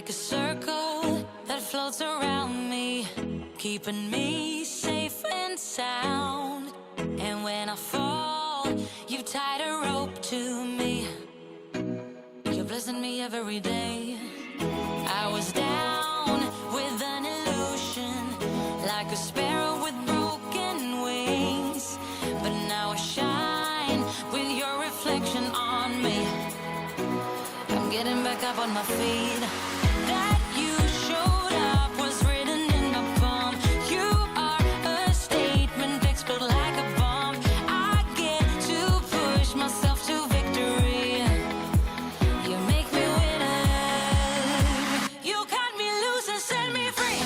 like a circle that floats around me, keeping me safe and sound. And when I fall, you tied a rope to me. You're blessing me every day. I was down with an illusion, like a sparrow with broken wings, but now I shine with your reflection on me. I'm getting back up on my feet. That you showed up was written in my palm. You are a statement, explode like a bomb. I get to push myself to victory. You make me winner. You cut me loose and set me free.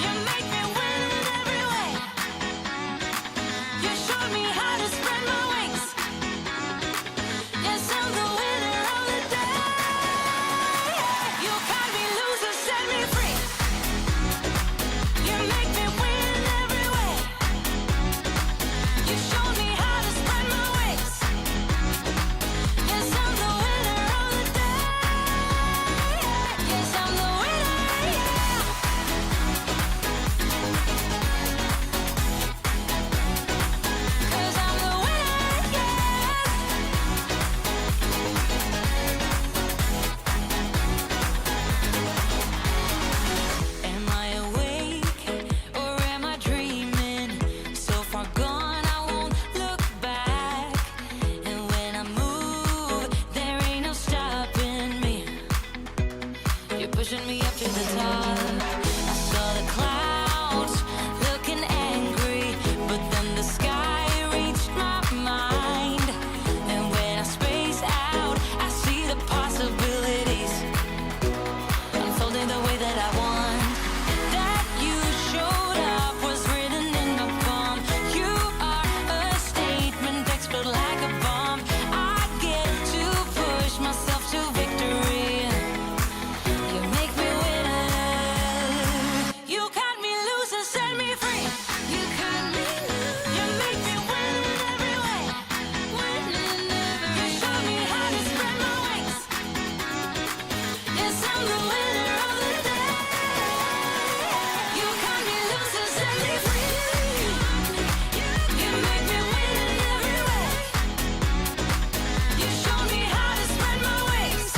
You make me win in every way. You showed me how to spread my wings. Yes, I'm the winner of the day. You cut me loose and set me free. You make me win in every way. You showed me how to spread my wings. Yes, I'm the winner of the day. Yes, I'm the winner, yeah. 'Cause I'm the winner, yes. Am I awake or am I dreaming? So far gone, I won't look back. And when I move, there ain't no stopping me. You're pushing me up to the top. I saw the clouds looking angry, but then the sky reached my mind. And when I space out, I see the possibilities unfolding the way that I want. That you showed up was written in my palm. You are a statement, explode like a bomb. I get to push myself to victory. You make me winner. You cut me loose and set me free. You cut me loose. You make me win in every way. Win in every way. You show me how to spread my wings. Yes, I'm the winner of the day. You cut me loose and set me free. You make me win in every way. You show me how to spread my wings.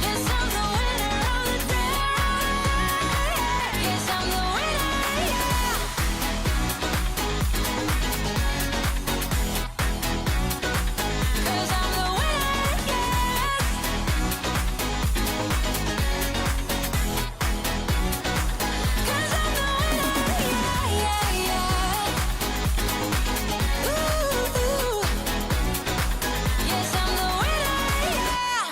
Yes, I'm the winner of the day. Yes, I'm the winner, yeah. 'Cause I'm the winner, yes. 'Cause I'm the winner, yeah, yeah, yeah. Ooh, yes, I'm the winner, yeah.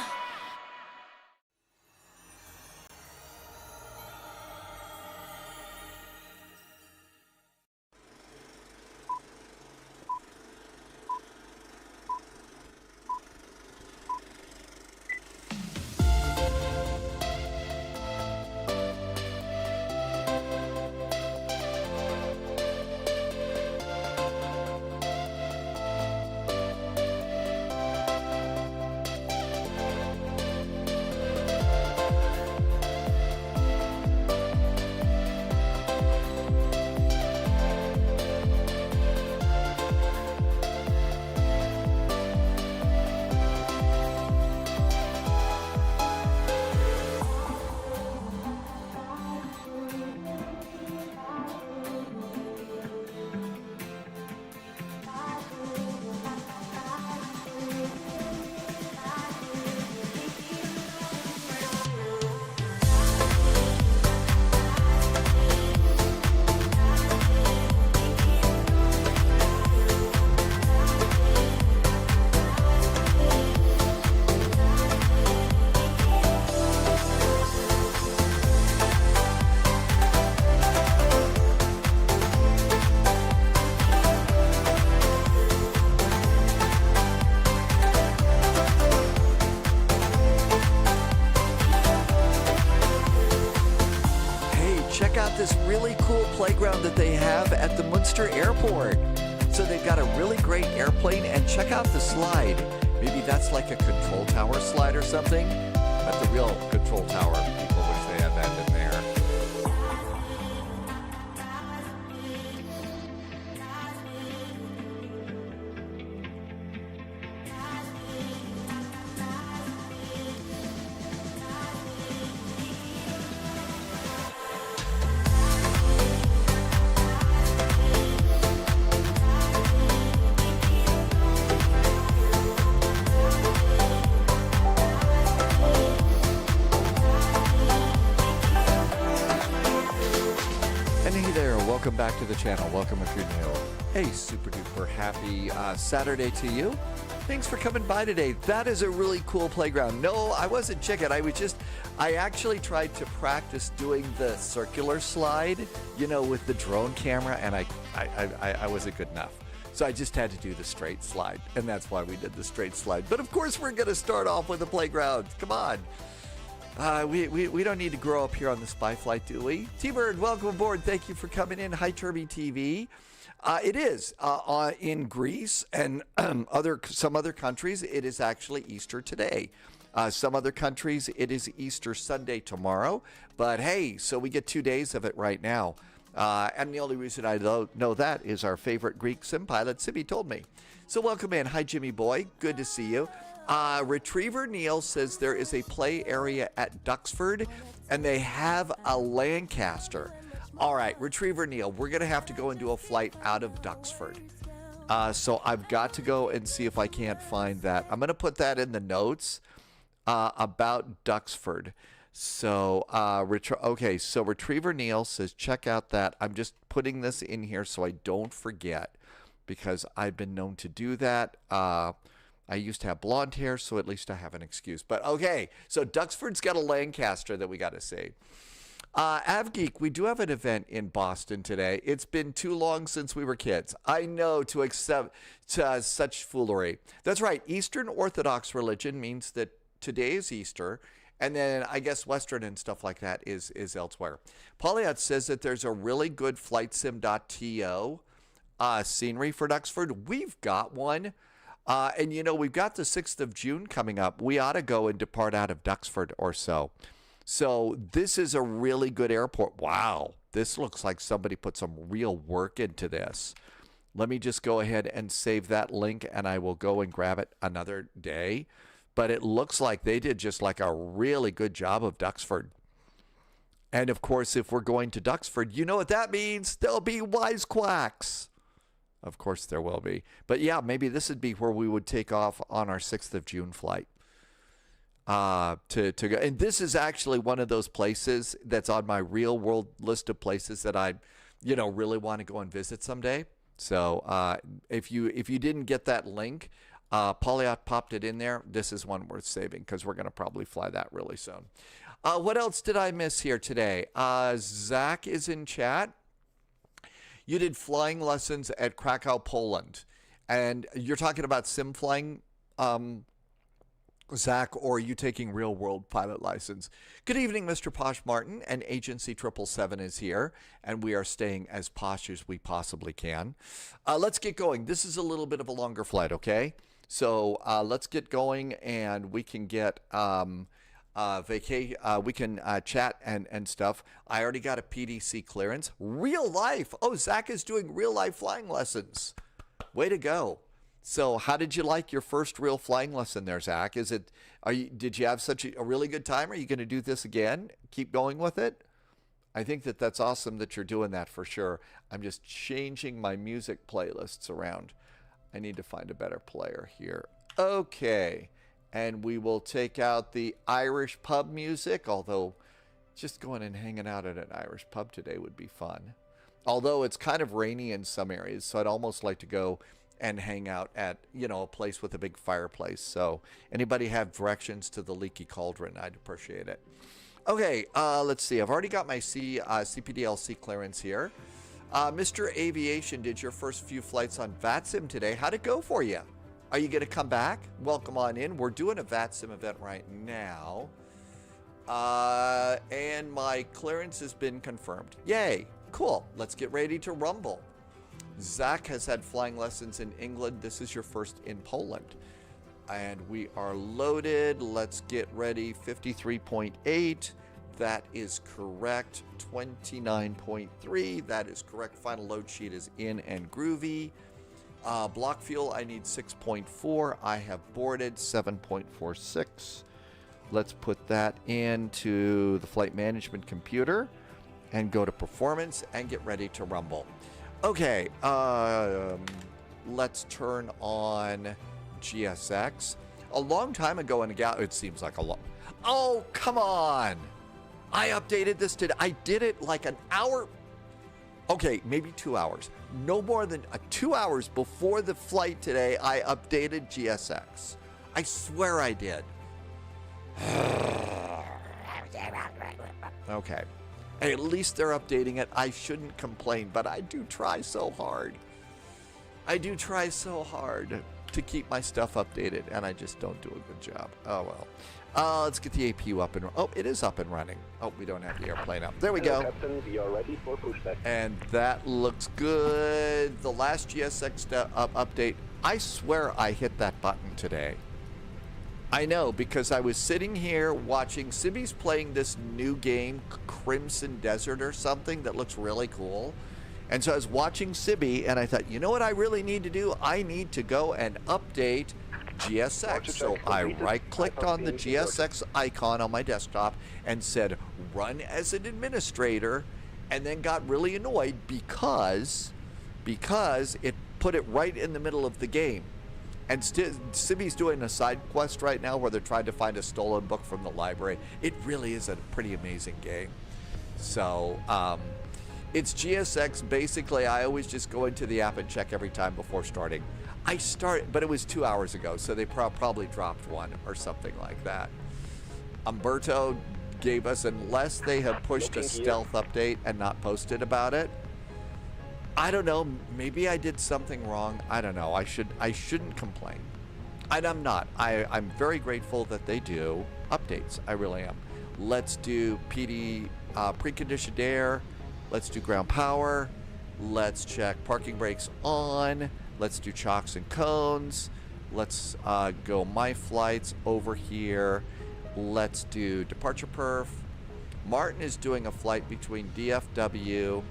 Check out this really cool playground that they have at the Münster airport. So they've got a really great airplane, and check out the slide. Maybe that's like a control tower slide or something. That's a real control tower. People wish they had that in there. Welcome back to the channel. Welcome if you're new. Hey, super duper happy Saturday to you. Thanks for coming by today. That is a really cool playground. No, I wasn't chicken. I actually tried to practice doing the circular slide, you know, with the drone camera, and I wasn't good enough. So I just had to do the straight slide, and that's why we did the straight slide. But of course, we're going to start off with a playground. Come on. We don't need to grow up here on the Spy Flight, do we? T-Bird, welcome aboard. Thank you for coming in. Hi, Turby TV. It is in Greece and some other countries. It is actually Easter today. Some other countries, it is Easter Sunday tomorrow. But hey, so we get 2 days of it right now. And the only reason I know that is our favorite Greek sim pilot, Sibby, told me. So welcome in. Hi, Jimmy Boy. Good to see you. Retriever Neil says there is a play area at Duxford, and they have a Lancaster. All right, Retriever Neil, we're going to have to go and do a flight out of Duxford. So I've got to go and see if I can't find that. I'm going to put that in the notes about Duxford. So, okay, so Retriever Neil says, check out that. I'm just putting this in here so I don't forget, because I've been known to do that. I used to have blonde hair, so at least I have an excuse. But okay, so Duxford's got a Lancaster that we got to see. AvGeek, we do have an event in Boston today. It's been too long since we were kids. I know, to accept such foolery. That's right. Eastern Orthodox religion means that today is Easter, and then I guess Western and stuff like that is elsewhere. Polyat says that there's a really good FlightSim.to scenery for Duxford. We've got one. And, you know, we've got the 6th of June coming up. We ought to go and depart out of Duxford or so. So this is a really good airport. Wow. This looks like somebody put some real work into this. Let me just go ahead and save that link, and I will go and grab it another day. But it looks like they did just like a really good job of Duxford. And, of course, if we're going to Duxford, you know what that means. There'll be wisecracks. Of course there will be. But yeah, maybe this would be where we would take off on our 6th of June flight. To go. And this is actually one of those places that's on my real world list of places that I, you know, really want to go and visit someday. So if you didn't get that link, Polyot popped it in there. This is one worth saving because we're going to probably fly that really soon. What else did I miss here today? Zach is in chat. You did flying lessons at Krakow, Poland, and you're talking about sim flying, Zach, or are you taking real world pilot license? Good evening, Mr. Posh Martin, and Agency 777 is here, and we are staying as posh as we possibly can. Let's get going. This is a little bit of a longer flight, okay? So let's get going, and we can get we can chat and stuff. I already got a PDC clearance. Real life. Oh, Zach is doing real life flying lessons. Way to go. So how did you like your first real flying lesson there, Zach? Did you have such a really good time? Are you going to do this again? Keep going with it? I think that's awesome that you're doing that for sure. I'm just changing my music playlists around. I need to find a better player here. Okay. And we will take out the Irish pub music, although just going and hanging out at an Irish pub today would be fun. Although it's kind of rainy in some areas, so I'd almost like to go and hang out at, you know, a place with a big fireplace. So anybody have directions to the Leaky Cauldron? I'd appreciate it. Okay, let's see. I've already got my CPDLC clearance here. Mr. Aviation did your first few flights on VATSIM today. How'd it go for you? Are you going to come back? Welcome on in. We're doing a VATSIM event right now. And my clearance has been confirmed. Yay. Cool. Let's get ready to rumble. Zach has had flying lessons in England. This is your first in Poland. And we are loaded. Let's get ready. 53.8. That is correct. 29.3. That is correct. Final load sheet is in and groovy. Block fuel, I need 6.4. I have boarded 7.46. Let's put that into the flight management computer and go to performance and get ready to rumble. Okay, let's turn on GSX. A long time ago in a it seems like a long. Oh, come on. I updated this today. I did it like an hour. Okay, maybe 2 hours. No more than 2 hours before the flight today, I updated GSX. I swear I did. Okay. Hey, at least they're updating it. I shouldn't complain, but I do try so hard. I do try so hard to keep my stuff updated, and I just don't do a good job. Oh, well. Let's get the APU up and oh, it is up and running. Oh, we don't have the airplane up. There we go. Captain, we are ready for pushback. And that looks good. The last GSX update, I swear I hit that button today. I know, because I was sitting here watching, Sibby's playing this new game, Crimson Desert or something, that looks really cool. And so I was watching Sibby, and I thought, you know what I really need to do? I need to go and update GSX. So I right-clicked on the GSX icon on my desktop and said, run as an administrator, and then got really annoyed because it put it right in the middle of the game. And Sibby's doing a side quest right now where they're trying to find a stolen book from the library. It really is a pretty amazing game. So, it's GSX. Basically, I always just go into the app and check every time before starting. I started, but it was 2 hours ago, so they probably dropped one or something like that. Umberto gave us, unless they have pushed a stealth update and not posted about it. I don't know. Maybe I did something wrong. I don't know. I shouldn't complain. And I'm not. I'm very grateful that they do updates. I really am. Let's do PD preconditioned air. Let's do ground power. Let's check parking brakes on. Let's do chocks and cones. Let's go my flights over here. Let's do departure perf. Martin is doing a flight between DFW.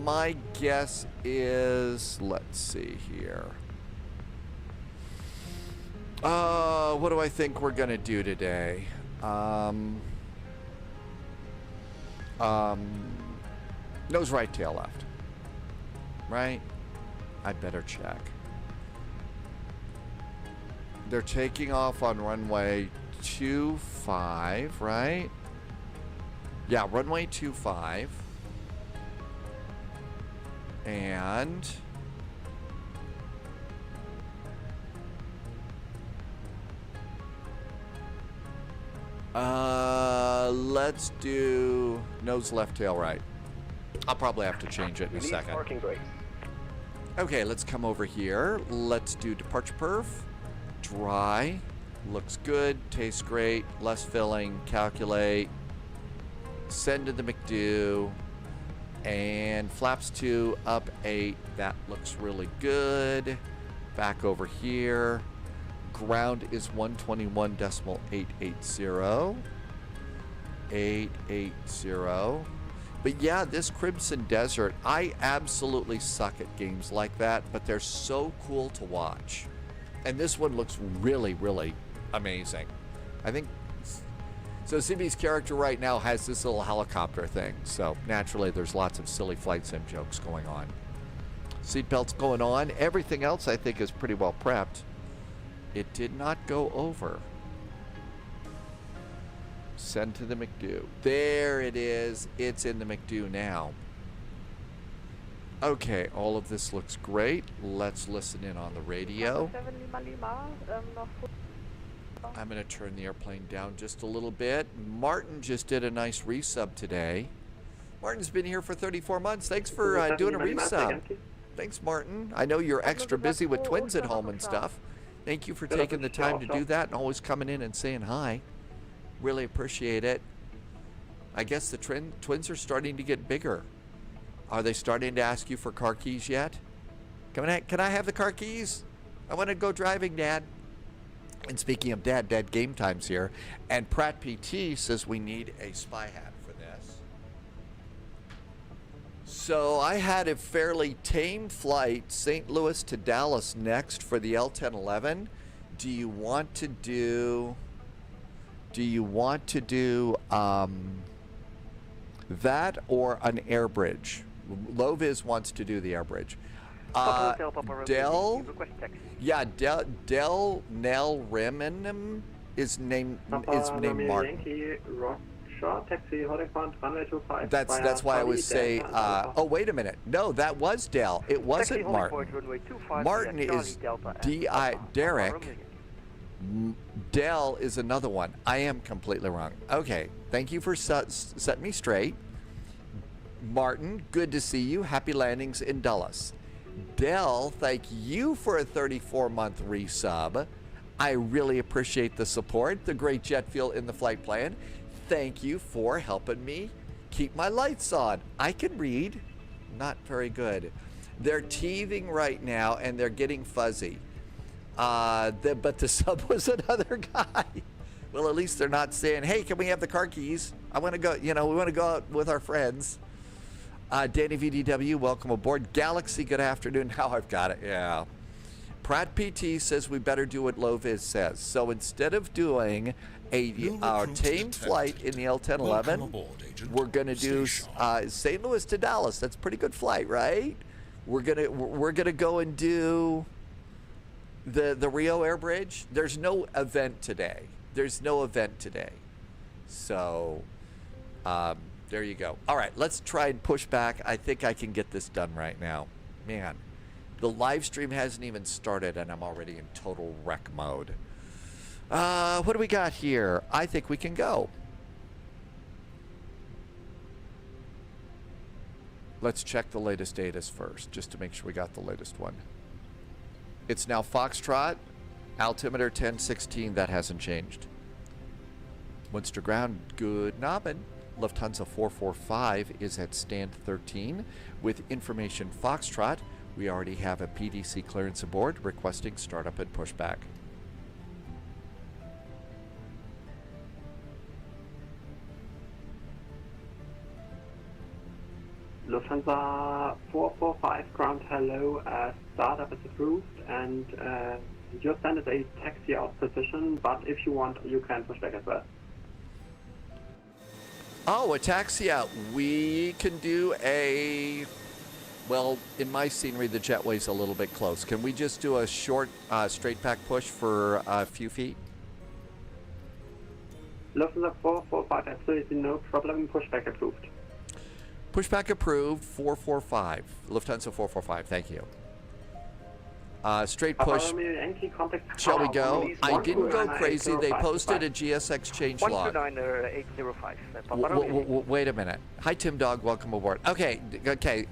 My guess is, let's see here. What do I think we're gonna do today? Nose right, tail left. Right? I better check. They're taking off on runway 25, right? Yeah, runway 25. And let's do nose left, tail right. I'll probably have to change it in a second. Parking brake. Okay, let's come over here. Let's do departure perf. Dry. Looks good. Tastes great. Less filling. Calculate. Send to the McDo. And flaps 2 up 8. That looks really good. Back over here. Ground is 121.880. 880. But yeah, this Crimson Desert, I absolutely suck at games like that, but they're so cool to watch. And this one looks really, really amazing. I think, so Sibby's character right now has this little helicopter thing. So naturally, there's lots of silly flight sim jokes going on. Seatbelts going on. Everything else I think is pretty well prepped. It did not go over. Send to the McDo. There it is. It's in the McDo now. Okay, all of this looks great. Let's listen in on the radio. I'm going to turn the airplane down just a little bit. Martin just did a nice resub today. Martin's been here for 34 months. Thanks for doing a resub. Thanks, Martin. I know you're extra busy with twins at home and stuff. Thank you for taking the time to do that and always coming in and saying hi. Really appreciate it. I guess the twins are starting to get bigger. Are they starting to ask you for car keys yet? Can I have the car keys? I want to go driving, Dad. And speaking of dead game times here. And Pratt PT says we need a spy hat for this. So I had a fairly tame flight, St. Louis to Dallas next for the L1011. Do you want to do that or an air bridge? Loviz wants to do the air bridge. Del Nell Remenham is named Martin. That's why I was say. Oh, wait a minute. No, that was Del. It wasn't Martin. Martin is Derek. Del is another one. I am completely wrong. Okay, thank you for setting me straight. Martin, good to see you. Happy landings in Dulles. Del, thank you for a 34-month resub. I really appreciate the support. The great jet fuel in the flight plan. Thank you for helping me keep my lights on. I can read. Not very good. They're teething right now and they're getting fuzzy. But the sub was another guy. Well, at least they're not saying, hey, can we have the car keys? I want to go, we want to go out with our friends. Danny VDW, welcome aboard. Galaxy, good afternoon. Now I've got it, yeah. Pratt PT says we better do what Loviz says. So instead of doing our tame flight in the L1011, we're going to do St. Louis to Dallas. That's a pretty good flight, right? We're gonna go and do the Rio Air Bridge. There's no event today. So there you go. All right, let's try and push back. I think I can get this done right now. Man, the live stream hasn't even started and I'm already in total wreck mode. What do we got here? I think we can go. Let's check the latest data first, just to make sure we got the latest one. It's now Foxtrot, altimeter 1016, that hasn't changed. Munster ground, good nobbin. Lufthansa 445 is at stand 13 with information Foxtrot. We already have a PDC clearance aboard requesting startup and pushback. Lufthansa 445 ground hello, startup is approved and your stand is a taxi out position, but if you want you can push back as well. Oh, a taxi out. We can do a, well, in my scenery the jetway's a little bit close. Can we just do a short straight back push for a few feet? Lufthansa 445 absolutely no problem, pushback approved. Pushback approved, 445. Lufthansa 445, thank you. Straight push. Shall we go? I didn't go crazy. They posted a GSX change log. 129.805. Wait a minute. Hi, Tim Dog. Welcome aboard. Okay.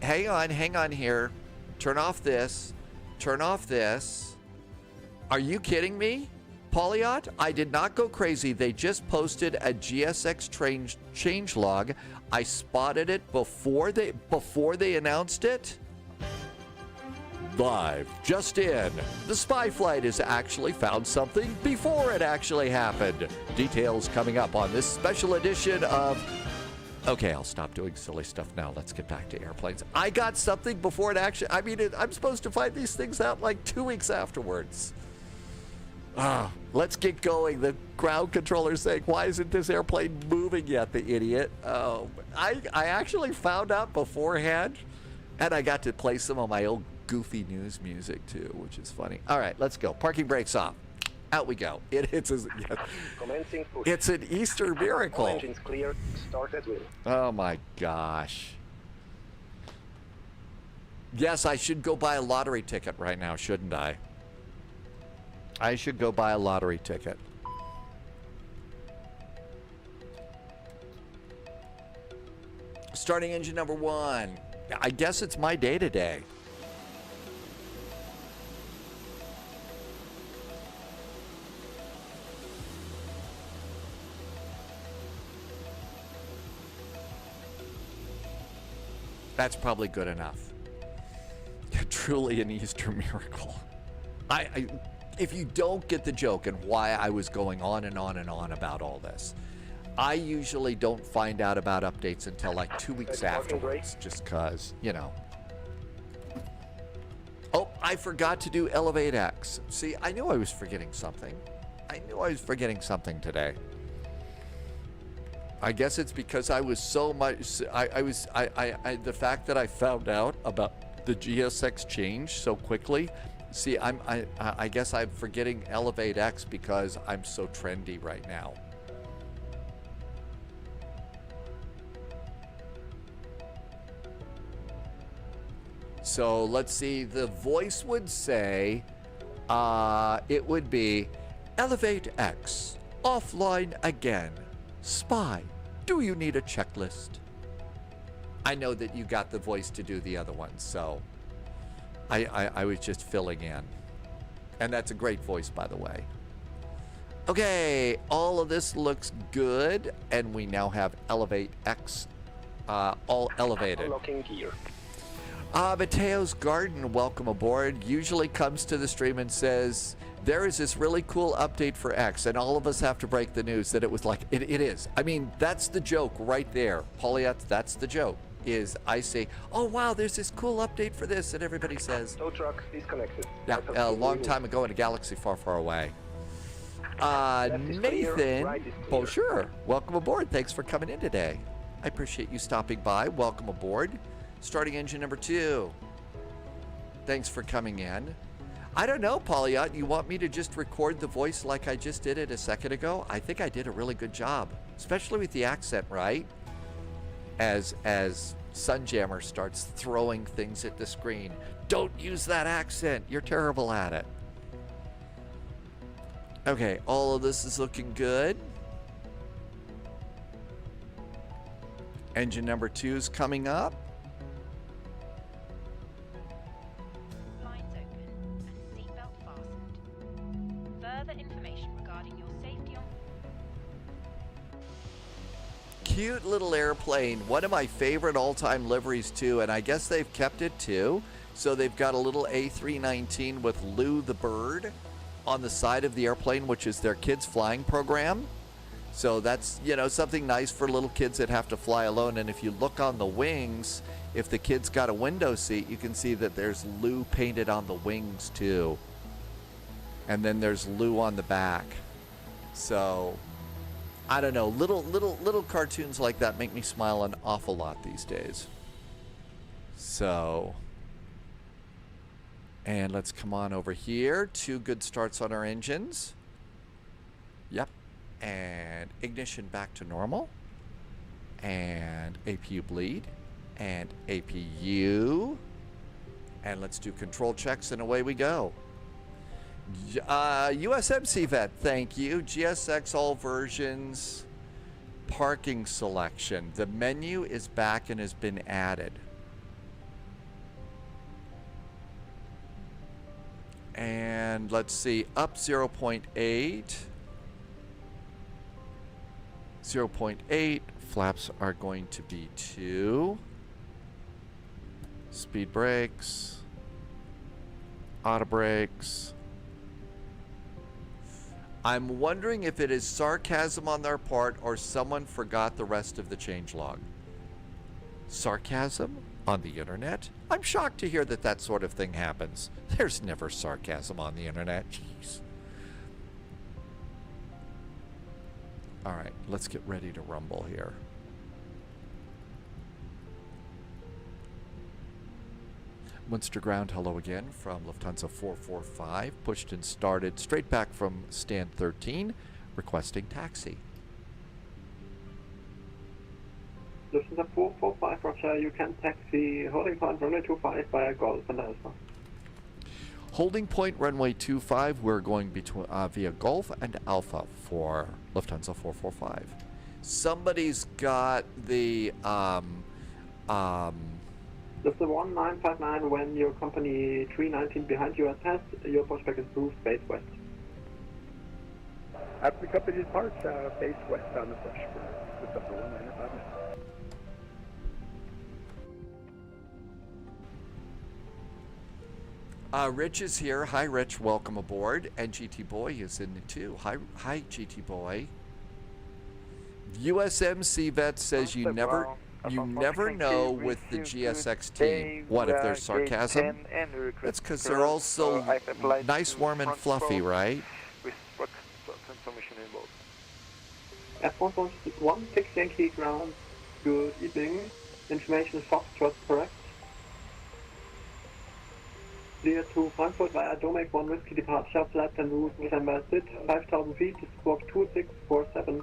Hang on here. Turn off this. Turn off this. Are you kidding me? Polyot? I did not go crazy. They just posted a GSX change log. I spotted it before they announced it. Live, just in. The spy flight has actually found something before it actually happened. Details coming up on this special edition of... Okay, I'll stop doing silly stuff now. Let's get back to airplanes. I got something before it actually... I mean, I'm supposed to find these things out like 2 weeks afterwards. Let's get going. The ground controller's saying, why isn't this airplane moving yet, the idiot? Oh, I actually found out beforehand, and I got to play some of my old goofy news music too, which is funny. All right, let's go. Parking brakes off. Out we go. It's an Easter miracle. Engines clear. Start at will. Oh my gosh. Yes, I should go buy a lottery ticket right now, shouldn't I? I should go buy a lottery ticket. Starting engine number 1. I guess it's my day today. That's probably good enough. Truly an Easter miracle. if you don't get the joke and why I was going on and on and on about all this, I usually don't find out about updates until like 2 weeks afterwards, just cause, you know. Oh, I forgot to do Elevate X. See, I knew I was forgetting something. I knew I was forgetting something today. I guess it's because I was so much, the fact that I found out about the GSX change so quickly. See, I guess I'm forgetting Elevate X because I'm so trendy right now. So let's see, the voice would say, it would be, Elevate X, offline again. Spy, do you need a checklist? I know that you got the voice to do the other one, so I was just filling in. And that's a great voice, by the way. Okay, all of this looks good, and we now have Elevate X all elevated. Unlocking gear. Mateo's Garden, welcome aboard, usually comes to the stream and says, there is this really cool update for X, and all of us have to break the news that it was like, it is. I mean, that's the joke right there. Pauliette, that's the joke, is I say, oh wow, there's this cool update for this, and everybody says, Tow truck disconnected. yeah, a long time ago in a galaxy far, far away. Nathan, oh sure, welcome aboard, thanks for coming in today. I appreciate you stopping by, welcome aboard. Starting engine number 2. Thanks for coming in. I don't know, Pauliette, you want me to just record the voice like I just did it a second ago? I think I did a really good job, especially with the accent, right? As Sunjammer starts throwing things at the screen. Don't use that accent, you're terrible at it. Okay, all of this is looking good. Engine number 2 is coming up. Cute little airplane, one of my favorite all-time liveries too, and I guess they've kept it too. So they've got a little A319 with Lou the bird on the side of the airplane, which is their kids flying program. So that's, you know, something nice for little kids that have to fly alone. And if you look on the wings, if the kid's got a window seat, you can see that there's Lou painted on the wings too. And then there's Lou on the back. So I don't know, little cartoons like that make me smile an awful lot these days. So, and let's come on over here. 2 good starts on our engines. Yep. And ignition back to normal. And APU bleed. And APU. And let's do control checks and away we go. USMC vet, thank you. GSX all versions, parking selection. The menu is back and has been added. And let's see, up 0.8. 0.8. Flaps are going to be 2. Speed brakes. Auto brakes. I'm wondering if it is sarcasm on their part or someone forgot the rest of the changelog. Sarcasm on the internet? I'm shocked to hear that that sort of thing happens. There's never sarcasm on the internet. Jeez. All right, let's get ready to rumble here. Münster ground, hello again from Lufthansa 445. Pushed and started straight back from stand 13, requesting taxi. Lufthansa 445, Roger, you can taxi holding point runway 25 via Golf and Alpha. Holding point runway 25, we're going between via Golf and Alpha for Lufthansa 445. Somebody's got the This is 1959 when your company 319 behind you has your pushback is approved, base west. After the company departs, base west on the push for the number 195. Rich is here. Hi, Rich. Welcome aboard. And GT Boy is in it too. Hi, GT Boy. USMC Vet says you never know with the GSX team. What if there's sarcasm? That's because they're all so nice, warm, and fluffy, right? F116 Yankee ground. Good evening. Information is Foxtrot, correct? Clear to Frankfurt via Domek 1 Whiskey departure, flight and route November 5,000 feet, squawk 2647.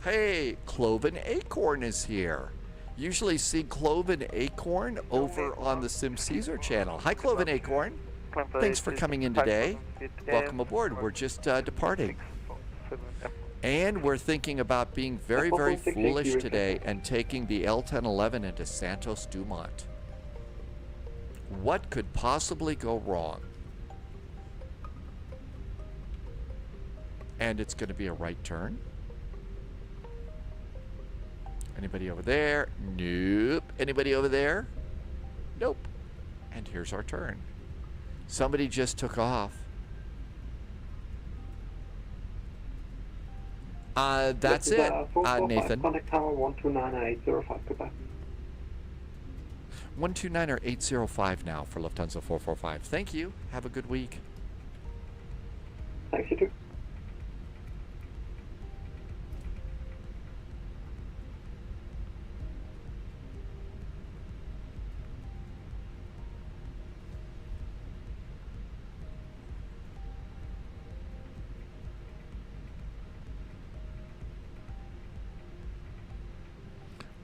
Hey, Cloven Acorn is here. Usually see Cloven Acorn over on the Sim Caesar channel. Hi, Cloven Acorn. Thanks for coming in today. Welcome aboard. We're just departing. And we're thinking about being very, very foolish today and taking the L1011 into Santos Dumont. What could possibly go wrong? And it's going to be a right turn. Anybody over there? Nope. Anybody over there? Nope. And here's our turn. Somebody just took off. That's it, Nathan. Contact tower 129.805, goodbye. 129.805 now for Lufthansa 445. Thank you. Have a good week. Thanks, you too.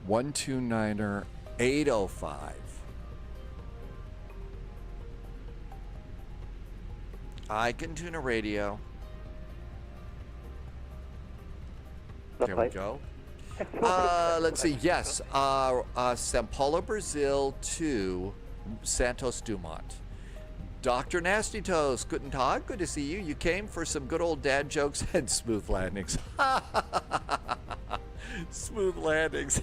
One two niner 805. I can tune a radio. There we go. Let's see. Yes. Sao Paulo, Brazil to Santos Dumont. Dr. Nasty Toes, guten Tag. Good to see you. You came for some good old dad jokes and smooth landings. Smooth landings.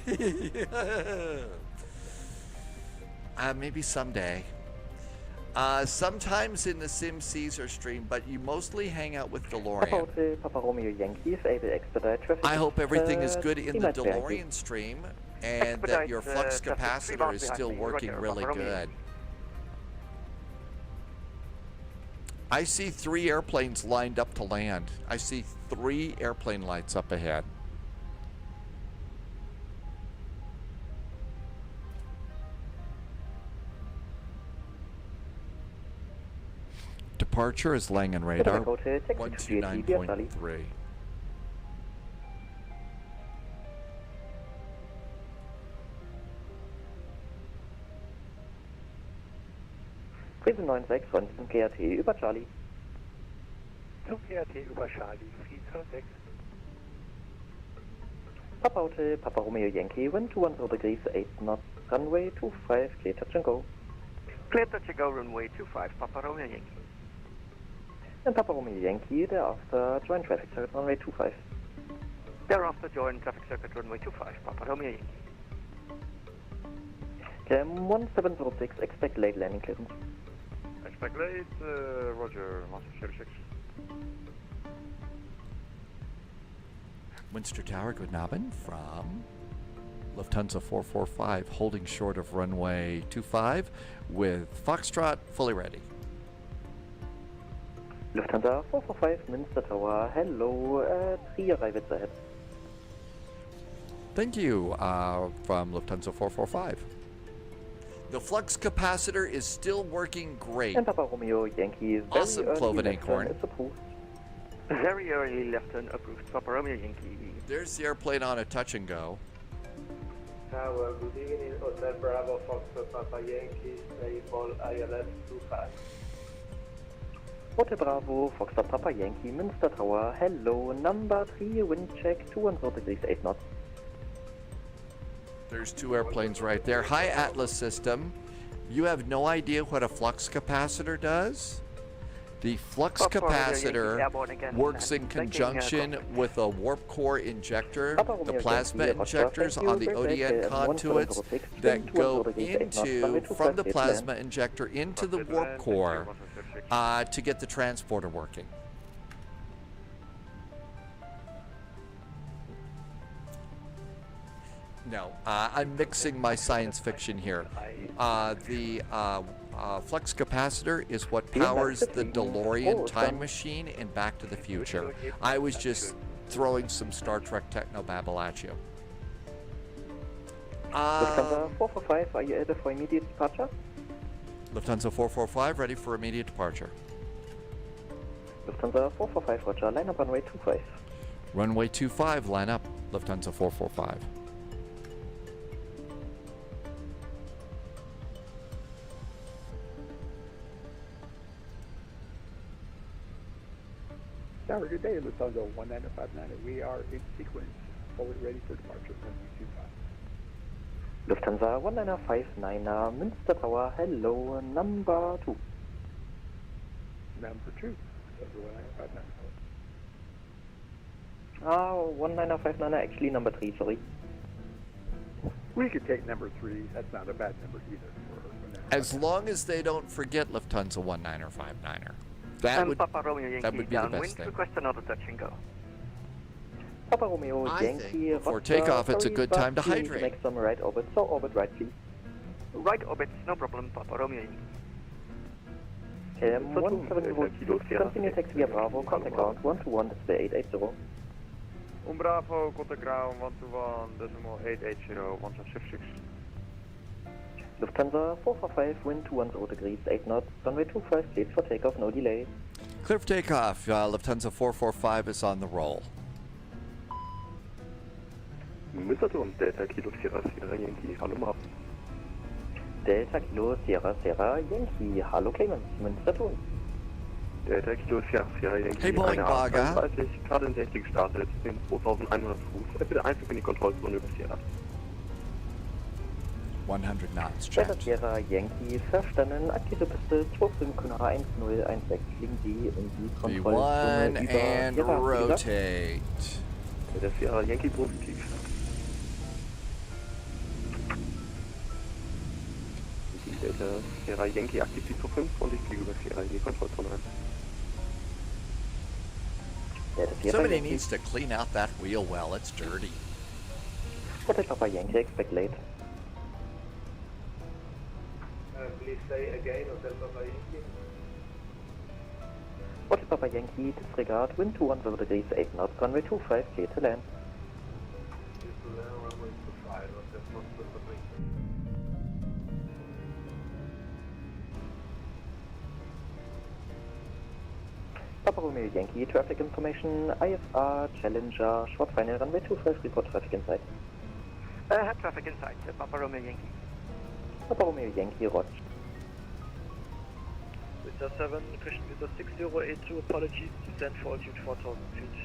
Maybe someday. Sometimes in the Sim Caesar stream, but you mostly hang out with DeLorean. Papa Romeo Yankees, able expedite traffic. I hope everything is good in the DeLorean stream and that your flux capacitor is still working really good. I see 3 airplanes lined up to land. I see 3 airplane lights up ahead. Departure is Langen radar 129.3. Friesen 96 von KRT über Charlie. Zum KRT über Charlie, Friesen 6. Papa Hotel, Papa Romeo Yankee, wind 210 degrees, 8 knots, runway 25, clear touch and go. Clear touch and go, runway 25, Papa Romeo Yankee. And Papa Romeo Yankee, thereafter join traffic circuit, runway 25. Thereafter join traffic circuit, runway 25, Papa Romeo Yankee. KM 1706, expect late landing clearance. Expect late, Roger, Master 06. Münster Tower, good Abend from Lufthansa 445, holding short of runway 25 with Foxtrot fully ready. Lufthansa 445, Münster Tower, hello, 3 arrivals ahead. Thank you from Lufthansa 445. The flux capacitor is still working great. And Papa Romeo Yankee, very awesome, early Cloven left turn Acorn. is approved. Very early left turn approved, Papa Romeo Yankee. There's the airplane on a touch and go. Tower, good evening, Hotel Bravo, Foxtrot, Papa Yankee, Stable, ILS 25. Hotel Bravo, Foxtrot Papa Yankee, Münster Tower, hello, number 3, wind check, 210 degrees, 8 knots. There's 2 airplanes right there. Hi, Atlas System. You have no idea what a flux capacitor does? The flux capacitor works in conjunction with a warp core injector, the plasma injectors on the ODN conduits that go from the plasma injector into the warp core to get the transporter working. No, I'm mixing my science fiction here. The flux capacitor is what powers the DeLorean time machine in Back to the Future. I was just throwing some Star Trek technobabble at you. Lufthansa 445, are you ready for immediate departure? Lufthansa 445, ready for immediate departure. Lufthansa 445, roger, line up runway 25. Runway 25, line up, Lufthansa 445. Tower, good day, Lufthansa 1959. We are in sequence, fully ready for departure from U25. Lufthansa 1959, Münster Tower, hello, number 2. Number 2, Lufthansa 1959. 1959, actually number 3, sorry. We could take number 3. That's not a bad number either. As long as they don't forget Lufthansa 1959er. That would be the best thing. Request another touch and go. Papa Romeo, I Yankee, think for takeoff, it's a good time to please hydrate. make some right orbit, so orbit right, please. Right orbit, no problem, Papa Romeo. KM 170, continue taxi via Bravo, contact ground 121, display 880. Bravo, contact ground 121, decimal 880, 1766. Lufthansa 445, wind 210 degrees, 8 knots, runway 25, cleared for takeoff, no delay. Clear for takeoff. Lufthansa 445 is on the roll. Münster und Delta Kilo Sierra Sierra Yankee, hallo Marv. Delta Kilo Sierra Sierra Yankee, hallo Clemens, Münster tun. Delta Kilo Sierra Sierra Yankee, Hey, Boeing Bagger. 30, gerade in 60 gestartet, in 2100 Fuß. Bitte einfach in die Kontrollzone über Sierra. 100 knots, Delta checked. Sierra Yankee, verstanden, aktive Piste 251016, fliegen Sie in die Kontrollzone V1 über and Sierra. rotate. Delta Sierra Yankee positiv. Delta Sierra Yankee aktiv die 5 und ich fliege über Sierra in die Kontrollzone ein. Delta Sierra Somebody Yankee, needs to clean out that wheel well. It's dirty. Hotel Papa Yankee, expect late. Please say again, Hotel Papa Yankee. Hotel Papa Yankee, disregard, wind 210 degrees, 8 knots, runway 25, clear to land. Papa Romeo Yankee, traffic information, IFR, Challenger, short final, runway 25, report traffic inside. Have traffic inside, Papa Romeo Yankee. Papa Romeo Yankee, Roger. Mr. 7, Christian Mr. 6082, apologies, descent for altitude 4000 feet.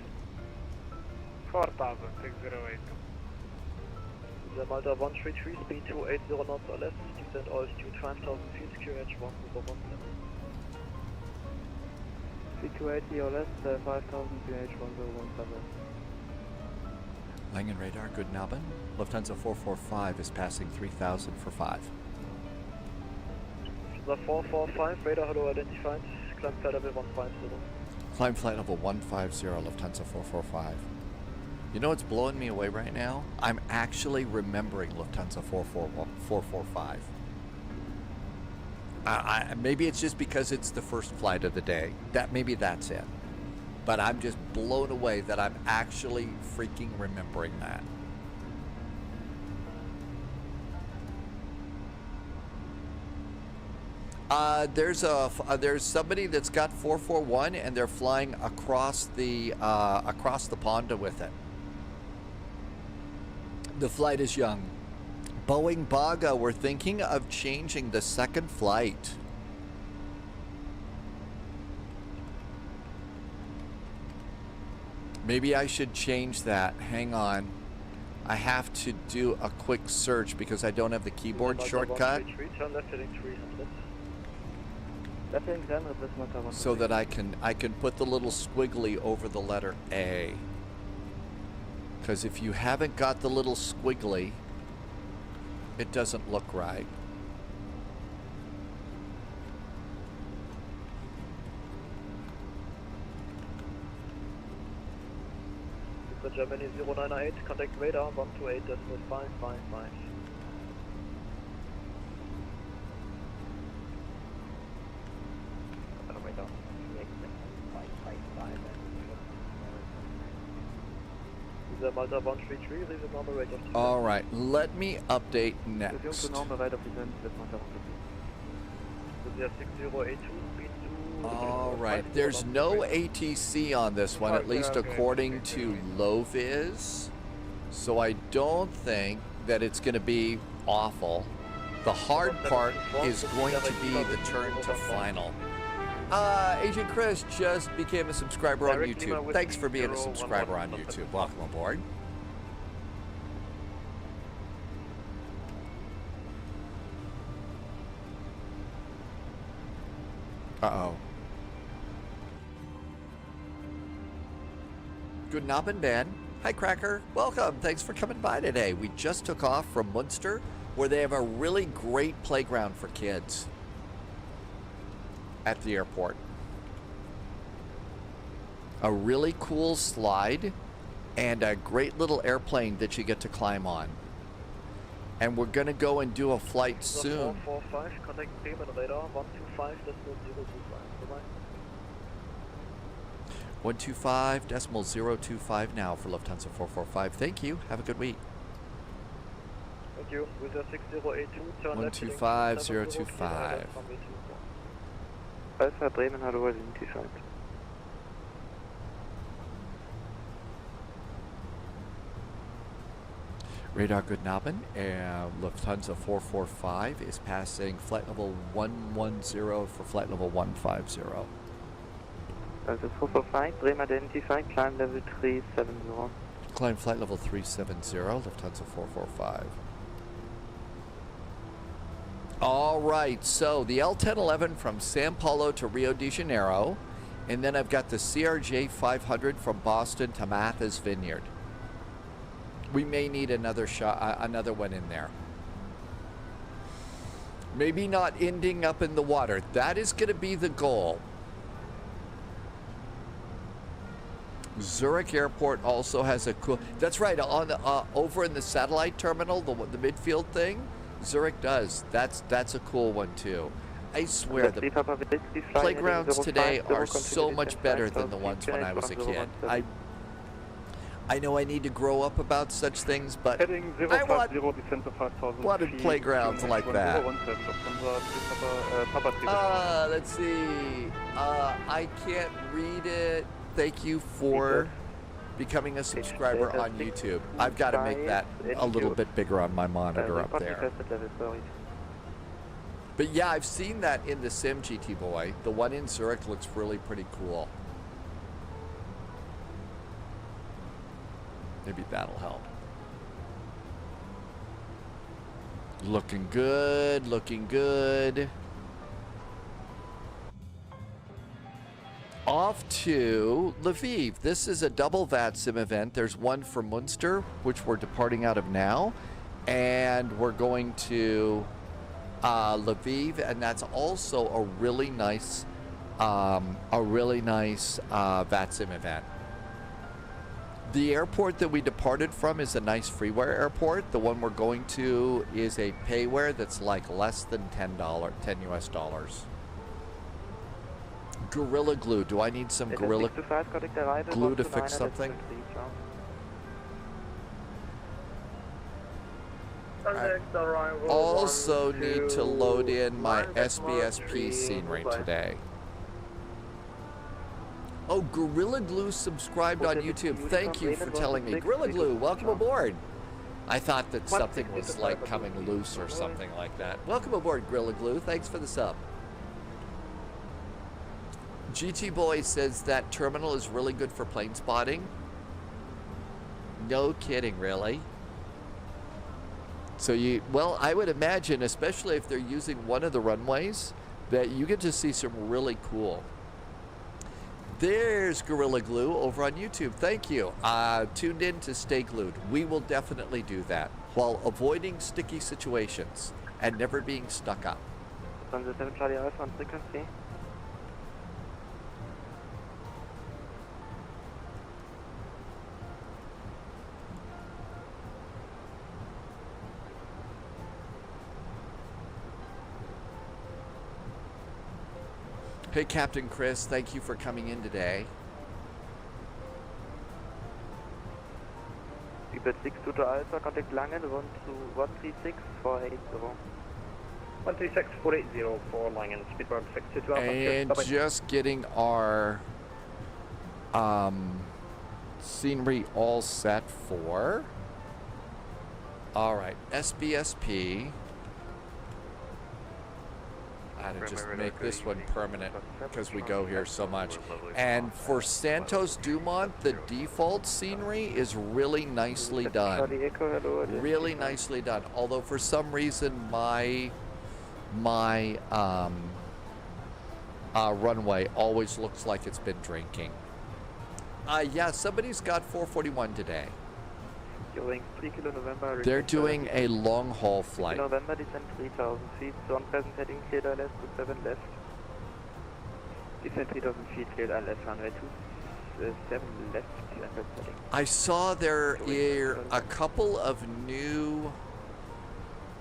4000, 608. The Malta 133, speed 280 knots or less, descent altitude 5000 feet, QH 1017. Speed 280 or less, 5000 QH 1017. Langen radar, good Nabin. Lufthansa 445 is passing 3000 for 5. The 445, radar hello identified, climb flight level 150. Climb flight level 150, Lufthansa 445. You know what's blowing me away right now? I'm actually remembering Lufthansa 445. Maybe it's just because it's the first flight of the day. Maybe that's it. But I'm just blown away that I'm actually freaking remembering that. There's somebody that's got 441 and they're flying across the pond with it. The flight is young. Boeing Baga, we're thinking of changing the second flight. Maybe I should change that. Hang on. I have to do a quick search because I don't have the keyboard shortcut. Turn left heading 300. so that I can put the little squiggly over the letter A. Because if you haven't got the little squiggly, it doesn't look right. For Germany 098, contact radar 128.555. The Malta 133, leave the normal rate of descent. All right, let me update next. With the 6082, speed to... All right, there's no ATC on this one, at least according to Loviz. So I don't think that it's going to be awful. The hard part is going to be the turn to final. Agent Chris just became a subscriber on YouTube. Thanks for being a subscriber on YouTube. Welcome aboard. Uh-oh. Good Abend, Ben. Hi, Cracker. Welcome. Thanks for coming by today. We just took off from Münster, where they have a really great playground for kids at the airport. A really cool slide and a great little airplane that you get to climb on. And we're going to go and do a flight soon. 445, contact payment radar 125.025. 125.025 now for Lufthansa 445. Thank you. Have a good week. Thank you. With the 6082, turn left. 125.025. Alpha Bremen, hallo, identified. Radar Good Abend, Lufthansa 445 is passing flight level 110 for flight level 150. Also 445, Bremen identified, climb level 370. Climb flight level 370, Lufthansa 445. All right, so the L1011 from Sao Paulo to Rio de Janeiro, and then I've got the CRJ 500 from Boston to Martha's Vineyard. We may need another shot, another one in there. Maybe not ending up in the water. That is going to be the goal. Zurich Airport also has a cool. That's right. On the, over in the satellite terminal, the midfield thing, Zurich does. That's a cool one too. I swear the playgrounds today are so much better than the ones when I was a kid. I know I need to grow up about such things, but I wanted playgrounds like that. Let's see. I can't read it. Thank you for becoming a subscriber on YouTube. I've got to make that a little bit bigger on my monitor up there. But yeah, I've seen that in the Sim GT Boy. The one in Zurich looks really pretty cool. Maybe that'll help. Looking good, looking good. Off to Lviv. This is a double VATSIM event. There's one for Münster, which we're departing out of now, and we're going to Lviv, and that's also a really nice VATSIM event. The airport that we departed from is a nice freeware airport. The one we're going to is a payware that's like less than $10 US dollars. Gorilla Glue. Do I need some Gorilla Glue to fix something? I also need to load in my SBSP scenery today. Oh, Gorilla Glue subscribed on YouTube. Thank you for telling me. Gorilla Glue, welcome aboard. I thought that something was like coming loose or something like that. Welcome aboard, Gorilla Glue. Thanks for the sub. GT Boy says that terminal is really good for plane spotting. No kidding, really. So well, I would imagine, especially if they're using one of the runways, that you get to see some really cool. There's Gorilla Glue over on YouTube. Thank you. Tuned in to stay glued. We will definitely do that while avoiding sticky situations and never being stuck up. Lufthansa 7 Charlie Alpha on frequency. Hey, Captain Chris, thank you for coming in today. Seabed 62 Alpha, contact Langen, 136-480. 136-480 for Langen, speedbird 622 Alpha. And Bye-bye. just getting our scenery all set for. All right, SBSP. I had to just make this one permanent because we go here so much. And for Santos Dumont, the default scenery is really nicely done. Really nicely done. Although for some reason my runway always looks like it's been drinking. Yeah, somebody's got 441 today. They're doing a long haul flight. November descent 3000 feet, zone present heading cleared ILS to 7 left. Descent 3000 feet, cleared ILS runway 7 left, and heading. I saw there are a couple of new.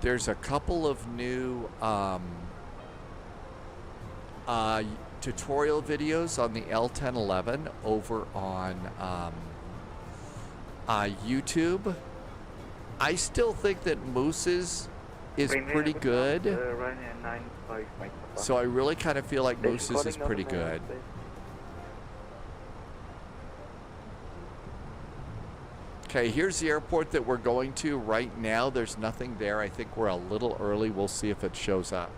There's a couple of new tutorial videos on the L1011 over on YouTube. I still think that Moose's is pretty good. So I really kind of feel like Moose's is pretty good. Okay, here's the airport that we're going to right now. There's nothing there. I think we're a little early. We'll see if it shows up.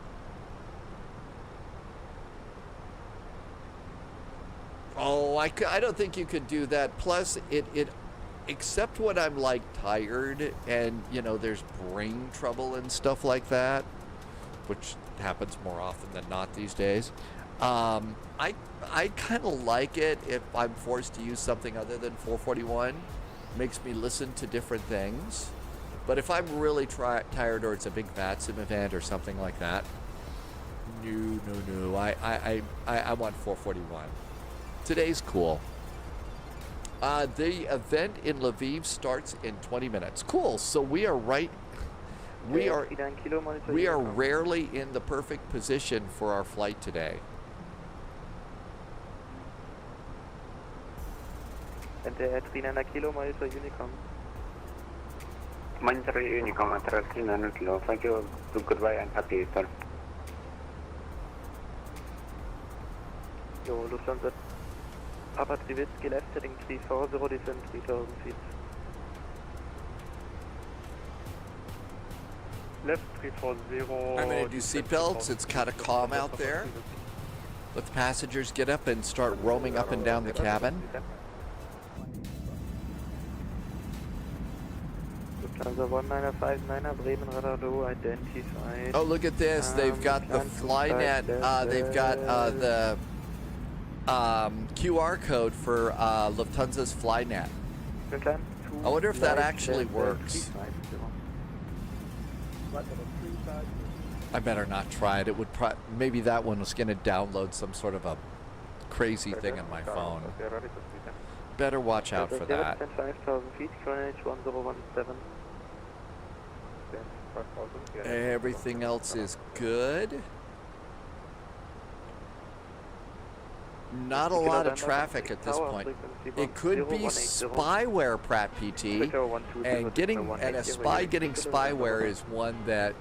Oh, I don't think you could do that. Plus, except when I'm like tired and, you know, there's brain trouble and stuff like that, which happens more often than not these days. I kind of like it if I'm forced to use something other than 441. Makes me listen to different things. But if I'm really tired or it's a big VATSIM event or something like that, no. I want 441. Today's cool. The event in Lviv starts in 20 minutes. Cool. So we are right. We are rarely in the perfect position for our flight today. Enter 39 kilo, monitor Unicom. Monitor Unicom, enter 39 kilo. Thank you. Goodbye and happy Easter. Yo, Lufthansa. Papa Trivitsky left heading 340, descent 3000 feet. Left 340. I'm going to do seatbelts. It's kind of calm out there. Let the passengers get up and start roaming up and down the cabin. Lufthansa 1959, Bremen radar low identified. Oh, look at this. They've got the Flynet. They've got the QR code for Lufthansa's Flynet. I wonder if that actually works. I better not try it. It would maybe that one was going to download some sort of a crazy thing on my phone. Better watch out for that. 5000 feet, QNH 1017. Everything else is good. Not a lot of traffic at this point. It could be spyware, Pratt PT, and a spy getting spyware is one that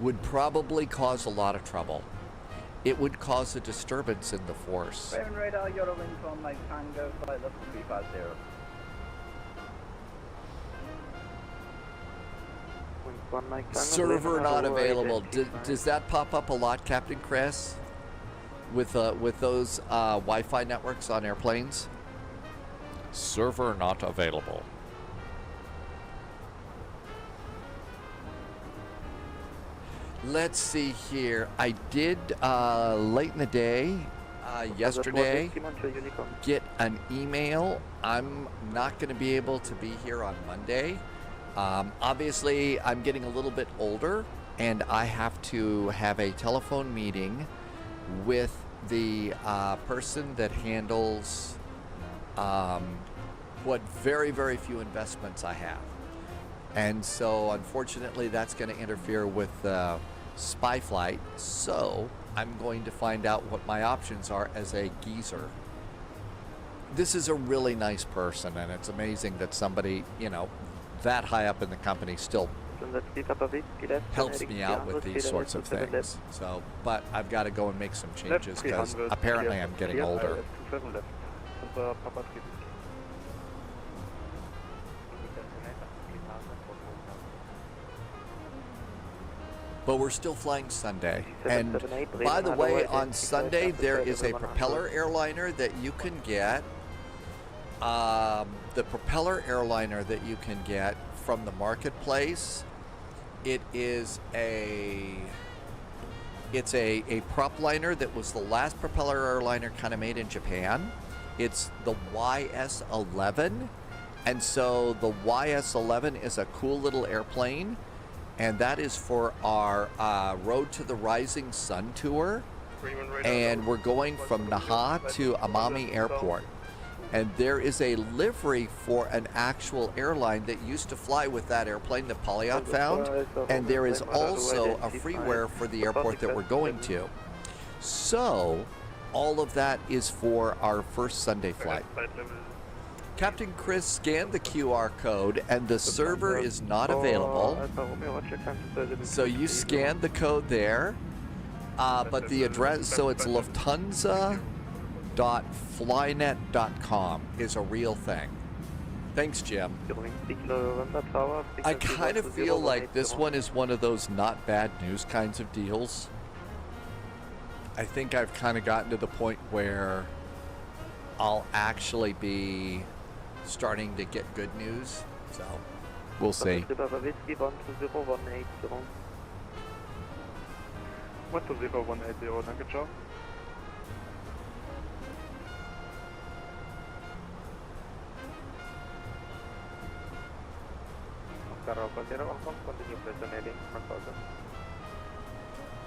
would probably cause a lot of trouble. It would cause a disturbance in the force. Raven radar, Euro wind from Mike Tango, flight level 350. Server not available. Does that pop up a lot, Captain Chris? With those Wi-Fi networks on airplanes? Server not available. Let's see here. I did late in the day, yesterday, get an email. I'm not going to be able to be here on Monday. Obviously, I'm getting a little bit older, and I have to have a telephone meeting with the person that handles what very, very few investments I have. And so, unfortunately, that's going to interfere with spy flight. So, I'm going to find out what my options are as a geezer. This is a really nice person, and it's amazing that somebody, you know, that high up in the company still helps me out with these sorts of things. So, but I've got to go and make some changes because apparently I'm getting older. But we're still flying Sunday. And by the way, on Sunday, there is a propeller airliner that you can get. The propeller airliner that you can get from the marketplace, it's a prop liner that was the last propeller airliner kind of made in Japan. It's the YS-11. And so the YS-11 is a cool little airplane. And that is for our Road to the Rising Sun tour. And we're going from Naha to Amami Airport. And there is a livery for an actual airline that used to fly with that airplane that Polyot found. And there is also a freeware for the airport that we're going to. So all of that is for our first Sunday flight. Captain Chris scanned the QR code and the server is not available. So you scanned the code there, but the address, so it's Lufthansa.flynet.com is a real thing. Thanks, Jim. I kind of feel like this one is one of those not bad news kinds of deals. I think I've kind of gotten to the point where I'll actually be starting to get good news, so we'll see.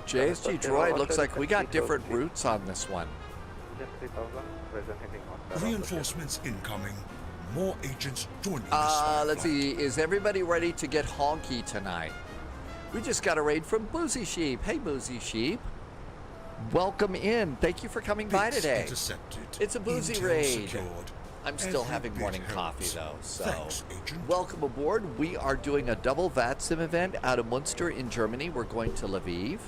JSG Droid, looks like we got different routes on this one. Reinforcements incoming. More agents joining let's see. Is everybody ready to get honky tonight? We just got a raid from Boozy Sheep. Hey, Boozy Sheep. Welcome in. Thank you for coming by today. It's a boozy raid. I'm still having morning coffee, though, so welcome aboard. We are doing a double VATSIM event out of Münster in Germany. We're going to Lviv.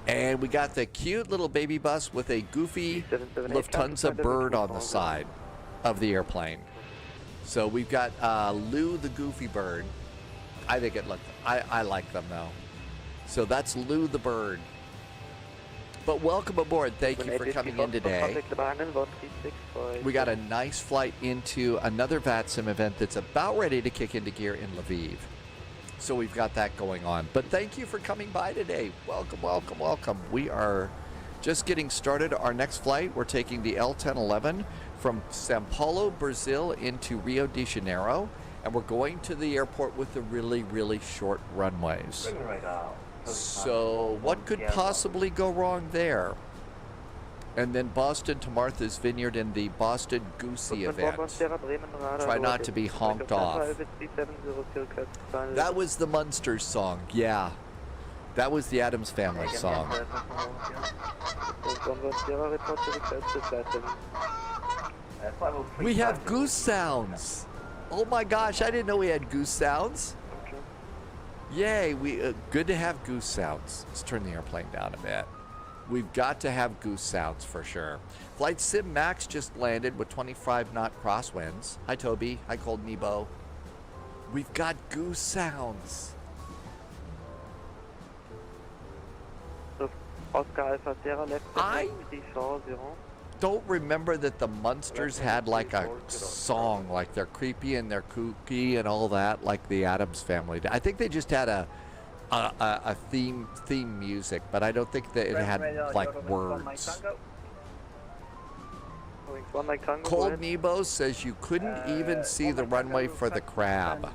And we got the cute little baby bus with a goofy Lufthansa bird on the side of the airplane. So we've got Lou the Goofy Bird. I think it looked, I like them though. So that's Lou the Bird. But welcome aboard. Thank you for coming in today. We got a nice flight into another VATSIM event that's about ready to kick into gear in Lviv. So we've got that going on. But thank you for coming by today. Welcome, welcome, welcome. We are just getting started. Our next flight, we're taking the L1011 from Sao Paulo, Brazil into Rio de Janeiro. And we're going to the airport with the really, really short runways. So what could possibly go wrong there? And then Boston to Martha's Vineyard in the Boston Goosey event. Try not to be honked off. That was the Munsters song, yeah. That was the Addams Family song. We have goose sounds. Oh my gosh, I didn't know we had goose sounds. Yay, good to have goose sounds. Let's turn the airplane down a bit. We've got to have goose sounds for sure. Flight Sim Max just landed with 25 knot crosswinds. Hi Toby, hi Cold Nebo. We've got goose sounds. I don't remember that the Munsters had like a song, like they're creepy and they're kooky and all that, like the Addams Family. I think they just had a a theme music, but I don't think that it had like words. Cold Nebo says you couldn't even see the runway for the crab.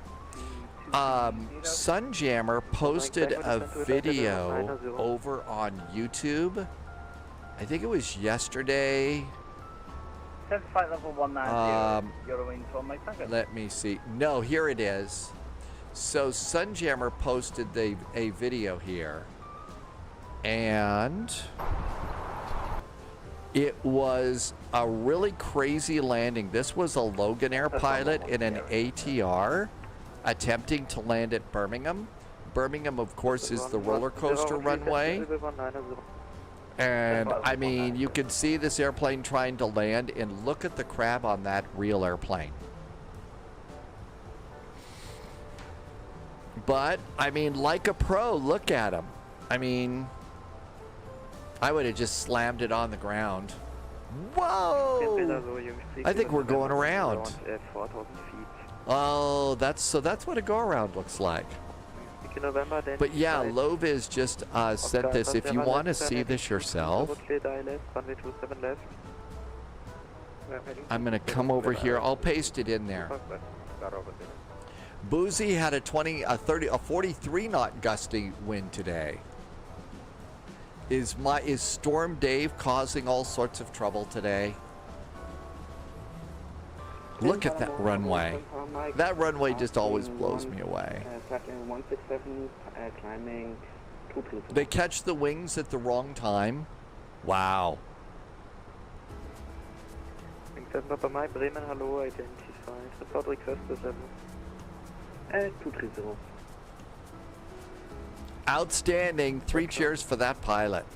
Sunjammer posted a video over on YouTube. I think it was yesterday. Flight level 190, Eurowings 1 Mike Tango. Let me see. No, here it is. So Sunjammer posted a video here. And it was a really crazy landing. This was a Logan Air pilot in an ATR attempting to land at Birmingham. Birmingham, of course, is the roller coaster runway. And I mean, you can see this airplane trying to land, and look at the crab on that real airplane. But I mean, like a pro, look at him. I mean, I would have just slammed it on the ground. Whoa! I think we're going around. Oh, that's what a go around looks like. But yeah, Loviz just sent this. If you want to see this yourself, I'm going to come over here. I'll paste it in there. Boozy had a 43 knot gusty wind today. Is Storm Dave causing all sorts of trouble today? Look at that runway. That runway just always blows me away. Climbing They catch the wings at the wrong time. Wow. Bremen, hello, identified. Report request to 230. Outstanding. 3 cheers for that pilot.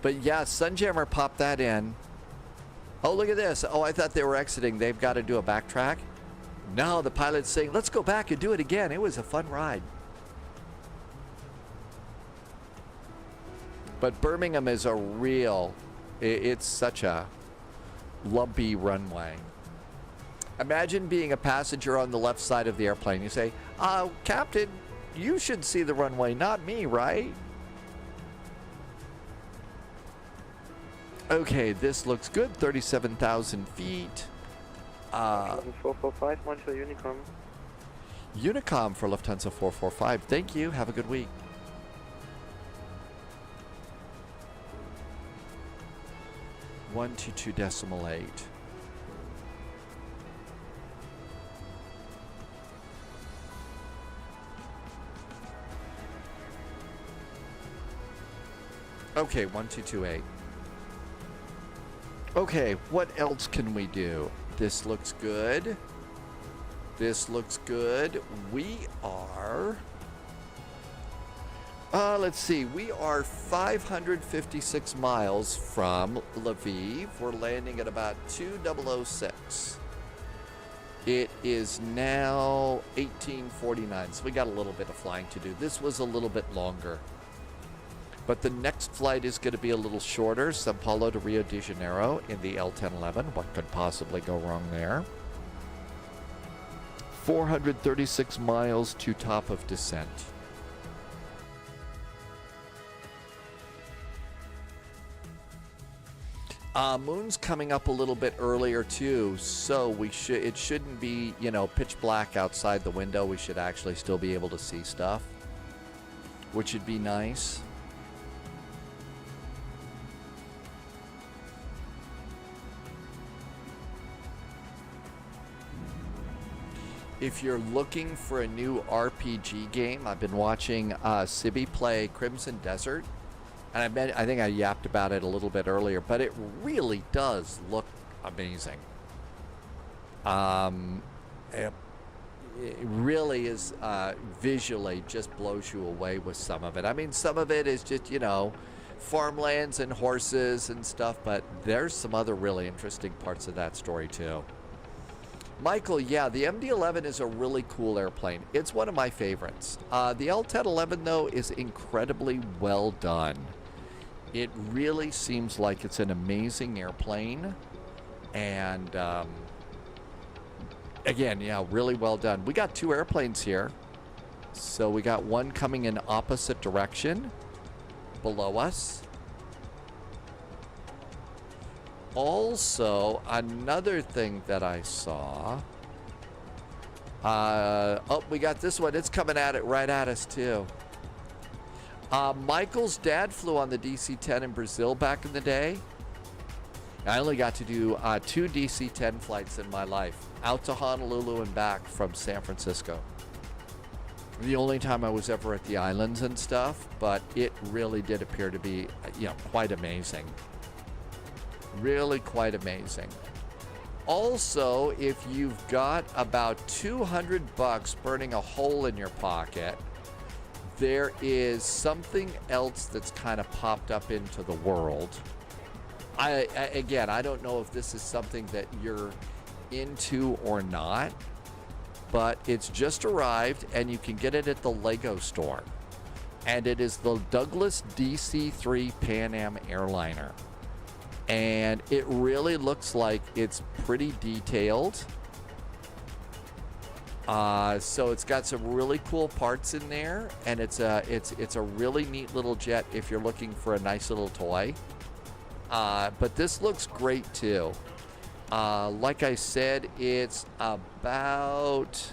But yeah, Sunjammer popped that in. Oh, look at this. Oh, I thought they were exiting. They've got to do a backtrack. No, the pilot's saying, let's go back and do it again. It was a fun ride. But Birmingham is a real, it's such a lumpy runway. Imagine being a passenger on the left side of the airplane. You say, Captain, you should see the runway, not me, right? Okay, this looks good. 37,000 feet. 445, Montreal Unicom. Unicom for Lufthansa 445. Thank you. Have a good week. .122.8. Okay, 1228. Okay, what else can we do? This looks good. This looks good. We are... let's see. We are 556 miles from Lviv. We're landing at about 2006. It is now 1849, so we got a little bit of flying to do. This was a little bit longer. But the next flight is going to be a little shorter, Sao Paulo to Rio de Janeiro in the L1011. What could possibly go wrong there? 436 miles to top of descent. Moon's coming up a little bit earlier too, so it shouldn't be, pitch black outside the window. We should actually still be able to see stuff, which would be nice. If you're looking for a new RPG game, I've been watching Sibby play Crimson Desert, and I think I yapped about it a little bit earlier, but it really does look amazing. It really is visually just blows you away with some of it. I mean, some of it is just, farmlands and horses and stuff, but there's some other really interesting parts of that story too. Michael, yeah, the MD-11 is a really cool airplane. It's one of my favorites. The L-1011, though, is incredibly well done. It really seems like it's an amazing airplane. And, again, yeah, really well done. We got 2 airplanes here. So we got one coming in opposite direction below us. Also, another thing that I saw. Oh, we got this one. It's coming at it right at us too. Michael's dad flew on the DC-10 in Brazil back in the day. I only got to do 2 DC-10 flights in my life, out to Honolulu and back from San Francisco. The only time I was ever at the islands and stuff, but it really did appear to be, quite amazing. Really quite amazing. Also, if you've got about $200 burning a hole in your pocket, there is something else that's kind of popped up into the world. Again, I don't know if this is something that you're into or not, but it's just arrived and you can get it at the Lego store. And it is the Douglas DC-3 Pan Am airliner. And it really looks like it's pretty detailed. So it's got some really cool parts in there, and it's a really neat little jet if you're looking for a nice little toy. But this looks great too. Like I said, it's about.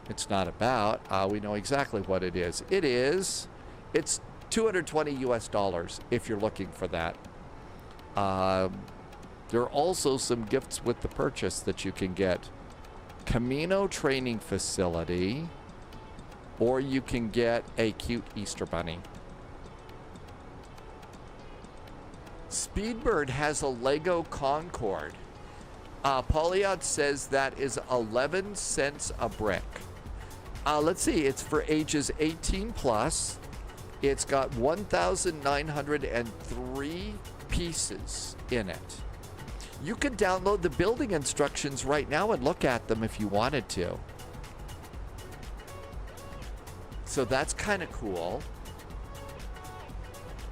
It's not about. We know exactly what it is. It's $220 US if you're looking for that. There are also some gifts with the purchase that you can get. Camino training facility, or you can get a cute Easter bunny. Speedbird has a Lego Concorde. Polyod says that is 11 cents a brick. Let's see, it's for ages 18 plus. It's got 1,903 pieces in it. You could download the building instructions right now and look at them if you wanted to. So that's kind of cool.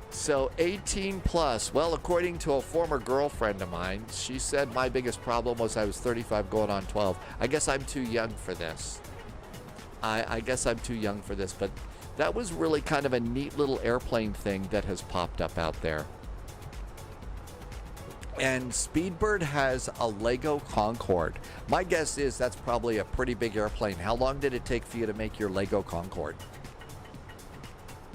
So 18 plus. Well, according to a former girlfriend of mine, she said my biggest problem was I was 35 going on 12. I guess I'm too young for this. I guess I'm too young for this, but that was really kind of a neat little airplane thing that has popped up out there. And Speedbird has a Lego Concorde. My guess is that's probably a pretty big airplane. How long did it take for you to make your Lego Concorde?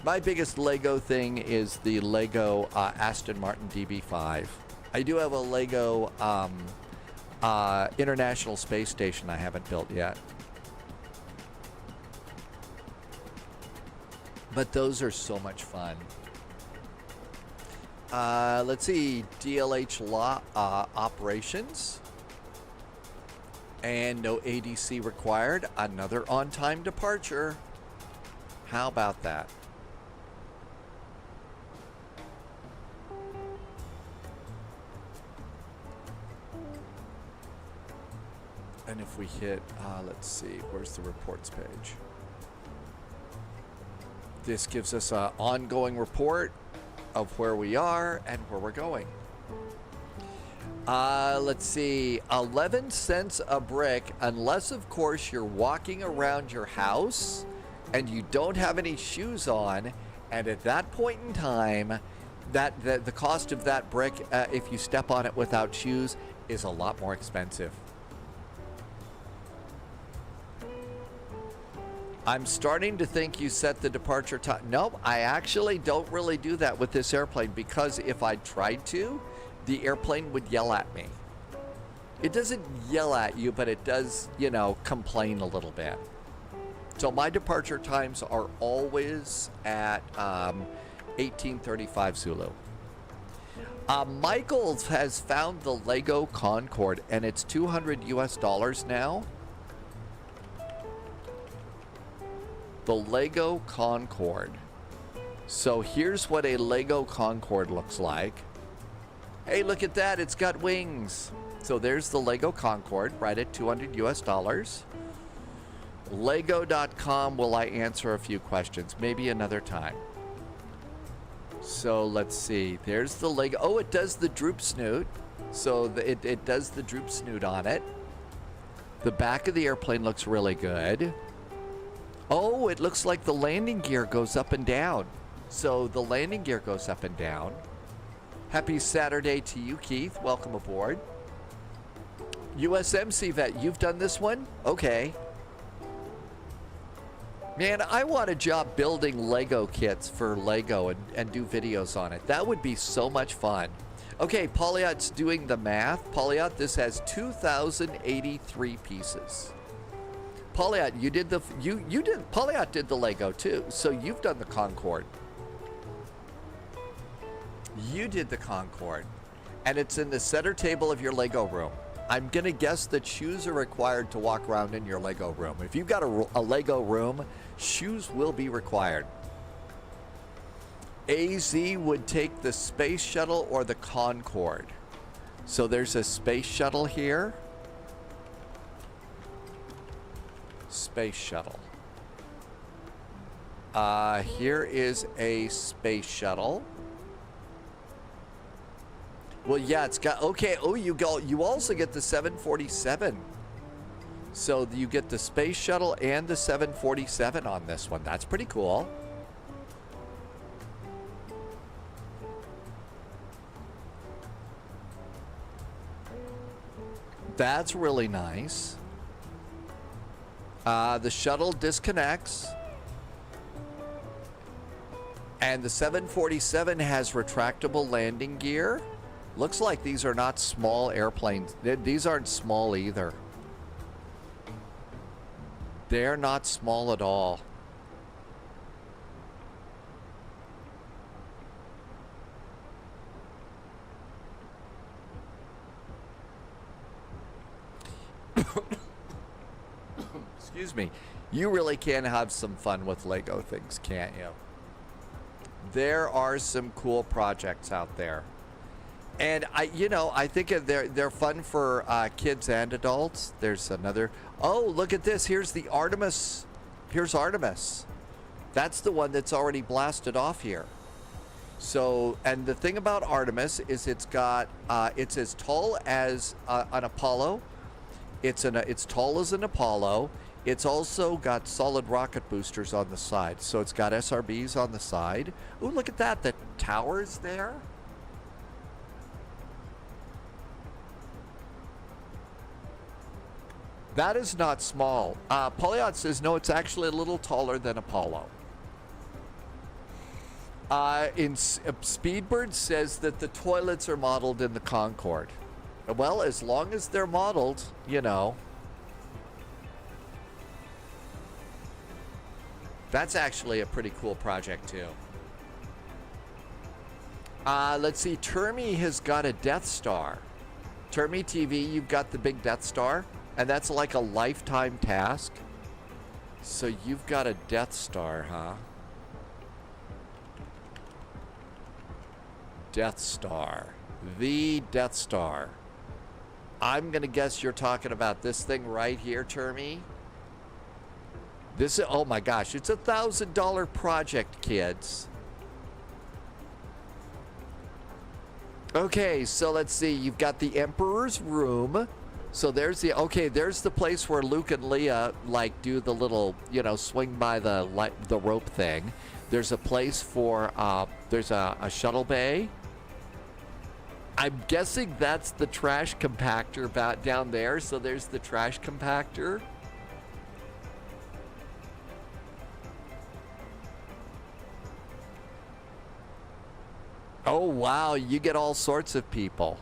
My biggest Lego thing is the Lego Aston Martin DB5. I do have a Lego International Space Station I haven't built yet. But those are so much fun. Let's see, DLH operations. And no ADC required. Another on-time departure. How about that? And if we hit, let's see, where's the reports page? This gives us an ongoing report of where we are and where we're going. Let's see, 11 cents a brick, unless of course you're walking around your house and you don't have any shoes on, and at that point in time, the cost of that brick, if you step on it without shoes, is a lot more expensive. I'm starting to think you set the departure time. Nope, I actually don't really do that with this airplane, because if I tried to, the airplane would yell at me. It doesn't yell at you, but it does, complain a little bit. So my departure times are always at 1835 Zulu. Michael has found the Lego Concorde, and it's $200 US now. The Lego Concorde. So here's what a Lego Concorde looks like. Hey, look at that, it's got wings. So there's the Lego Concorde, right at $200 US. Lego.com, will I answer a few questions? Maybe another time. So let's see, there's the Lego. Oh, it does the droop snoot. So it does the droop snoot on it. The back of the airplane looks really good. Oh, it looks like the landing gear goes up and down. So the landing gear goes up and down. Happy Saturday to you, Keith. Welcome aboard. USMC Vet, you've done this one? Okay. Man, I want a job building Lego kits for Lego and do videos on it. That would be so much fun. Okay, Polyot's doing the math. Polyot, this has 2,083 pieces. Polyot, you did the Polyot did the Lego too, so you've done the Concorde. You did the Concorde, and it's in the center table of your Lego room. I'm gonna guess that shoes are required to walk around in your Lego room. If you've got a Lego room, shoes will be required. AZ would take the space shuttle or the Concorde. So there's a space shuttle here. Space shuttle. Here is a space shuttle. Well, yeah, it's got, okay, oh, you also get the 747. So you get the space shuttle and the 747 on this one. That's pretty cool. That's really nice. The shuttle disconnects. And the 747 has retractable landing gear. Looks like these are not small airplanes. These aren't small either. They're not small at all. Excuse me. You really can have some fun with Lego things, can't you? There are some cool projects out there. And I think they're fun for kids and adults. There's another. Oh, look at this. Here's the Artemis. Here's Artemis. That's the one that's already blasted off here. So, and the thing about Artemis is it's got, it's as tall as an Apollo. It's tall as an Apollo. It's also got solid rocket boosters on the side. So it's got SRBs on the side. Ooh, look at that. The tower's there. That is not small. Polyot says, no, it's actually a little taller than Apollo. Speedbird says that the toilets are modeled in the Concorde. Well, as long as they're modeled, you know. That's actually a pretty cool project, too. Let's see. Termi has got a Death Star. Termi TV, you've got the big Death Star. And that's like a lifetime task. So you've got a Death Star, huh? Death Star. The Death Star. I'm going to guess you're talking about this thing right here, Termi. This is, oh my gosh, it's $1,000 project, kids. Okay, so let's see. You've got the Emperor's Room. So there's the place where Luke and Leia like do the little, swing by the rope thing. There's a place for there's a shuttle bay. I'm guessing that's the trash compactor about down there. So there's the trash compactor. Oh wow, you get all sorts of people.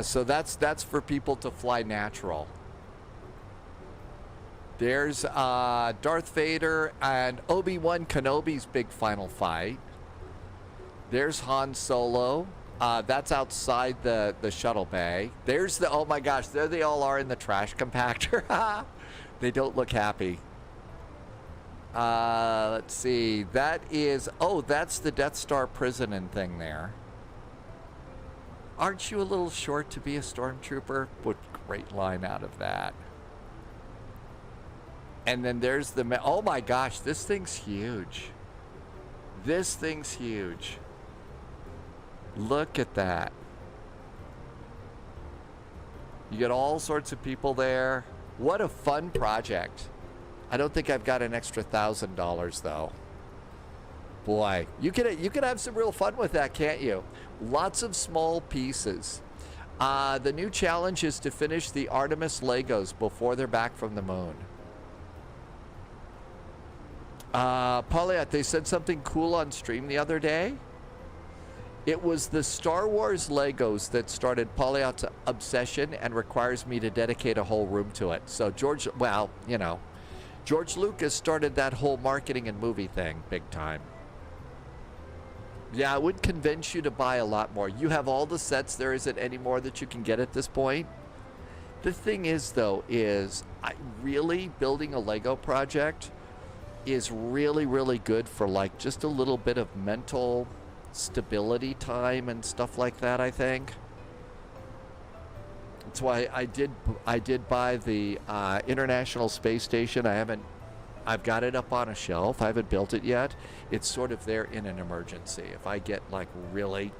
So that's for people to fly natural. There's Darth Vader and Obi-Wan Kenobi's big final fight. There's Han Solo. That's outside the shuttle bay. There's the, oh my gosh, there they all are in the trash compactor. They don't look happy. Let's see. That is, oh, that's the Death Star prison and thing there. Aren't you a little short to be a stormtrooper? What great line out of that. And then there's the, oh my gosh, this thing's huge. This thing's huge. Look at that. You get all sorts of people there. What a fun project. I don't think I've got an extra $1,000 though. Boy, you could have some real fun with that, can't you? Lots of small pieces. The new challenge is to finish the Artemis Legos before they're back from the moon. Paulette, they said something cool on stream the other day. It was the Star Wars Legos that started Paulette's obsession and requires me to dedicate a whole room to it. So George, well, you know, George Lucas started that whole marketing and movie thing big time. Yeah, I would convince you to buy a lot more. You have all the sets. There isn't any more that you can get at this point. The thing is, though, is really building a Lego project is really, really good for like just a little bit of mental stability time and stuff like that, I think. That's why I did buy the International Space Station. I've got it up on a shelf. I haven't built it yet. It's sort of there in an emergency. If I get like really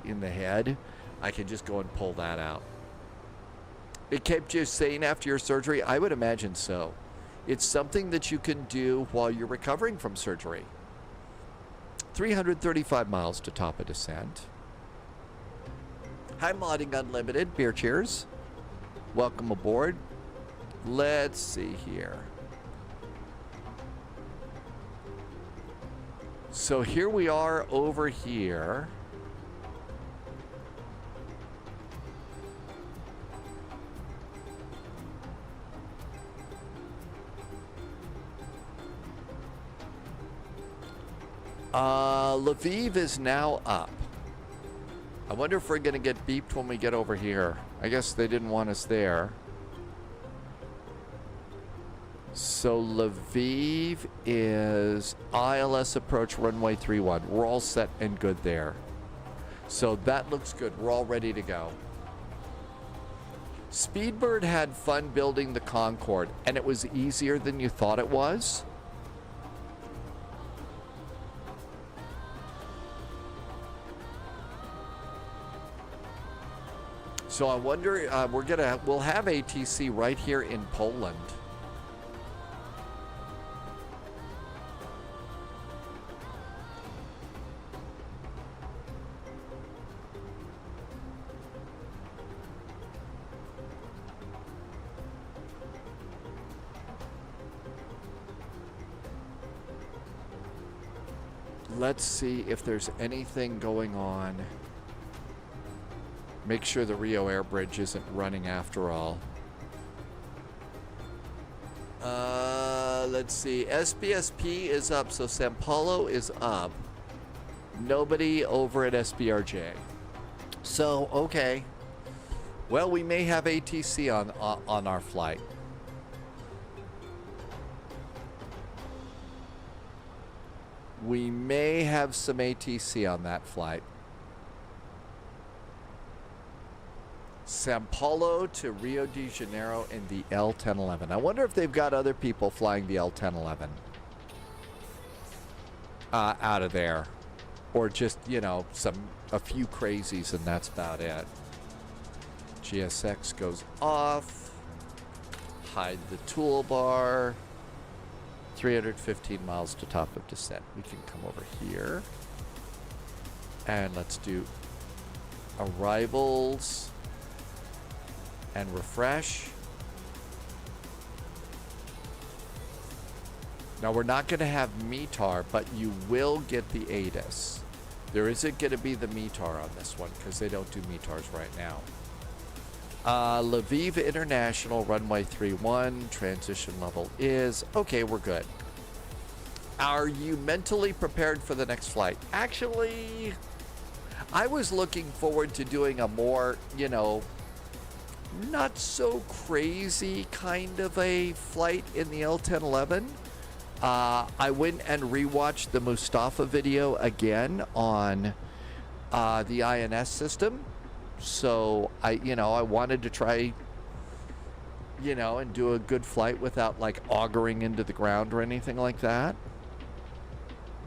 in the head, I can just go and pull that out. It kept you sane after your surgery? I would imagine so. It's something that you can do while you're recovering from surgery. 335 miles to top a descent. Hi, Modding Unlimited. Beer cheers. Welcome aboard. Let's see here. So here we are over here. Lviv is now up. I wonder if we're going to get beeped when we get over here. I guess they didn't want us there. So Lviv is ILS approach runway 31. We're all set and good there. So that looks good. We're all ready to go. Speedbird had fun building the Concorde, and it was easier than you thought it was. So I wonder, we'll have ATC right here in Poland. Let's see if there's anything going on. Make sure the Rio Air Bridge isn't running after all. Let's see. SBSP is up, so Sao Paulo is up. Nobody over at SBRJ. So, okay. Well, we may have ATC on our flight. We may have some ATC on that flight. Sao Paulo to Rio de Janeiro in the L1011. I wonder if they've got other people flying the L1011 out of there, or just, you know, a few crazies, and that's about it. GSX goes off. Hide the toolbar. 315 miles to top of descent. We can come over here and let's do arrivals and refresh. Now we're not going to have METAR, but you will get the ATIS. There isn't going to be the METAR on this one because they don't do METARs right now. Lviv International, runway 31, transition level is, okay, we're good. Are you mentally prepared for the next flight? Actually, I was looking forward to doing a more, you know, not so crazy kind of a flight in the L1011. I went and rewatched the Mustafa video again on the INS system. So I wanted to try, and do a good flight without like augering into the ground or anything like that.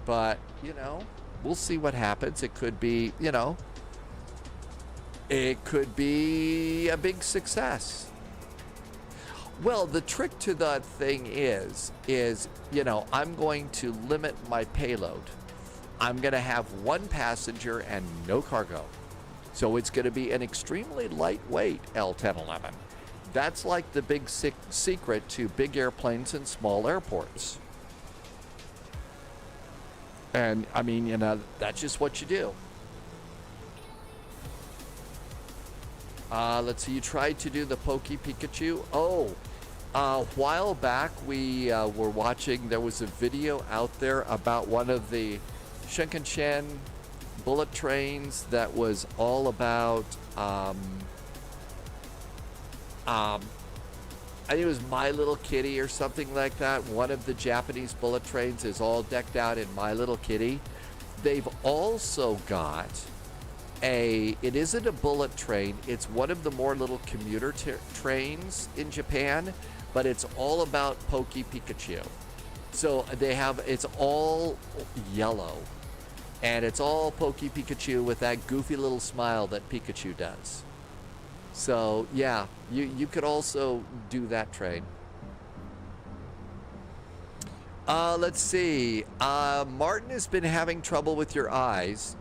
But, we'll see what happens. It could be, it could be a big success. Well, the trick to that thing is, you know, I'm going to limit my payload. I'm going to have one passenger and no cargo. So it's going to be an extremely lightweight L-1011. That's like the big secret to big airplanes and small airports. And, I mean, you know, that's just what you do. Let's see, you tried to do the Pokey Pikachu. Oh, a while back we were watching, there was a video out there about one of the Shinkansen bullet trains that was all about, I think it was My Little Kitty or something like that. One of the Japanese bullet trains is all decked out in My Little Kitty. They've also got it isn't a bullet train, it's one of the more little commuter trains in Japan, but it's all about Pokey Pikachu. So they have, it's all yellow, and it's all Pokey Pikachu with that goofy little smile that Pikachu does. So yeah, you could also do that train. Let's see, Martin has been having trouble with your eyes.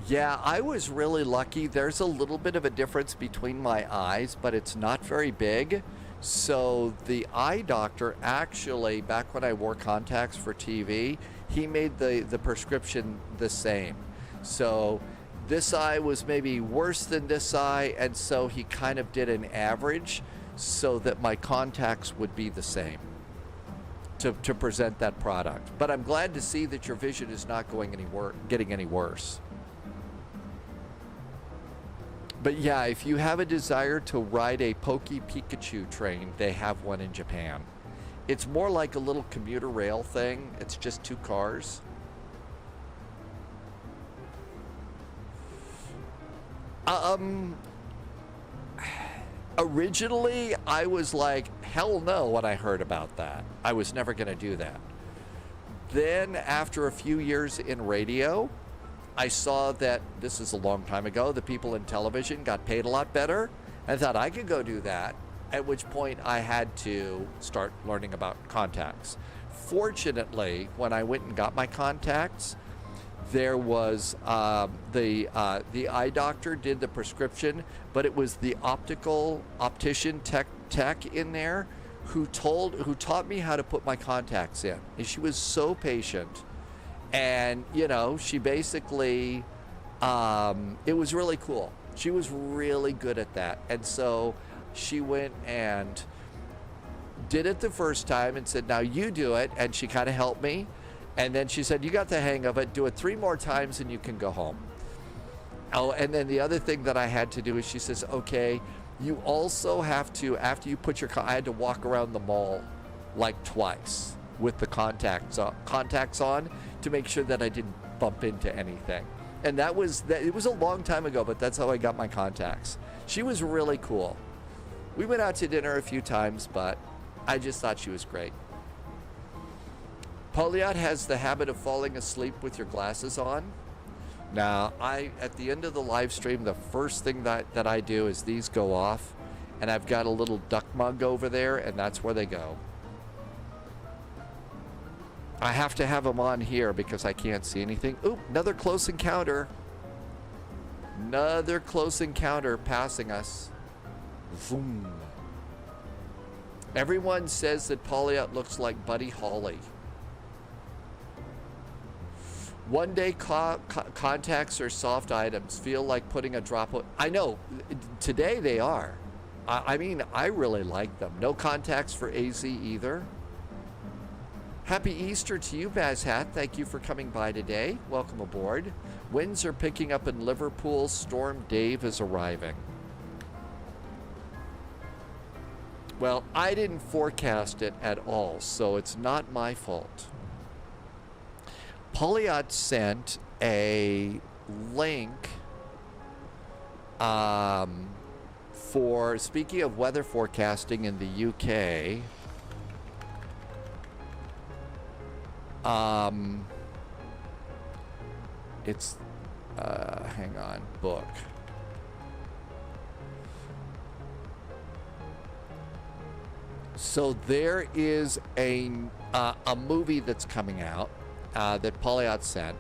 Yeah, I was really lucky. There's a little bit of a difference between my eyes, but it's not very big. So the eye doctor actually, back when I wore contacts for TV, he made the prescription the same. So this eye was maybe worse than this eye, and so he kind of did an average so that my contacts would be the same to present that product. But I'm glad to see that your vision is not getting any worse. But yeah, if you have a desire to ride a Pokey Pikachu train, they have one in Japan. It's more like a little commuter rail thing. It's just 2 cars. Originally, I was like, hell no when I heard about that. I was never going to do that. Then, after a few years in radio, I saw that, this is a long time ago, the people in television got paid a lot better. I thought I could go do that, at which point I had to start learning about contacts. Fortunately, when I went and got my contacts, there was the eye doctor did the prescription, but it was the optician tech in there who taught me how to put my contacts in. And she was so patient. And, you know, she basically, it was really cool. She was really good at that. And so she went and did it the first time and said, now you do it. And she kind of helped me. And then she said, you got the hang of it. Do it 3 more times and you can go home. Oh, and then the other thing that I had to do is she says, okay, you also have to, after you put I had to walk around the mall like twice with the contacts on to make sure that I didn't bump into anything. And it was a long time ago, but that's how I got my contacts. She was really cool. We went out to dinner a few times, but I just thought she was great. Poliat has the habit of falling asleep with your glasses on. Now, at the end of the live stream, the first thing that I do is these go off, and I've got a little duck mug over there, and that's where they go. I have to have them on here because I can't see anything. Oop, another close encounter. Another close encounter passing us. Vroom. Everyone says that Poliat looks like Buddy Holly. One day contacts are soft items. Feel like putting a drop of... I know, today they are. I mean, I really like them. No contacts for AZ either. Happy Easter to you, Baz Hat. Thank you for coming by today. Welcome aboard. Winds are picking up in Liverpool. Storm Dave is arriving. Well, I didn't forecast it at all, so it's not my fault. Poliat sent a link for, speaking of weather forecasting in the UK, it's, hang on, book. So there is a movie that's coming out that Polyot sent.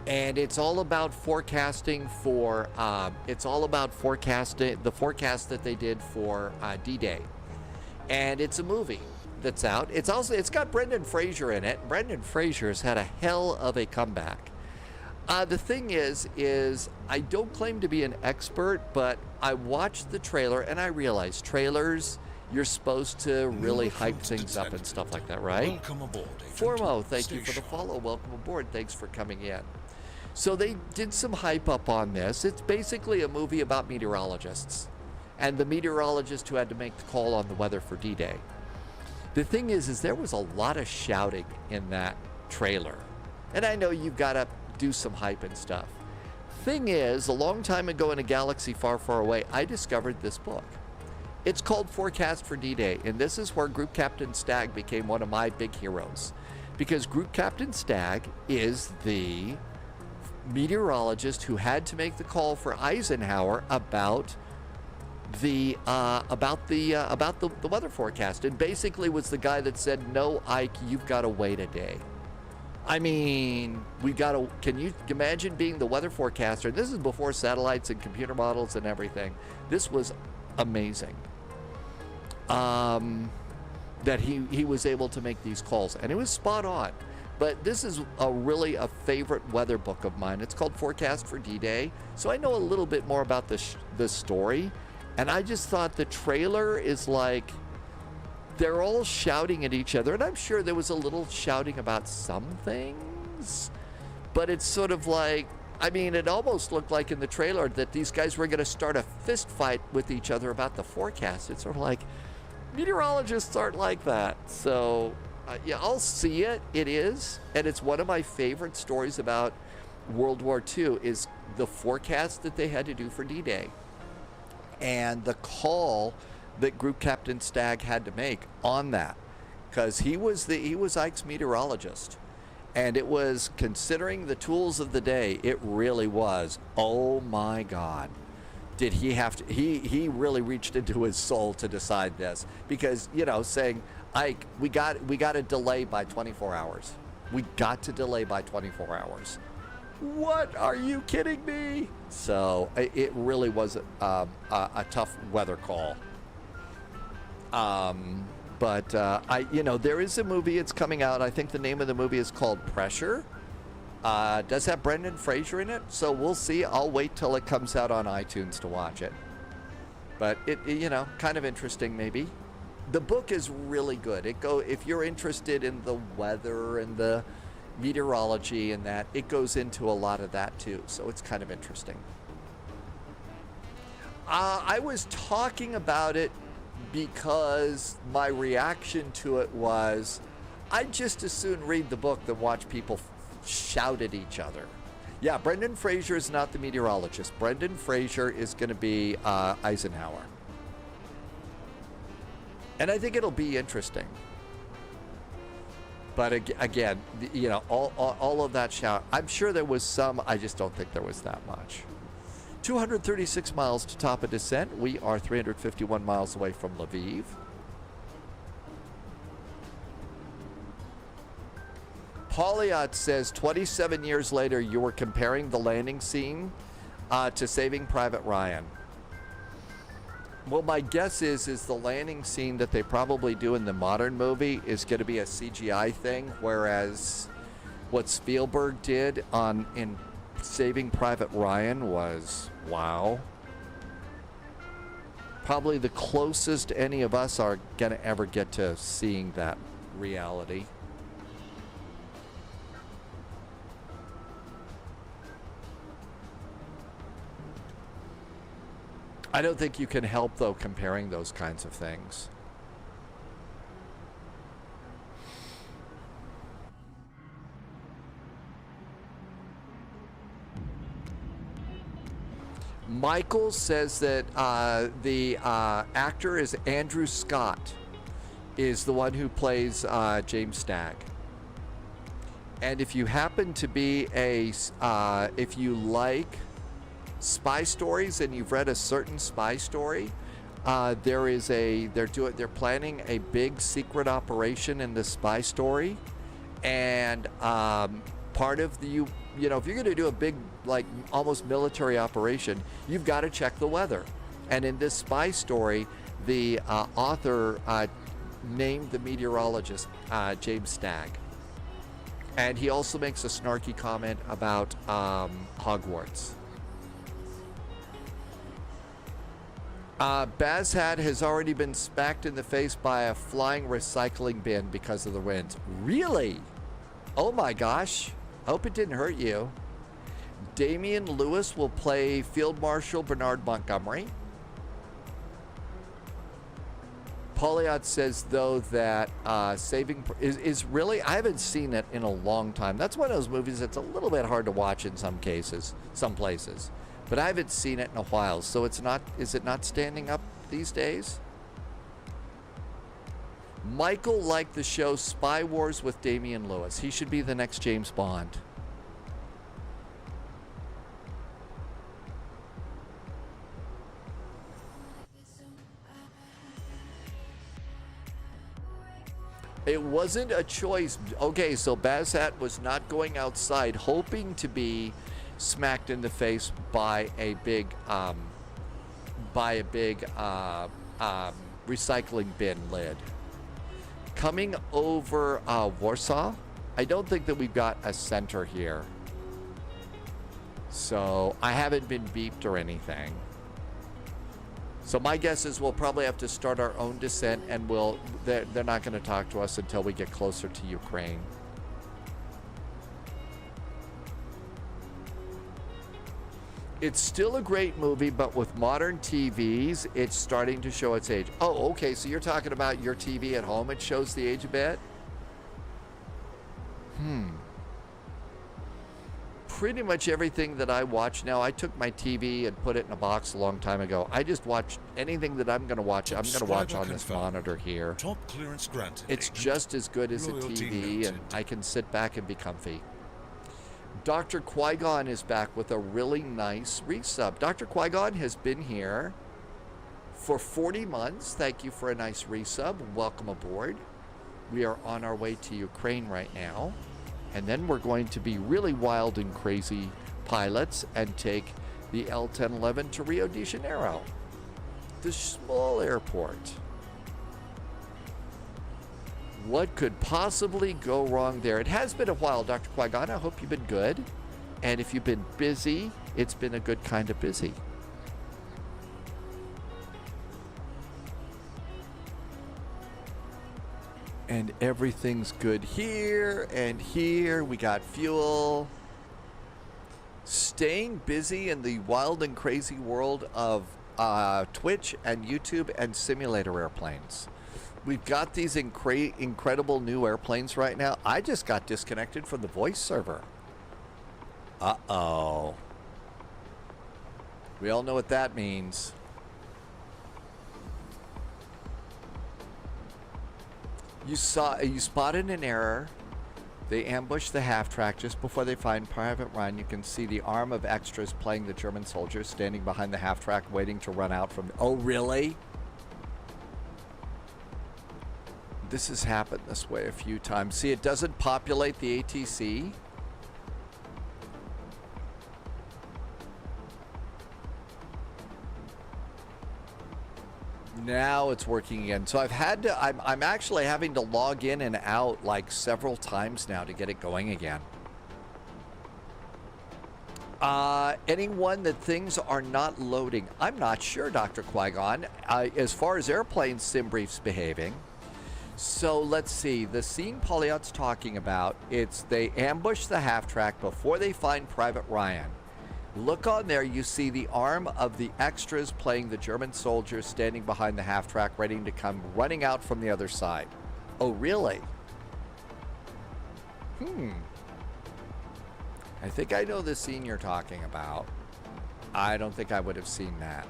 And it's all about forecasting for, the forecast that they did for D-Day. And it's a movie that's out. It's got Brendan Fraser in it. Brendan Fraser's had a hell of a comeback. The thing is I don't claim to be an expert, but I watched the trailer and I realized trailers, you're supposed to really hype things up and stuff like that, right? Welcome aboard, Agent. Formo, thank you for Stay the sharp. follow. Welcome aboard. Thanks for coming in. So they did some hype up on this. It's basically a movie about meteorologists and the meteorologist who had to make the call on the weather for D-Day. The thing is there was a lot of shouting in that trailer. And I know you've got to do some hype and stuff. Thing is, a long time ago in a galaxy far, far away, I discovered this book. It's called Forecast for D-Day, and this is where Group Captain Stagg became one of my big heroes. Because Group Captain Stagg is the meteorologist who had to make the call for Eisenhower about the weather forecast, and basically was the guy that said, "No, Ike, you've got to wait a day." I mean, can you imagine being the weather forecaster? This is before satellites and computer models and everything. This was amazing. That he was able to make these calls, and it was spot on. But this is really a favorite weather book of mine. It's called Forecast for D-Day. So I know a little bit more about the story, and I just thought the trailer is like, they're all shouting at each other, and I'm sure there was a little shouting about some things, but it's sort of like, I mean, it almost looked like in the trailer that these guys were going to start a fist fight with each other about the forecast. It's sort of like, meteorologists aren't like that. So, yeah, I'll see it. It is, and it's one of my favorite stories about World War II is the forecast that they had to do for D-Day. And the call that Group Captain Stagg had to make on that, because he was Ike's meteorologist, and it was, considering the tools of the day, it really was, oh my God, did he have to, he really reached into his soul to decide this, because, you know, saying, Ike, we got to delay by 24 hours. We got to delay by 24 hours. What? Are you kidding me? So it really was a tough weather call. But there is a movie. It's coming out. I think the name of the movie is called Pressure. Does have Brendan Fraser in it, so we'll see. I'll wait till it comes out on iTunes to watch it. But it kind of interesting maybe. The book is really good. If you're interested in the weather and the meteorology and that, it goes into a lot of that too. So it's kind of interesting. I was talking about it because my reaction to it was, I'd just as soon read the book than watch people shout at each other. Yeah, Brendan Fraser is not the meteorologist. Brendan Fraser is going to be Eisenhower. And I think it'll be interesting. But again, all of that shout, I'm sure there was some, I just don't think there was that much. 236 miles to top of descent. We are 351 miles away from Lviv. Polyot says 27 years later you were comparing the landing scene to Saving Private Ryan. Well, my guess is the landing scene that they probably do in the modern movie is going to be a CGI thing, whereas what Spielberg did in Saving Private Ryan was, wow. Probably the closest any of us are going to ever get to seeing that reality. I don't think you can help, though, comparing those kinds of things. Michael says that the actor is Andrew Scott, is the one who plays James Stagg. And if you happen to be if you like spy stories and you've read a certain spy story, They're planning a big secret operation in the spy story, and part of the if you're going to do a big, like, almost military operation, you've got to check the weather. And in this spy story, the author named the meteorologist James Stagg, and he also makes a snarky comment about Hogwarts. Bazhat has already been smacked in the face by a flying recycling bin because of the winds. Really? Oh my gosh. I hope it didn't hurt you. Damian Lewis will play Field Marshal Bernard Montgomery. Polyot says, though, that Saving is really, I haven't seen it in a long time. That's one of those movies that's a little bit hard to watch in some cases, some places. But I haven't seen it in a while, so it's not, is it not standing up these days? Michael liked the show Spy Wars with Damian Lewis. He should be the next James Bond. It wasn't a choice. Okay, so Bazhat was not going outside hoping to be smacked in the face by a big recycling bin lid. Coming over Warsaw, I don't think that we've got a center here. So I haven't been beeped or anything. So my guess is we'll probably have to start our own descent, and they're not going to talk to us until we get closer to Ukraine. It's still a great movie, but with modern TVs, it's starting to show its age. Oh, okay, so you're talking about your TV at home. It shows the age a bit? Pretty much everything that I watch now, I took my TV and put it in a box a long time ago. I just watch anything that I'm going to watch. I'm going to watch on this monitor here. Top clearance granted. It's just as good as a TV, and I can sit back and be comfy. Dr. Qui-Gon is back with a really nice resub. Dr. Qui-Gon has been here for 40 months. Thank you for a nice resub. Welcome aboard. We are on our way to Ukraine right now. And then we're going to be really wild and crazy pilots and take the L-1011 to Rio de Janeiro, the small airport. What could possibly go wrong there? It has been a while, Dr. Qui-Gon. I hope you've been good. And if you've been busy, it's been a good kind of busy. And everything's good here and here. We got fuel. Staying busy in the wild and crazy world of Twitch and YouTube and simulator airplanes. We've got these incredible new airplanes right now. I just got disconnected from the voice server. Uh-oh. We all know what that means. You spotted an error. They ambushed the half-track just before they find Private Ryan. You can see the arm of extras playing the German soldiers standing behind the half-track waiting to run out from... Oh, really? This has happened this way a few times. See, it doesn't populate the ATC. Now it's working again. So I've had to, I'm actually having to log in and out like several times now to get it going again. Anyone that things are not loading, I'm not sure, Dr. Qui-Gon. As far as airplane sim briefs behaving. So let's see, the scene Polyot's talking about, it's they ambush the half-track before they find Private Ryan. Look on there, you see the arm of the extras playing the German soldiers standing behind the half-track ready to come running out from the other side. Oh, really? I think I know the scene you're talking about. I don't think I would have seen that.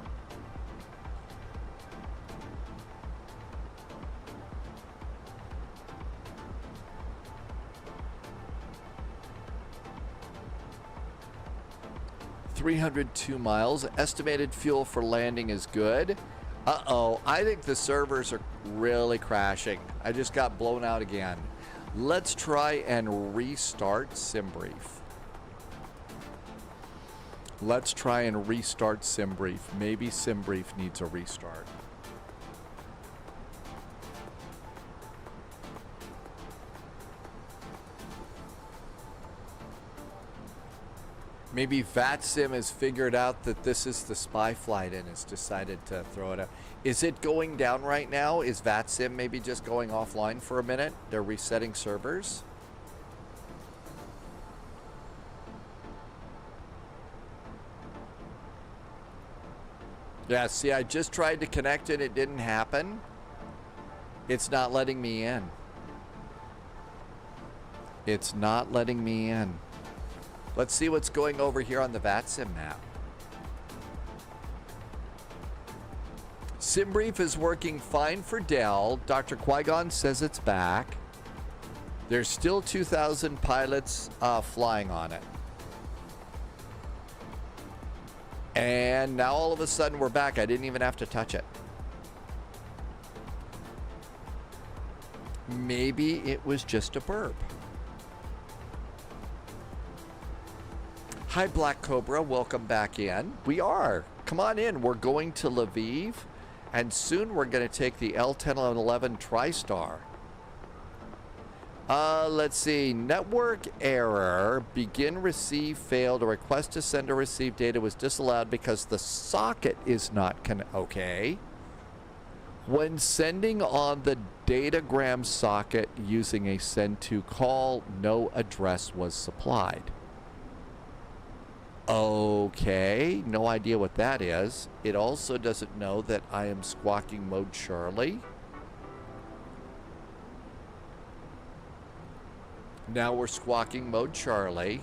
...302 miles. Estimated fuel for landing is good. Uh-oh, I think the servers are really crashing. I just got blown out again. Let's try and restart SimBrief. Let's try and restart SimBrief. Maybe SimBrief needs a restart. Maybe VATSIM has figured out that this is the spy flight and has decided to throw it up. Is it going down right now? Is VATSIM maybe just going offline for a minute? They're resetting servers? Yeah, see, I just tried to connect it. It didn't happen. It's not letting me in. It's not letting me in. Let's see what's going over here on the VATSIM map. SimBrief is working fine for Dell. Dr. Qui-Gon says it's back. There's still 2,000 pilots flying on it. And now all of a sudden we're back. I didn't even have to touch it. Maybe it was just a burp. Hi, Black Cobra. Welcome back in. We are. Come on in. We're going to Lviv, and soon we're going to take the L1011 TriStar. Let's see. Network error. Begin receive failed. A request to send or receive data was disallowed because the socket is not okay. When sending on the datagram socket using a send to call, no address was supplied. Okay, no idea what that is. It also doesn't know that I am squawking mode Charlie. Now we're squawking mode Charlie.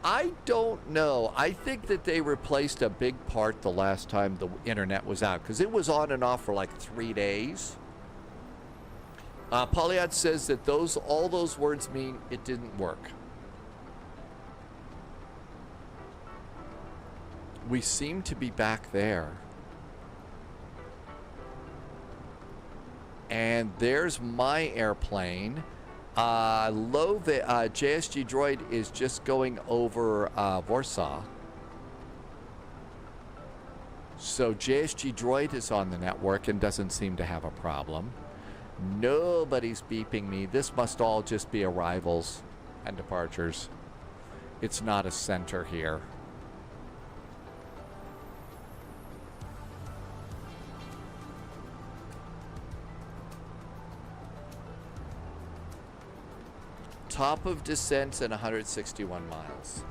I don't know. I think that they replaced a big part the last time the internet was out, because it was on and off for like 3 days. Polyad says that all those words mean it didn't work. We seem to be back there. And there's my airplane. JSG Droid is just going over Warsaw. So JSG Droid is on the network and doesn't seem to have a problem. Nobody's beeping me. This must all just be arrivals and departures. It's not a center here. Top of descent and 161 miles.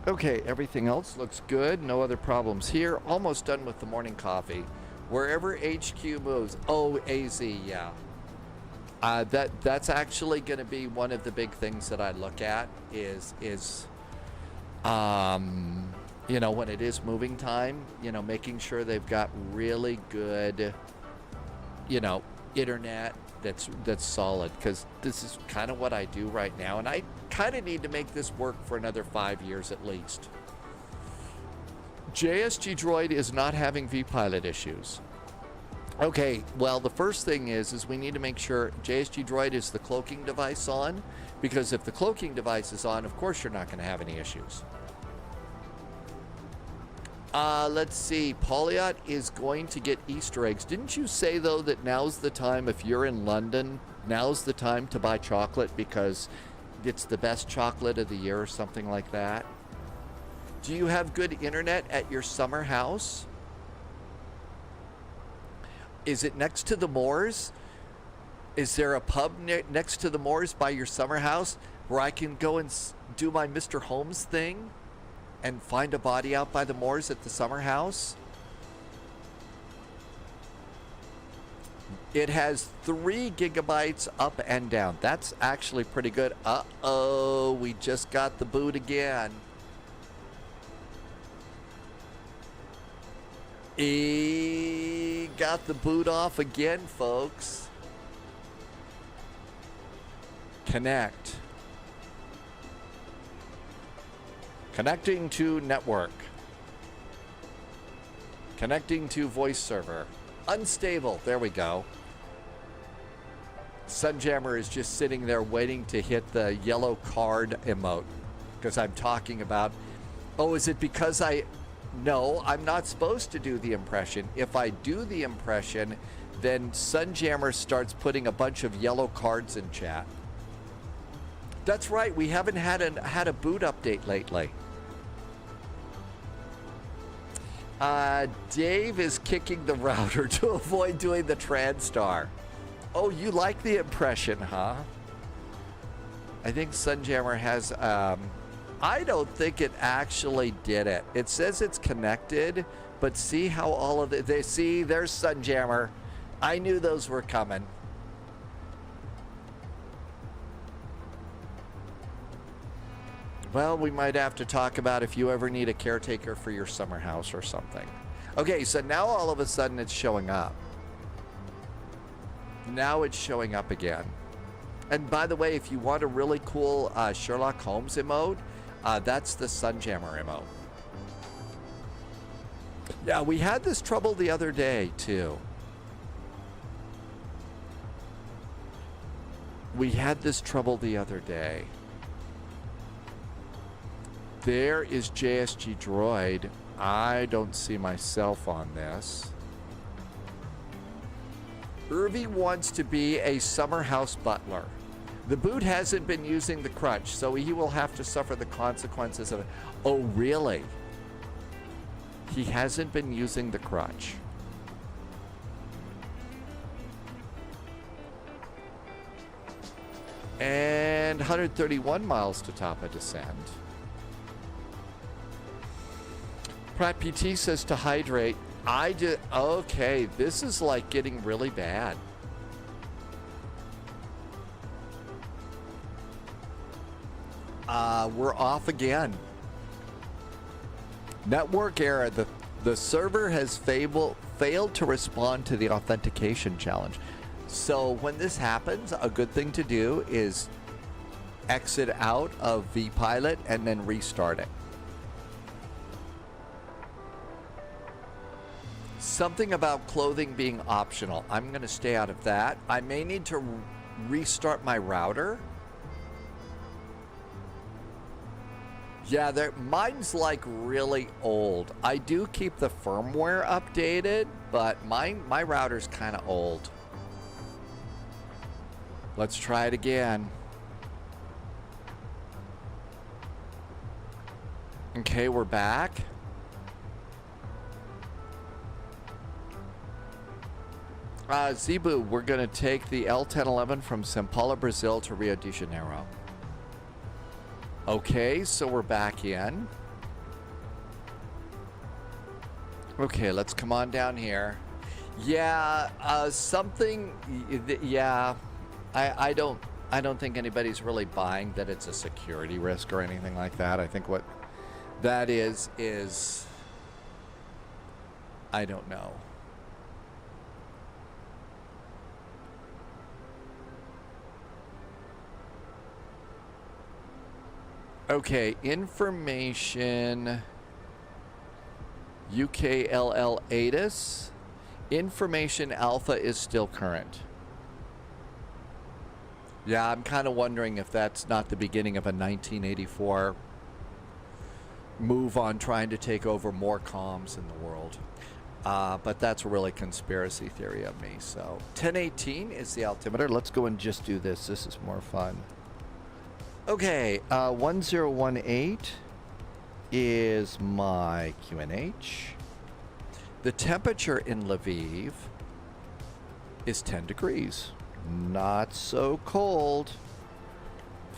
Okay, everything else looks good. No other problems here. Almost done with the morning coffee. Wherever HQ moves. Oh, AZ, yeah. That's actually going to be one of the big things that I look at is you know, when it is moving time, you know, making sure they've got really good, you know, internet that's solid, because this is kind of what I do right now, and I kind of need to make this work for another 5 years at least. JSG Droid is not having vPilot issues. Okay, well, the first thing is we need to make sure JSG Droid is the cloaking device on, because if the cloaking device is on, of course you're not going to have any issues. Let's see. Polyot is going to get Easter eggs. Didn't you say, though, that now's the time, if you're in London, now's the time to buy chocolate because it's the best chocolate of the year or something like that? Do you have good internet at your summer house? Is it next to the moors? Is there a pub next to the moors by your summer house where I can go and do my Mr. Holmes thing? And find a body out by the moors at the summer house? It has 3 gigabytes up and down. That's actually pretty good. Uh-oh, we just got the boot again. Got the boot off again, folks. Connect. Connecting to network. Connecting to voice server. Unstable. There we go. Sunjammer is just sitting there waiting to hit the yellow card emote because I'm talking about, oh, is it because no, I'm not supposed to do the impression. If I do the impression, then Sunjammer starts putting a bunch of yellow cards in chat. That's right, we haven't had a boot update lately. Dave is kicking the router to avoid doing the TranStar. Oh, you like the impression, huh? I think Sunjammer has, I don't think it actually did it. It says it's connected, but see how all of it, there's Sunjammer. I knew those were coming. Well, we might have to talk about if you ever need a caretaker for your summer house or something. Okay, so now all of a sudden it's showing up. Now it's showing up again. And by the way, if you want a really cool Sherlock Holmes emote, that's the Sunjammer emote. Yeah, we had this trouble the other day, too. We had this trouble the other day. There is JSG Droid. I don't see myself on this. Irvi wants to be a summer house butler. The boot hasn't been using the crutch, so he will have to suffer the consequences of it. Oh, really? He hasn't been using the crutch. And 131 miles to top of descent. Pratt PT says to hydrate. Okay, this is like getting really bad. We're off again. Network error. The server has failed to respond to the authentication challenge. So when this happens, a good thing to do is exit out of vPilot and then restart it. Something about clothing being optional. I'm going to stay out of that. I may need to restart my router. Yeah, mine's like really old. I do keep the firmware updated, but my router's kind of old. Let's try it again. Okay, we're back. Zebu, we're going to take the L1011 from São Paulo, Brazil to Rio de Janeiro. Okay, so we're back in. Okay, let's come on down here. Yeah, yeah, I don't think anybody's really buying that it's a security risk or anything like that. I think what that is I don't know. Okay, information, UKLL ASUS, information alpha is still current. Yeah, I'm kind of wondering if that's not the beginning of a 1984 move on trying to take over more comms in the world. But that's a really conspiracy theory of me. So 1018 is the altimeter. Let's go and just do this. This is more fun. Okay, 1018 is my QNH. The temperature in Lviv is 10 degrees. Not so cold.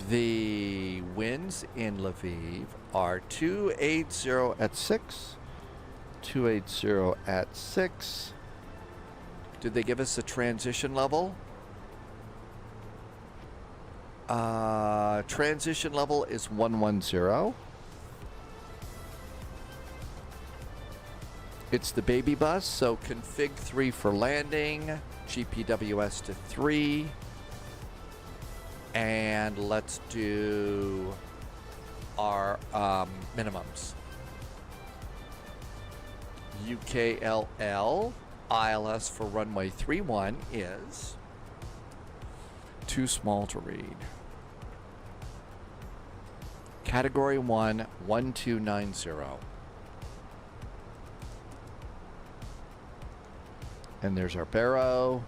The winds in Lviv are 280 at 6. 280 at 6. Did they give us a transition level? Transition level is 110. It's the baby bus, so config 3 for landing, GPWS to 3, and let's do our minimums. UKLL ILS for runway 31 is too small to read. Category 1, 1290. And there's our Barrow.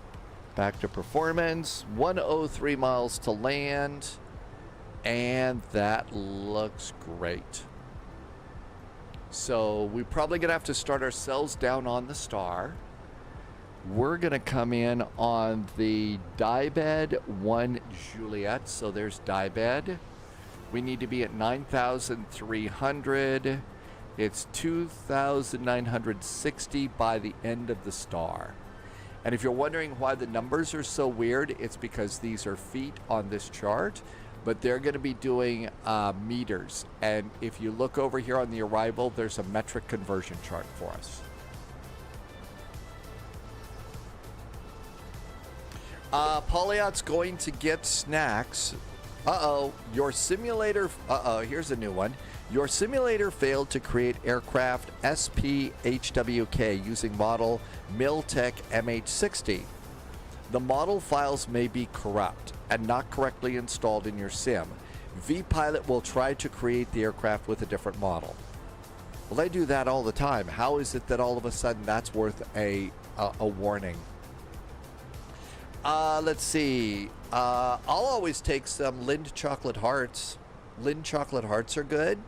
Back to performance. 103 miles to land. And that looks great. So we're probably going to have to start ourselves down on the star. We're going to come in on the Diebed 1 Juliet. So there's Diebed. We need to be at 9,300. It's 2,960 by the end of the star. And if you're wondering why the numbers are so weird, it's because these are feet on this chart, but they're going to be doing meters. And if you look over here on the arrival, there's a metric conversion chart for us. Polyot's going to get snacks. Your simulator, here's a new one. Your simulator failed to create aircraft SPHWK using model Miltech MH60. The model files may be corrupt and not correctly installed in your sim. vPilot will try to create the aircraft with a different model. Well, they do that all the time. How is it that all of a sudden that's worth a warning? Let's see. I'll always take some Lind chocolate hearts. Lind chocolate hearts are good.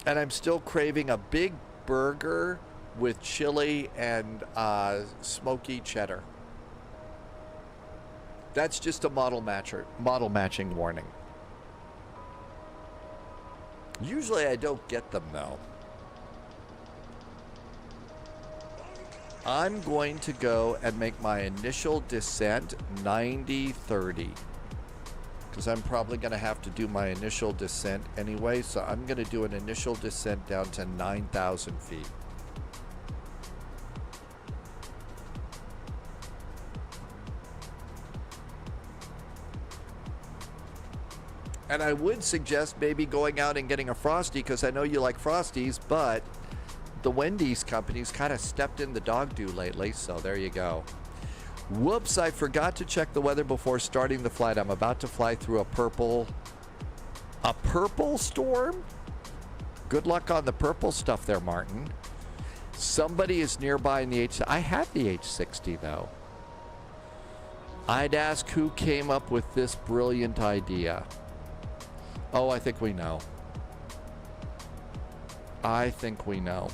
And I'm still craving a big burger with chili and smoky cheddar. That's just a model matching warning. Usually I don't get them though. I'm going to go and make my initial descent 90-30. Because I'm probably going to have to do my initial descent anyway. So I'm going to do an initial descent down to 9,000 feet. And I would suggest maybe going out and getting a Frosty, because I know you like Frosties, but the Wendy's company's kind of stepped in the dog do lately, so there you go. Whoops, I forgot to check the weather before starting the flight. I'm about to fly through a purple storm? Good luck on the purple stuff there, Martin. Somebody is nearby in the I have the H60 though. I'd ask who came up with this brilliant idea. Oh, I think we know. I think we know.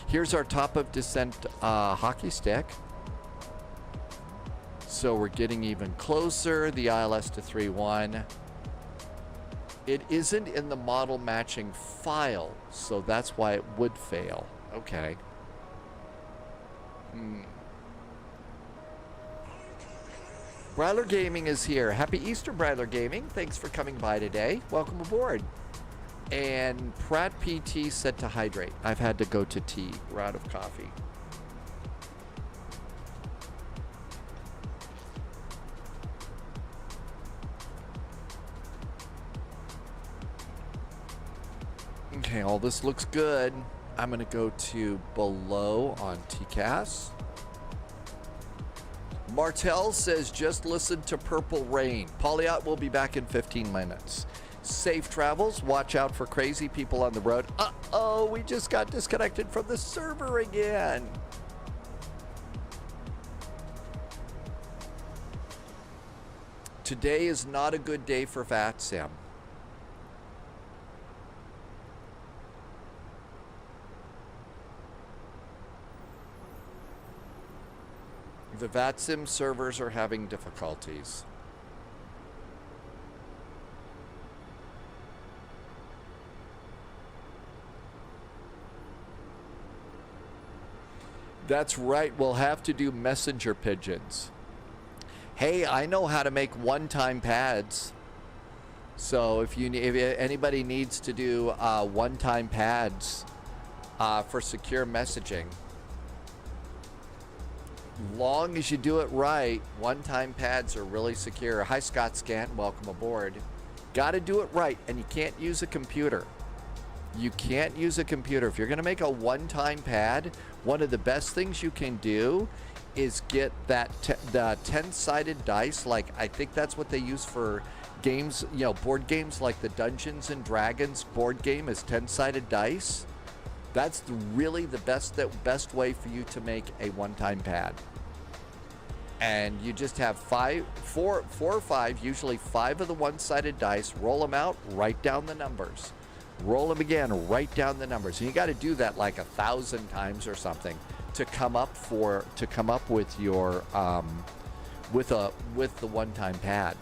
Here's our top of descent hockey stick. So we're getting even closer. The ILS to 3-1. It isn't in the model matching file, so that's why it would fail. Okay. Bryler Gaming is here. Happy Easter, Bryler Gaming. Thanks for coming by today. Welcome aboard. And Pratt PT said to hydrate. I've had to go to tea. We're out of coffee. Okay, all this looks good. I'm going to go to below on TCAS. Martel says, just listen to Purple Rain. Polyot will be back in 15 minutes. Safe travels. Watch out for crazy people on the road. Uh-oh, we just got disconnected from the server again. Today is not a good day for VATSIM. The VATSIM servers are having difficulties. That's right, we'll have to do messenger pigeons. Hey, I know how to make one-time pads. So if anybody needs to do one-time pads for secure messaging, long as you do it right, one-time pads are really secure. Hi, Scott Scant. Welcome aboard. Got to do it right, and you can't use a computer. You can't use a computer. If you're going to make a one-time pad, one of the best things you can do is get that the 10-sided dice. Like, I think that's what they use for games, you know, board games like the Dungeons and Dragons board game is 10-sided dice. That's really the best way for you to make a one-time pad. And you just have four or five, usually 5 of the one-sided dice, roll them out, write down the numbers. Roll them again, write down the numbers. And you got to do that like 1,000 times or something to come up with your with the one-time pad.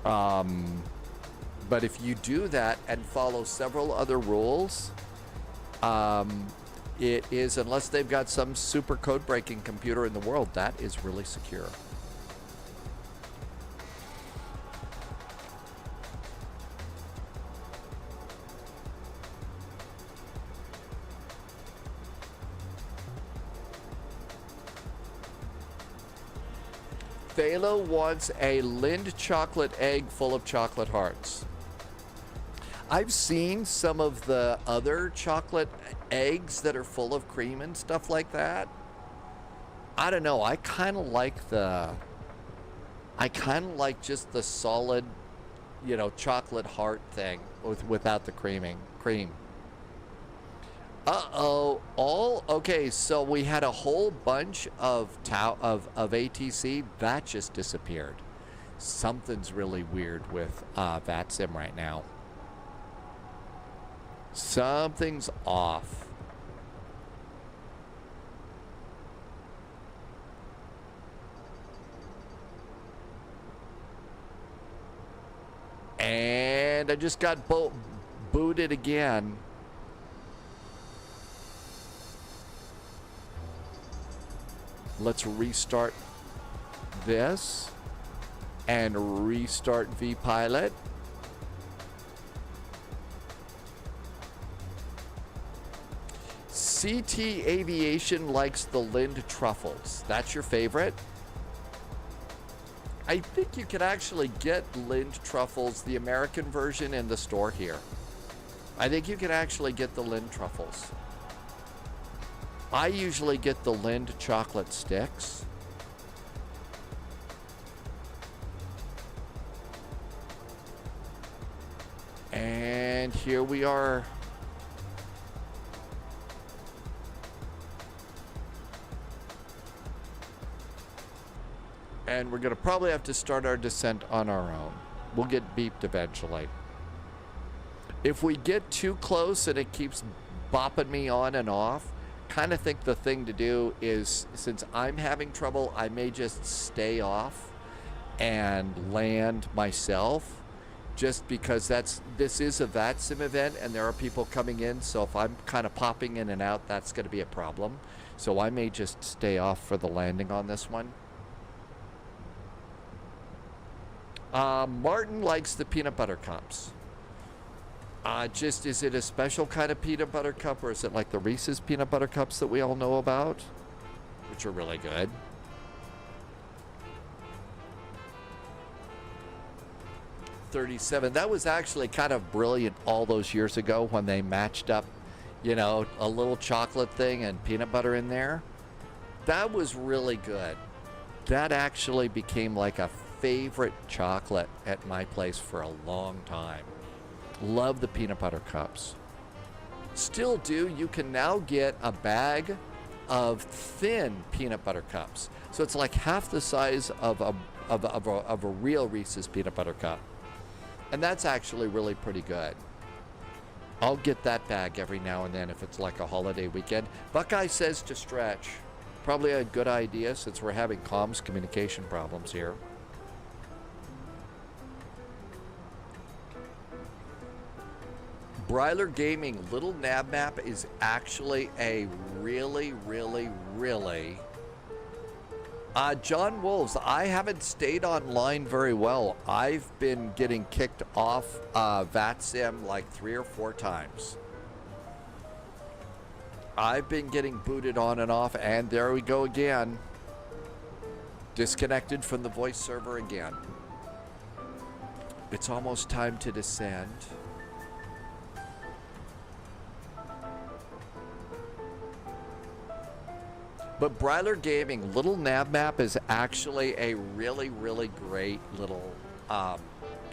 But if you do that and follow several other rules, it is, unless they've got some super code-breaking computer in the world, that is really secure. Phalo wants a Lind chocolate egg full of chocolate hearts. I've seen some of the other chocolate eggs that are full of cream and stuff like that. I don't know. I kind of like just the solid, you know, chocolate heart thing without the cream. Okay, so we had a whole bunch of ATC that just disappeared. Something's really weird with VATSIM right now. Something's off. And I just got booted again. Let's restart this and restart vPilot. CT Aviation likes the Lind truffles. That's your favorite? I think you can actually get Lind truffles, the American version, in the store here. I think you can actually get the Lind truffles. I usually get the Lind chocolate sticks. And here we are. And we're going to probably have to start our descent on our own. We'll get beeped eventually. If we get too close and it keeps bopping me on and off, kind of think the thing to do is, since I'm having trouble, I may just stay off and land myself, just because this is a VATSIM event and there are people coming in, so if I'm kind of popping in and out, that's going to be a problem. So I may just stay off for the landing on this one. Martin likes the peanut butter cups. Is it a special kind of peanut butter cup, or is it like the Reese's peanut butter cups that we all know about, which are really good? $37. That was actually kind of brilliant all those years ago when they matched up, you know, a little chocolate thing and peanut butter in there. That was really good. That actually became like a favorite chocolate at my place for a long time. Love the peanut butter cups. Still do. You can now get a bag of thin peanut butter cups. So it's like half the size of a real Reese's peanut butter cup. And that's actually really pretty good. I'll get that bag every now and then if it's like a holiday weekend. Buckeye says to stretch. Probably a good idea since we're having comms communication problems here. Bryler Gaming, Little Nav Map is actually a really John Wolves, I haven't stayed online very well. I've been getting kicked off VATSIM like 3 or 4 times. I've been getting booted on and off, and there we go again. Disconnected from the voice server again. It's almost time to descend. But Bryler Gaming, little nav map is actually a really, really great little,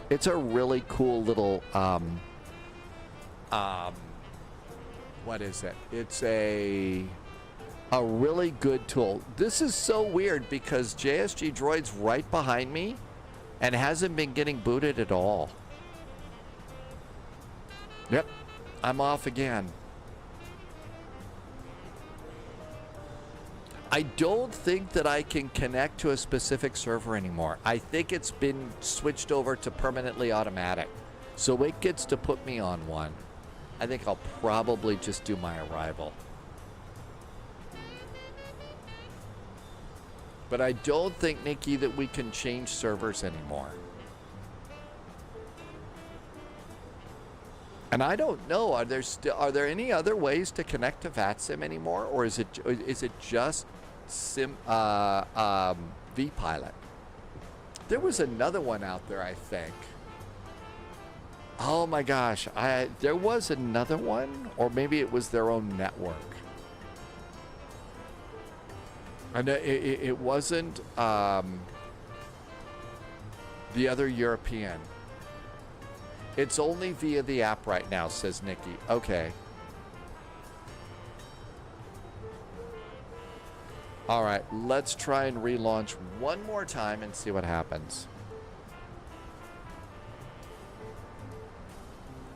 it's a really cool little, what is it? It's a really good tool. This is so weird because JSG Droid's right behind me and hasn't been getting booted at all. Yep, I'm off again. I don't think that I can connect to a specific server anymore. I think it's been switched over to permanently automatic. So it gets to put me on one. I think I'll probably just do my arrival. But I don't think, Nikki, that we can change servers anymore. And I don't know, are there any other ways to connect to VATSIM anymore, or is it just vPilot? There was another one out there, I think. Oh my gosh, there was another one, or maybe it was their own network. And it wasn't the other European. It's only via the app right now, says Nikki. Okay. All right, let's try and relaunch one more time and see what happens.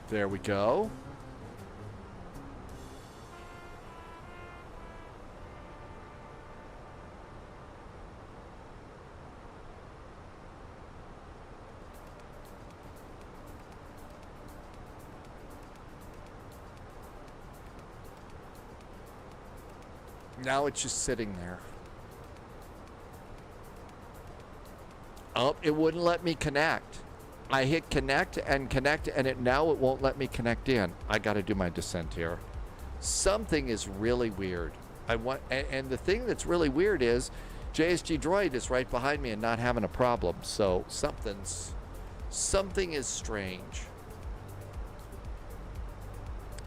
There we go. Now it's just sitting there. Oh, it wouldn't let me connect. I hit connect, and now it won't let me connect in. I got to do my descent here. Something is really weird. And the thing that's really weird is JSG Droid is right behind me and not having a problem. So something is strange.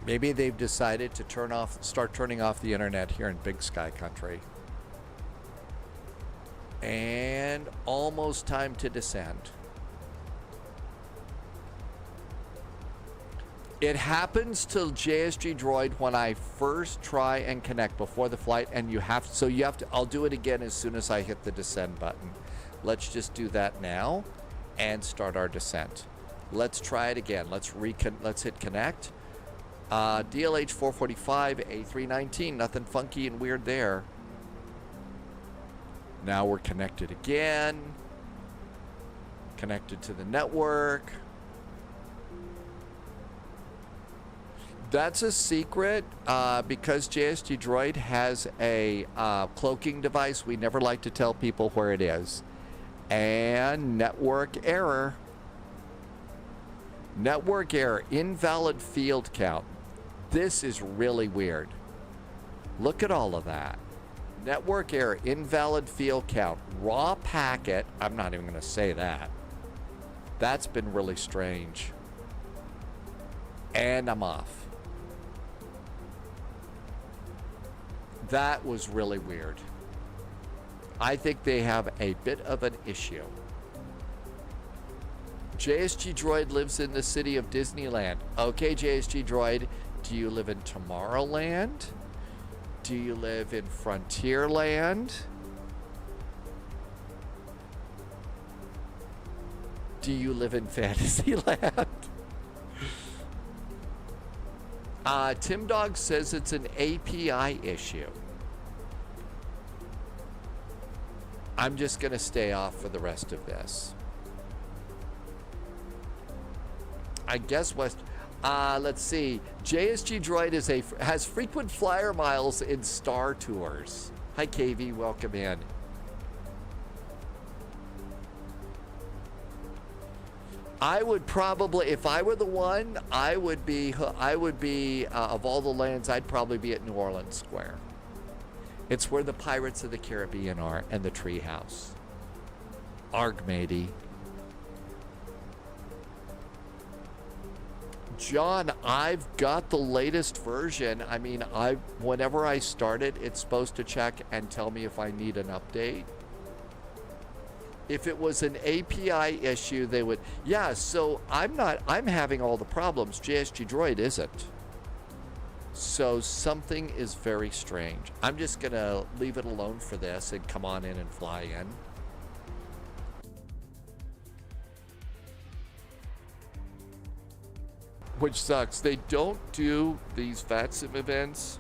Maybe they've decided to start turning off the internet here in Big Sky Country. And almost time to descend. It happens to JSG Droid when I first try and connect before the flight, and I'll do it again as soon as I hit the descend button. Let's just do that now and start our descent. Let's try it again. Let's hit connect. DLH 445, A319, nothing funky and weird there. Now we're connected again. Connected to the network. That's a secret because JSG Droid has a cloaking device. We never like to tell people where it is. And network error. Network error, invalid field count. This is really weird. Look at all of that. Network error, invalid field count, raw packet. I'm not even going to say that. That's been really strange. And I'm off. That was really weird. I think they have a bit of an issue. JSG Droid lives in the city of Disneyland. Okay, JSG Droid, do you live in Tomorrowland? Do you live in Frontierland? Do you live in Fantasyland? Tim Dog says it's an API issue. I'm just going to stay off for the rest of this. I guess let's see. JSG Droid has frequent flyer miles in Star Tours. Hi, KV. Welcome in. I would probably, if I were the one, I would be of all the lands, I'd probably be at New Orleans Square. It's where the Pirates of the Caribbean are and the Treehouse. Arg, matey. John, I've got the latest version. I mean, whenever I start it, it's supposed to check and tell me if I need an update. If it was an API issue, they would, yeah, so I'm having all the problems. JSG Droid isn't. So something is very strange. I'm just gonna leave it alone for this and come on in and fly in. Which sucks. They don't do these VATSIM events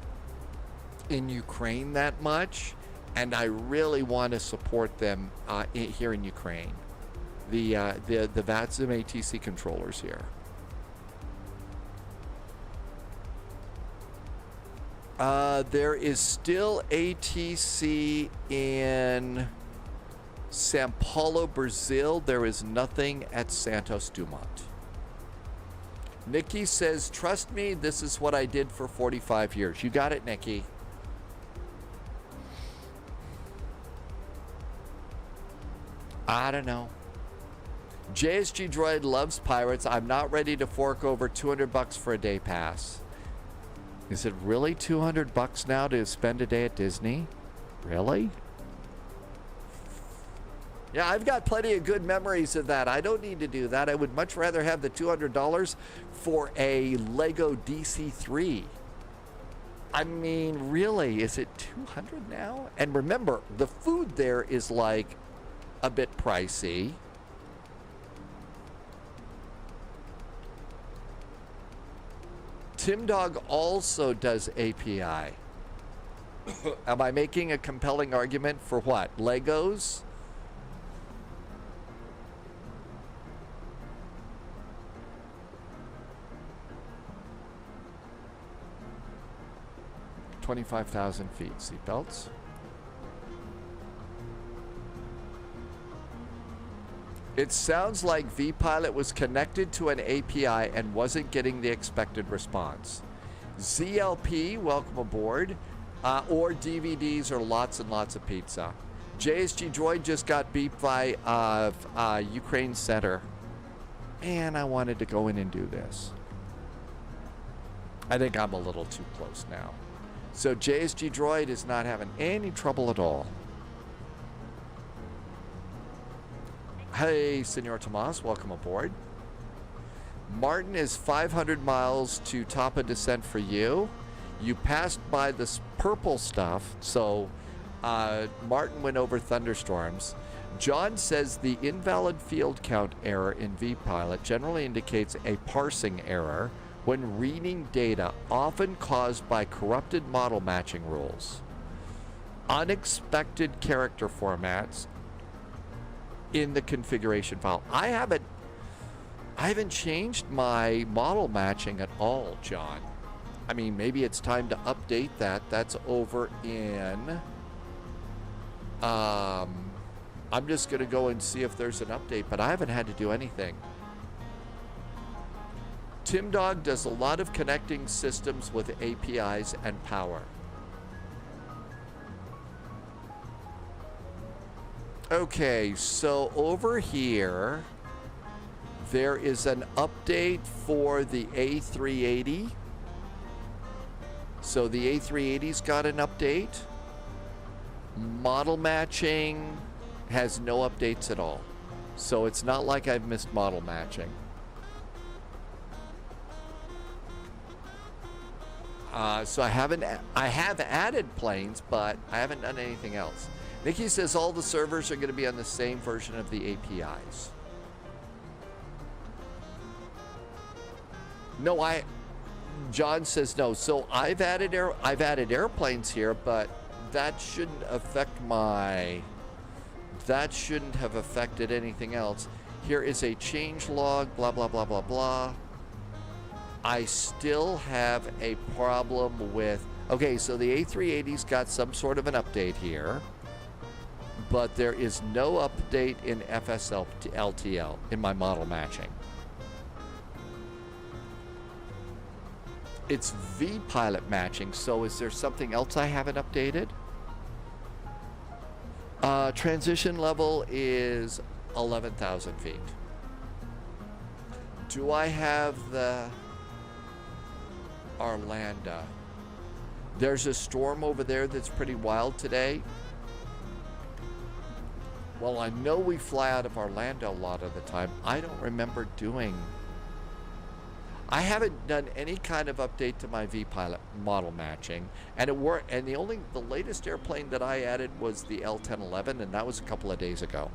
in Ukraine that much, and I really want to support them here in Ukraine. The VATSIM ATC controllers here. There is still ATC in São Paulo, Brazil. There is nothing at Santos Dumont. Nikki says, trust me, this is what I did for 45 years. You got it, Nikki. I don't know. JSG Droid loves pirates. I'm not ready to fork over $200 for a day pass. Is it really $200 now to spend a day at Disney? Really? Yeah, I've got plenty of good memories of that. I don't need to do that. I would much rather have the $200 for a Lego DC-3. I mean, really, is it $200 now? And remember, the food there is like a bit pricey. Tim Dog also does API. Am I making a compelling argument for what? Legos? $25,000 feet. Seatbelts. It sounds like vPilot was connected to an API and wasn't getting the expected response. ZLP, welcome aboard. Or DVDs or lots and lots of pizza. JSG Droid just got beeped by Ukraine Center. Man, I wanted to go in and do this. I think I'm a little too close now. So JSG Droid is not having any trouble at all. Hey, Senor Tomas, welcome aboard. Martin is 500 miles to top of descent for you. You passed by this purple stuff, so Martin went over thunderstorms. John says the invalid field count error in vPilot generally indicates a parsing error when reading data, often caused by corrupted model matching rules. Unexpected character formats in the configuration file. I haven't changed my model matching at all, John. I mean, maybe it's time to update that. That's over in... I'm just going to go and see if there's an update, but I haven't had to do anything. Tim Dog does a lot of connecting systems with APIs and power. Okay, so over here, there is an update for the A380. So the A380's got an update. Model matching has no updates at all. So it's not like I've missed model matching. So I have added planes, but I haven't done anything else. Nikki says all the servers are going to be on the same version of the APIs. No, John says no. So I've added airplanes here, but that shouldn't affect that shouldn't have affected anything else. Here is a change log, blah, blah, blah, blah, blah. I still have a problem with, okay, so the A380's got some sort of an update here, but there is no update in FSLTL in my model matching. It's vPilot matching, so is there something else I haven't updated? Transition level is 11,000 feet. Do I have the... Arlanda. There's a storm over there that's pretty wild today. Well, I know we fly out of Arlanda a lot of the time. I don't remember doing... I haven't done any kind of update to my V-Pilot model matching, and it worked. And the latest airplane that I added was the L1011, and that was a couple of days ago.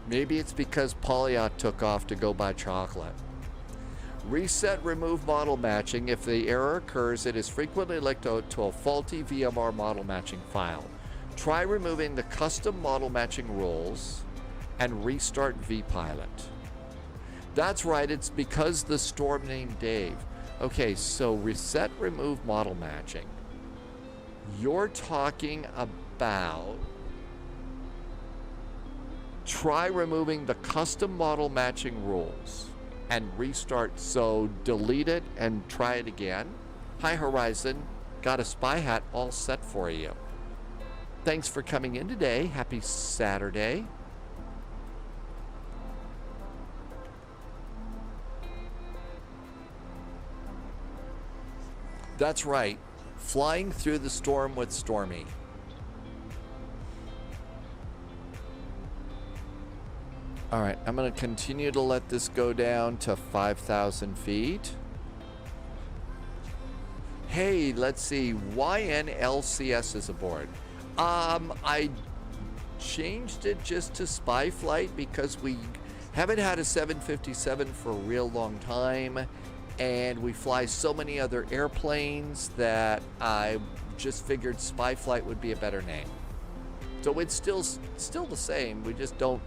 Maybe it's because Polyot took off to go buy chocolate. Reset remove model matching. If the error occurs, it is frequently linked to a faulty VMR model matching file. Try removing the custom model matching rules and restart VPilot. That's right, it's because the storm named Dave. Okay, so reset remove model matching. You're talking about try removing the custom model matching rules and restart. So delete it and try it again. Hi Horizon, got a spy hat all set for you. Thanks for coming in today. Happy Saturday. That's right, flying through the storm with Stormy. All right, I'm going to continue to let this go down to 5,000 feet. Hey, let's see. YNLCS is aboard. I changed it just to spy flight because we haven't had a 757 for a real long time, and we fly so many other airplanes that I just figured spy flight would be a better name. So it's still the same. We just don't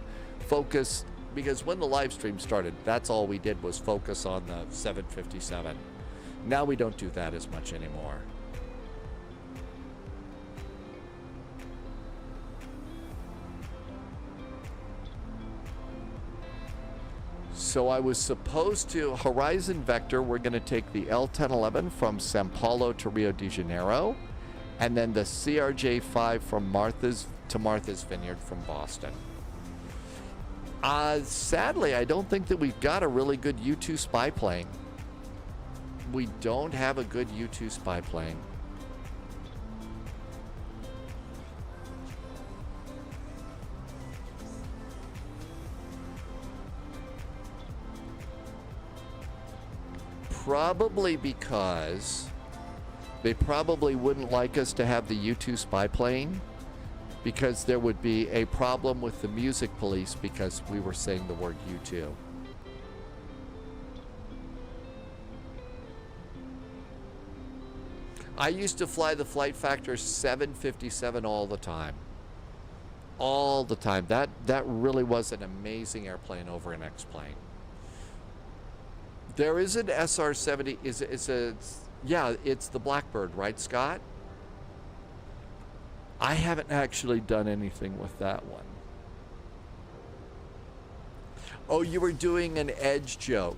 focus, because when the live stream started, that's all we did was focus on the 757. Now we don't do that as much anymore. So I was supposed to, Horizon Vector, we're going to take the L1011 from Sao Paulo to Rio de Janeiro, and then the CRJ-5 from Martha's Vineyard from Boston. Sadly, I don't think that we've got a really good U-2 spy plane. We don't have a good U-2 spy plane. Probably because they probably wouldn't like us to have the U-2 spy plane, because there would be a problem with the music police because we were saying the word U2. I used to fly the Flight Factor 757 all the time. All the time. That really was an amazing airplane over an X-plane. There is an SR-70. Yeah, it's the Blackbird, right, Scott? I haven't actually done anything with that one. Oh, you were doing an edge joke.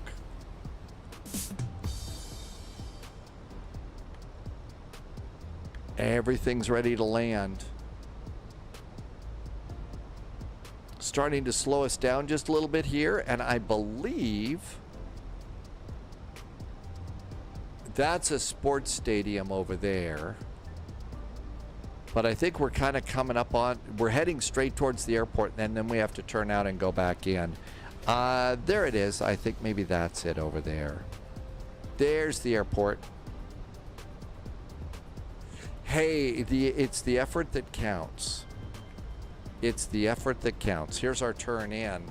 Everything's ready to land. Starting to slow us down just a little bit here, and I believe that's a sports stadium over there. But I think we're kind of coming up on, we're heading straight towards the airport, and then we have to turn out and go back in. There it is. I think maybe that's it over there. There's the airport. Hey, it's the effort that counts. It's the effort that counts. Here's our turn in.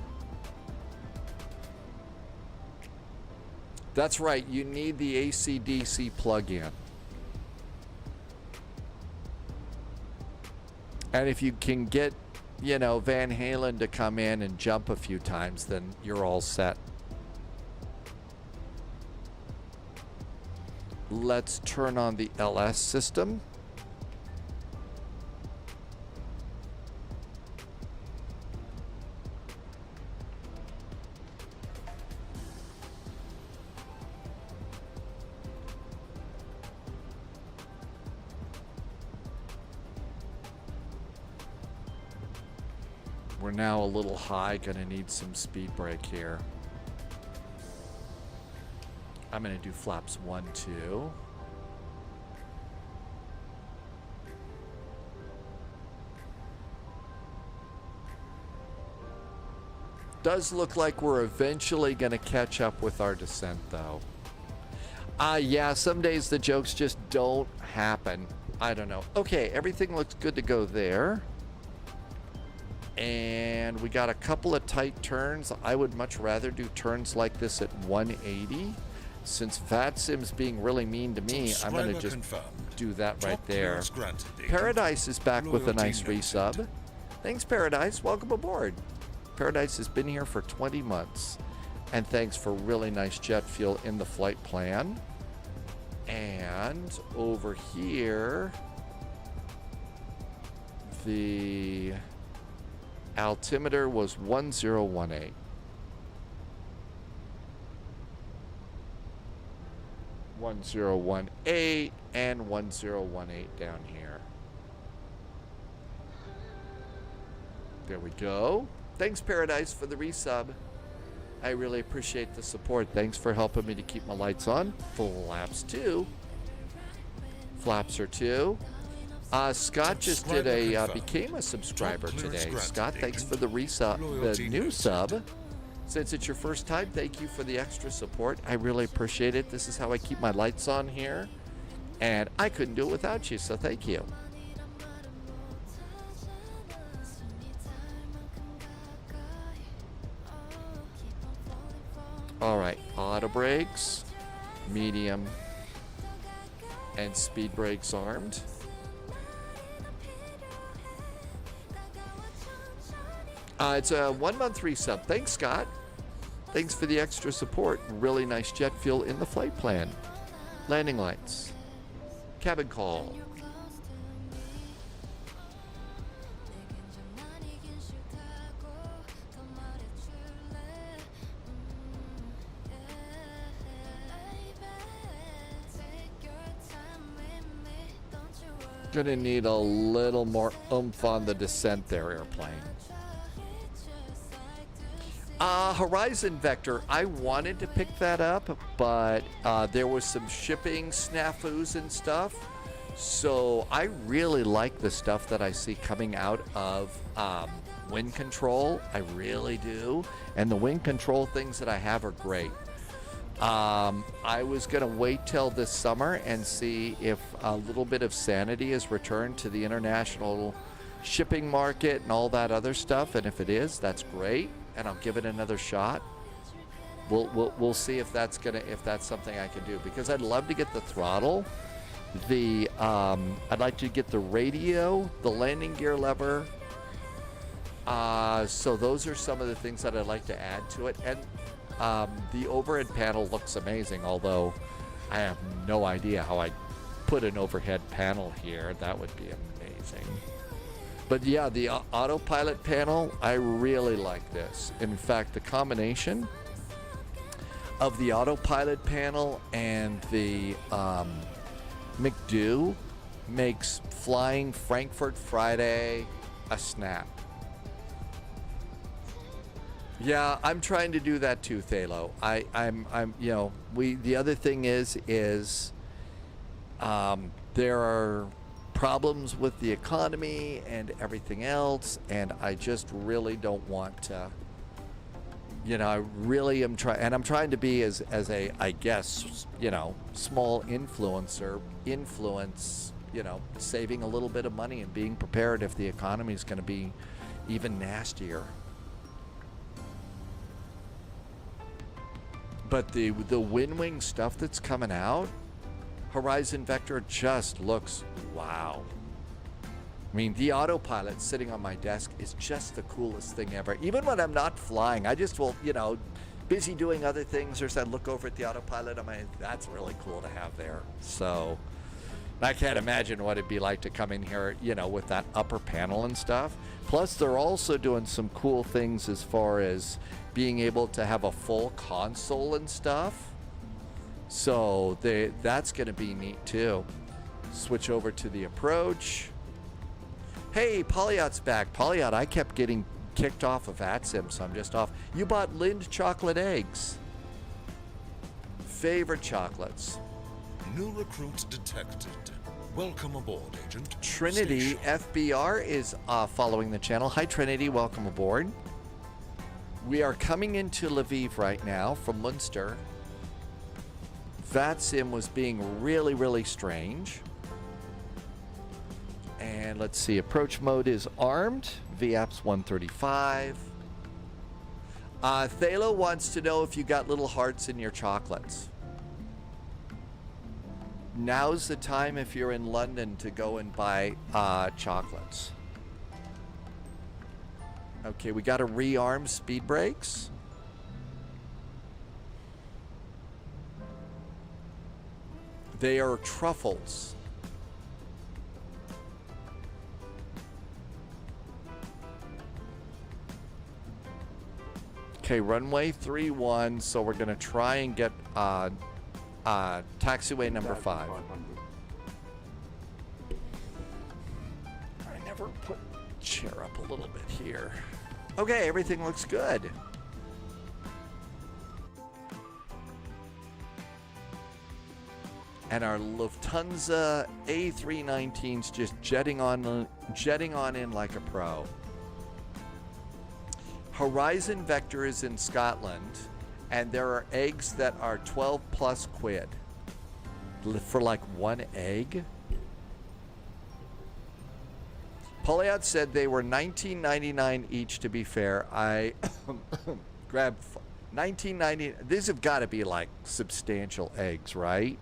That's right, you need the AC/DC plug-in. And if you can get, you know, Van Halen to come in and jump a few times, then you're all set. Let's turn on the LS system. We're now a little high, gonna need some speed brake here. I'm gonna do flaps 1, 2. Does look like we're eventually gonna catch up with our descent though. Yeah, some days the jokes just don't happen. I don't know. Okay, everything looks good to go there. And we got a couple of tight turns. I would much rather do turns like this at 180. Since VATSIM's being really mean to me, I'm going to just do that right there. Paradise is back with a nice resub. Thanks, Paradise. Welcome aboard. Paradise has been here for 20 months. And thanks for really nice jet fuel in the flight plan. And over here, the altimeter was 1018. 1018 and 1018 down here. There we go. Thanks, Paradise, for the resub. I really appreciate the support. Thanks for helping me to keep my lights on. Flaps 2. Flaps are 2. Scott just did became a subscriber today. Scott, thanks for the resub, the new sub. Since it's your first time, thank you for the extra support. I really appreciate it. This is how I keep my lights on here. And I couldn't do it without you, so thank you. All right, auto brakes, medium, and speed brakes armed. It's a 1 month resub. Thanks, Scott. Thanks for the extra support. Really nice jet fuel in the flight plan. Landing lights. Cabin call. Gonna need a little more oomph on the descent there, airplane. Horizon Vector, I wanted to pick that up, but there was some shipping snafus and stuff. So I really like the stuff that I see coming out of wind control. I really do. And the wind control things that I have are great. I was going to wait till this summer and see if a little bit of sanity is returned to the international shipping market and all that other stuff. And if it is, that's great. And I'll give it another shot. We'll see if that's something I can do, because I'd love to get the throttle, I'd like to get the radio, the landing gear lever. So those are some of the things that I'd like to add to it. And the overhead panel looks amazing, although I have no idea how I put an overhead panel here. That would be amazing. But yeah, the autopilot panel, I really like this. In fact, the combination of the autopilot panel and the McDo makes flying Frankfurt Friday a snap. Yeah, I'm trying to do that too, Thalo. I'm the other thing is there are problems with the economy and everything else, and I just really don't want to, I really am trying, and I'm trying to be as a, I guess, small influencer, saving a little bit of money and being prepared if the economy is going to be even nastier. But the WinWing stuff that's coming out, Horizon Vector just looks wow. I mean, the autopilot sitting on my desk is just the coolest thing ever. Even when I'm not flying, I just will, busy doing other things, or so I look over at the autopilot, that's really cool to have there. So I can't imagine what it'd be like to come in here, with that upper panel and stuff. Plus, they're also doing some cool things as far as being able to have a full console and stuff. So that's going to be neat too. Switch over to the approach. Hey, Polyot's back. Polyot, I kept getting kicked off of VATSIM, so I'm just off. You bought Lind chocolate eggs. Favorite chocolates. New recruits detected. Welcome aboard, Agent. Trinity Stay sharp. FBR is following the channel. Hi, Trinity. Welcome aboard. We are coming into Lviv right now from Münster. VATSIM was being really, really strange. And let's see. Approach mode is armed. VAPS 135. Thalo wants to know if you got little hearts in your chocolates. Now's the time if you're in London to go and buy chocolates. Okay, we got to rearm speed brakes. They are truffles. Okay, runway 31, so we're going to try and get taxiway number 5. I never put chair up a little bit here. Okay, everything looks good. And our Lufthansa A319's just jetting on in like a pro. Horizon Vector is in Scotland, and there are eggs that are 12 plus quid for like one egg. Poliot said they were $19.99 each. To be fair, I grabbed $19.90. These have got to be like substantial eggs, right?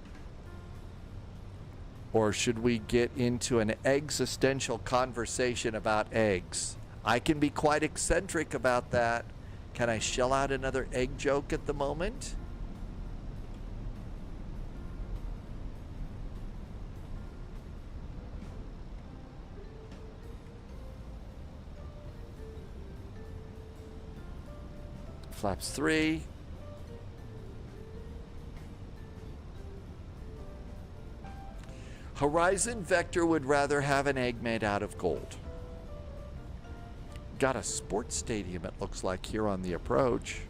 Or should we get into an existential conversation about eggs? I can be quite eccentric about that. Can I shell out another egg joke at the moment? Flaps 3. Horizon Vector would rather have an egg made out of gold. Got a sports stadium, it looks like, here on the approach.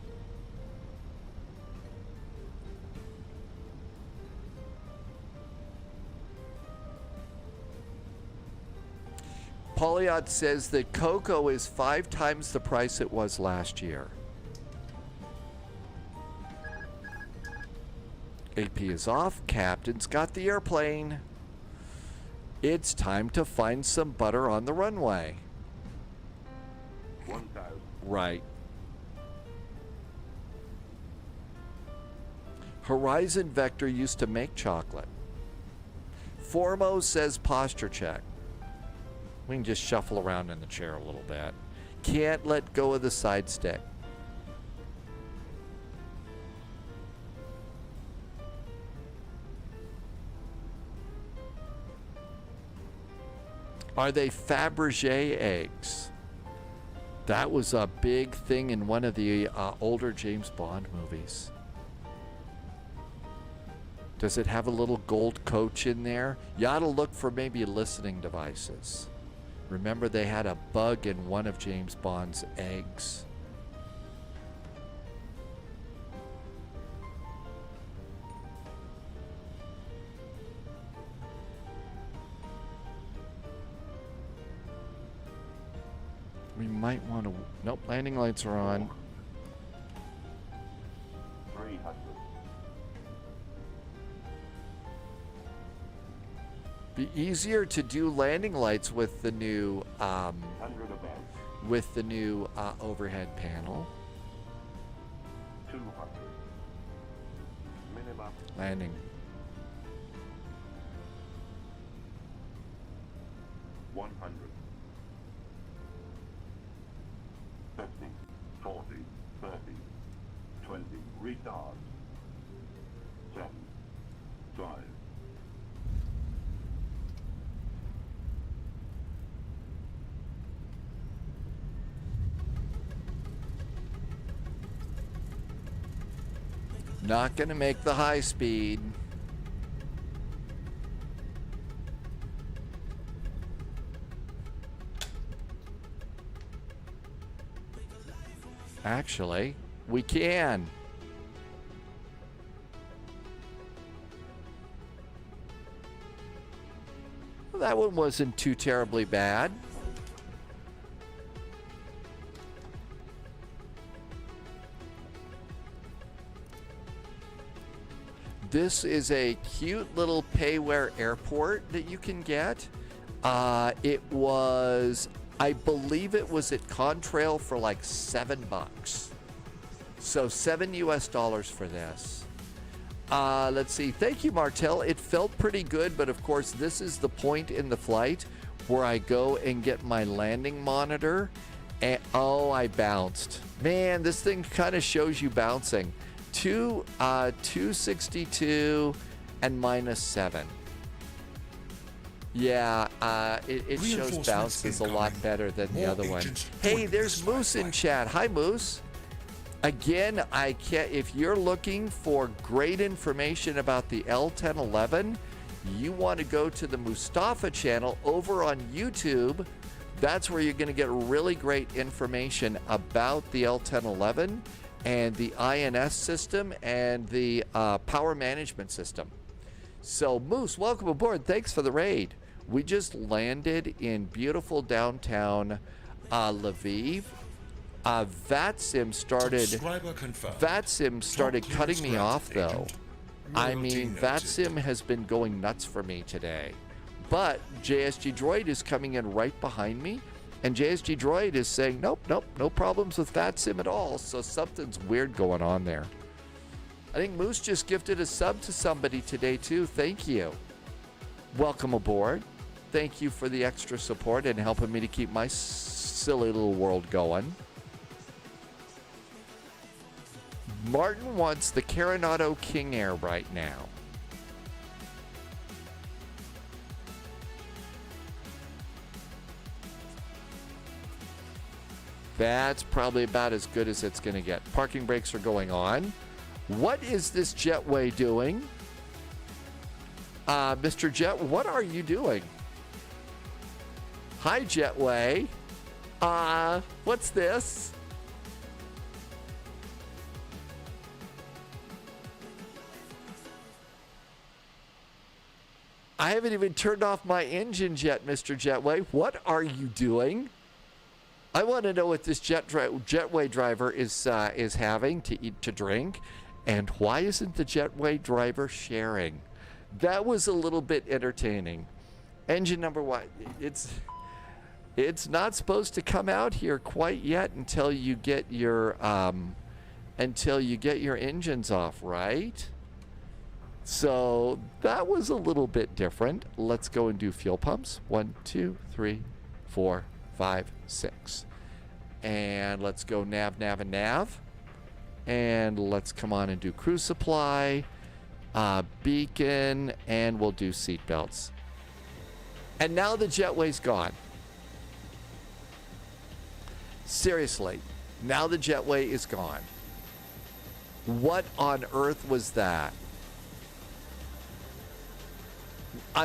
Poliot says that cocoa is 5 times the price it was last year. AP is off. Captain's got the airplane. It's time to find some butter on the runway. 1,000. Right. Horizon Vector used to make chocolate. Formo says posture check. We can just shuffle around in the chair a little bit. Can't let go of the side stick. Are they Fabergé eggs? That was a big thing in one of the older James Bond movies. Does it have a little gold coach in there? You ought to look for maybe listening devices. Remember, they had a bug in one of James Bond's eggs. We might want to... Nope, landing lights are on. 300. Be easier to do landing lights with the new 100 above. Overhead panel. 200. Minimum. Landing. 100. 50, 40, 30, 20. Retard. 7, 5. Not gonna make the high speed. Actually, we can. Well, that one wasn't too terribly bad. This is a cute little payware airport that you can get. It was, I believe it was at Contrail for like $7. So $7 US for this. Let's see. Thank you, Martel. It felt pretty good, but of course, this is the point in the flight where I go and get my landing monitor. And oh, I bounced. Man, this thing kind of shows you bouncing. 262 and -7. Yeah, it shows bounces a lot better than the other one. Hey, there's Moose in chat. Hi, Moose. Again, I can't. If you're looking for great information about the L1011, you want to go to the Mustafa channel over on YouTube. That's where you're going to get really great information about the L1011 and the INS system and the power management system. So, Moose, welcome aboard. Thanks for the raid. We just landed in beautiful downtown Lviv. VATSIM started cutting me off, though. I mean, VATSIM has been going nuts for me today. But JSG Droid is coming in right behind me. And JSG Droid is saying, nope, no problems with VATSIM at all. So something's weird going on there. I think Moose just gifted a sub to somebody today, too. Thank you. Welcome aboard. Thank you for the extra support and helping me to keep my silly little world going. Martin wants the Carinado King Air right now. That's probably about as good as it's going to get. Parking brakes are going on. What is this jetway doing? Mr. Jet, what are you doing? Hi, jetway. What's this? I haven't even turned off my engine yet, Mr. Jetway. What are you doing? I want to know what this jetway driver is having to eat, to drink, and why isn't the jetway driver sharing? That was a little bit entertaining. Engine number one. It's not supposed to come out here quite yet until you get your engines off, right? So that was a little bit different. Let's go and do fuel pumps. 1, 2, 3, 4, 5, 6. And let's go nav. And let's come on and do cruise supply, beacon, and we'll do seat belts. And now the jetway's gone. Seriously, now the jetway is gone. What on earth was that?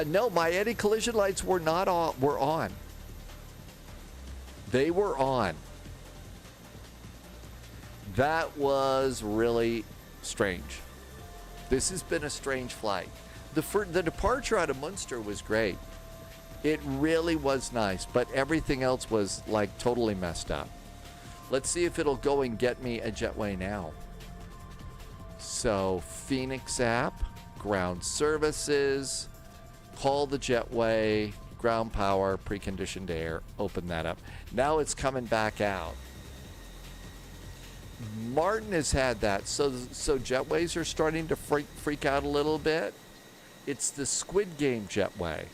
No, my anti-collision lights were not on. Were on. They were on. That was really strange. This has been a strange flight. The departure out of Münster was great. It really was nice, but everything else was like totally messed up. Let's see if it'll go and get me a jetway now. So Phoenix app, ground services, call the jetway, ground power, preconditioned air, open that up. Now it's coming back out. Martin has had that, so jetways are starting to freak out a little bit. It's the Squid Game jetway.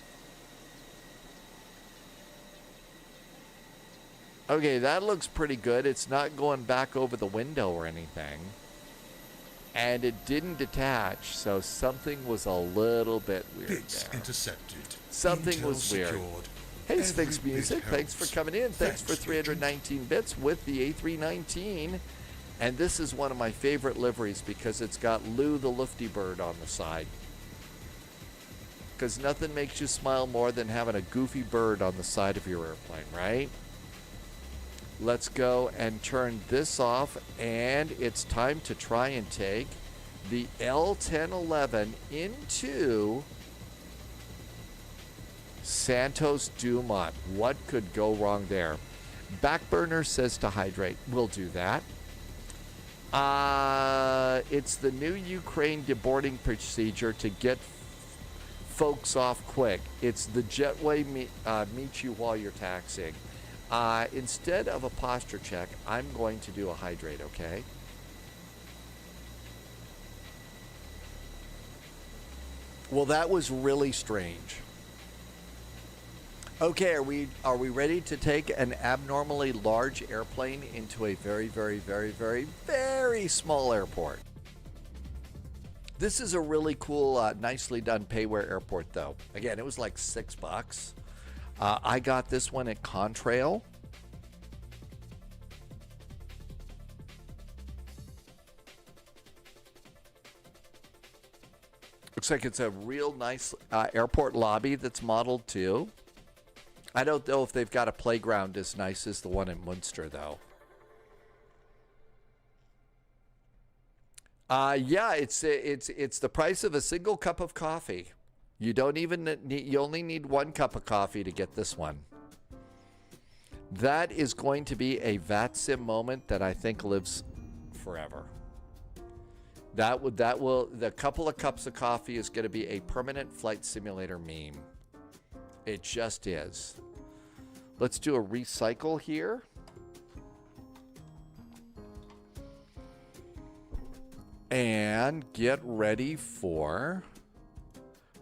Okay, that looks pretty good. It's not going back over the window or anything. And it didn't detach, so something was a little bit weird Bits there. intercepted. Something Intel was weird. secured. Hey, Sphinx Every bit Music, thanks for helps. coming in. Thanks for Thanks, 319 bits with the A319. And this is one of my favorite liveries because it's got Lou the Lufty bird on the side. Because nothing makes you smile more than having a goofy bird on the side of your airplane, right? Let's go and turn this off, and it's time to try and take the L1011 into Santos Dumont. What could go wrong there? Backburner says to hydrate. We'll do that. It's the new Ukraine deboarding procedure to get folks off quick. It's the jetway meet you while you're taxiing. Instead of a posture check, I'm going to do a hydrate, okay? Well, that was really strange. Okay, are we ready to take an abnormally large airplane into a very, very, very, very, very small airport? This is a really cool, nicely done payware airport, though. Again, it was like $6. I got this one at Contrail. Looks like it's a real nice airport lobby that's modeled too. I don't know if they've got a playground as nice as the one in Münster, though. Yeah, it's the price of a single cup of coffee. You don't even need, you only need 1 cup of coffee to get this one. That is going to be a VATSIM moment that I think lives forever. The couple of cups of coffee is going to be a permanent flight simulator meme. It just is. Let's do a recycle here. And get ready for,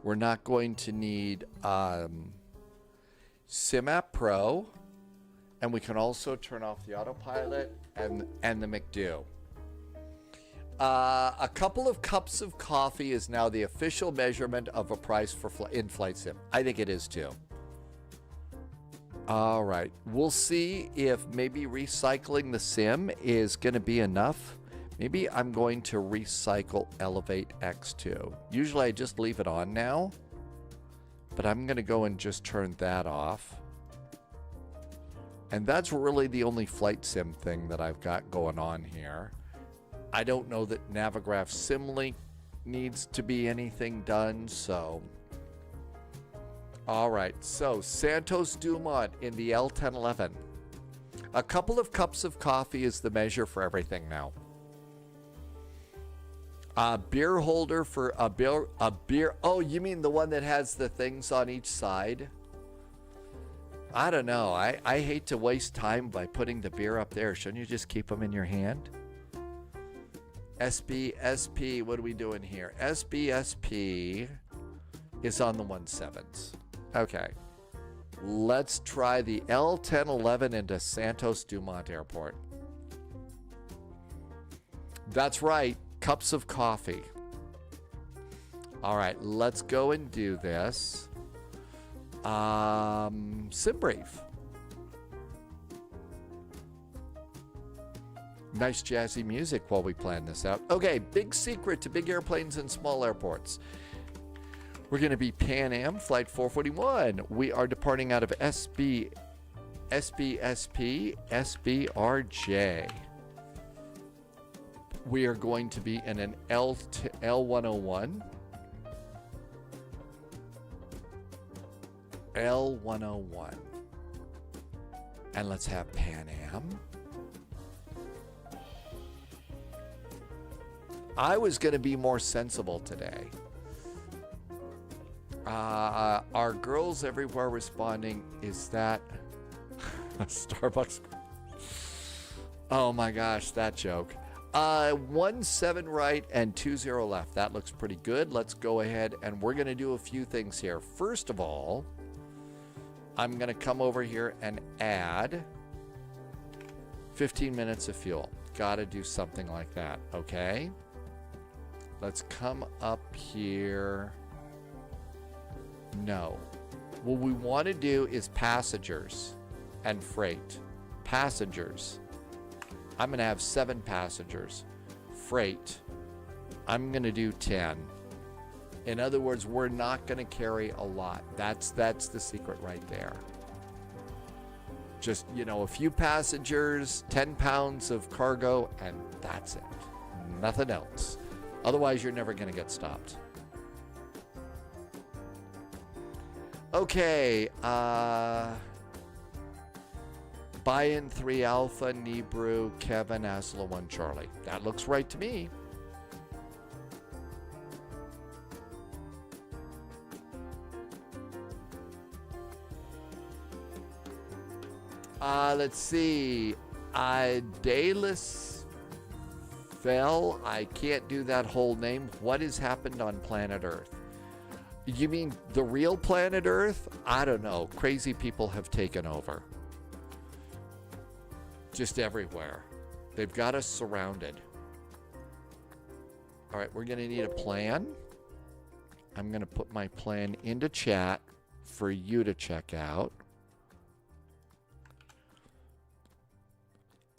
we're not going to need SimApp Pro, and we can also turn off the autopilot and the McDo. A couple of cups of coffee is now the official measurement of a price for in-flight sim. I think it is too. All right, we'll see if maybe recycling the sim is going to be enough. Maybe I'm going to recycle Elevate X2. Usually I just leave it on now, but I'm going to go and just turn that off. And that's really the only flight sim thing that I've got going on here. I don't know that Navigraph SimLink needs to be anything done, so. All right, so Santos Dumont in the L1011. A couple of cups of coffee is the measure for everything now. A beer holder for a beer. Oh, you mean the one that has the things on each side? I don't know. I hate to waste time by putting the beer up there. Shouldn't you just keep them in your hand? SBSP, what are we doing here? SBSP is on the 17s. Okay. Let's try the L1011 into Santos Dumont Airport. That's right. Cups of coffee. All right, let's go and do this. SimBrief. Nice jazzy music while we plan this out. Okay, big secret to big airplanes and small airports. We're going to be Pan Am Flight 441. We are departing out of SBSP SBRJ. We are going to be in an L101. L101. And let's have Pan Am. I was going to be more sensible today. Are girls everywhere responding? Is that Starbucks? Oh my gosh, that joke. 17 right and 20 left. That looks pretty good. Let's go ahead and we're going to do a few things here. First of all, I'm going to come over here and add 15 minutes of fuel. Got to do something like that, okay? Let's come up here. No. What we want to do is passengers and freight. Passengers. I'm going to have 7 passengers. Freight. I'm going to do 10. In other words, we're not going to carry a lot. That's the secret right there. Just, you know, a few passengers, 10 pounds of cargo, and that's it. Nothing else. Otherwise, you're never going to get stopped. Okay. Buy-in 3 Alpha, Nibru, Kevin, Asla 1 Charlie. That looks right to me. Let's see. Daedalus Fell. I can't do that whole name. What has happened on planet Earth? You mean the real planet Earth? I don't know. Crazy people have taken over. Just everywhere. They've got us surrounded. All right, we're going to need a plan. I'm going to put my plan into chat for you to check out.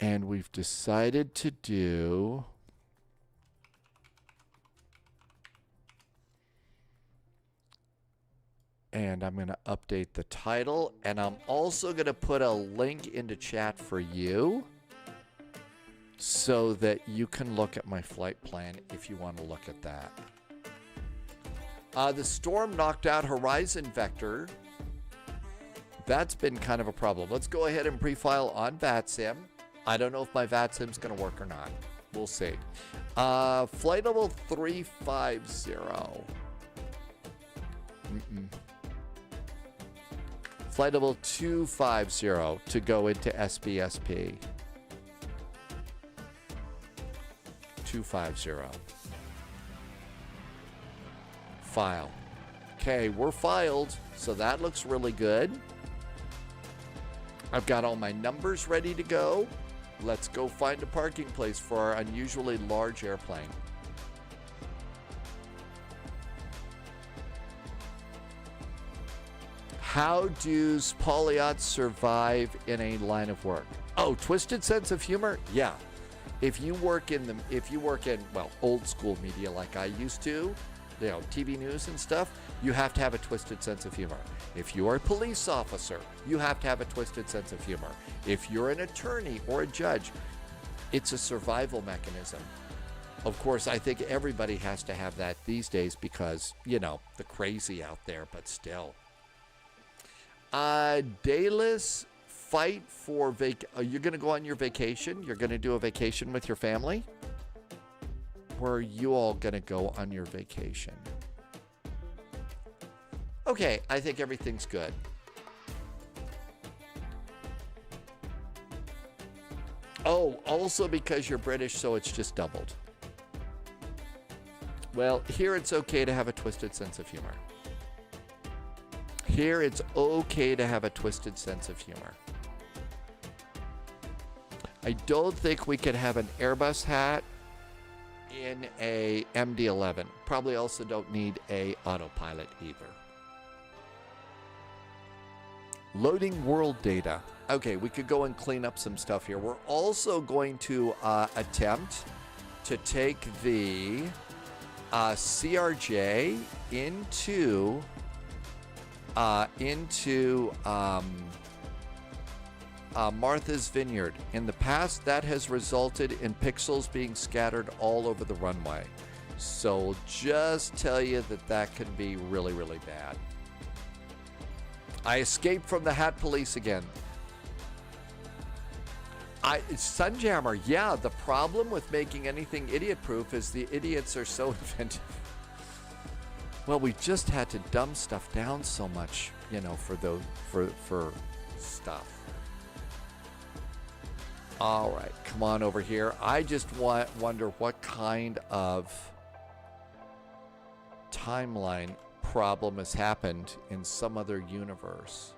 And we've decided to do... And I'm going to update the title. And I'm also going to put a link into chat for you so that you can look at my flight plan if you want to look at that. The storm knocked out Horizon Vector. That's been kind of a problem. Let's go ahead and pre-file on VATSIM. I don't know if my VATSIM's going to work or not. We'll see. Flight level 350. Flight level 250 to go into SBSP. 250. File. Okay, we're filed, so that looks really good. I've got all my numbers ready to go. Let's go find a parking place for our unusually large airplane. How does polyots survive in a line of work? Oh, twisted sense of humor? Yeah. If you work in well, old school media like I used to, you know, TV news and stuff, you have to have a twisted sense of humor. If you are a police officer, you have to have a twisted sense of humor. If you're an attorney or a judge, it's a survival mechanism. Of course, I think everybody has to have that these days because, you know, the crazy out there, but still. Dayless fight for you're going to go on your vacation? You're going to do a vacation with your family? Where are you all going to go on your vacation? Okay, I think everything's good. Oh, also because you're British, so it's just doubled. Well, here it's okay to have a twisted sense of humor. Here it's okay to have a twisted sense of humor. I don't think we could have an Airbus hat in a MD-11. Probably also don't need a autopilot either. Loading world data. Okay, we could go and clean up some stuff here. We're also going to attempt to take the CRJ into Martha's Vineyard. In the past, that has resulted in pixels being scattered all over the runway. So just tell you that can be really, really bad. I escaped from the hat police again. Sunjammer, yeah, the problem with making anything idiot-proof is the idiots are so inventive. Well, we just had to dumb stuff down so much, you know, for stuff. All right, come on over here. I just wonder what kind of timeline problem has happened in some other universe.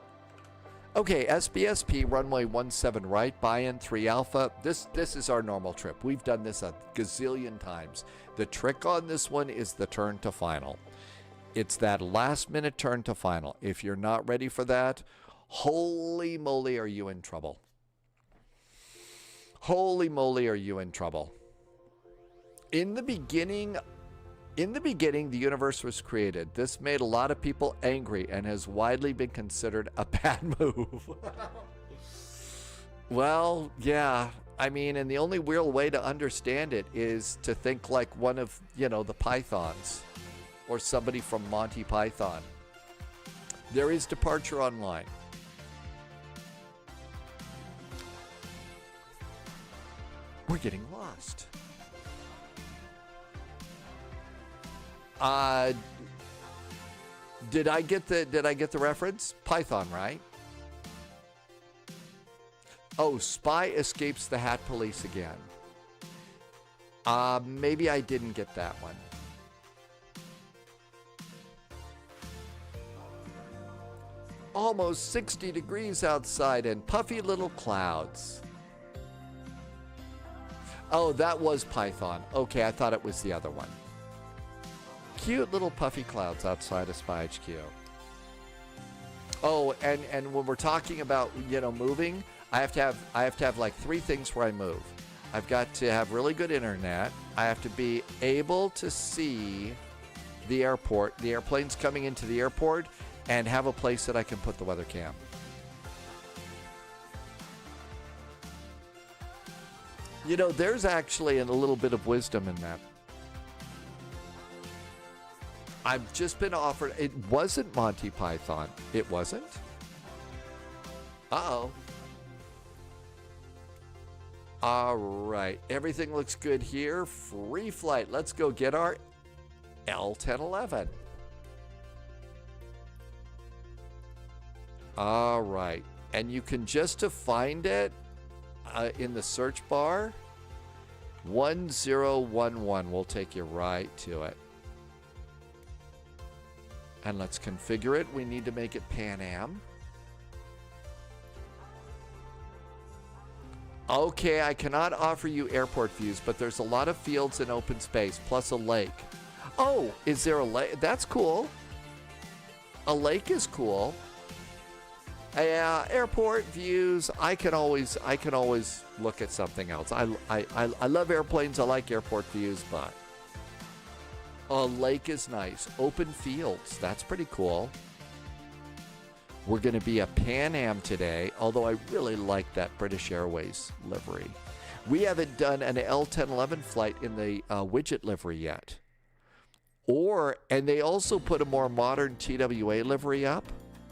Okay, SBSP, runway 17 right, buy-in 3 Alpha. This is our normal trip. We've done this a gazillion times. The trick on this one is the turn to final. It's that last-minute turn to final. If you're not ready for that, holy moly, are you in trouble. Holy moly, are you in trouble. In the beginning, the universe was created. This made a lot of people angry and has widely been considered a bad move. Well, yeah. I mean, and the only real way to understand it is to think like one of, you know, the Pythons or somebody from Monty Python. There is departure online. We're getting lost. Did I get the reference? Python, right? Oh, spy escapes the Hat Police again. Maybe I didn't get that one. Almost 60 degrees outside and puffy little clouds. Oh, that was Python. Okay, I thought it was the other one. Cute little puffy clouds outside of Spy HQ. Oh, and when we're talking about, you know, moving, I have to have like 3 things where I move. I've got to have really good internet. I have to be able to see the airport, the airplanes coming into the airport, and have a place that I can put the weather cam. You know, there's actually a little bit of wisdom in that. I've just been offered, it wasn't Monty Python. It wasn't? Uh-oh. All right, everything looks good here. Free flight. Let's go get our L1011. All right, and you can just to find it in the search bar, 1011 will take you right to it. And let's configure it. We need to make it Pan Am. Okay, I cannot offer you airport views, but there's a lot of fields and open space, plus a lake. Oh, is there a lake? That's cool. A lake is cool. Airport views. I can always look at something else. I love airplanes. I like airport views, but a lake is nice. Open fields. That's pretty cool. We're going to be a Pan Am today, although I really like that British Airways livery. We haven't done an L1011 flight in the widget livery yet. And they also put a more modern TWA livery up.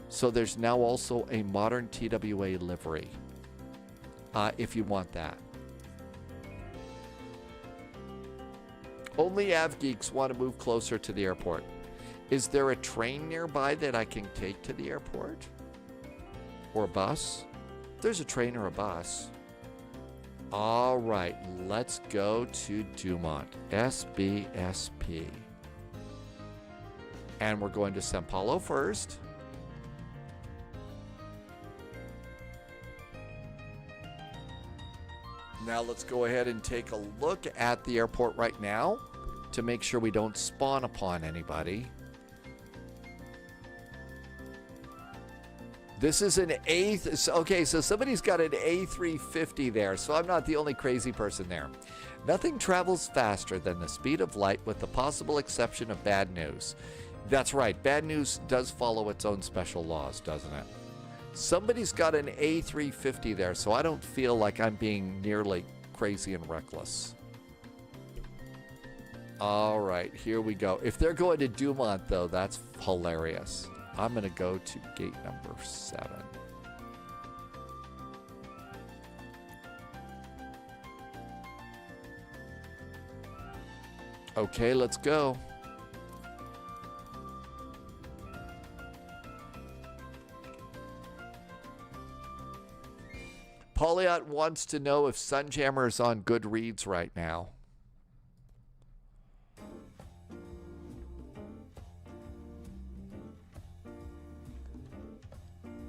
So there's now also a modern TWA livery, if you want that. Only AvGeeks want to move closer to the airport. Is there a train nearby that I can take to the airport? Or a bus? There's a train or a bus. All right, let's go to Dumont, SBSP. And we're going to Sao Paulo first. Now let's go ahead and take a look at the airport right now to make sure we don't spawn upon anybody. This is an okay, so somebody's got an A350 there, so I'm not the only crazy person there. Nothing travels faster than the speed of light with the possible exception of bad news. That's right, bad news does follow its own special laws, doesn't it? Somebody's got an A350 there, so I don't feel like I'm being nearly crazy and reckless. All right, here we go. If they're going to Dumont, though, that's hilarious. I'm going to go to gate number 7. Okay, let's go. Pauliot wants to know if Sunjammer is on good reads right now.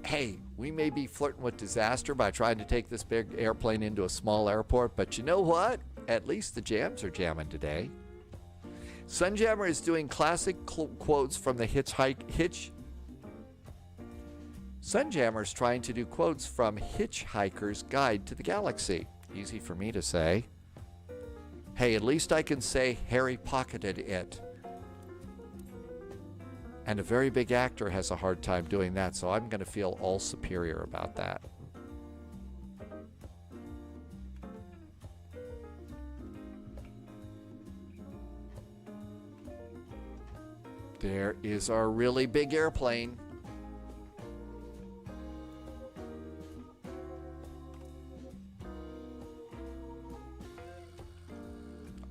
Hey, we may be flirting with disaster by trying to take this big airplane into a small airport, but you know what? At least the jams are jamming today. Sunjammer is doing classic quotes from the Sunjammer's trying to do quotes from Hitchhiker's Guide to the Galaxy. Easy for me to say. Hey, at least I can say Harry pocketed it. And a very big actor has a hard time doing that, so I'm going to feel all superior about that. There is our really big airplane.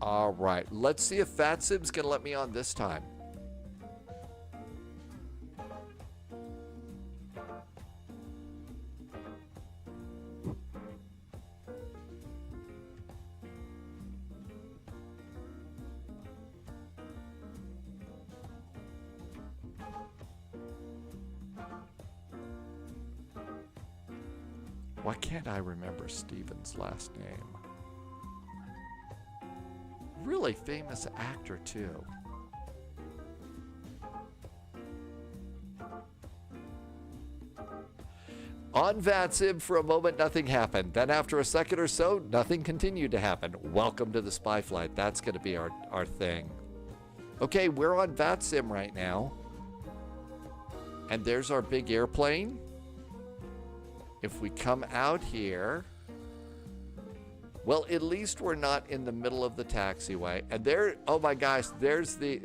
All right, let's see if VATSIM's gonna let me on this time. Why can't I remember Steven's last name? Really famous actor, too. On VATSIM, for a moment, nothing happened. Then after a second or so, nothing continued to happen. Welcome to the spy flight. That's going to be our thing. Okay, we're on VATSIM right now. And there's our big airplane. If we come out here, well, at least we're not in the middle of the taxiway. And there, oh my gosh, there's the,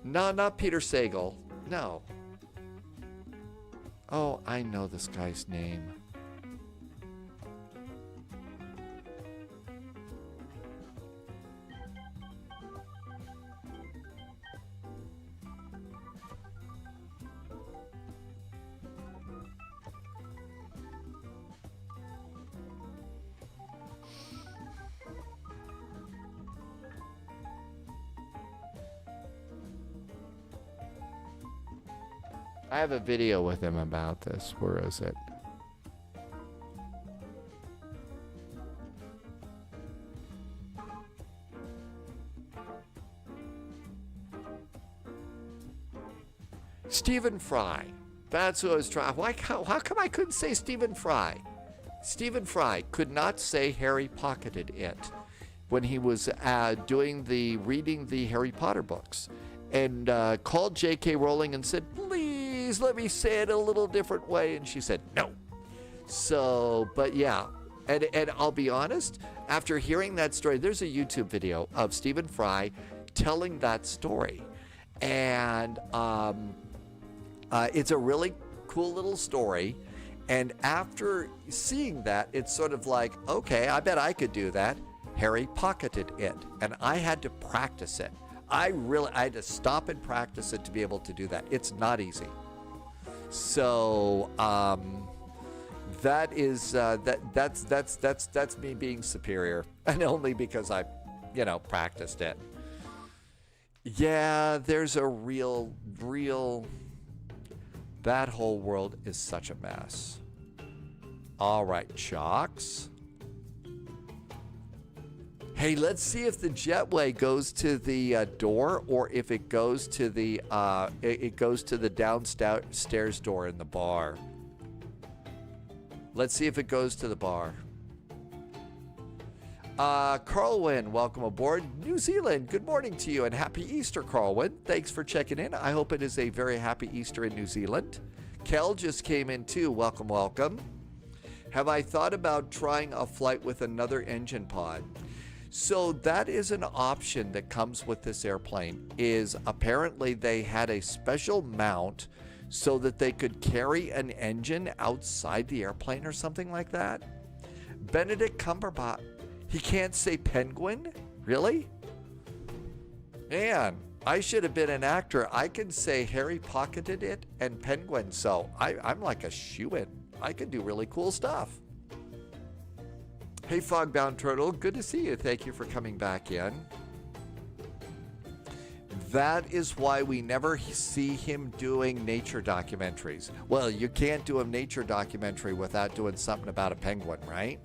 no, not Peter Sagal, no. Oh, I know this guy's name. I have a video with him about this. Where is it? Stephen Fry. That's who I was trying. How come I couldn't say Stephen Fry? Stephen Fry could not say Harry pocketed it when he was reading the Harry Potter books, and called J.K. Rowling and said, "Please let me say it a little different way," and she said no. So, but yeah, and I'll be honest, after hearing that story, there's a YouTube video of Stephen Fry telling that story, and it's a really cool little story. And after seeing that, it's sort of like, okay, I bet I could do that. Harry pocketed it, and I had to practice it. I had to stop and practice it to be able to do that. It's not easy. So that is that's me being superior, and only because I, practiced it. Yeah, there's a real. That whole world is such a mess. All right, Chocks. Hey, let's see if the jetway goes to the door, or if it goes to the downstairs door in the bar. Let's see if it goes to the bar. Carlwyn, welcome aboard. New Zealand, good morning to you, and happy Easter, Carlwyn. Thanks for checking in. I hope it is a very happy Easter in New Zealand. Kel just came in too. Welcome, welcome. Have I thought about trying a flight with another engine pod? So that is an option that comes with this airplane. Is apparently they had a special mount so that they could carry an engine outside the airplane or something like that. Benedict Cumberbatch. He can't say penguin? Really? Man, I should have been an actor. I can say Harry pocketed it and penguin, so I'm like a shoo-in. I can do really cool stuff. Hey, Fogbound Turtle, good to see you. Thank you for coming back in. That is why we never see him doing nature documentaries. Well, you can't do a nature documentary without doing something about a penguin, right?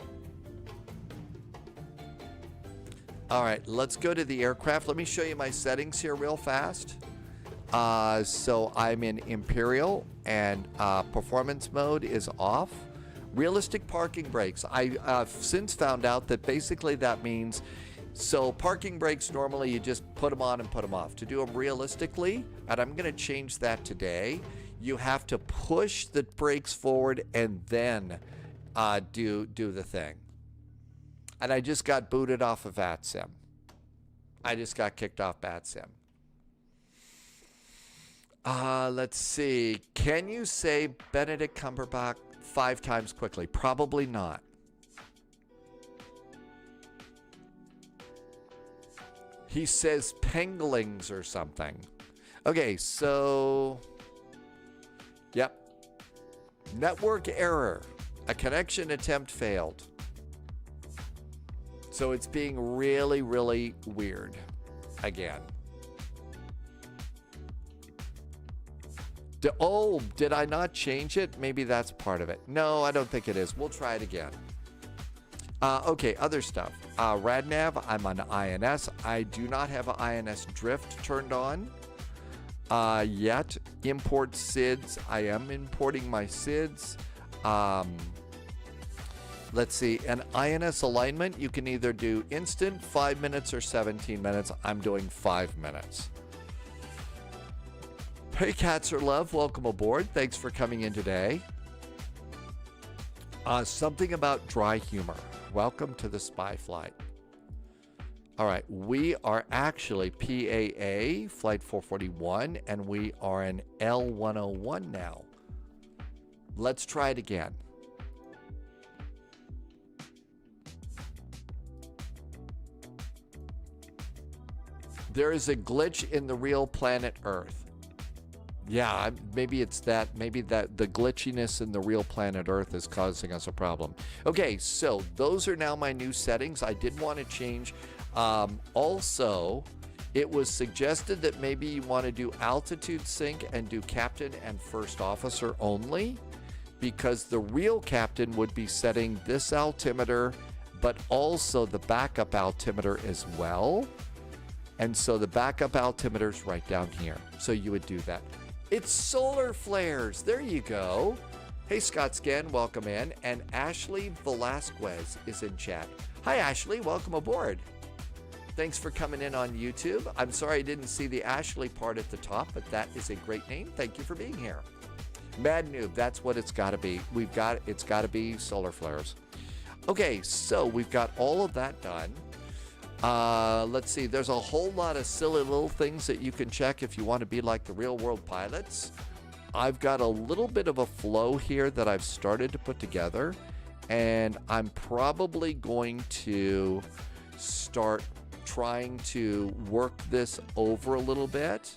All right, let's go to the aircraft. Let me show you my settings here real fast. So I'm in Imperial, and performance mode is off. Realistic parking brakes. I've since found out that basically that means, so parking brakes, normally you just put them on and put them off. To do them realistically, and I'm going to change that today, you have to push the brakes forward and then do the thing. And I just got booted off of VATSIM. I just got kicked off VATSIM. Let's see. Can you say Benedict Cumberbatch 5 times quickly? Probably not. He says penglings or something. Okay, so... Yep. Network error. A connection attempt failed. So it's being really, really weird again. Did I not change it? Maybe that's part of it. No, I don't think it is. We'll try it again. Okay, other stuff. RadNav, I'm on INS. I do not have an INS drift turned on yet. Import SIDS. I am importing my SIDS. Let's see. An INS alignment, you can either do instant, 5 minutes, or 17 minutes. I'm doing 5 minutes. Hey, Cats or Love, welcome aboard. Thanks for coming in today. Something about dry humor. Welcome to the Spy Flight. All right, we are actually PAA, Flight 441, and we are in L101 now. Let's try it again. There is a glitch in the real planet Earth. Yeah, maybe it's that. Maybe that the glitchiness in the real planet Earth is causing us a problem. Okay, so those are now my new settings. I did want to change. Also, it was suggested that maybe you want to do altitude sync and do captain and first officer only, because the real captain would be setting this altimeter, but also the backup altimeter as well. And so the backup altimeter is right down here. So you would do that. It's solar flares. There you go. Hey, Scott Scan, welcome in. And Ashley Velasquez is in chat. Hi, Ashley. Welcome aboard. Thanks for coming in on YouTube. I'm sorry I didn't see the Ashley part at the top, but that is a great name. Thank you for being here. Mad Noob, that's what it's got to be. It's got to be solar flares. Okay, so we've got all of that done. Let's see, there's a whole lot of silly little things that you can check if you want to be like the real world pilots. I've got a little bit of a flow here that I've started to put together, and I'm probably going to start trying to work this over a little bit.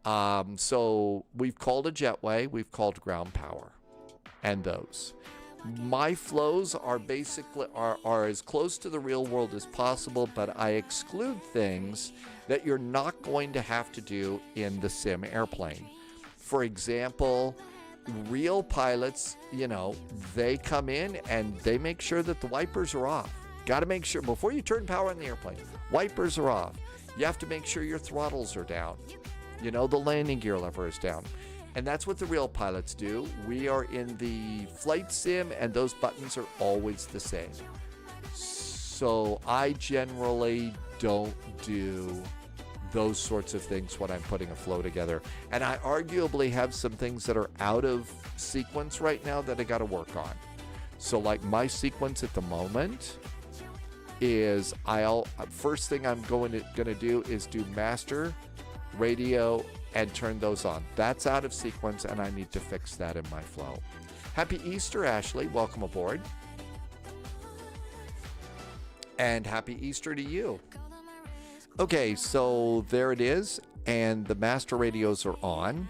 So we've called a jetway, we've called ground power, and those. My flows are basically are as close to the real world as possible, but I exclude things that you're not going to have to do in the sim airplane. For example, real pilots, you know, they come in and they make sure that the wipers are off. Got to make sure before you turn power on the airplane, wipers are off. You have to make sure your throttles are down. You know, the landing gear lever is down. And that's what the real pilots do. We are in the flight sim, and those buttons are always the same. So I generally don't do those sorts of things when I'm putting a flow together. And I arguably have some things that are out of sequence right now that I got to work on. So like my sequence at the moment is first thing I'm going to do is do master, radio, and turn those on. That's out of sequence, and I need to fix that in my flow. Happy Easter, Ashley. Welcome aboard. And happy Easter to you. Okay, so there it is, and the master radios are on.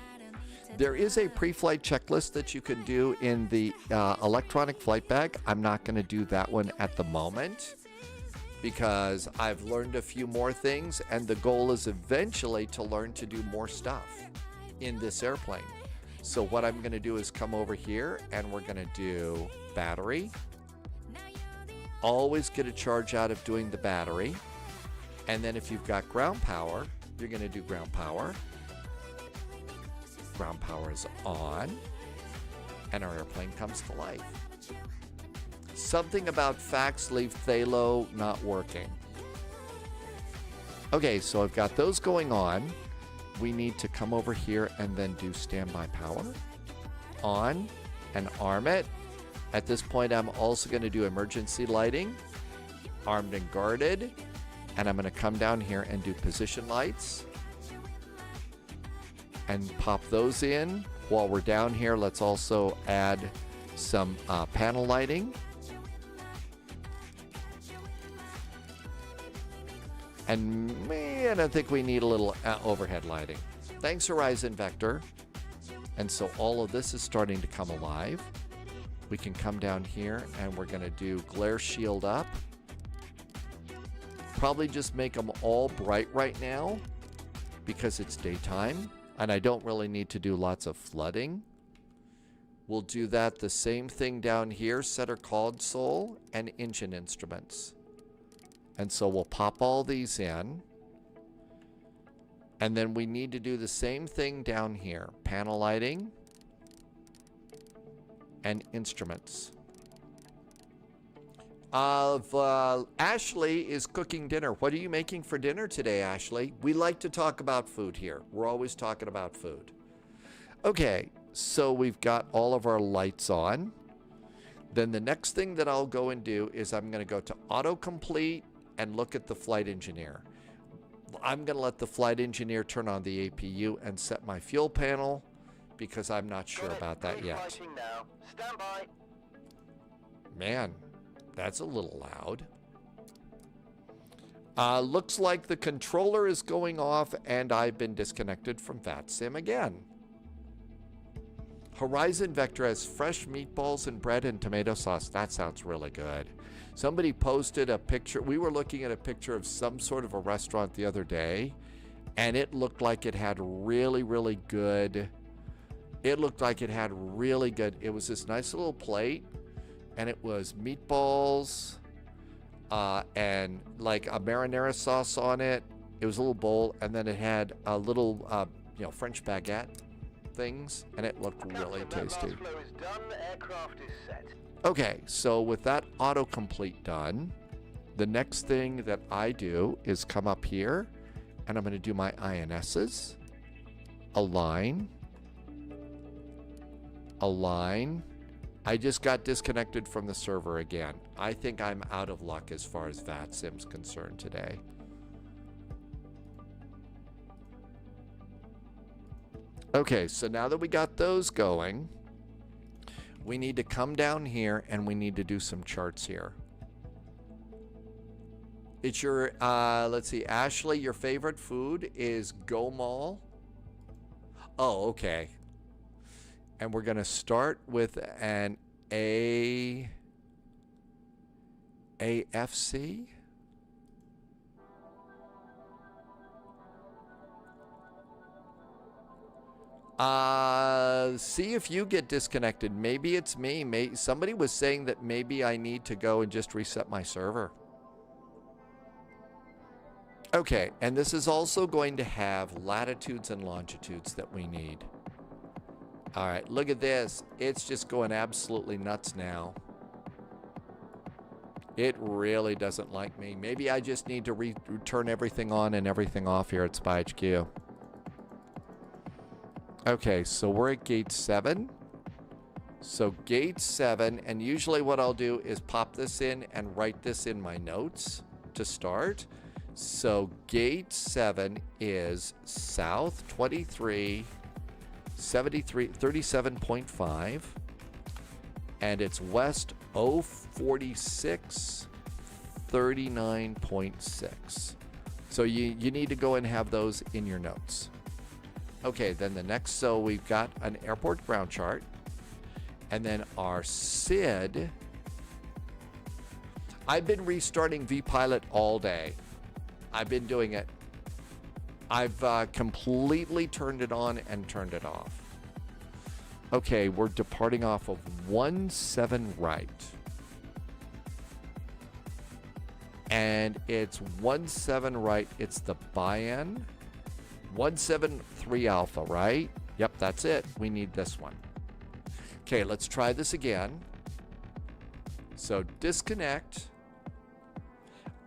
There is a pre-flight checklist that you can do in the electronic flight bag. I'm not going to do that one at the moment, because I've learned a few more things, and the goal is eventually to learn to do more stuff in this airplane. So what I'm going to do is come over here, and we're going to do battery. Always get a charge out of doing the battery. And then if you've got ground power, you're going to do ground power. Ground power is on, and our airplane comes to life. Something about fax leave Thalo not working. Okay, so I've got those going on. We need to come over here and then do standby power on and arm it. At this point, I'm also going to do emergency lighting, armed and guarded, and I'm going to come down here and do position lights. and pop those in. While we're down here, let's also add some panel lighting. And man, I think we need a little overhead lighting. Thanks, Horizon Vector. And so all of this is starting to come alive. We can come down here and we're going to do glare shield up. Probably just make them all bright right now because it's daytime. And I don't really need to do lots of flooding. We'll do that the same thing down here, center console and engine instruments. And so we'll pop all these in. And then we need to do the same thing down here. Panel lighting and instruments. Ashley is cooking dinner. What are you making for dinner today, Ashley? We like to talk about food here. We're always talking about food. Okay, so we've got all of our lights on. Then the next thing that I'll go and do is I'm going to go to autocomplete and look at the flight engineer. I'm going to let the flight engineer turn on the APU and set my fuel panel because I'm not sure about that yet. Stand by. Man, that's a little loud. Looks like the controller is going off and I've been disconnected from VATSIM again. Horizon Vector has fresh meatballs and bread and tomato sauce. That sounds really good. Somebody posted a picture. We were looking at a picture of some sort of a restaurant the other day, and it looked like it had really, really good. It looked like it had really good. It was this nice little plate, and it was meatballs and like a marinara sauce on it. It was a little bowl, and then it had a little, French baguette things, and it looked really tasty. Okay, so with that autocomplete done, the next thing that I do is come up here, and I'm going to do my INSs, align. I just got disconnected from the server again. I think I'm out of luck as far as VATSIM's concerned today. Okay, so now that we got those going, we need to come down here and we need to do some charts here. It's your, let's see, Ashley, your favorite food is Go Mall. Oh, okay. And we're going to start with an AFC. See if you get disconnected. Maybe it's me. Somebody was saying that maybe I need to go and just reset my server. Okay, and this is also going to have latitudes and longitudes that we need. All right, look at this. It's just going absolutely nuts now. It really doesn't like me. Maybe I just need to turn everything on and everything off here at Spy HQ. Okay, so we're at gate 7. So gate 7, and usually what I'll do is pop this in and write this in my notes to start. So gate 7 is south 23, 37.5, and it's west 046, 39.6. So you need to go and have those in your notes. Okay, then the next, so we've got an airport ground chart, and then our SID. I've been restarting vPilot all day. I've been doing it. I've completely turned it on and turned it off. Okay, we're departing off of 17 right. And it's 17 right, it's the buy-in. 173 alpha, right? Yep, that's it. We need this one. Okay, let's try this again. So disconnect.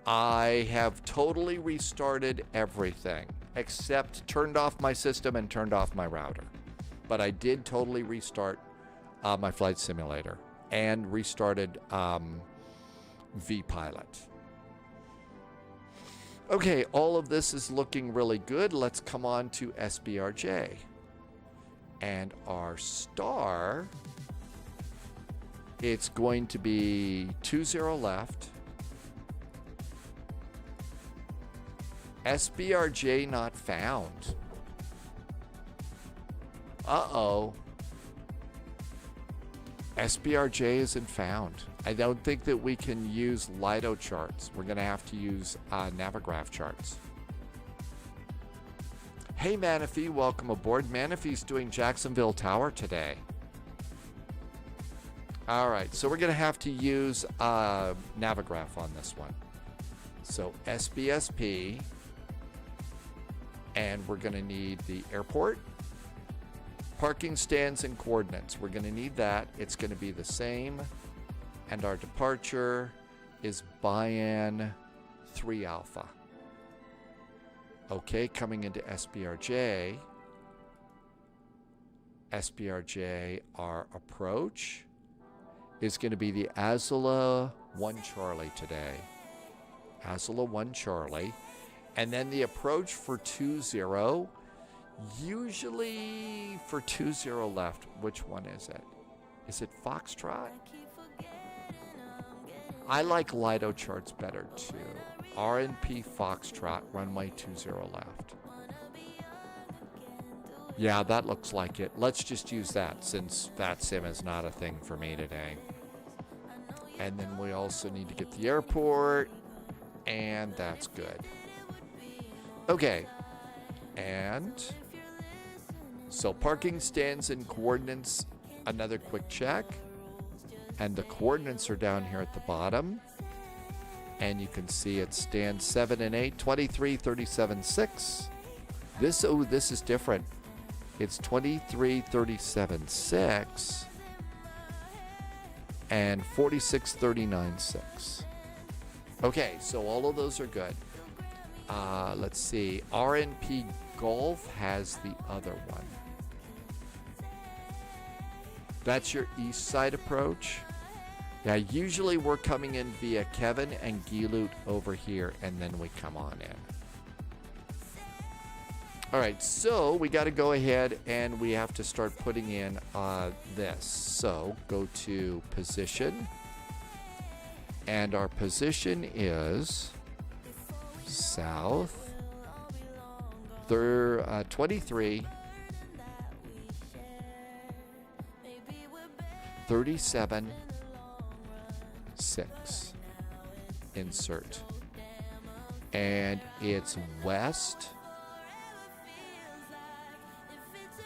I have totally restarted everything except turned off my system and turned off my router. But I did totally restart my flight simulator and restarted vPilot. Okay, all of this is looking really good. Let's come on to SBRJ. And our star, it's going to be 20 left. SBRJ not found. Uh-oh. SBRJ isn't found. I don't think that we can use Lido charts. We're going to have to use Navigraph charts. Hey, Manaphy, welcome aboard. Manaphy's doing Jacksonville Tower today. All right, so we're going to have to use Navigraph on this one. So SBSP, and we're going to need the airport. Parking stands and coordinates. We're going to need that. It's going to be the same. And our departure is Bayan 3 Alpha. Okay, coming into SBRJ. SBRJ, our approach is going to be the Azula 1 Charlie today. Azula 1 Charlie. And then the approach for 20, usually for 20 left. Which one is it? Is it Foxtrot? I like Lido charts better too. RNP Foxtrot, runway 20 left. Yeah, that looks like it. Let's just use that since VATSIM is not a thing for me today. And then we also need to get the airport, and that's good. Okay, and so parking stands and coordinates, another quick check. And the coordinates are down here at the bottom. And you can see it stands 7 and 8, 23, 37, 6. This is different. It's 23, 37, 6. And 46, 39, 6. Okay, so all of those are good. Let's see. RNP Golf has the other one. That's your east side approach. Yeah, usually we're coming in via Kevin and Gilut over here, and then we come on in. All right, so we got to go ahead and we have to start putting in this. So go to position, and our position is south 23 37 6. Insert. And it's west.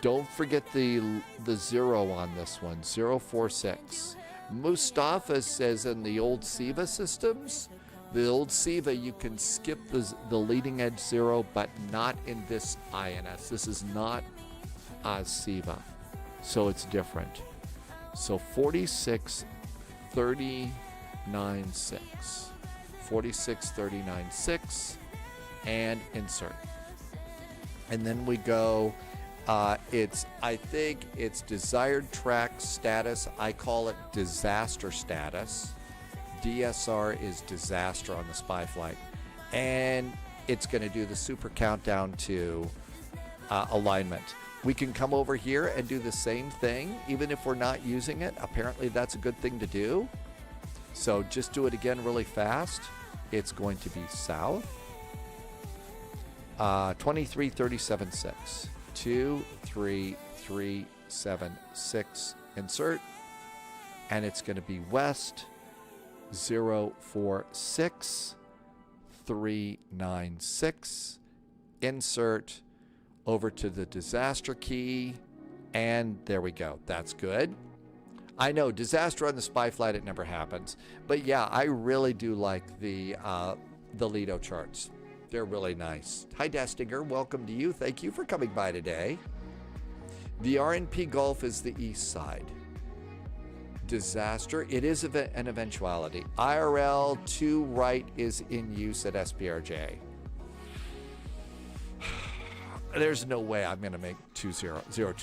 Don't forget the 0 on this one. 046. Mustafa says in the old SIVA systems, the old SIVA, you can skip the leading edge 0, but not in this INS. This is not SIVA, so it's different. So 46, 39, 6. 46, 39, 6, and insert. And then we go, I think it's desired track status. I call it disaster status. DSR is disaster on the spy flight. And it's going to do the super countdown to alignment. We can come over here and do the same thing, even if we're not using it. Apparently that's a good thing to do. So just do it again really fast. It's going to be south. 23, 37, 6. 2, 3, 3, 7, 6. Insert. And it's going to be west. 0, 4, 6. 3, 9, 6. Insert. Over to the disaster key, and there we go. That's good. I know, disaster on the spy flight, it never happens. But yeah, I really do like the Lido charts. They're really nice. Hi, Dastinger. Welcome to you. Thank you for coming by today. The RNP Gulf is the east side. Disaster, it is an eventuality. IRL 2 right is in use at SBRJ. There's no way I'm going to make 2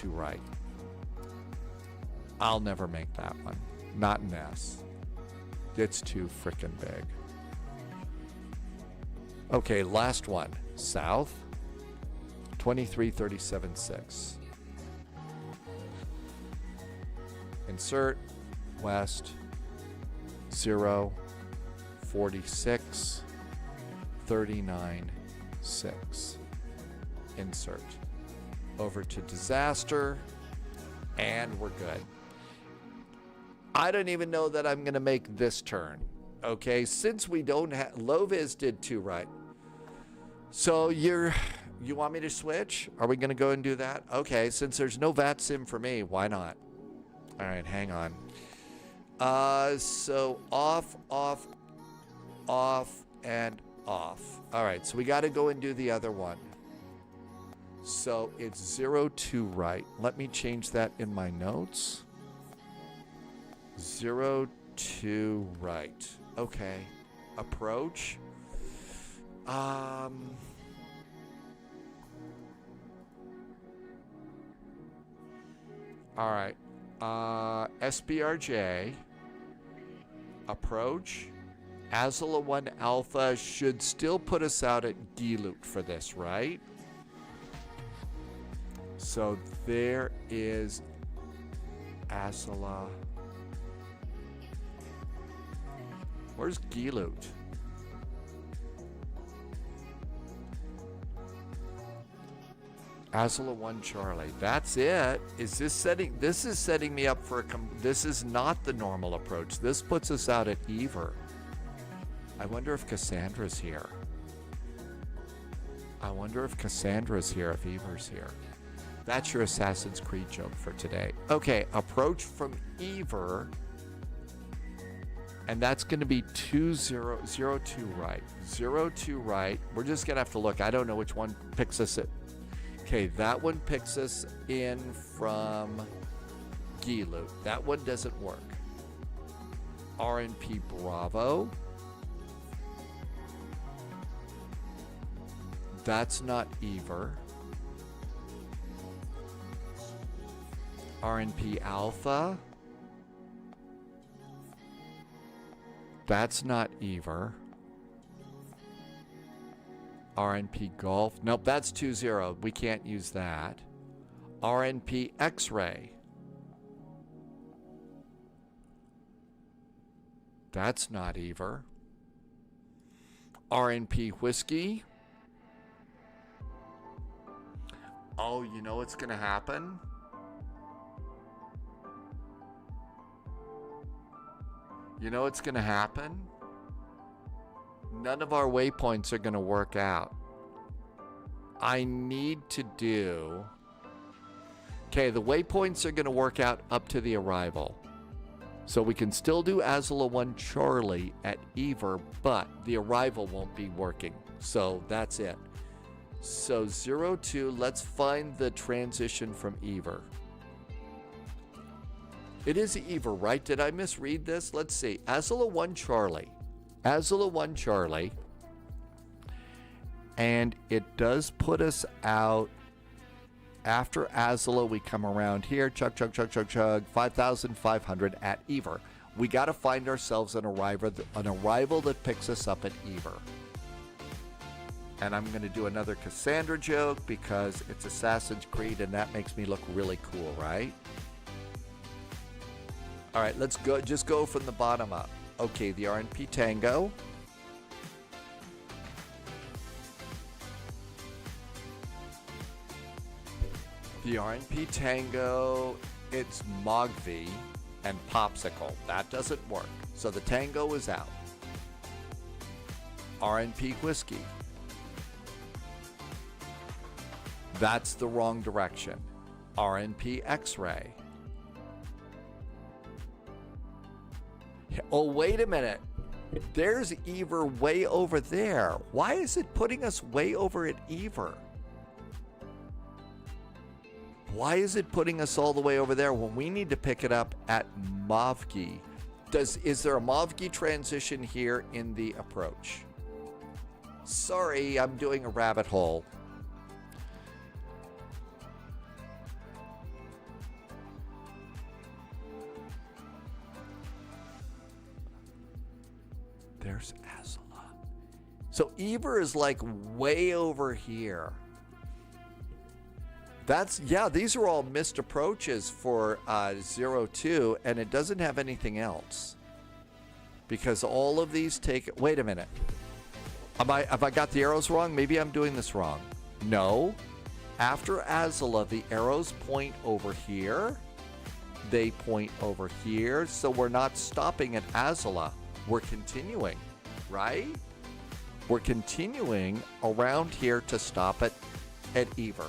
right. I'll never make that one. Not an S. It's too frickin' big. Okay, last one. South. 23, 37, 6. Insert west 0 46 39 6. Insert. Over to disaster, and we're good. I don't even know that I'm going to make this turn. Okay, since we don't have, Loviz did 2 right. So you want me to switch? Are we going to go and do that? Okay, since there's no VATSIM for me, why not? All right, hang on. So off, and off. All right, so we got to go and do the other one. So it's 02 right. Let me change that in my notes. 02 right. Okay. Approach. All right. SBRJ. Approach. Azula 1 Alpha should still put us out at Gilut for this, right? So there is Azula. Where's Gilut? Azula 1 Charlie. That's it. Is this setting? This is setting me up for a. This is not the normal approach. This puts us out at Ever. I wonder if Cassandra's here. I wonder if Cassandra's here, if Ever's here. That's your Assassin's Creed joke for today. Okay, approach from Ever. And that's going to be 2002 right. 02 right. We're just going to have to look. I don't know which one picks us at. Okay, that one picks us in from Gilut. That one doesn't work. RNP Bravo. That's not Ever. RNP Alpha. That's not Ever. RNP Golf. Nope, that's 20. We can't use that. RNP X-Ray. That's not Ever. RNP Whiskey. Oh, you know what's going to happen? You know what's going to happen? None of our waypoints are going to work out. I need to do... Okay, the waypoints are going to work out up to the arrival. So we can still do Azula 1 Charlie at Ever, but the arrival won't be working. So that's it. So 02, let's find the transition from Ever. It is Ever, right? Did I misread this? Let's see. Azula 1 Charlie. Azula 1 Charlie. And it does put us out. After Azula, we come around here. Chug, chug, chug, chug, chug. 5,500 at Ever. We got to find ourselves an arrival that picks us up at Ever. And I'm going to do another Cassandra joke because it's Assassin's Creed and that makes me look really cool, right? All right, let's go. Just go from the bottom up. Okay, the RNP Tango. The RNP Tango, it's Mogvi and Popsicle. That doesn't work. So the Tango is out. RNP Whiskey. That's the wrong direction. RNP X-Ray. Oh, wait a minute. There's Ever way over there. Why is it putting us way over at Ever? Why is it putting us all the way over there when we need to pick it up at Mavgi? Is there a Mavgi transition here in the approach? Sorry, I'm doing a rabbit hole. There's Azula. So Ever is like way over here. That's, yeah, these are all missed approaches for 02, and it doesn't have anything else. Because all of these take, wait a minute. Have I got the arrows wrong? Maybe I'm doing this wrong. No. After Azula, the arrows point over here. They point over here. So we're not stopping at Azula. We're continuing, right? We're continuing around here to stop at Ever.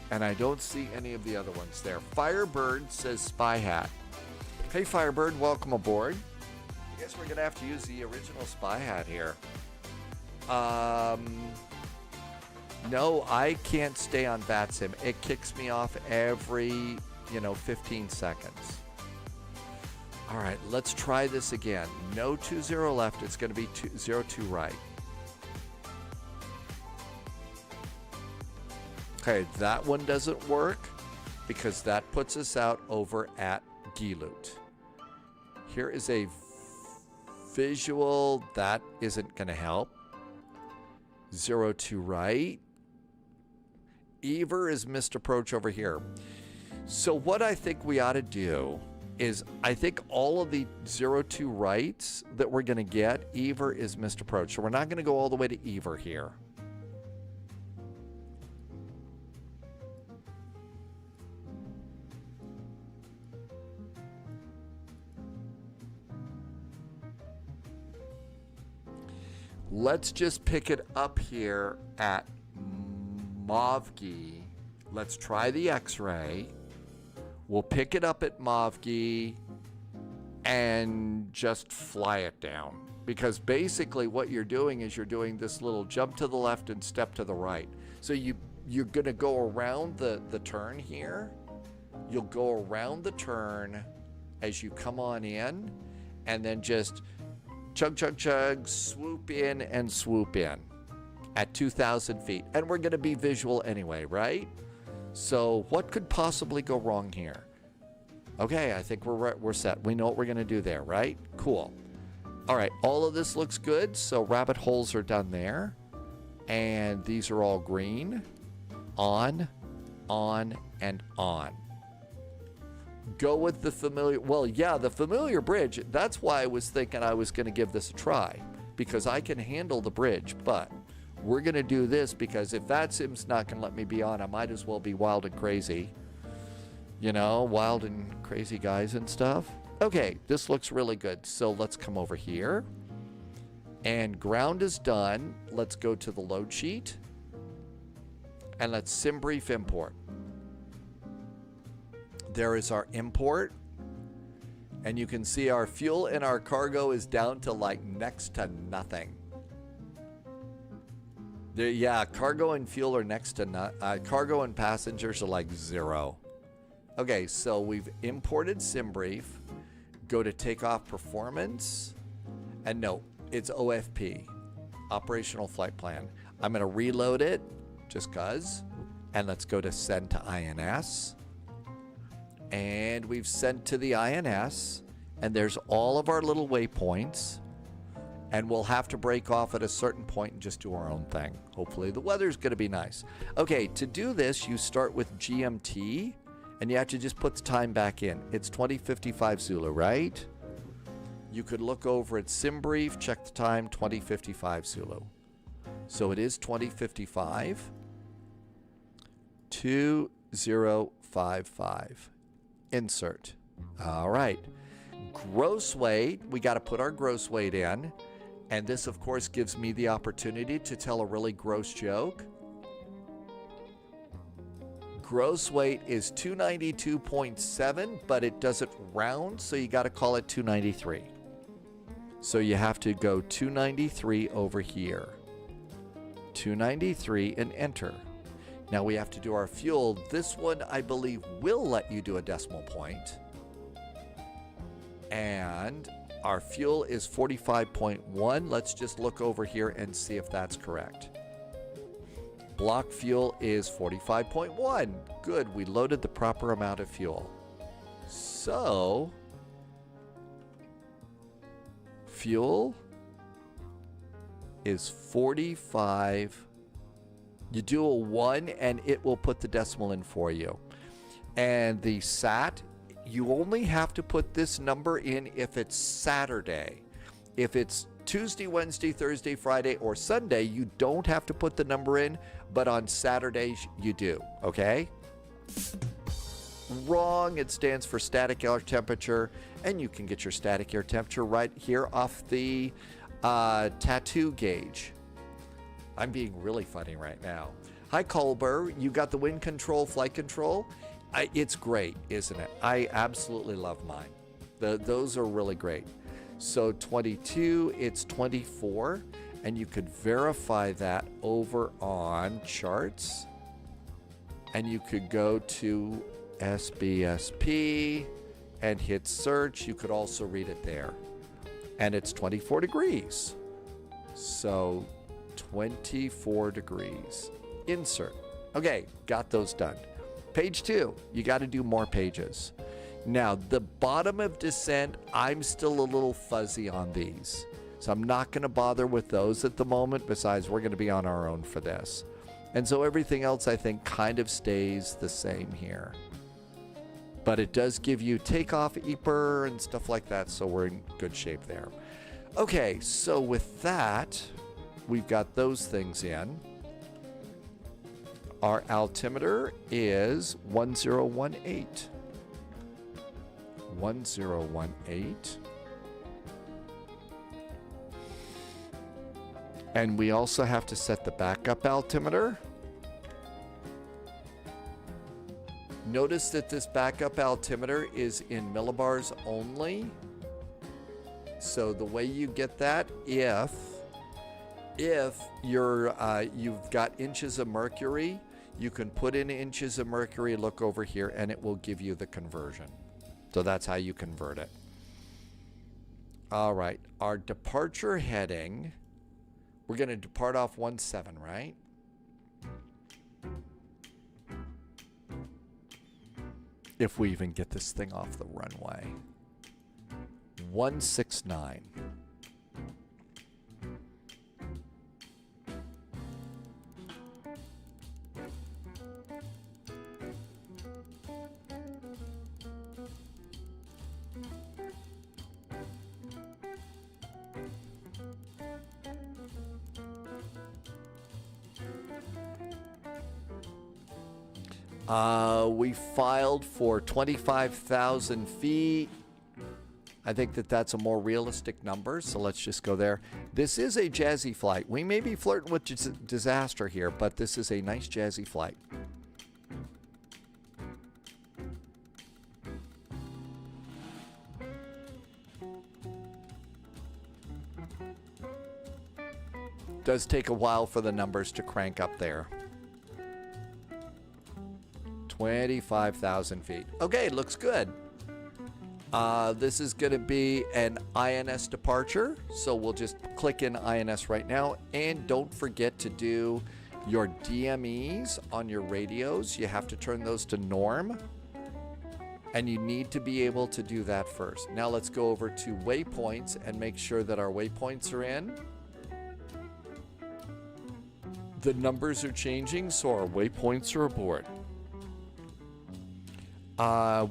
And I don't see any of the other ones there. Firebird says Spy Hat. Hey, Firebird, welcome aboard. I guess we're going to have to use the original Spy Hat here. No, I can't stay on VATSIM. It kicks me off every, 15 seconds. All right, let's try this again. No 20 left. It's going to be 02 right. Okay, that one doesn't work because that puts us out over at Gilut. Here is a visual. That isn't going to help. 02 right. Ever is missed approach over here. So what I think we ought to do is, I think all of the 02 rights that we're going to get, Ever is missed approach. So we're not going to go all the way to Ever here. Let's just pick it up here at Mavgi. Let's try the X-ray. We'll pick it up at Mavgi and just fly it down. Because basically what you're doing is you're doing this little jump to the left and step to the right. So you're going to go around the turn here. You'll go around the turn as you come on in, and then just chug, chug, chug, swoop in and swoop in at 2,000 feet. And we're going to be visual anyway, right? So what could possibly go wrong here? Okay, I think we're set. We know what we're going to do there, right? Cool. All right, all of this looks good. So rabbit holes are done there. And these are all green. On, and on. Go with the familiar, well, yeah, the familiar bridge. That's why I was thinking I was going to give this a try, because I can handle the bridge, but we're going to do this because if VATSIM's not going to let me be on, I might as well be wild and crazy. Wild and crazy guys and stuff. Okay, this looks really good. So let's come over here. And ground is done. Let's go to the load sheet. And let's sim brief import. There is our import. And you can see our fuel and our cargo is down to like next to nothing. Yeah, cargo and fuel are next to cargo and passengers are like 0. Okay, so we've imported SimBrief. Go to Takeoff Performance. And no, it's OFP, Operational Flight Plan. I'm going to reload it just because. And let's go to Send to INS. And we've sent to the INS. And there's all of our little waypoints. And we'll have to break off at a certain point and just do our own thing. Hopefully the weather's going to be nice. Okay, to do this, you start with GMT. And you have to just put the time back in. It's 2055 Zulu, right? You could look over at SimBrief, check the time, 2055 Zulu. So it is 2055. 2055. Insert. All right. Gross weight. We got to put our gross weight in. And this, of course, gives me the opportunity to tell a really gross joke. Gross weight is 292.7, but it doesn't round, so you got to call it 293. So you have to go 293 over here. 293 and enter. Now we have to do our fuel. This one, I believe, will let you do a decimal point. And our fuel is 45.1. Let's just look over here and see if that's correct. Block fuel is 45.1. Good, we loaded the proper amount of fuel. So, fuel is 45 You do a 1 and it will put the decimal in for you. And the SAT, you only have to put this number in if it's Saturday. If it's Tuesday, Wednesday, Thursday, Friday, or Sunday, you don't have to put the number in, but on Saturdays you do, okay? Wrong, it stands for static air temperature, and you can get your static air temperature right here off the tattoo gauge. I'm being really funny right now. Hi, Colbert, you got the wind control, flight control? It's great, isn't it? I absolutely love mine. Those are really great. So 22, it's 24, and you could verify that over on charts, and you could go to SBSP and hit search. You could also read it there, and it's 24 degrees. So 24 degrees. Insert. Okay, got those done. Page 2, you got to do more pages. Now, the bottom of descent, I'm still a little fuzzy on these. So I'm not going to bother with those at the moment. Besides, we're going to be on our own for this. And so everything else, I think, kind of stays the same here. But it does give you takeoff, EPR, and stuff like that. So we're in good shape there. Okay, so with that, we've got those things in. Our altimeter is 1018. 1018. And we also have to set the backup altimeter. Notice that this backup altimeter is in millibars only. So the way you get that, if you've got inches of mercury, you can put in inches of mercury, look over here, and it will give you the conversion. So that's how you convert it. All right, our departure heading, we're going to depart off 17, right? If we even get this thing off the runway. 169. We filed for 25,000 feet. I think that that's a more realistic number, so let's just go there. This is a jazzy flight. We may be flirting with disaster here, but this is a nice jazzy flight. Does take a while for the numbers to crank up there. 25,000 feet. Okay, looks good. This is going to be an INS departure, so we'll just click in INS right now. And don't forget to do your DMEs on your radios. You have to turn those to norm, and you need to be able to do that first. Now let's go over to waypoints and make sure that our waypoints are in. The numbers are changing, so our waypoints are aboard.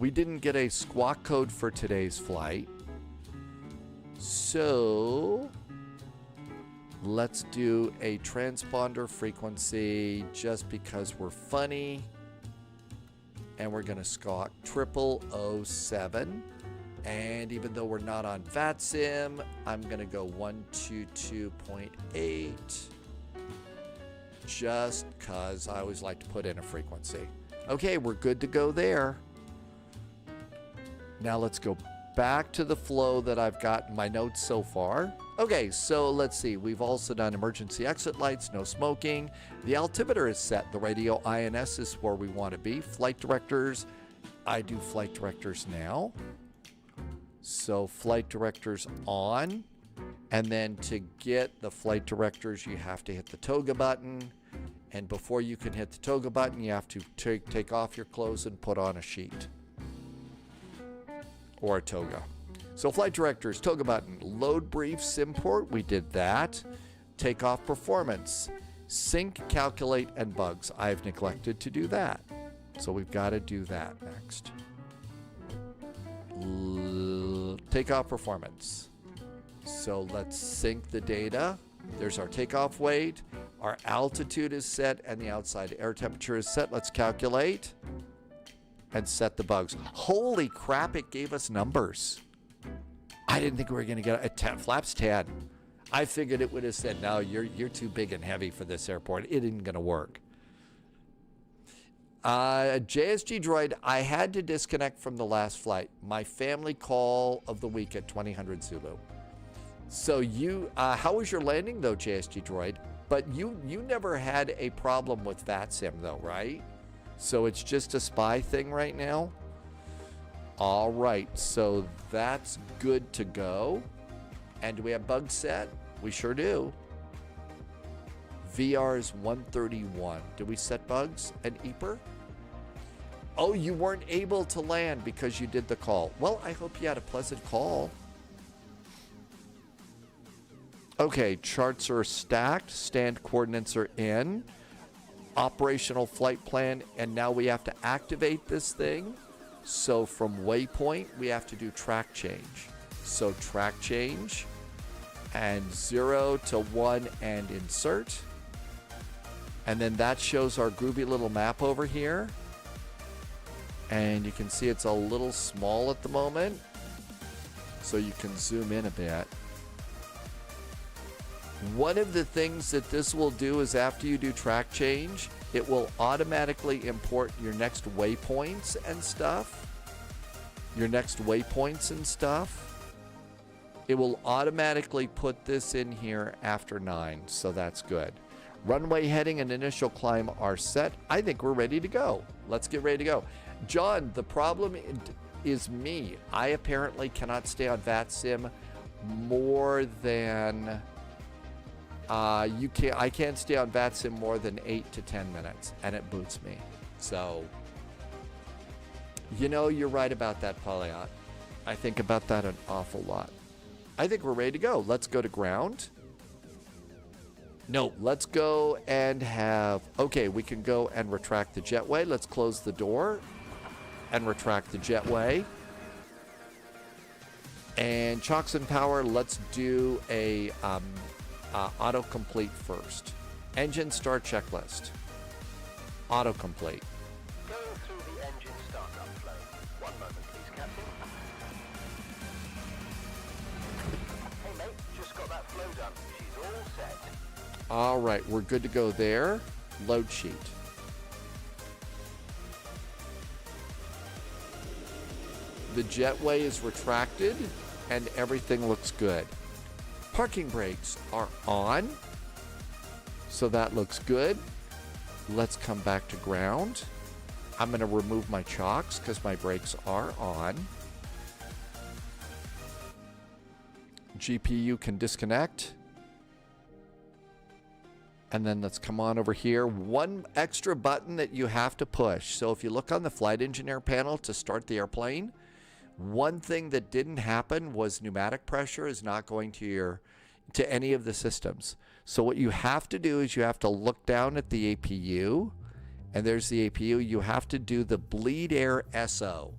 We didn't get a squawk code for today's flight, so let's do a transponder frequency just because we're funny, and we're going to squawk 0007. And even though we're not on VATSIM, I'm going to go 122.8 just because I always like to put in a frequency. Okay, we're good to go there. Now let's go back to the flow that I've got in my notes so far. Okay, so let's see. We've also done emergency exit lights, no smoking. The altimeter is set. The radio INS is where we want to be. Flight directors, I do flight directors now. So flight directors on. And then to get the flight directors, you have to hit the toga button. And before you can hit the toga button, you have to take off your clothes and put on a sheet. Or a toga. So flight directors, toga button, load brief, SIM port, we did that. Takeoff performance. Sync, calculate, and bugs. I've neglected to do that. So we've got to do that next. Takeoff performance. So let's sync the data. There's our takeoff weight. Our altitude is set and the outside air temperature is set. Let's calculate and set the bugs. Holy crap, it gave us numbers. I didn't think we were going to get a 10. Flaps 10. I figured it would have said, no, you're too big and heavy for this airport. It isn't going to work. JSG Droid, I had to disconnect from the last flight. My family call of the week at 2000 Zulu. So you, how was your landing though, JSG Droid? But you never had a problem with VATSIM though, right? So it's just a spy thing right now? All right, so that's good to go. And do we have bugs set? We sure do. VR is 131. Did we set bugs and EPR? Oh, you weren't able to land because you did the call. Well, I hope you had a pleasant call. Okay, charts are stacked. Stand coordinates are in. Operational flight plan. And now we have to activate this thing. So from waypoint, we have to do track change. So track change. And 0 to 1 and insert. And then that shows our groovy little map over here. And you can see it's a little small at the moment. So you can zoom in a bit. One of the things that this will do is after you do track change, it will automatically import your next waypoints and stuff. Your next waypoints and stuff. It will automatically put this in here after 9, so that's good. Runway heading and initial climb are set. I think we're ready to go. Let's get ready to go. John, the problem is me. I apparently cannot stay on VATSIM more than... I can't stay on VATSIM more than 8 to 10 minutes, and it boots me. So, you know, you're right about that, Polyot. I think about that an awful lot. I think we're ready to go. Let's go to ground. No, let's go and have... Okay, we can go and retract the jetway. Let's close the door and retract the jetway. And chocks and power, let's do a autocomplete first. Engine start checklist. Autocomplete. Going through the engine startup flow. 1 moment, please, Captain. Hey, mate, just got that flow done. She's all set. All right, we're good to go there. Load sheet. The jetway is retracted and everything looks good. Parking brakes are on, so that looks good. Let's come back to ground. I'm going to remove my chocks because my brakes are on. GPU can disconnect. And then let's come on over here. One extra button that you have to push. So if you look on the flight engineer panel to start the airplane, one thing that didn't happen was pneumatic pressure is not going to any of the systems. So what you have to do is you have to look down at the APU, and there's the APU. You have to do the bleed air SO.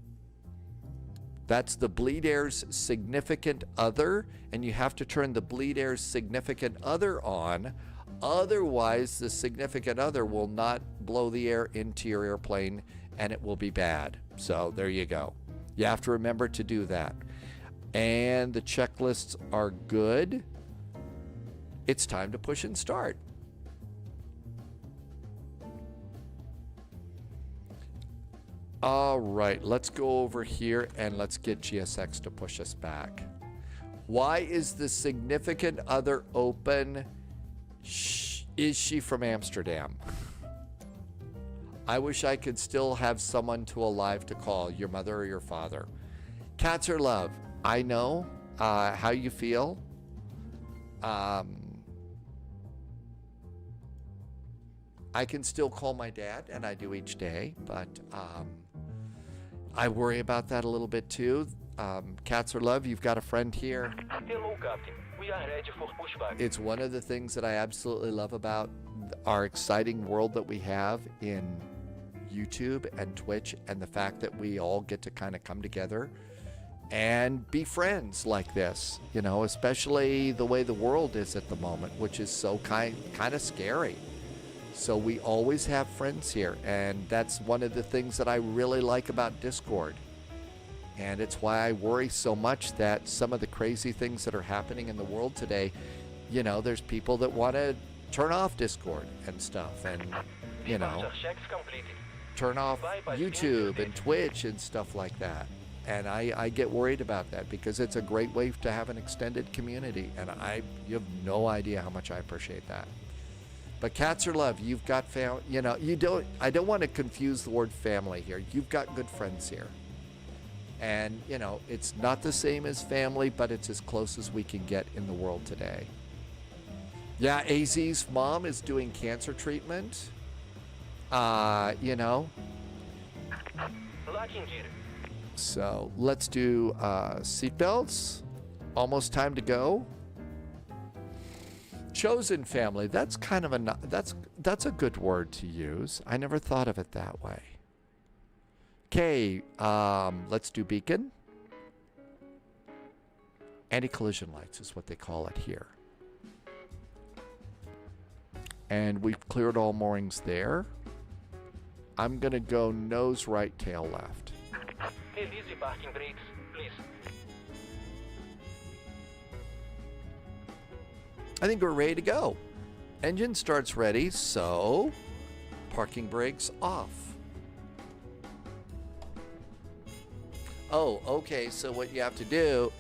That's the bleed air's significant other, and you have to turn the bleed air's significant other on. Otherwise, the significant other will not blow the air into your airplane, and it will be bad. So there you go. You have to remember to do that. And the checklists are good. It's time to push and start. All right, let's go over here and let's get GSX to push us back. Why is the significant other open? Is she from Amsterdam? I wish I could still have someone to alive to call, your mother or your father. Cats are love. I know how you feel. I can still call my dad, and I do each day, but I worry about that a little bit too. Cats are love. You've got a friend here. Still all Captain. We are ready for pushback. It's one of the things that I absolutely love about our exciting world that we have in YouTube and Twitch, and the fact that we all get to kind of come together and be friends like this, you know, especially the way the world is at the moment, which is so kind of scary. So we always have friends here, and that's one of the things that I really like about Discord. And it's why I worry so much that some of the crazy things that are happening in the world today, you know, there's people that want to turn off Discord and stuff, and, you know, turn off YouTube and Twitch and stuff like that. And I get worried about that, because it's a great way to have an extended community, and you have no idea how much I appreciate that. But cats are love. You've got you know, I don't want to confuse the word family here. You've got good friends here. And, you know, it's not the same as family, but it's as close as we can get in the world today. Yeah, AZ's mom is doing cancer treatment. You know. So let's do seatbelts. Almost time to go. Chosen family. That's kind of that's a good word to use. I never thought of it that way. Okay, let's do beacon. Anti-collision lights is what they call it here. And we've cleared all moorings there. I'm gonna go nose right, tail left. Release the parking brakes, please. I think we're ready to go. Engine starts ready, so parking brakes off. Oh, okay, so what you have to do...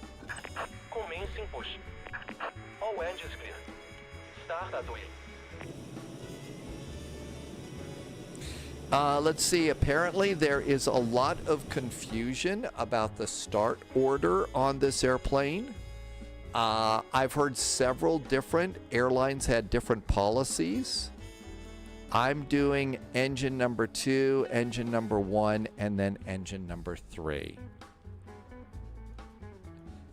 Commencing push. All engines clear. Start at wheel. Let's see, apparently there is a lot of confusion about the start order on this airplane. I've heard several different airlines had different policies. I'm doing engine number 2, engine number 1, and then engine number 3.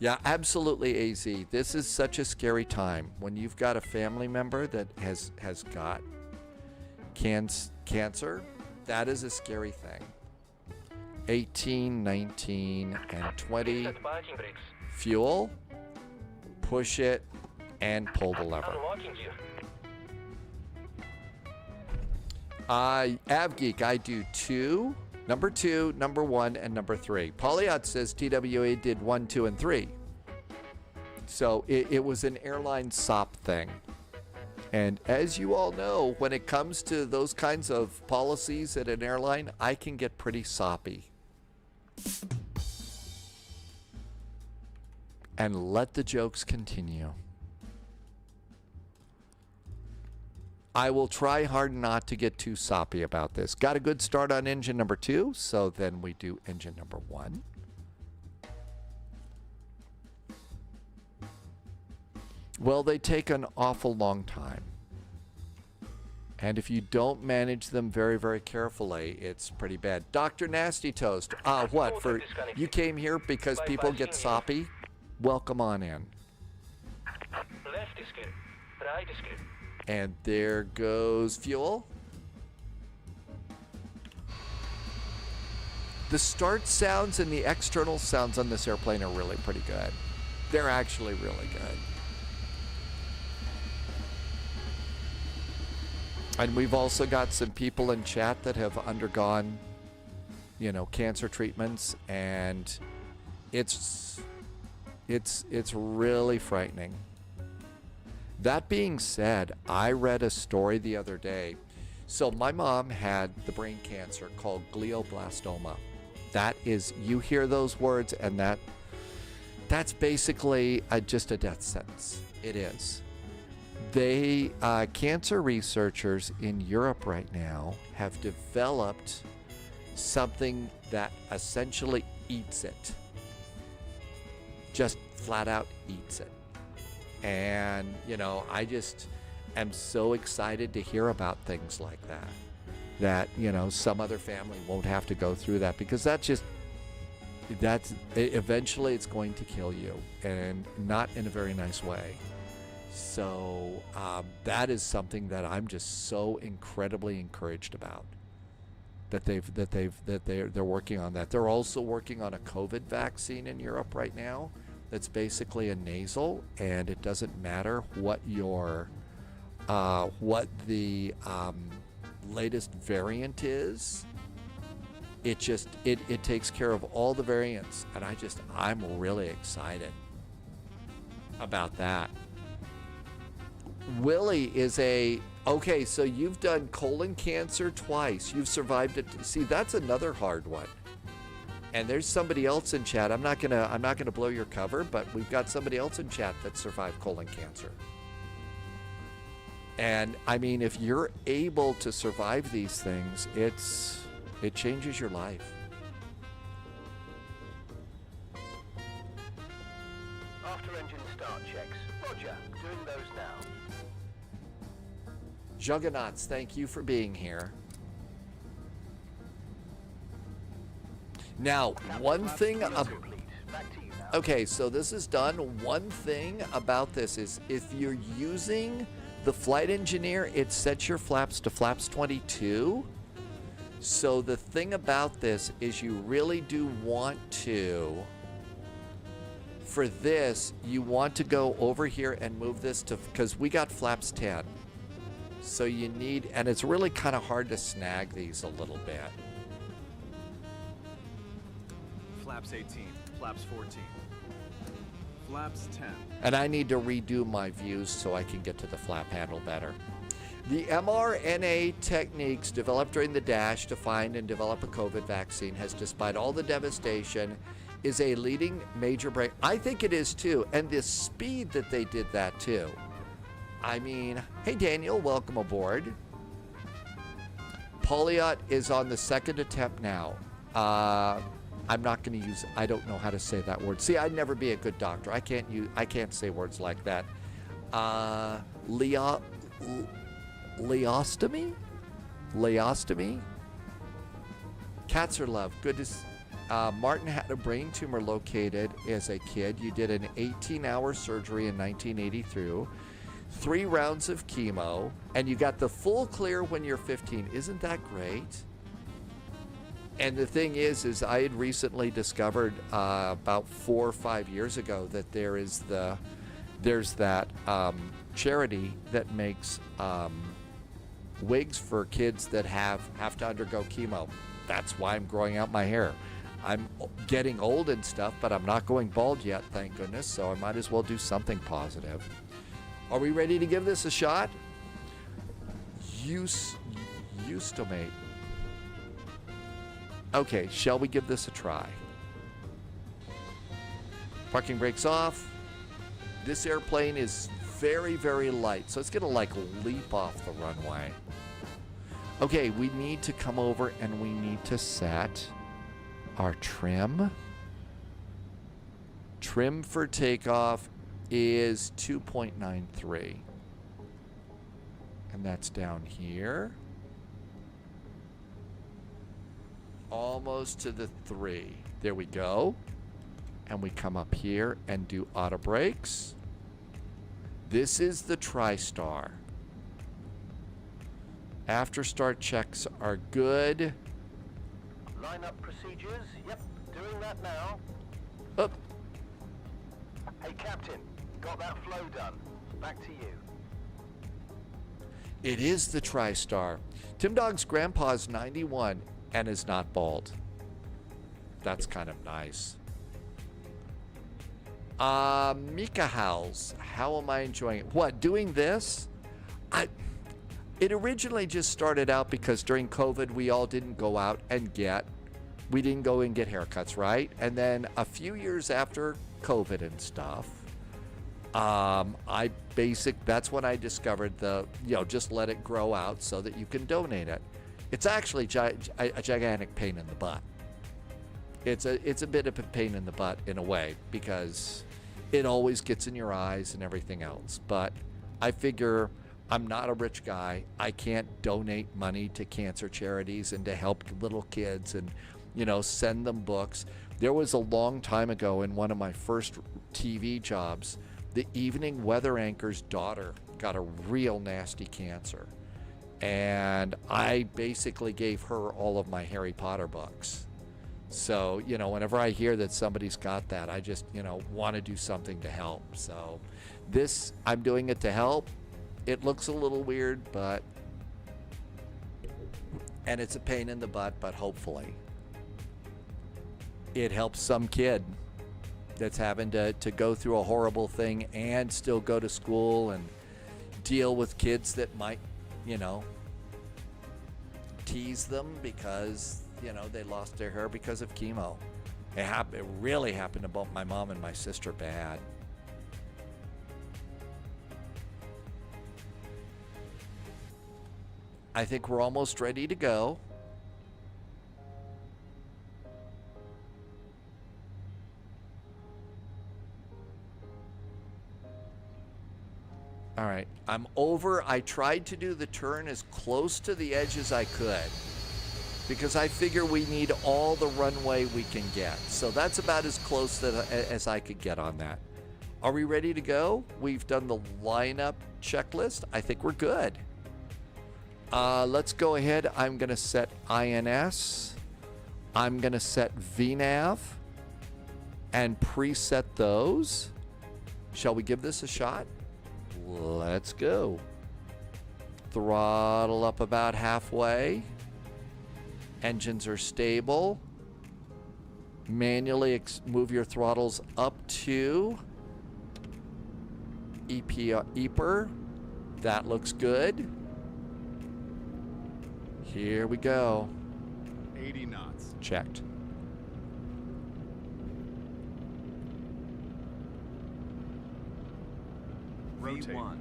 Yeah, absolutely, AZ. This is such a scary time when you've got a family member that has got cancer. That is a scary thing. 18, 19, and 20. Fuel. Push it and pull the lever. AvGeek, I do 2, number 2, number 1, and number 3. Polyot says TWA did 1, 2, and 3. So it was an airline SOP thing. And as you all know, when it comes to those kinds of policies at an airline, I can get pretty soppy. And let the jokes continue. I will try hard not to get too soppy about this. Got a good start on engine number 2, so then we do engine number 1. Well, they take an awful long time. And if you don't manage them very, very carefully, it's pretty bad. Dr. Nasty Toast, what? You came here because people get soppy? Welcome on in. Left is clear. Right is clear. And there goes fuel. The start sounds and the external sounds on this airplane are really pretty good. They're actually really good. And we've also got some people in chat that have undergone, you know, cancer treatments, and it's really frightening. That being said, I read a story the other day. So my mom had the brain cancer called glioblastoma. That is, you hear those words, and that's basically just a death sentence. It is. Cancer researchers in Europe right now have developed something that essentially eats it. Just flat out eats it. And, you know, I just am so excited to hear about things like that. That, you know, some other family won't have to go through that, because eventually it's going to kill you, and not in a very nice way. So that is something that I'm just so incredibly encouraged about. That they're working on that. They're also working on a COVID vaccine in Europe right now. That's basically a nasal, and it doesn't matter what your what the latest variant is. It just it takes care of all the variants, and I'm really excited about that. Willie is okay, so you've done colon cancer twice. You've survived it. See, that's another hard one. And there's somebody else in chat. I'm not gonna blow your cover, but we've got somebody else in chat that survived colon cancer. And I mean, if you're able to survive these things, it changes your life. After engine start checks. Roger, doing those now. Juggernauts, thank you for being here. Now, one thing okay, so this is done. One thing about this is if you're using the Flight Engineer, it sets your flaps to flaps 22. So the thing about this is you really do want to, for this, you want to go over here and move this to, because we got flaps 10. So you need, and it's really kind of hard to snag these a little bit. Flaps 18, flaps 14, flaps 10. And I need to redo my views so I can get to the flap handle better. The mRNA techniques developed during the dash to find and develop a COVID vaccine has, despite all the devastation, is a leading major break. I think it is too, and the speed that they did that too. I mean, hey Daniel, welcome aboard. Polyot is on the second attempt now. I'm not going to use, I don't know how to say that word. See, I'd never be a good doctor. I can't say words like that. Leostomy? Cats are love. Good to Martin had a brain tumor located as a kid. You did an 18-hour surgery in 1983, 3 rounds of chemo, and you got the full clear when you're 15. That great? And the thing is I had recently discovered about 4 or 5 years ago that there's that charity that makes wigs for kids that have to undergo chemo. That's why I'm growing out my hair. I'm getting old and stuff, but I'm not going bald yet, thank goodness, so I might as well do something positive. Are we ready to give this a shot? Ustomate. Okay, shall we give this a try? Parking brakes off. This airplane is very, very light, so it's gonna like leap off the runway. Okay, we need to come over and we need to set our trim. Trim for takeoff is 2.93. And that's down here. Almost to the 3. There we go. And we come up here and do auto brakes. This is the TriStar. After start checks are good. Line-up procedures. Yep, doing that now. Up. Hey, Captain, got that flow done. Back to you. It is the TriStar. Tim Dog's grandpa's 91 and is not bald. That's kind of nice. Mika Howls, how am I enjoying it? What, doing this? It originally just started out because during COVID, we all didn't go out and get haircuts, right? And then a few years after COVID and stuff, that's when I discovered just let it grow out so that you can donate it. It's actually a gigantic pain in the butt. It's a bit of a pain in the butt in a way because it always gets in your eyes and everything else. But I figure I'm not a rich guy. I can't donate money to cancer charities and to help little kids and you know, send them books. There was a long time ago in one of my first TV jobs, the evening weather anchor's daughter got a real nasty cancer. And I basically gave her all of my Harry Potter books. So, you know, whenever I hear that somebody's got that, I just, you know, want to do something to help. So this, I'm doing it to help. It looks a little weird, but, and it's a pain in the butt, but hopefully it helps some kid that's having to go through a horrible thing and still go to school and deal with kids that might, you know, tease them because, you know, they lost their hair because of chemo. It really happened to both my mom and my sister bad. I think we're almost ready to go. All right, I'm over. I tried to do the turn as close to the edge as I could because I figure we need all the runway we can get. So that's about as close as I could get on that. Are we ready to go? We've done the lineup checklist. I think we're good. Let's go ahead. I'm going to set INS. I'm going to set VNAV and preset those. Shall we give this a shot? Let's go. Throttle up about halfway. Engines are stable. Manually move your throttles up to EPR. That looks good. Here we go. 80 knots. Checked. Rotate. V1.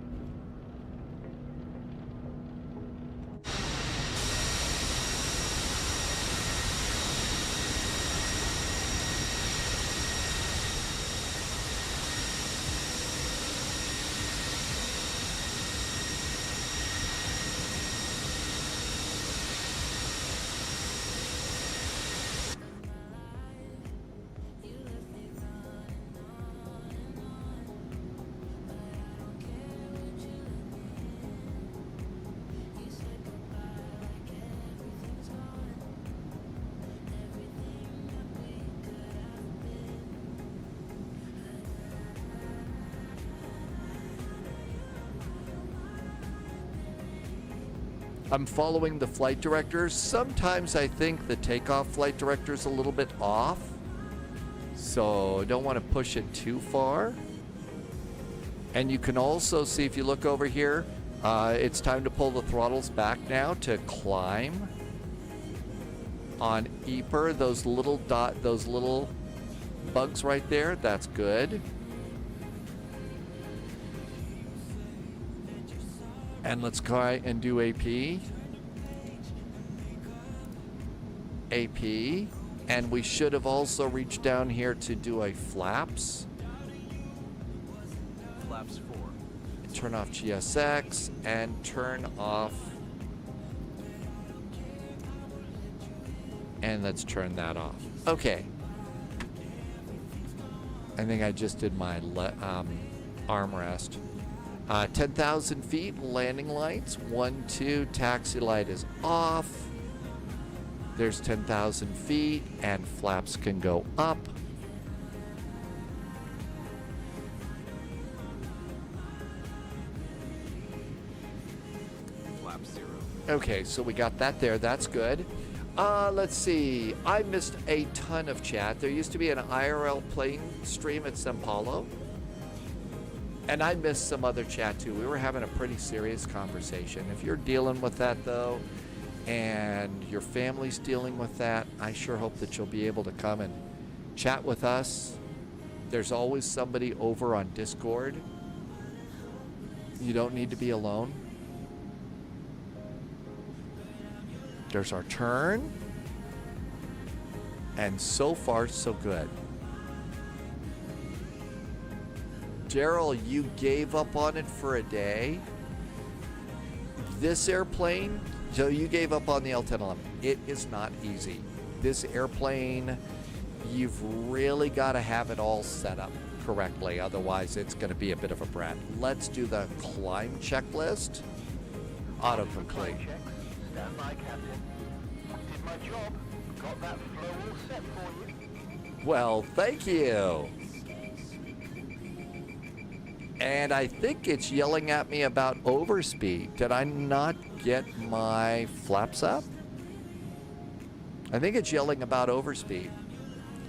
I'm following the flight director. Sometimes I think the takeoff flight director is a little bit off, so I don't want to push it too far. And you can also see, if you look over here, it's time to pull the throttles back now to climb. On EPR, those little bugs right there, that's good. And let's try and do AP. AP. And we should have also reached down here to do a flaps. Flaps 4. Turn off GSX and turn off. And let's turn that off. Okay. I think I just did my armrest. 10,000 feet, landing lights, 1, 2, taxi light is off. There's 10,000 feet, and flaps can go up. Flap 0. Okay, so we got that there, that's good. Let's see, I missed a ton of chat. There used to be an IRL plane stream at Sao Paulo. And I missed some other chat too. We were having a pretty serious conversation. If you're dealing with that though, and your family's dealing with that, I sure hope that you'll be able to come and chat with us. There's always somebody over on Discord. You don't need to be alone. There's our turn. And so far, so good. Daryl, you gave up on it for a day. This airplane, so you gave up on the L1011. It is not easy. this airplane, you've really got to have it all set up correctly. Otherwise, it's going to be a bit of a brat. Let's do the climb checklist. Autocomplete. Stand by, Captain. Did my job. Got that flow all set for you. Well, thank you. And I think it's yelling at me about overspeed. Did I not get my flaps up? I think it's yelling about overspeed.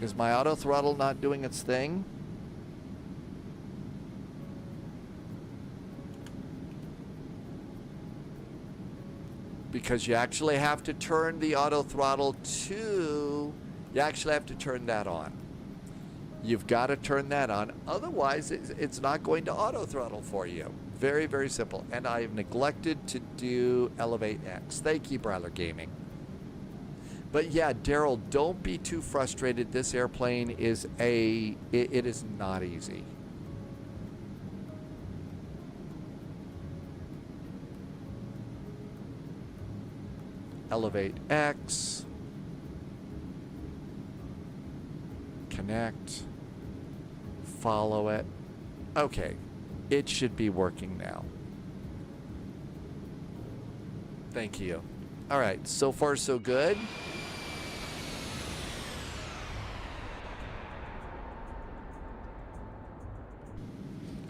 Is my auto throttle not doing its thing? Because you actually have to turn the auto throttle to, you actually have to turn that on. You've got to turn that on. Otherwise, it's not going to auto throttle for you. Very, very simple. And I have neglected to do Elevate X. Thank you, Brawler Gaming. But yeah, Daryl, don't be too frustrated. This airplane is it is not easy. Elevate X. Connect. Follow it. Okay, it should be working now. Thank you. All right, so far so good.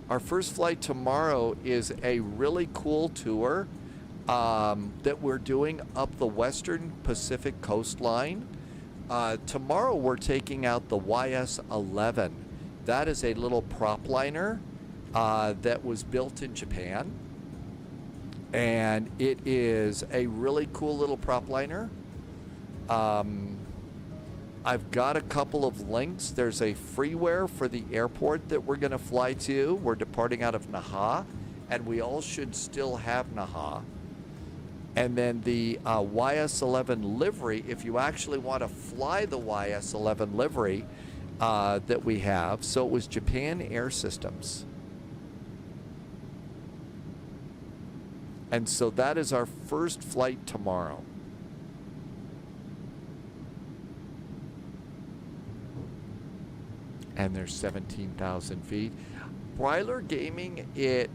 Our first flight tomorrow is a really cool tour that we're doing up the western Pacific coastline. Tomorrow we're taking out the YS-11. That is a little prop liner that was built in Japan. And it is a really cool little prop liner. I've got a couple of links. There's a freeware for the airport that we're going to fly to. We're departing out of Naha, and we all should still have Naha. And then the YS-11 livery, if you actually want to fly the YS-11 livery that we have. So it was Japan Air Systems. And so that is our first flight tomorrow. And there's 17,000 feet. Brawler Gaming, it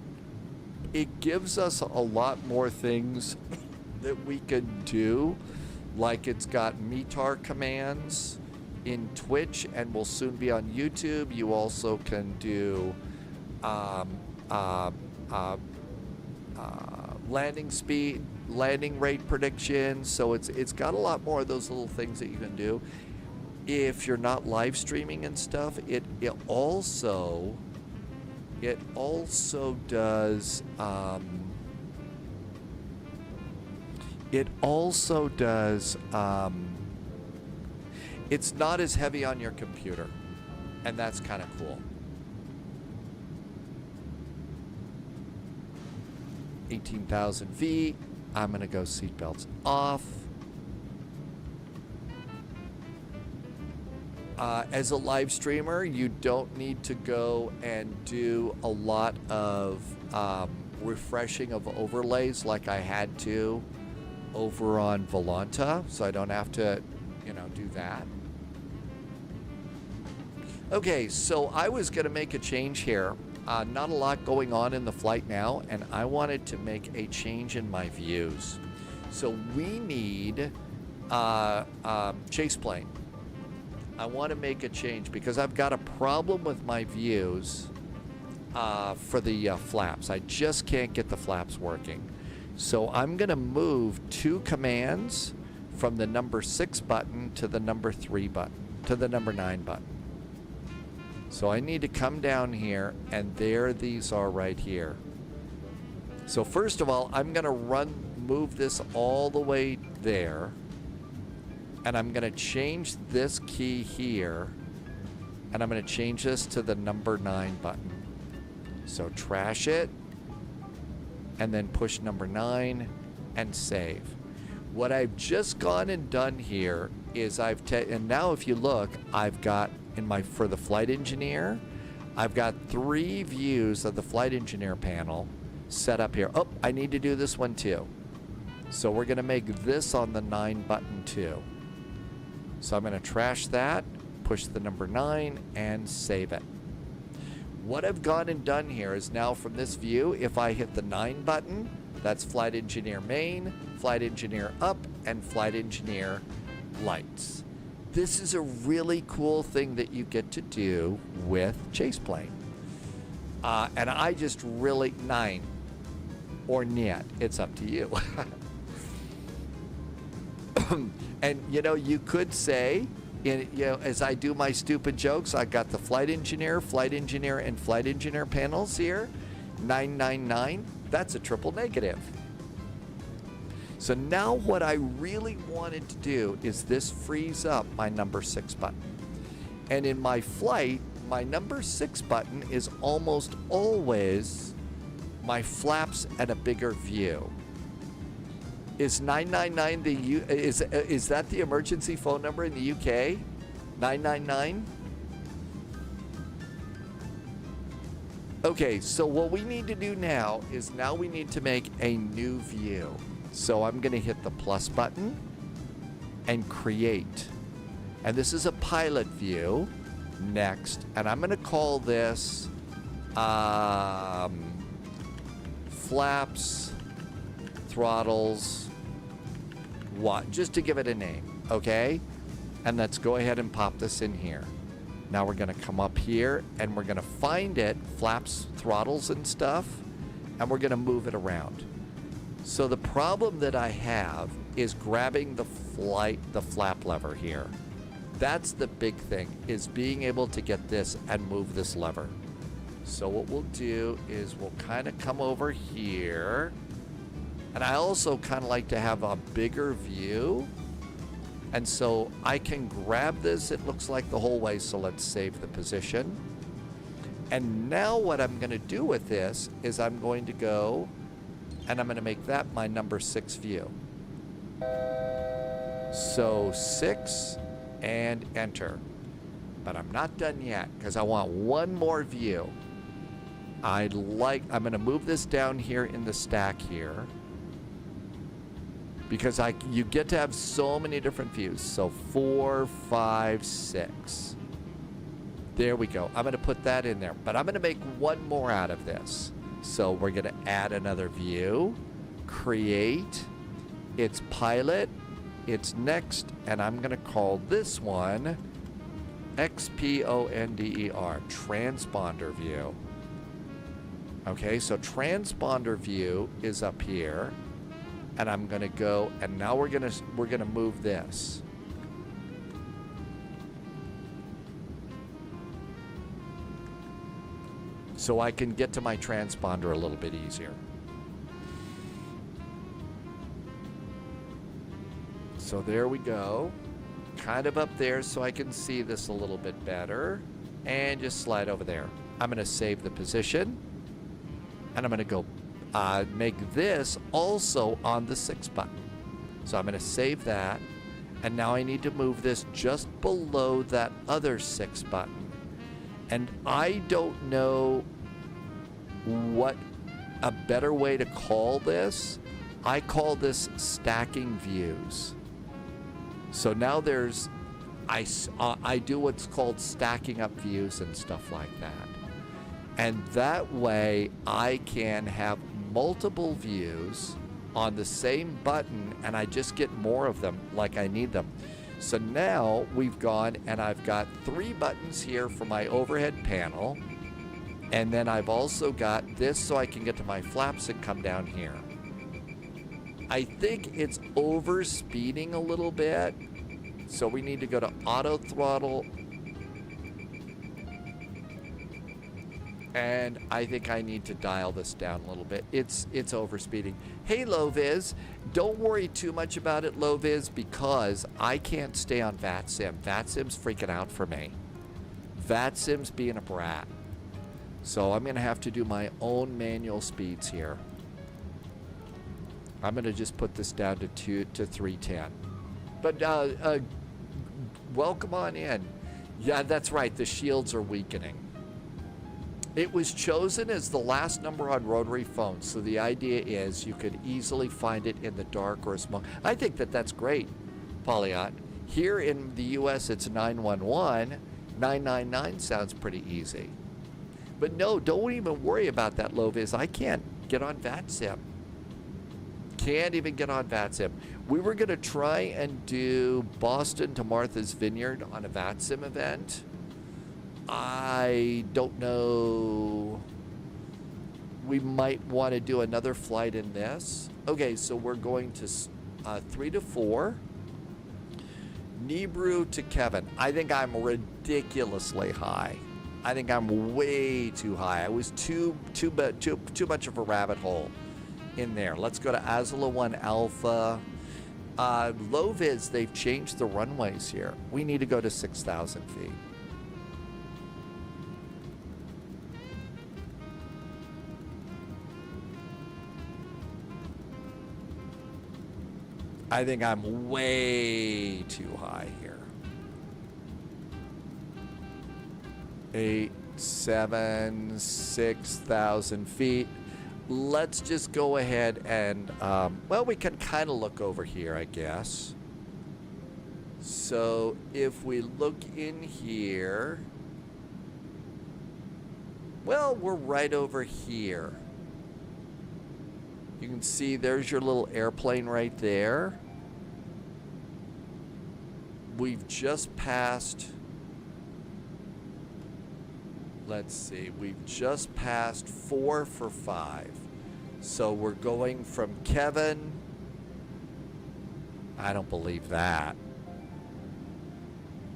gives us a lot more things that we can do. Like it's got METAR commands in Twitch and will soon be on YouTube. You also can do landing speed, landing rate predictions. So it's got a lot more of those little things that you can do. If you're not live streaming and stuff, it also does it's not as heavy on your computer, and that's kind of cool. 18,000 feet. I'm gonna go seatbelts off. As a live streamer, you don't need to go and do a lot of refreshing of overlays like I had to over on Volanta, so I don't have to, do that. Okay, so I was going to make a change here. Not a lot going on in the flight now, and I wanted to make a change in my views. So we need chase plane. I want to make a change because I've got a problem with my views for the flaps. I just can't get the flaps working. So I'm going to move 2 commands from the number 6 button to the number 3 button, to the number 9 button. So I need to come down here, and there these are right here. So first of all, I'm going to move this all the way there. And I'm going to change this key here, and I'm going to change this to the number 9 button. So trash it, and then push number 9 and save. What I've just gone and done here is and now if you look, I've got for the flight engineer, I've got 3 views of the flight engineer panel set up here. Oh, I need to do this one too. So we're going to make this on the 9 button too. So I'm going to trash that, push the number 9, and save it. What I've gone and done here is now from this view, if I hit the 9 button, that's Flight Engineer Main, Flight Engineer Up, and Flight Engineer Lights. This is a really cool thing that you get to do with Chase Plane. And I just really, 9 or niet, it's up to you. And you know, you could say, as I do my stupid jokes, I got the flight engineer, and flight engineer panels here. 999, that's a triple negative. So now what I really wanted to do is this frees up my number 6 button. And in my flight, my number 6 button is almost always my flaps at a bigger view. Is 999 is that the emergency phone number in the UK? 999? Okay, so what we need to do now is we need to make a new view. So I'm going to hit the plus button and create. And this is a pilot view. Next, and I'm going to call this flaps, throttles, what? Just to give it a name, okay? And let's go ahead and pop this in here. Now we're going to come up here and we're going to find it, flaps, throttles, and stuff, and we're going to move it around. So the problem that I have is grabbing the flap lever here. That's the big thing, is being able to get this and move this lever. So what we'll do is we'll kind of come over here. And I also kind of like to have a bigger view. And so I can grab this, it looks like the whole way, so let's save the position. And now what I'm going to do with this is I'm going to go and I'm going to make that my number 6 view. So 6 and enter. But I'm not done yet because I want one more view. I'm going to move this down here in the stack here because you get to have so many different views. So 4, 5, 6. There we go. I'm going to put that in there, but I'm going to make one more out of this. So we're going to add another view, create, it's pilot, it's next, and I'm going to call this one XPONDER, transponder view. Okay, so transponder view is up here, and I'm going to go, and now we're going to move this. So I can get to my transponder a little bit easier. So there we go. Kind of up there so I can see this a little bit better. And just slide over there. I'm going to save the position. And I'm going to go make this also on the 6 button. So I'm going to save that. And now I need to move this just below that other 6 button. And I don't know what a better way to call this. I call this stacking views. So now there's, I do what's called stacking up views and stuff like that. And that way I can have multiple views on the same button and I just get more of them like I need them. So now we've gone and I've got 3 buttons here for my overhead panel. And then I've also got this so I can get to my flaps and come down here. I think it's over speeding a little bit. So we need to go to auto throttle. And I think I need to dial this down a little bit. It's over speeding. Hey, Loviz, don't worry too much about it, Loviz, because I can't stay on VATSIM. VATSIM's freaking out for me. VATSIM's being a brat. So I'm going to have to do my own manual speeds here. I'm going to just put this down to 310. But welcome on in. Yeah, that's right. The shields are weakening. It was chosen as the last number on rotary phones, so the idea is you could easily find it in the dark or smoke. I think that that's great, Polyot. Here in the US, it's 911. 999 sounds pretty easy. But no, don't even worry about that, low vis. I can't get on VATSIM. Can't even get on VATSIM. We were going to try and do Boston to Martha's Vineyard on a VATSIM event. I don't know. We might want to do another flight in this. Okay, so we're going to 3 to 4. Nibru to Kevin. I think I'm ridiculously high. I think I'm way too high. I was too much of a rabbit hole in there. Let's go to Azula 1 Alpha. Low vis, they've changed the runways here. We need to go to 6,000 feet. I think I'm way too high here. 8, 7, 6,000 feet. Let's just go ahead and, well, we can kind of look over here, I guess. So if we look in here, well, we're right over here. You can see there's your little airplane right there. We've just passed, let's see, we've just passed 4 for 5. So we're going from Kevin. I don't believe that.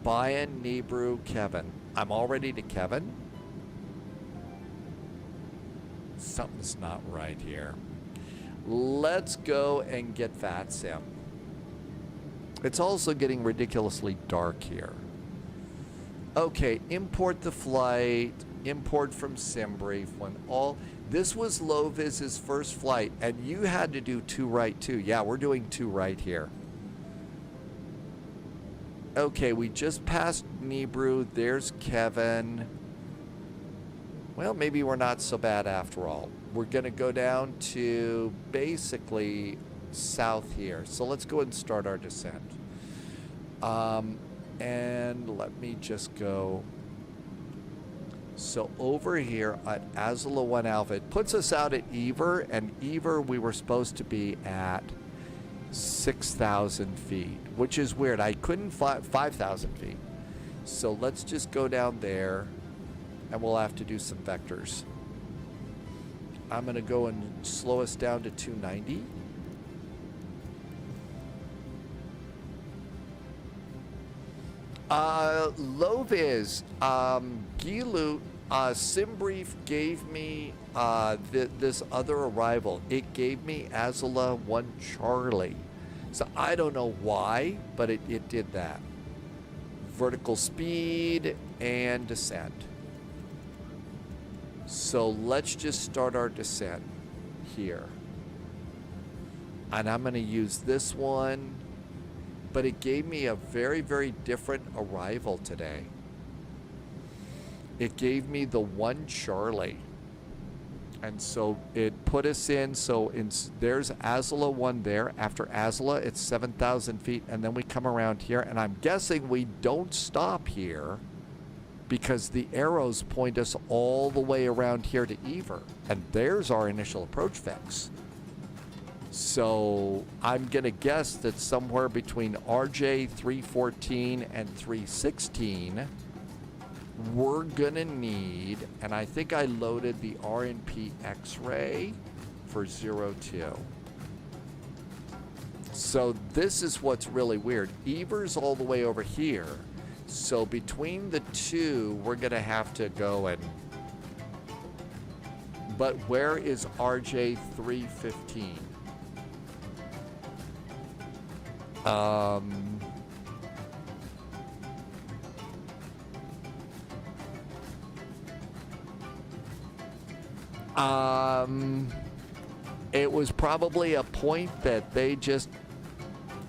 Bayan, Nibru, Kevin. I'm already to Kevin. Something's not right here. Let's go and get VATSIM. It's also getting ridiculously dark here. Okay, import the flight, import from SimBrief. When all this was low vis's first flight, and you had to do 2 right too. Yeah, we're doing 2 right here. Okay, we just passed Nibru. There's Kevin. Well, maybe we're not so bad after all. We're going to go down to basically south here. So let's go and start our descent. And let me just go. So over here at Azula 1 Alpha, it puts us out at Ever, and Ever we were supposed to be at 6,000 feet, which is weird. I couldn't fly 5,000 feet. So let's just go down there, and we'll have to do some vectors. I'm going to go and slow us down to 290. Low vis, Gilu, SimBrief gave me this other arrival. It gave me Azula 1 Charlie. So I don't know why, but it did that. Vertical speed and descent. So let's just start our descent here. And I'm going to use this one. But it gave me a very, very different arrival today. It gave me the 1 Charlie. And so it put us in, so there's Azula 1 there. After Azula, it's 7,000 feet, and then we come around here, and I'm guessing we don't stop here because the arrows point us all the way around here to Ever. And there's our initial approach fix. So I'm going to guess that somewhere between RJ 314 and 316, we're going to need, and I think I loaded the RNP X-ray for 02. So this is what's really weird. Ever's all the way over here. So between the two, we're going to have to go and... But where is RJ 315? It was probably a point that they just,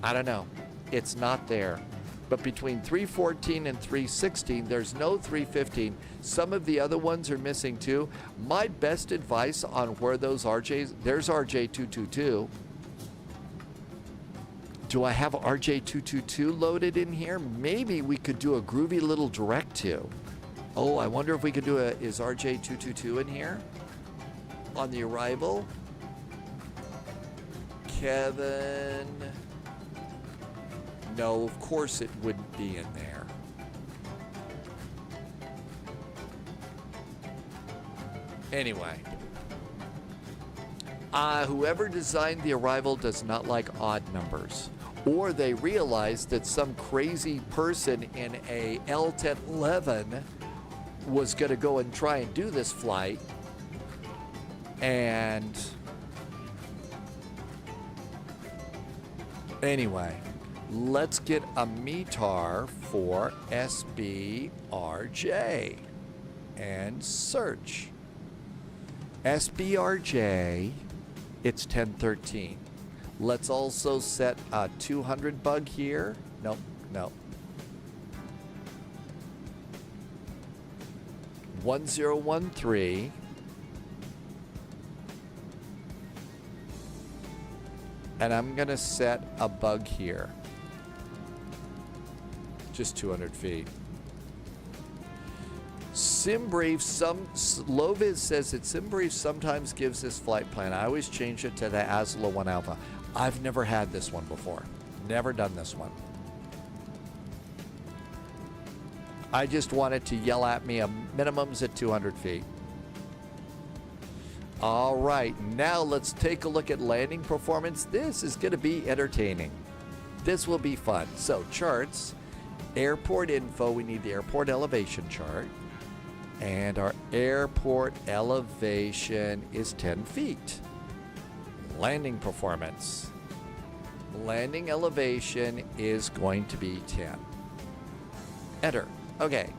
I don't know, it's not there. But between 314 and 316, there's no 315. Some of the other ones are missing too. My best advice on where those RJs, there's RJ 222. Do I have RJ222 loaded in here? Maybe we could do a groovy little direct to. Oh, I wonder if we could do is RJ222 in here? On the arrival? Kevin. No, of course it wouldn't be in there. Anyway. Whoever designed the arrival does not like odd numbers. Or they realized that some crazy person in a L1011 was going to go and try and do this flight. And anyway, let's get a METAR for SBRJ and search. SBRJ, it's 1013. Let's also set a 200 bug here. Nope, no. 1013. And I'm gonna set a bug here. Just 200 feet. SimBrief, Loviz says that SimBrief sometimes gives this flight plan. I always change it to the Azula 1 Alpha. I've never had this one before. Never done this one. I just want it to yell at me a minimums at 200 feet. All right, now let's take a look at landing performance. This is going to be entertaining. This will be fun. So charts, airport info, we need the airport elevation chart. And our airport elevation is 10 feet. Landing performance. Landing elevation is going to be 10. Enter. Okay.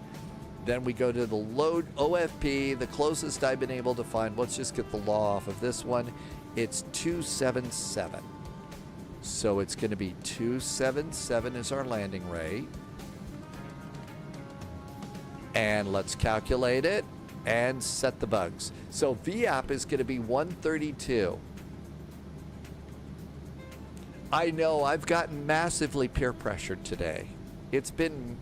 Then we go to the load OFP, the closest I've been able to find. Let's just get the law off of this one. It's 277. So it's going to be 277 is our landing rate. And let's calculate it and set the bugs. So VAP is going to be 132. I know I've gotten massively peer pressured today. It's been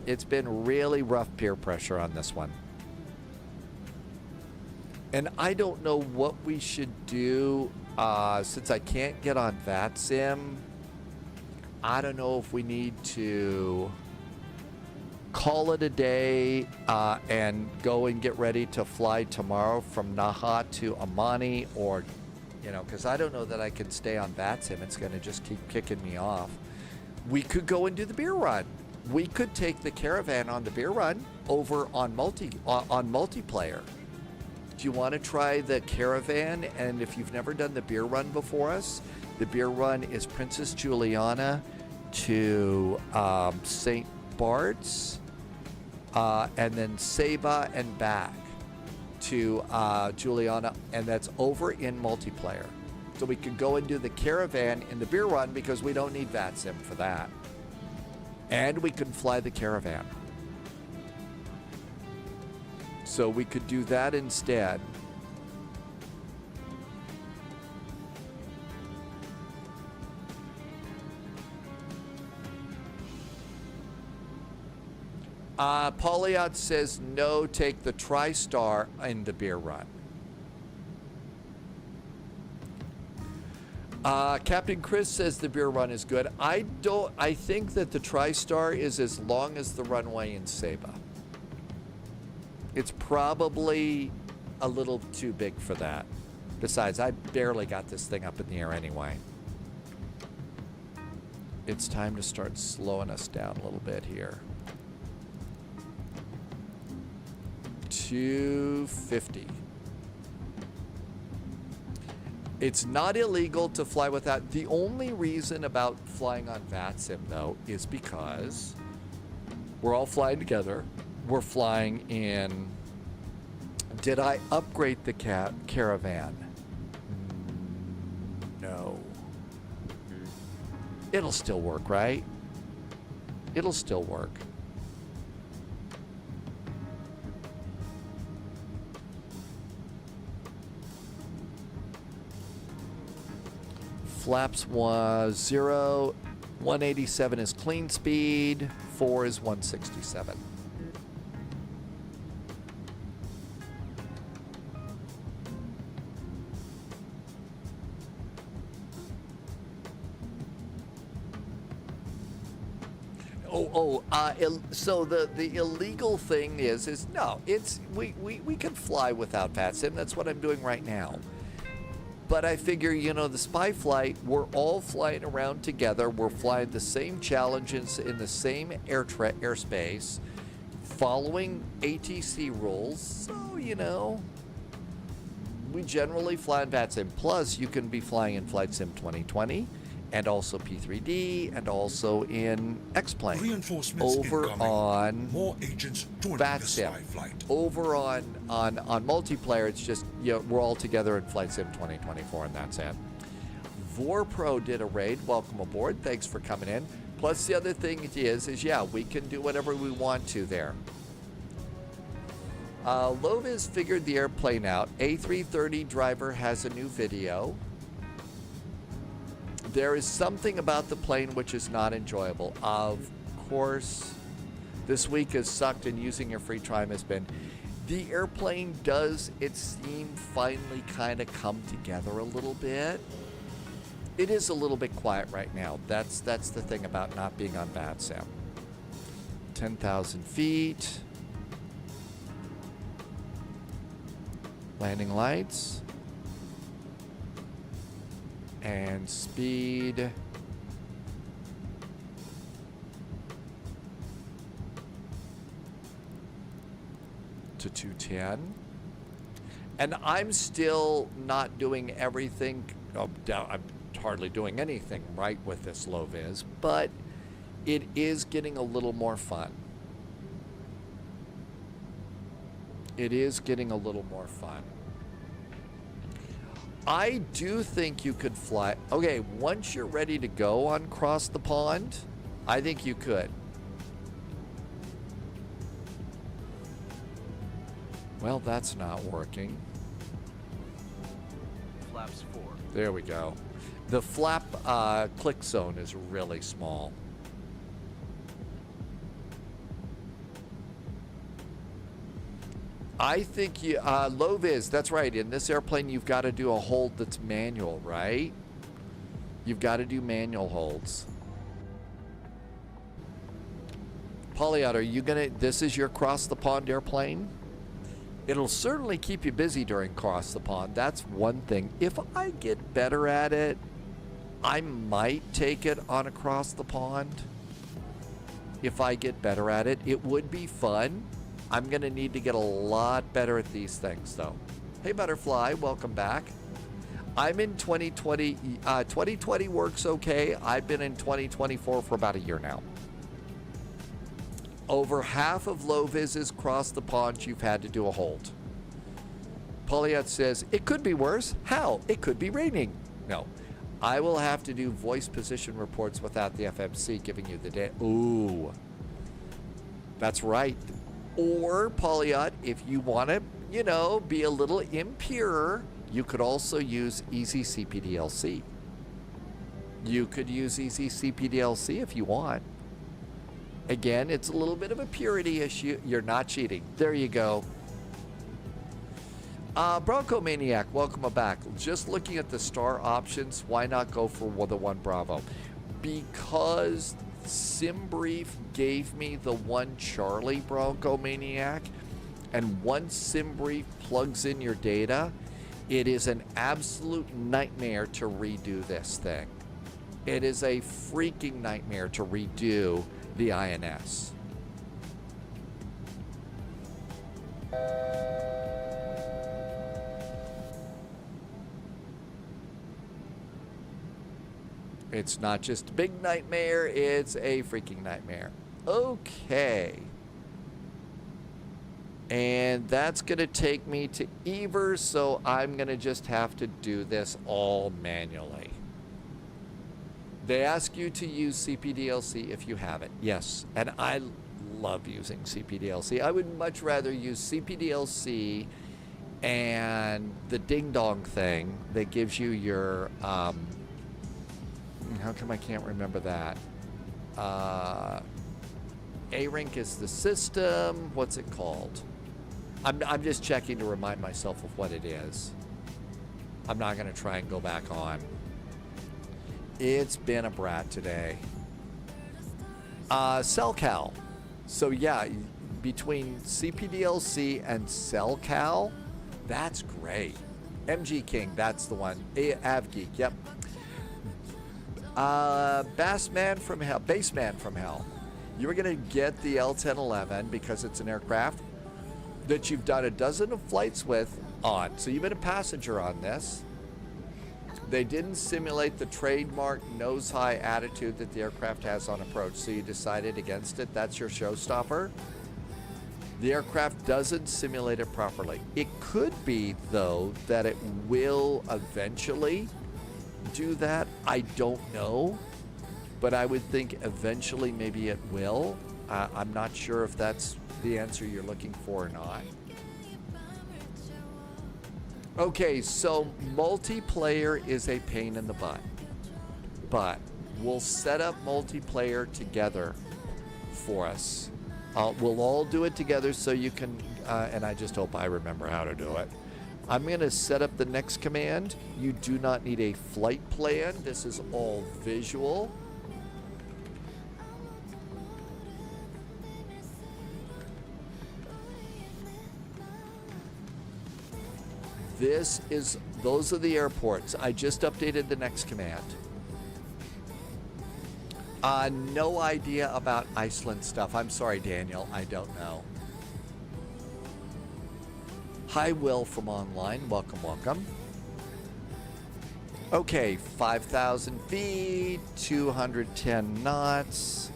really rough peer pressure on this one. And I don't know what we should do since I can't get on VATSIM. I don't know if we need to call it a day and go and get ready to fly tomorrow from Naha to Amani, or because I don't know that I can stay on VATSIM. It's going to just keep kicking me off. We could go and do the beer run. We could take the caravan on the beer run over on multiplayer. Do you want to try the caravan? And if you've never done the beer run before us, the beer run is Princess Juliana to St. Bart's, and then Saba and back to Juliana, and that's over in multiplayer. So we could go and do the caravan in the beer run because we don't need VATSIM for that. And we can fly the caravan. So we could do that instead. Polyot says no, take the TriStar in the beer run. Captain Chris says the beer run is good. I think that the TriStar is as long as the runway in Saba. It's probably a little too big for that. Besides, I barely got this thing up in the air anyway. It's time to start slowing us down a little bit here. 250. It's not illegal to fly without. The only reason about flying on VATSIM, though, is because we're all flying together. We're flying in. Did I upgrade the caravan? No. It'll still work, right? It'll still work. Flaps was 0. 187 is clean speed. 4 is 167. So the illegal thing is no, it's we can fly without VATSIM. That's what I'm doing right now. But I figure, you know, the spy flight, we're all flying around together. We're flying the same challenges in the same airspace, following ATC rules. So, you know, we generally fly in VATSIM. Plus, you can be flying in Flight Sim 2020. And also P3D, and also in X-Plane. Reinforcements over incoming. on More agents joining VATSIM. the spy flight. Over on multiplayer, it's just, you know, we're all together in Flight Sim 2024, and that's it. VorPro did a raid. Welcome aboard. Thanks for coming in. Plus, the other thing is yeah, we can do whatever we want to there. Loviz figured the airplane out. A330 driver has a new video. There is something about the plane which is not enjoyable. Of course, this week has sucked, and using your free time has been. The airplane does, it seems, finally kind of come together a little bit. It is a little bit quiet right now. That's the thing about not being on VATSIM. 10,000 feet. Landing lights. And speed to 210. And I'm still not doing everything. I'm hardly doing anything right with this low vis, but it is getting a little more fun. It is getting a little more fun. I do think you could fly. Okay, once you're ready to go on Cross the Pond, I think you could. Well, that's not working. Flaps 4. There we go. The flap click zone is really small. I think you, low vis, that's right. In this airplane, you've got to do a hold that's manual, right? You've got to do manual holds. Polyot, are you gonna, this is your cross the pond airplane? It'll certainly keep you busy during cross the pond. That's one thing. If I get better at it, I might take it on across the pond. If I get better at it, it would be fun. I'm going to need to get a lot better at these things, though. Hey, Butterfly, welcome back. I'm in 2020. 2020 works okay. I've been in 2024 for about a year now. Over half of low vises cross the pond, you've had to do a hold. Poliot says, it could be worse. How? It could be raining. No. I will have to do voice position reports without the FMC giving you the data. Ooh. That's right. Or, Polyot, if you want to, you know, be a little impure, you could also use Easy CPDLC. You could use Easy CPDLC if you want. Again, it's a little bit of a purity issue. You're not cheating. There you go. Bronco Maniac, welcome back. Just looking at the star options, why not go for the 1 Bravo? Because SimBrief gave me the 1 Charlie, Bronco Maniac, and once SimBrief plugs in your data, it is an absolute nightmare to redo this thing. It is a freaking nightmare to redo the INS. It's not just a big nightmare, it's a freaking nightmare. Okay. And that's going to take me to Evers, so I'm going to just have to do this all manually. They ask you to use CPDLC if you have it. Yes, and I love using CPDLC. I would much rather use CPDLC and the ding-dong thing that gives you your... how come I can't remember that? A-Rink is the system. What's it called? I'm just checking to remind myself of what it is. I'm not going to try and go back on. It's been a brat today. CellCal. So yeah, between CPDLC and CellCal, that's great. MG King, that's the one. AvGeek, yep. Bassman from Hell. You're going to get the L1011 because it's an aircraft that you've done a dozen of flights with on. So you've been a passenger on this. They didn't simulate the trademark nose-high attitude that the aircraft has on approach, so you decided against it. That's your showstopper. The aircraft doesn't simulate it properly. It could be, though, that it will eventually do that. I don't know, but I would think eventually maybe it will. I'm not sure if that's the answer you're looking for or not. Okay, so multiplayer is a pain in the butt, but we'll set up multiplayer together for us. We'll all do it together so you can, and I just hope I remember how to do it. I'm going to set up the next command. You do not need a flight plan. This is all visual. Those are the airports. I just updated the next command. No idea about Iceland stuff. I'm sorry, Daniel. I don't know. Hi, Will from online. Welcome, welcome. Okay, 5,000 feet, 210 knots.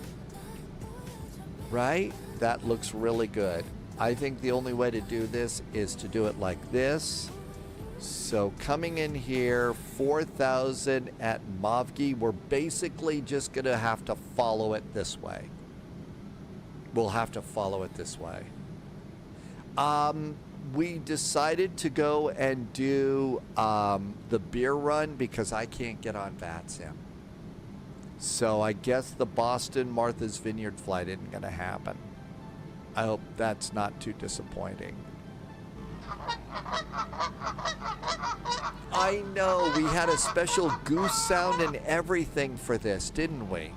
Right? That looks really good. I think the only way to do this is to do it like this. So coming in here, 4,000 at Mavgi, we're basically just going to have to follow it this way. We'll have to follow it this way. We decided to go and do the beer run because I can't get on VATSIM. So I guess the Boston Martha's Vineyard flight isn't going to happen. I hope that's not too disappointing. I know, we had a special goose sound and everything for this, didn't we?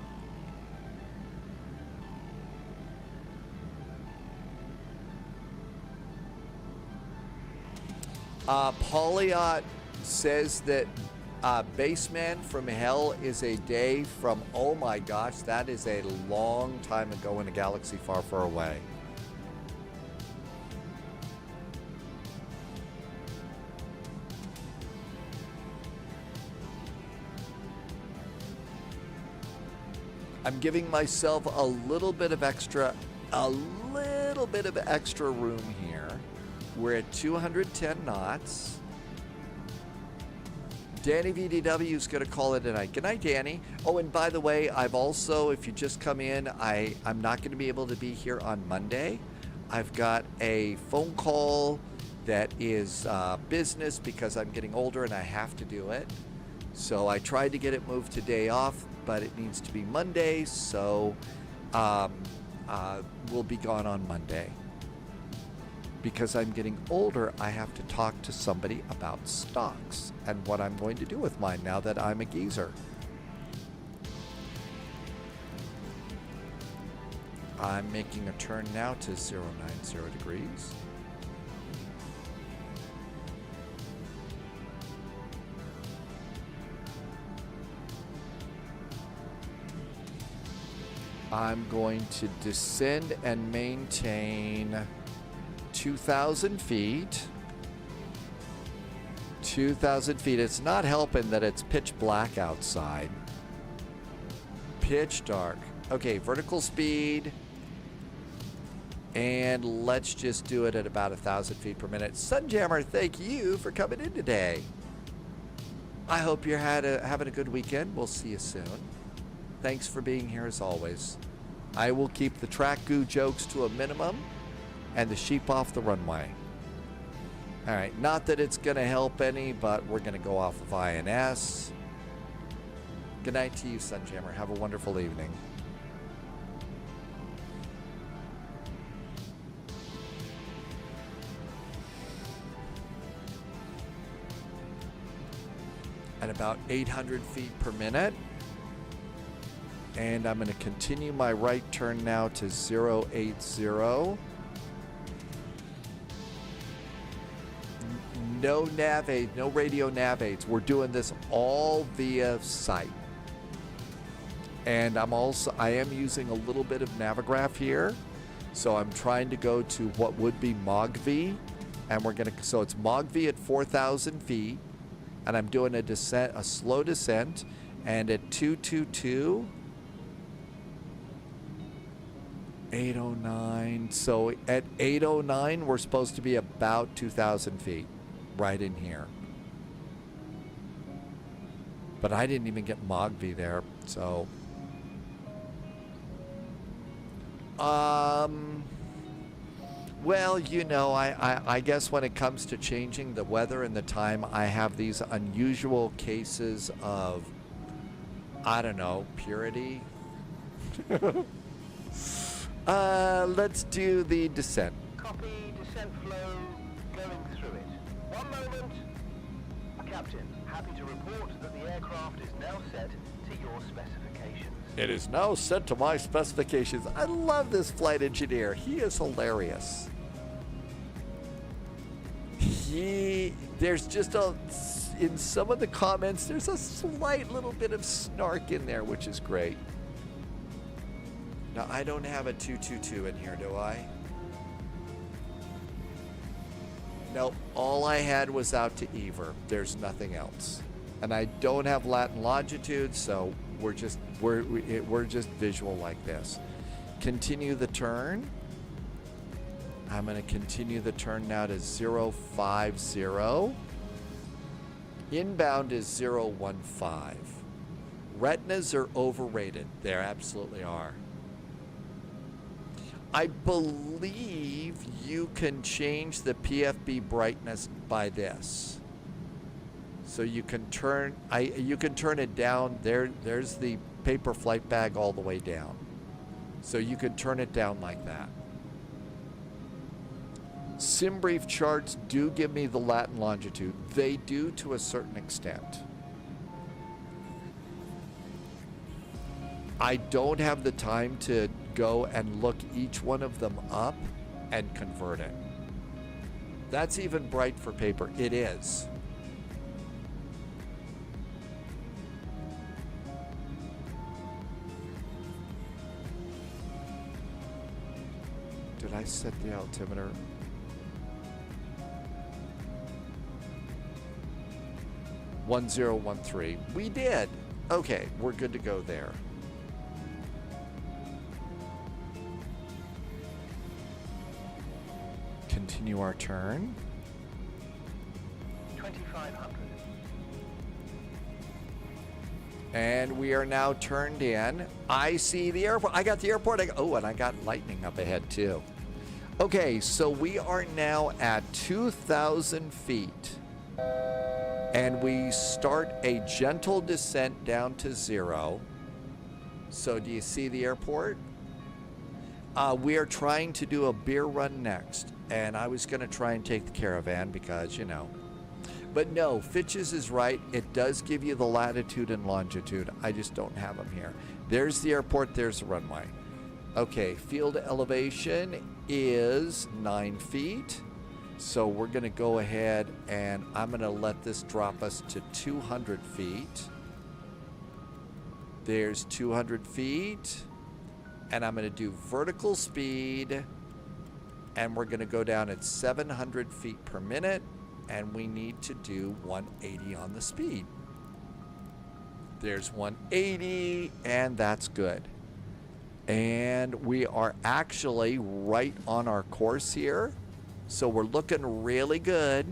Pauliot says that Baseman from Hell is a day from, oh my gosh, that is a long time ago in a galaxy far, far away. I'm giving myself a little bit of extra room here. We're at 210 knots. Danny VDW is going to call it a night. Good night, Danny. Oh, and by the way, I've also, if you just come in, I'm not going to be able to be here on Monday. I've got a phone call that is business because I'm getting older and I have to do it. So I tried to get it moved to day off, but it needs to be Monday, so we'll be gone on Monday. Because I'm getting older, I have to talk to somebody about stocks and what I'm going to do with mine now that I'm a geezer. I'm making a turn now to 090 degrees. I'm going to descend and maintain 2,000 feet. 2,000 feet. It's not helping that it's pitch black outside. Pitch dark. Okay, vertical speed. And let's just do it at about 1,000 feet per minute. Sunjammer, thank you for coming in today. I hope you're having a good weekend. We'll see you soon. Thanks for being here as always. I will keep the track goo jokes to a minimum and the sheep off the runway. All right, not that it's going to help any, but we're going to go off of INS. Good night to you, Sunjammer. Have a wonderful evening. at about 800 feet per minute. And I'm going to continue my right turn now to 080. No nav aid, no radio nav aids. We're doing this all via sight. And I am using a little bit of Navigraph here. So I'm trying to go to what would be MOGV. And so it's MOGV at 4,000 feet. And I'm doing a slow descent. And at 222, 809. So at 809, we're supposed to be about 2,000 feet. Right in here. But I didn't even get MOGV there, so. Well, you know, I guess when it comes to changing the weather and the time, I have these unusual cases of, I don't know, purity. Let's do the descent. Copy, descent flow, going through it. One moment. Captain, happy to report that the aircraft is now set to your specifications. It is now set to my specifications. I love this flight engineer. He is hilarious. There's just in some of the comments, there's a slight little bit of snark in there, which is great. Now, I don't have a 222 in here, do I? Nope, all I had was out to Ever. There's nothing else. And I don't have Latin longitude, so we're just visual like this. Continue the turn. I'm going to continue the turn now to 050. Inbound is 015. Retinas are overrated. They absolutely are. I believe you can change the PFB brightness by this. So you can turn it down. There's the paper flight bag all the way down. So you can turn it down like that. SimBrief charts do give me the Latin longitude. They do to a certain extent. I don't have the time to go and look each one of them up and convert it. That's even bright for paper. It is. Did I set the altimeter? (1013). We did. Okay, we're good to go there. Continue our turn. 2,500. And we are now turned in. I see the airport. I got the airport. And I got lightning up ahead too. Okay, so we are now at 2,000 feet. And we start a gentle descent down to 0. So do you see the airport? We are trying to do a beer run next. And I was going to try and take the Caravan because, you know. But no, Fitch's is right. It does give you the latitude and longitude. I just don't have them here. There's the airport. There's the runway. Okay, field elevation is 9 feet. So we're going to go ahead and I'm going to let this drop us to 200 feet. There's 200 feet. And I'm going to do vertical speed. And we're going to go down at 700 feet per minute. And we need to do 180 on the speed. There's 180, and that's good. And we are actually right on our course here. So we're looking really good.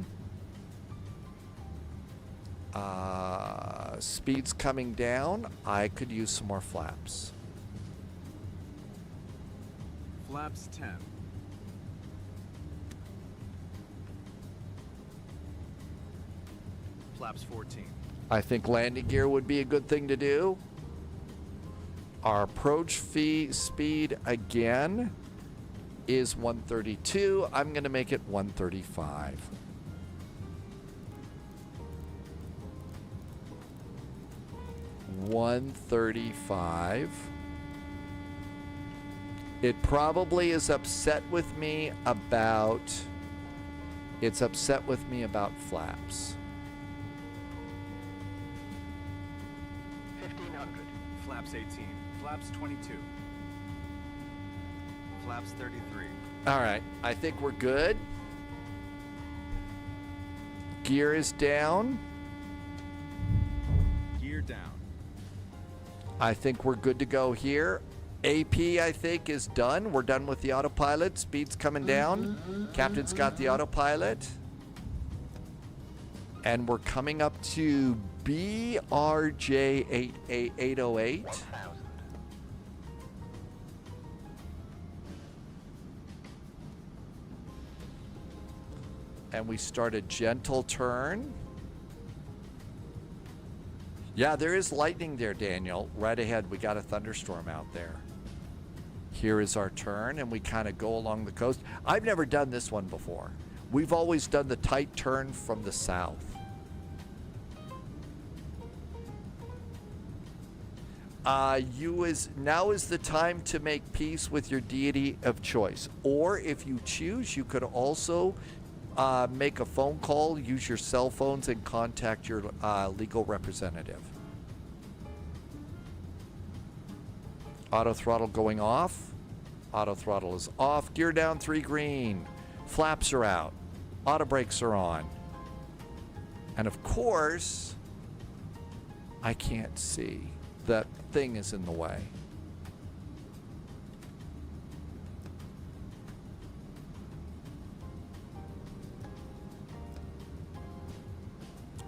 Speed's coming down. I could use some more flaps. Flaps 10. Flaps 14. I think landing gear would be a good thing to do. Our approach speed again is 132. I'm going to make it 135. 135. It probably is upset with me about... It's upset with me about flaps. 1500. Flaps 18. Flaps 22. Flaps 33. All right, I think we're good. Gear is down. Gear down. I think we're good to go here. AP, I think, is done. We're done with the autopilot. Speed's coming down. Captain's got the autopilot. And we're coming up to BRJ 808. And we start a gentle turn. Yeah, there is lightning there, Daniel. Right ahead, we got a thunderstorm out there. Here is our turn, and we kind of go along the coast. I've never done this one before. We've always done the tight turn from the south. Now is the time to make peace with your deity of choice. Or if you choose, you could also make a phone call, use your cell phones, and contact your legal representative. Auto throttle going off. Auto throttle is off. Gear down 3 green. Flaps are out. Auto brakes are on. And of course, I can't see. That thing is in the way.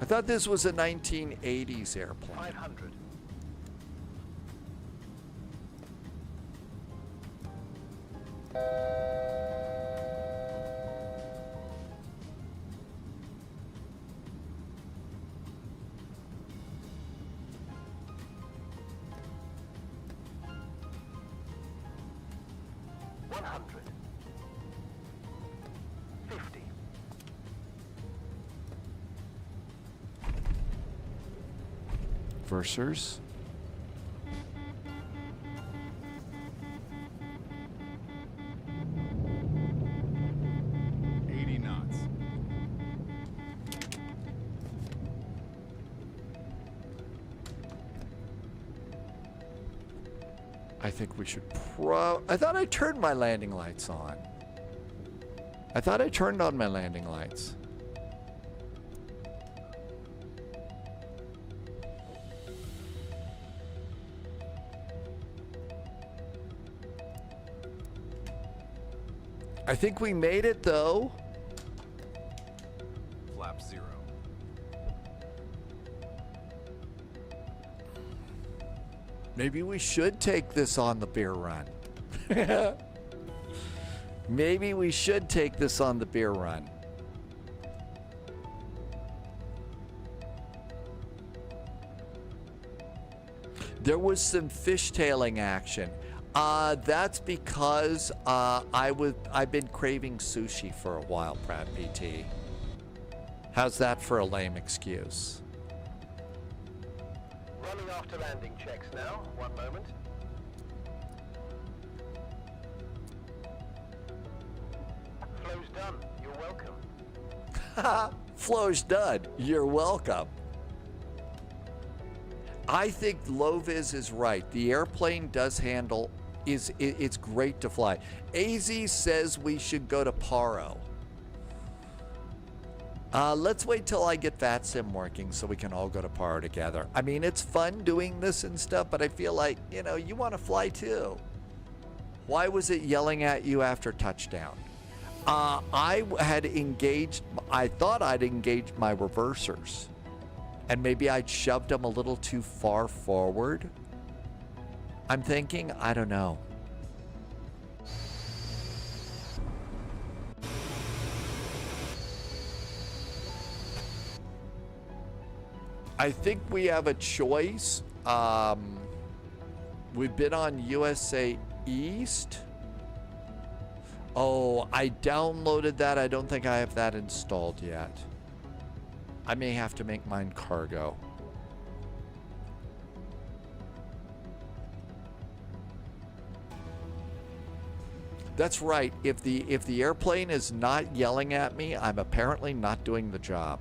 I thought this was a 1980s airplane. 500. Versers. I think we should I thought I turned my landing lights on. I thought I turned on my landing lights. I think we made it though. Flap 0. Maybe we should take this on the beer run. Maybe we should take this on the beer run. There was some fishtailing action. That's because I've been craving sushi for a while, Pratt PT. How's that for a lame excuse? Running after landing checks now. 1 moment. Flow's done. You're welcome. Flow's done. You're welcome. I think Loviz is right. The airplane does handle, it's great to fly. AZ says we should go to Paro. Let's wait till I get VATSIM working so we can all go to Paro together. I mean, it's fun doing this and stuff, but I feel like, you know, you want to fly too. Why was it yelling at you after touchdown? I thought I'd engaged my reversers. And maybe I'd shoved them a little too far forward. I'm thinking, I don't know. I think we have a choice. We've been on USA East. Oh, I downloaded that. I don't think I have that installed yet. I may have to make mine cargo. That's right. If the airplane is not yelling at me, I'm apparently not doing the job.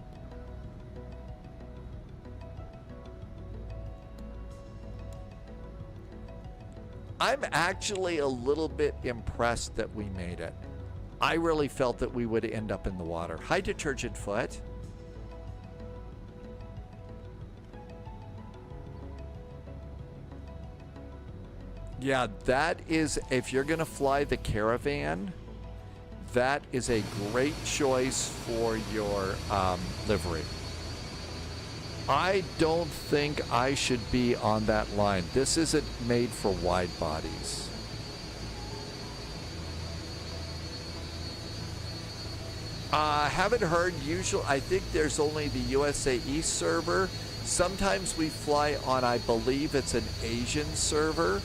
I'm actually a little bit impressed that we made it. I really felt that we would end up in the water. Hi, Detergent Foot. Yeah, that is, if you're going to fly the Caravan, that is a great choice for your livery. I don't think I should be on that line. This isn't made for wide bodies. Haven't heard. Usually, I think there's only the USA East server. Sometimes we fly on, I believe it's an Asian server,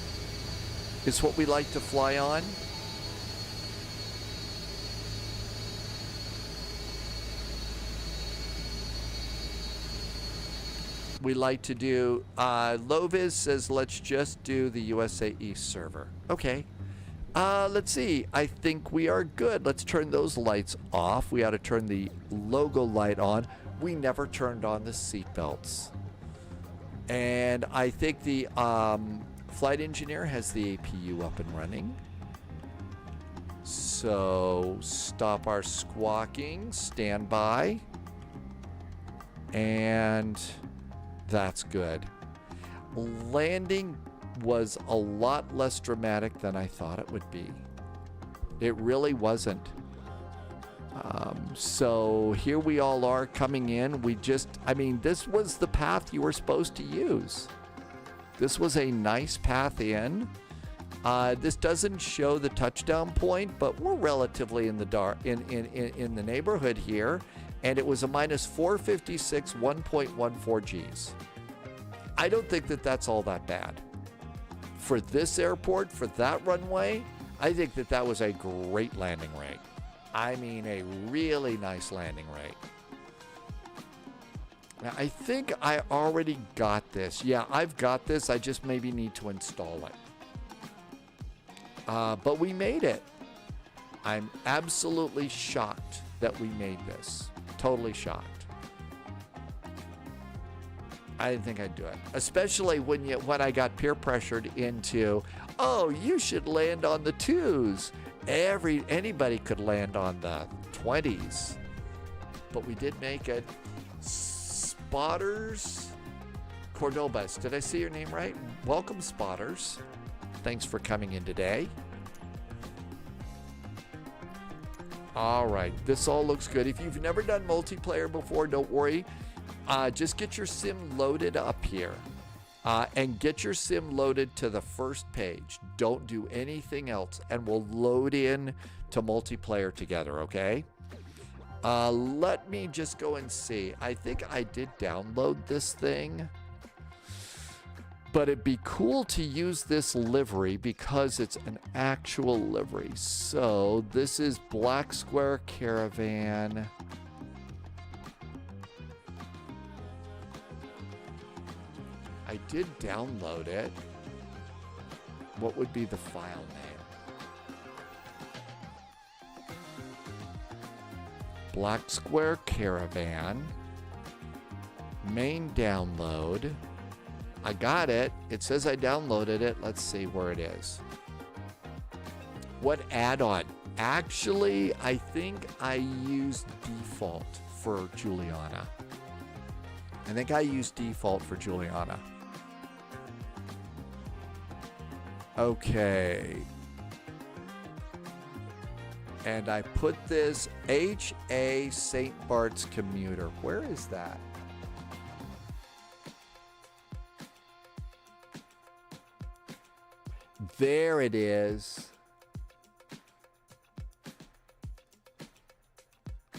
is what we like to fly on. We like to do, Lovis says, let's just do the USA East server. Okay. Let's see. I think we are good. Let's turn those lights off. We ought to turn the logo light on. We never turned on the seat belts. And I think the flight engineer has the APU up and running. So stop our squawking, stand by. And that's good. Landing was a lot less dramatic than I thought it would be. It really wasn't. So here we all are coming in. I mean, this was the path you were supposed to use. This was a nice path in. This doesn't show the touchdown point, but we're relatively in the dark, in the neighborhood here. And it was a minus 456, 1.14 Gs. I don't think that that's all that bad. For this airport, for that runway, I think that that was a great landing rate. I mean, a really nice landing rate. Now, I think I already got this. Yeah, I've got this. I just maybe need to install it. But we made it. I'm absolutely shocked that we made this. Totally shocked. I didn't think I'd do it. Especially when I got peer pressured into, oh, you should land on the 2s. Anybody could land on the 20s. But we did make it. Spotters Cordobas. Did I say your name right? Welcome, Spotters. Thanks for coming in today. All right, this all looks good. If you've never done multiplayer before, don't worry. Just get your sim loaded up here. And get your sim loaded to the first page. Don't do anything else, and we'll load in to multiplayer together, okay? Let me just go and see. I think I did download this thing. But it'd be cool to use this livery because it's an actual livery. So this is Black Square Caravan. I did download it. What would be the file name? Black Square Caravan. Main download. I got it. It says I downloaded it. Let's see where it is. What add-on? Actually, I think I used default for Juliana. I think I used default for Juliana. Okay. And I put this HA St. Bart's commuter. Where is that? There it is.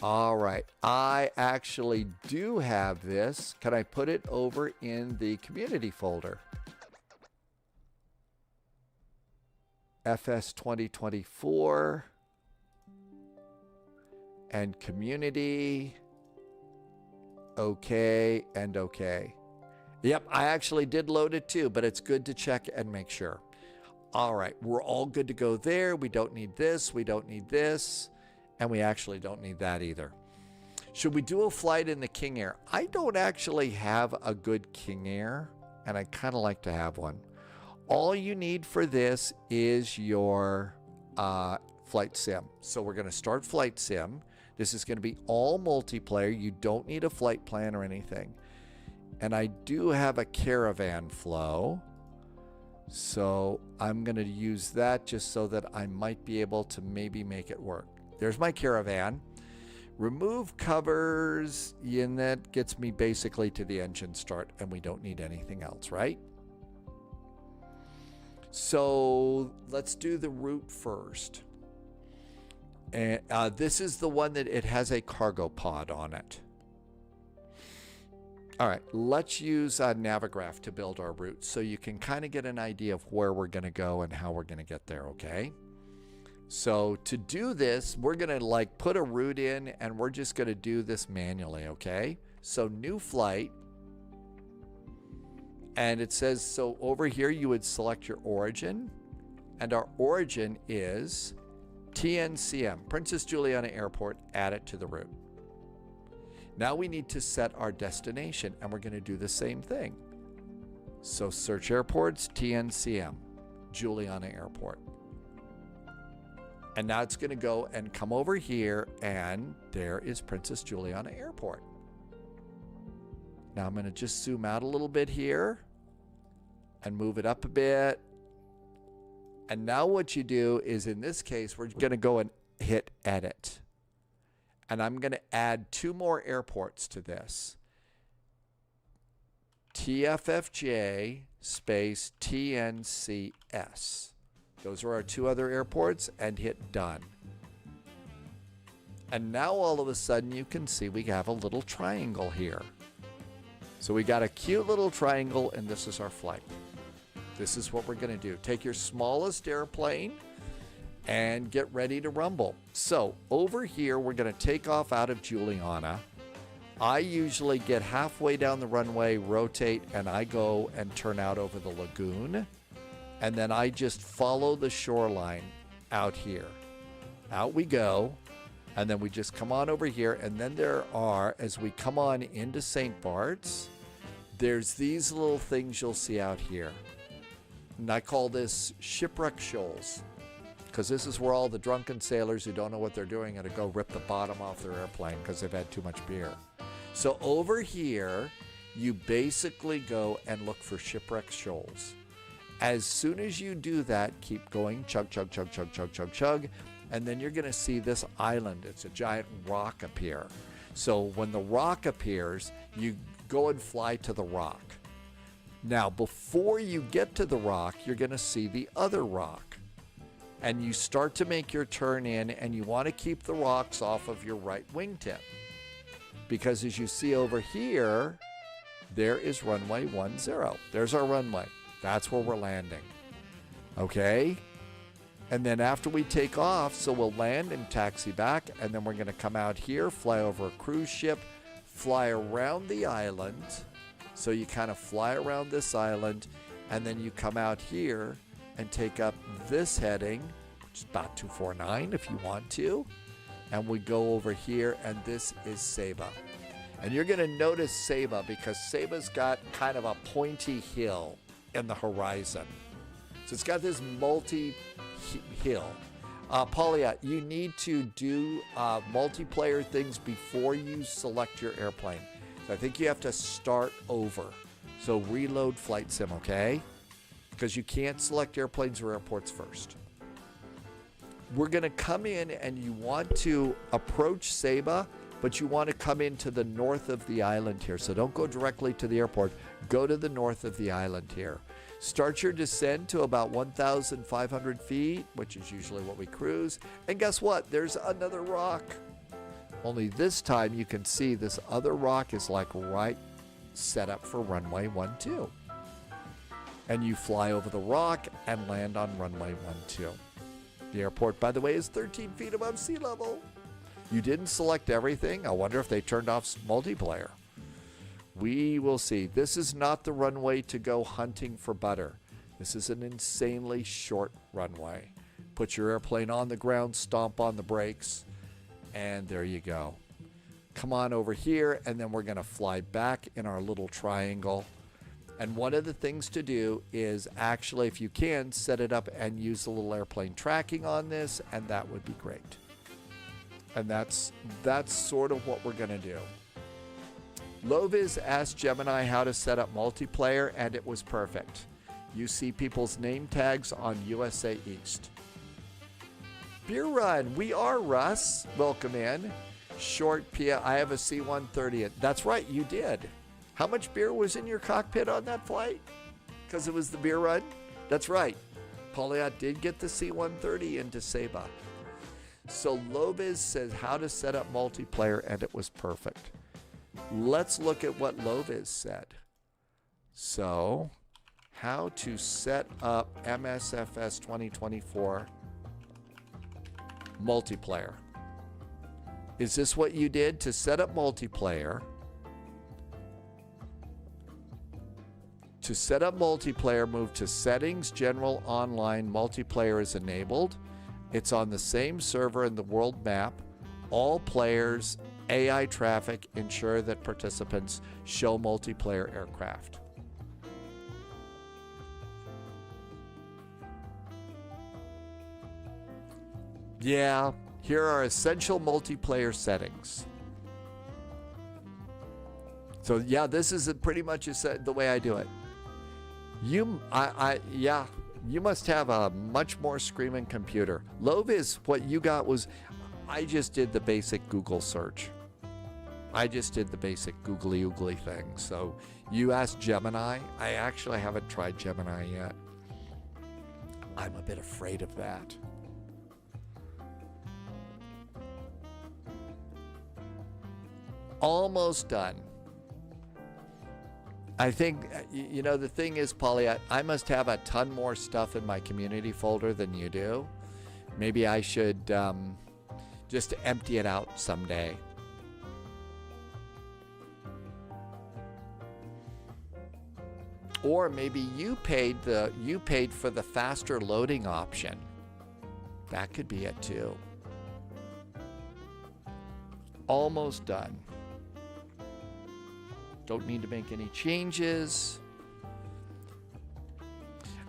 All right. I actually do have this. Can I put it over in the community folder? FS 2024 and community. Okay and okay. Yep, I actually did load it too, but it's good to check and make sure. All right, we're all good to go there. We don't need this, we don't need this, and we actually don't need that either. Should we do a flight in the King Air? I don't actually have a good King Air, and I kind of like to have one. All you need for this is your flight sim. So we're going to start flight sim. This is going to be all multiplayer. You don't need a flight plan or anything. And I do have a caravan flow. So I'm going to use that just so that I might be able to maybe make it work. There's my caravan. Remove covers, and that gets me basically to the engine start, and we don't need anything else, right? So let's do the route first. And this is the one that it has a cargo pod on it. All right, let's use Navigraph to build our route so you can kind of get an idea of where we're going to go and how we're going to get there, okay? So to do this, we're going to like put a route in, and we're just going to do this manually, okay? So new flight. And it says, so over here you would select your origin. And our origin is TNCM, Princess Juliana Airport, add it to the route. Now we need to set our destination, and we're going to do the same thing. So search airports, TNCM, Juliana Airport. And now it's going to go and come over here, and there is Princess Juliana Airport. Now I'm going to just zoom out a little bit here and move it up a bit. And now what you do is, in this case, we're going to go and hit edit. And I'm going to add 2 more airports to this. TFFJ space TNCS. Those are our 2 other airports, and hit done. And now all of a sudden you can see we have a little triangle here. So we got a cute little triangle, and this is our flight. This is what we're going to do. Take your smallest airplane and get ready to rumble. So over here, we're going to take off out of Juliana. I usually get halfway down the runway, rotate, and I go and turn out over the lagoon. And then I just follow the shoreline out here. Out we go. And then we just come on over here. And then there are, as we come on into St. Bart's, there's these little things you'll see out here. And I call this shipwreck shoals, because this is where all the drunken sailors who don't know what they're doing are to go rip the bottom off their airplane because they've had too much beer. So over here, you basically go and look for shipwreck shoals. As soon as you do that, keep going, chug, chug, chug, chug, chug, chug, chug, and then you're going to see this island. It's a giant rock appear. So when the rock appears, you go and fly to the rock. Now, before you get to the rock, you're going to see the other rock. And you start to make your turn in, and you want to keep the rocks off of your right wingtip. Because as you see over here, there is runway 10. There's our runway. That's where we're landing. Okay? And then after we take off, so we'll land and taxi back, and then we're going to come out here, fly over a cruise ship, fly around the island. So you kind of fly around this island, and then you come out here and take up this heading, which is about 249 if you want to. And we go over here, and this is Saba. And you're going to notice Saba because Saba's got kind of a pointy hill in the horizon. So it's got this multi-hill. Paulia, you need to do multiplayer things before you select your airplane. So I think you have to start over. So reload flight sim, okay? Because you can't select airplanes or airports first. We're going to come in, and you want to approach Saba, but you want to come into the north of the island here. So don't go directly to the airport. Go to the north of the island here. Start your descent to about 1,500 feet, which is usually what we cruise. And guess what? There's another rock. Only this time you can see this other rock is like right set up for runway 12. And you fly over the rock and land on runway 12. The airport, by the way, is 13 feet above sea level. You didn't select everything. I wonder if they turned off multiplayer. We will see. This is not the runway to go hunting for butter. This is an insanely short runway. Put your airplane on the ground, stomp on the brakes, and there you go. Come on over here, and then we're going to fly back in our little triangle. And one of the things to do is actually, if you can, set it up and use the little airplane tracking on this, and that would be great. And that's sort of what we're going to do. Loviz asked Gemini how to set up multiplayer, and it was perfect. You see people's name tags on USA East. Beer Run, we are Russ. Welcome in. Short Pia, I have a C-130. That's right, you did. How much beer was in your cockpit on that flight? Because it was the beer run? That's right. Pauliot did get the C-130 into Seba. So Loviz says how to set up multiplayer, and it was perfect. Let's look at what Loviz said. So, how to set up MSFS 2024 multiplayer. Is this what you did to set up multiplayer? To set up multiplayer, move to Settings, General, Online, Multiplayer is enabled. It's on the same server in the world map. All players, AI traffic, ensure that participants show multiplayer aircraft. Yeah, here are essential multiplayer settings. So yeah, this is pretty much the way I do it. Yeah, you must have a much more screaming computer. Loviz, what you got was, I just did the basic Google search. I just did the basic googly oogly thing. So you asked Gemini. I actually haven't tried Gemini yet. I'm a bit afraid of that. Almost done. I think, you know, the thing is, Pauliette, I must have a ton more stuff in my community folder than you do. Maybe I should just empty it out someday. Or maybe you paid for the faster loading option. That could be it too. Almost done. Don't need to make any changes.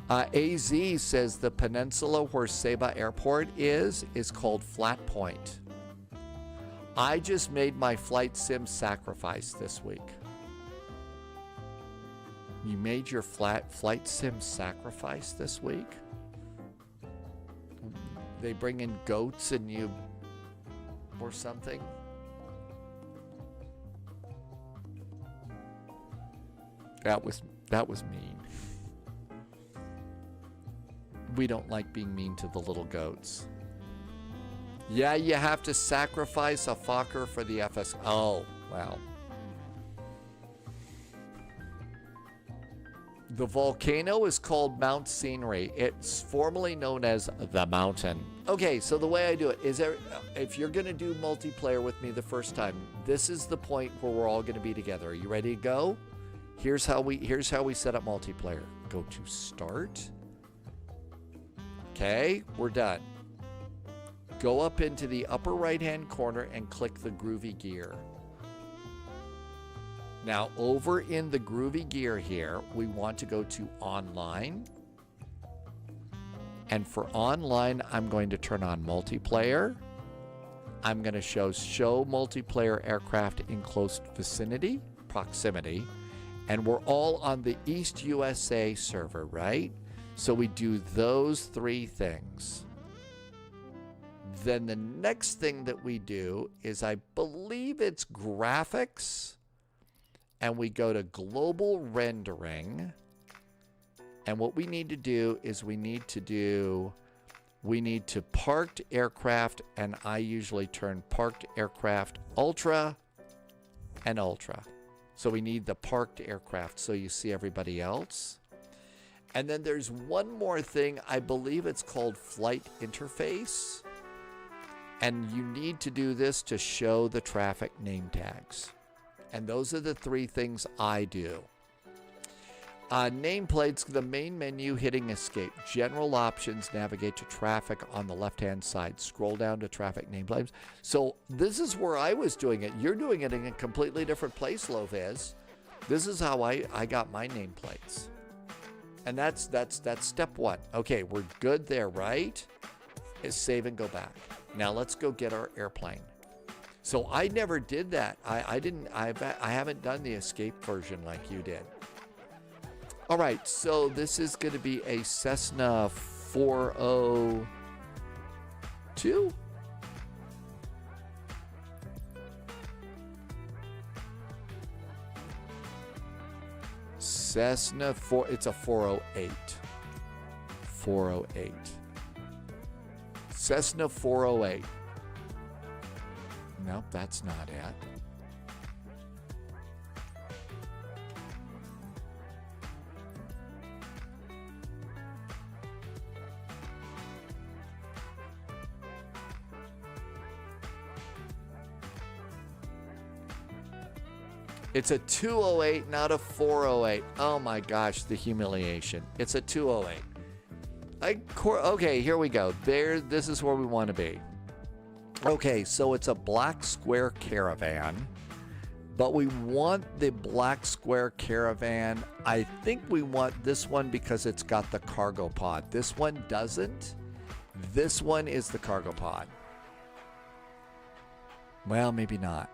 AZ says the peninsula where Seba Airport is called Flat Point. I just made my flight sim sacrifice this week. You made your flight sim sacrifice this week? They bring in goats and you, or something? That was mean. We don't like being mean to the little goats. Yeah, you have to sacrifice a Fokker for the FS. Oh, well. The volcano is called Mount Scenery. It's formerly known as the Mountain. Okay, so the way I do it is, if you're going to do multiplayer with me the first time, this is the point where we're all going to be together. Are you ready to go? Here's how we set up multiplayer. Go to Start. Okay, we're done. Go up into the upper right-hand corner and click the Groovy Gear. Now, over in the Groovy Gear here, we want to go to Online. And for Online, I'm going to turn on Multiplayer. I'm going to show multiplayer aircraft in close proximity. And we're all on the East USA server, right? So we do those three things. Then the next thing that we do is, I believe it's graphics. And we go to global rendering. And what we need to do is we need to parked aircraft, and I usually turn parked aircraft ultra and ultra. So we need the parked aircraft so you see everybody else. And then there's one more thing. I believe it's called flight interface. And you need to do this to show the traffic name tags. And those are the three things I do. Nameplates, the main menu, hitting escape. General options, navigate to traffic on the left-hand side. Scroll down to traffic nameplates. So this is where I was doing it. You're doing it in a completely different place, Loviz. This is how I got my nameplates. And that's step one. Okay, we're good there, right? Is save and go back. Now let's go get our airplane. So I never did that. I haven't done the escape version like you did. All right, so this is going to be a Cessna 402. Cessna 4, it's a 408. 408. Cessna 408. Nope, that's not it. It's a 208, not a 408. Oh my gosh, the humiliation. It's a 208. Okay, here we go. This is where we want to be. Okay, so it's a black square Caravan, but we want the black square Caravan. I think we want this one because it's got the cargo pod. This one doesn't. This one is the cargo pod. Well, maybe not.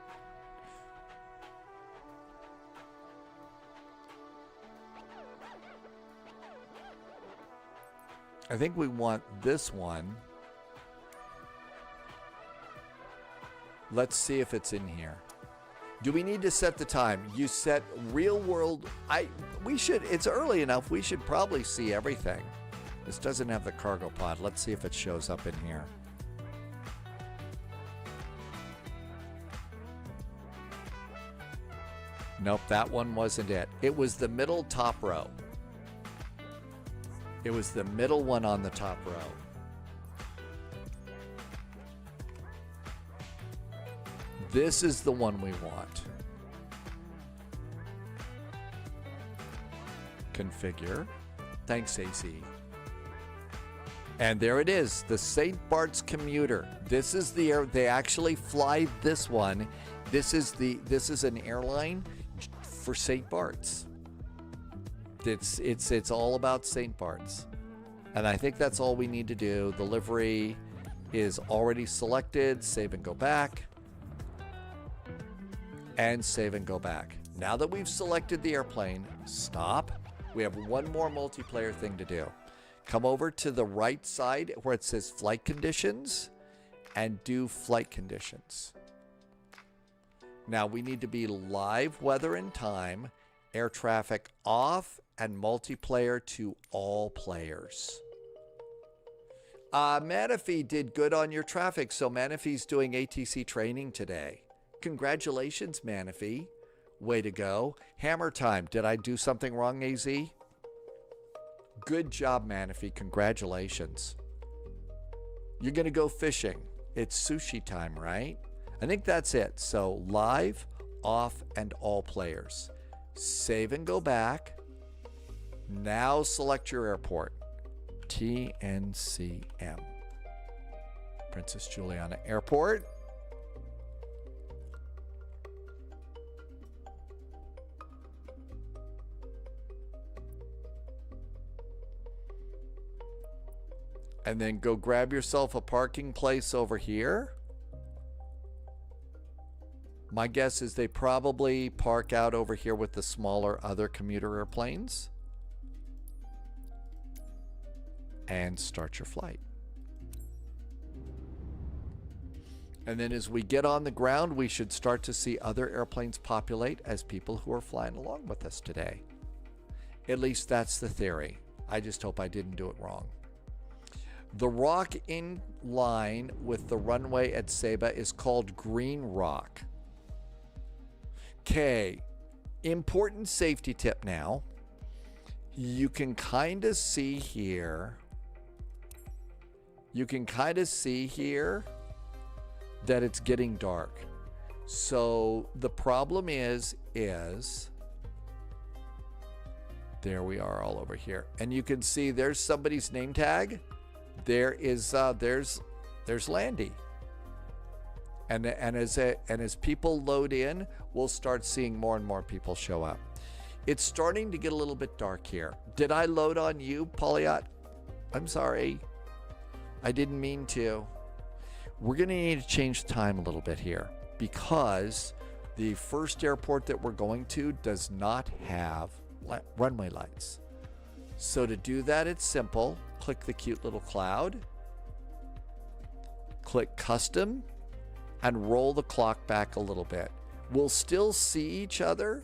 I think we want this one. Let's see if it's in here. Do we need to set the time? You set real world. We should, it's early enough. We should probably see everything. This doesn't have the cargo pod. Let's see if it shows up in here. Nope, that one wasn't it. It was the middle top row. It was the middle one on the top row. This is the one we want. Configure. Thanks, AC. And there it is, the St. Bart's commuter. This is the air. They actually fly this one. This is an airline for St. Bart's. It's all about St. Bart's. And I think that's all we need to do. The livery is already selected. Save and go back. And save and go back. Now that we've selected the airplane, stop. We have one more multiplayer thing to do. Come over to the right side where it says flight conditions and do flight conditions. Now we need to be live weather and time, air traffic off, and multiplayer to all players. Manafee did good on your traffic, so Manafee's doing ATC training today. Congratulations, Manafee. Way to go. Hammer time. Did I do something wrong, AZ? Good job, Manafee. Congratulations. You're going to go fishing. It's sushi time, right? I think that's it. So live, off, and all players. Save and go back. Now select your airport. TNCM. Princess Juliana Airport. And then go grab yourself a parking place over here. My guess is they probably park out over here with the smaller other commuter airplanes. And start your flight. And then as we get on the ground, we should start to see other airplanes populate as people who are flying along with us today. At least that's the theory. I just hope I didn't do it wrong. The rock in line with the runway at Seba is called Green Rock. Okay, important safety tip now. You can kind of see here. You can kind of see here that it's getting dark. So the problem is There we are all over here. And you can see there's somebody's name tag. There is, there's Landy. And as people load in, we'll start seeing more and more people show up. It's starting to get a little bit dark here. Did I load on you, Polyot? I'm sorry. I didn't mean to. We're going to need to change time a little bit here because the first airport that we're going to does not have runway lights. So to do that, it's simple. Click the cute little cloud. Click custom and roll the clock back a little bit. We'll still see each other,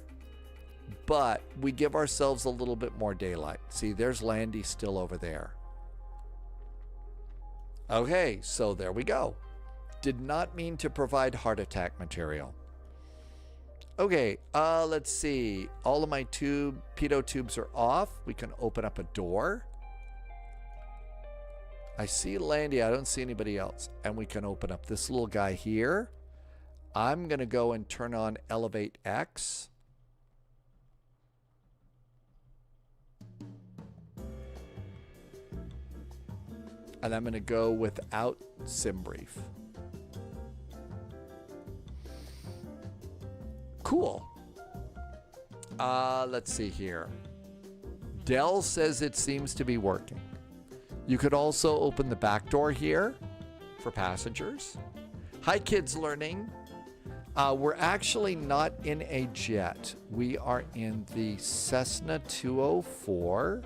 but we give ourselves a little bit more daylight. See, there's Landy still over there. Okay, so there we go. Did not mean to provide heart attack material. Okay, let's see. All of my pitot tubes are off. We can open up a door. I see Landy. I don't see anybody else. And we can open up this little guy here. I'm going to go and turn on Elevate X. And I'm going to go without sim brief. Cool. Let's see here. Dell says it seems to be working. You could also open the back door here for passengers. Hi, Kids Learning. We're actually not in a jet. We are in the Cessna 204.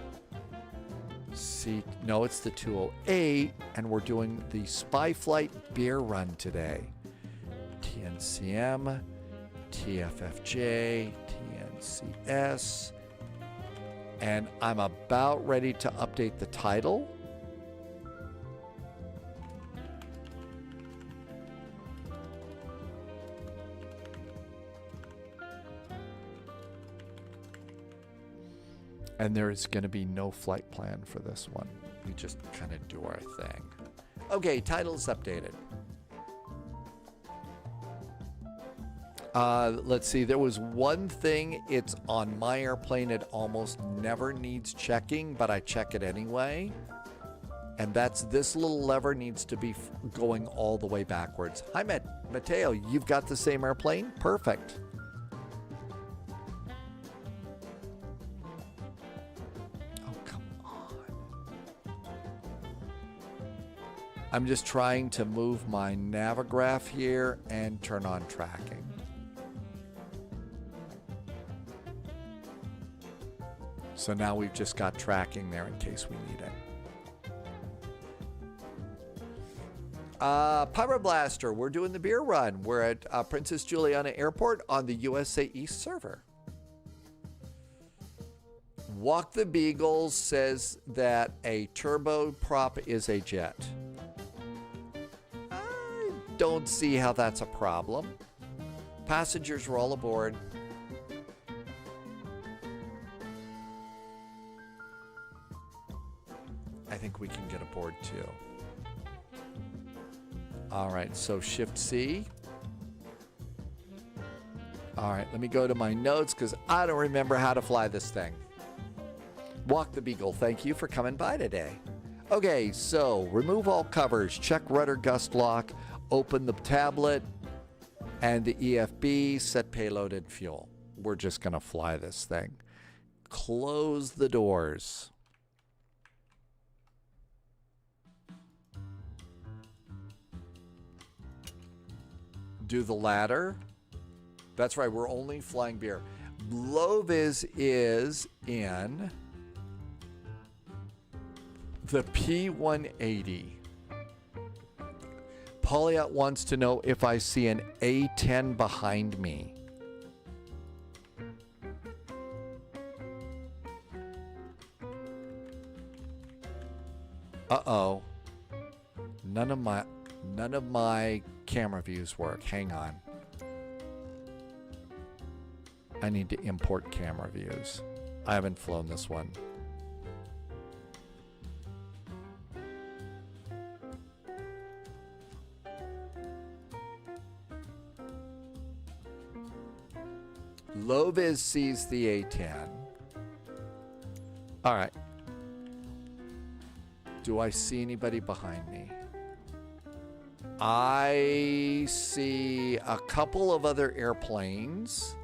No, it's the 208, and we're doing the Spy Flight beer run today. TNCM, TFFJ, TNCS, and I'm about ready to update the title. And there is going to be no flight plan for this one. We just kind of do our thing. Okay, title is updated. Let's see. There was one thing. It's on my airplane. It almost never needs checking, but I check it anyway. And that's this little lever needs to be going all the way backwards. Hi, Mateo. You've got the same airplane? Perfect. I'm just trying to move my Navigraph here and turn on tracking. So now we've just got tracking there in case we need it. Pyroblaster, we're doing the beer run. We're at Princess Juliana Airport on the USA East server. Walk the Beagle says that a turboprop is a jet. Don't see how that's a problem. Passengers are all aboard. I think we can get aboard too. All right, so Shift C. All right, let me go to my notes because I don't remember how to fly this thing. Walk the Beagle, thank you for coming by today. Okay, so remove all covers, check rudder gust lock, open the tablet and the EFB, set payload and fuel. We're just going to fly this thing. Close the doors. Do the ladder. That's right, we're only flying beer. Lovis is in the P180. Polyot wants to know if I see an A10 behind me. Uh-oh. None of my camera views work. Hang on. I need to import camera views. I haven't flown this one. Lovis sees the A10. All right. Do I see anybody behind me? I see a couple of other airplanes.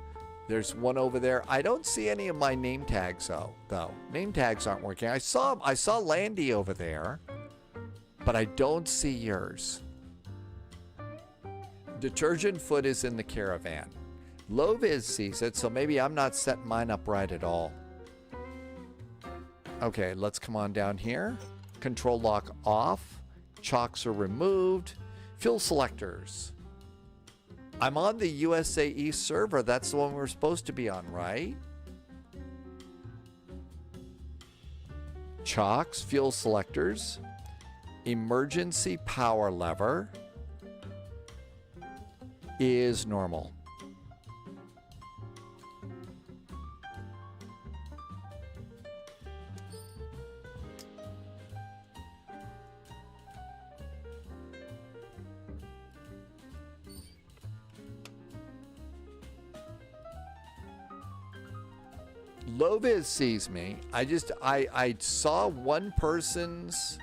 There's one over there. I don't see any of my name tags though. Name tags aren't working. I saw Landy over there, but I don't see yours. Detergent Foot is in the Caravan. Loviz sees it, so maybe I'm not setting mine up right at all. Okay, let's come on down here. Control lock off. Chocks are removed. Fuel selectors. I'm on the USAE server. That's the one we're supposed to be on, right? Chocks, fuel selectors, emergency power lever is normal. Loviz sees me. I saw one person's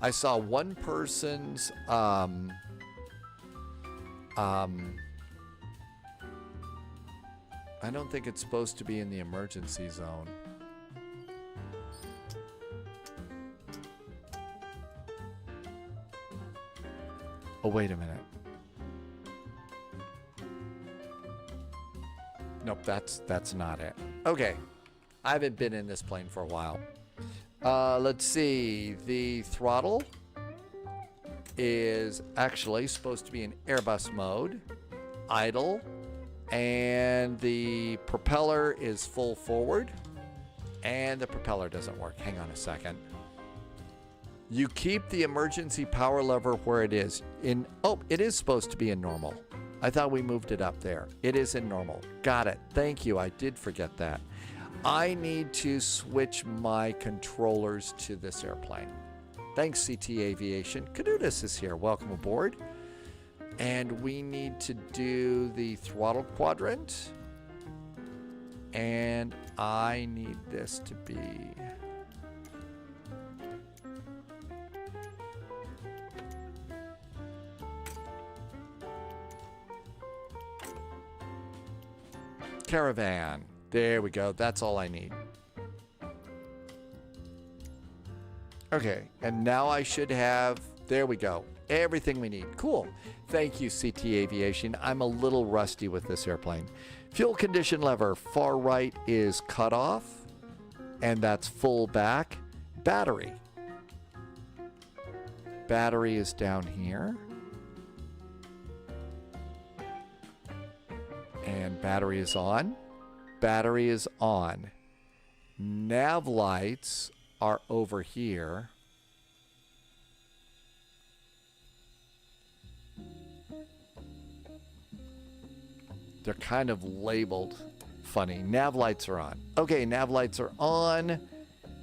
I don't think it's supposed to be in the emergency zone. Oh, wait a minute. Nope, that's not it. Okay. I haven't been in this plane for a while. Let's see. The throttle is actually supposed to be in Airbus mode. Idle. And the propeller is full forward. And the propeller doesn't work. Hang on a second. You keep the emergency power lever where it is. Oh, it is supposed to be in normal. I thought we moved it up there. It is in normal. Got it. Thank you. I did forget that. I need to switch my controllers to this airplane. Thanks, CT Aviation. Cadutus is here. Welcome aboard. And we need to do the throttle quadrant. And I need this to be... Caravan. There we go. That's all I need. Okay, and now I should have, there we go, everything we need. Cool. Thank you, CT Aviation. I'm a little rusty with this airplane. Fuel condition lever, far right is cut off, and that's full back. Battery. Battery is down here. And battery is on. Battery is on. Nav lights are over here. They're kind of labeled funny. Nav lights are on. Okay, nav lights are on.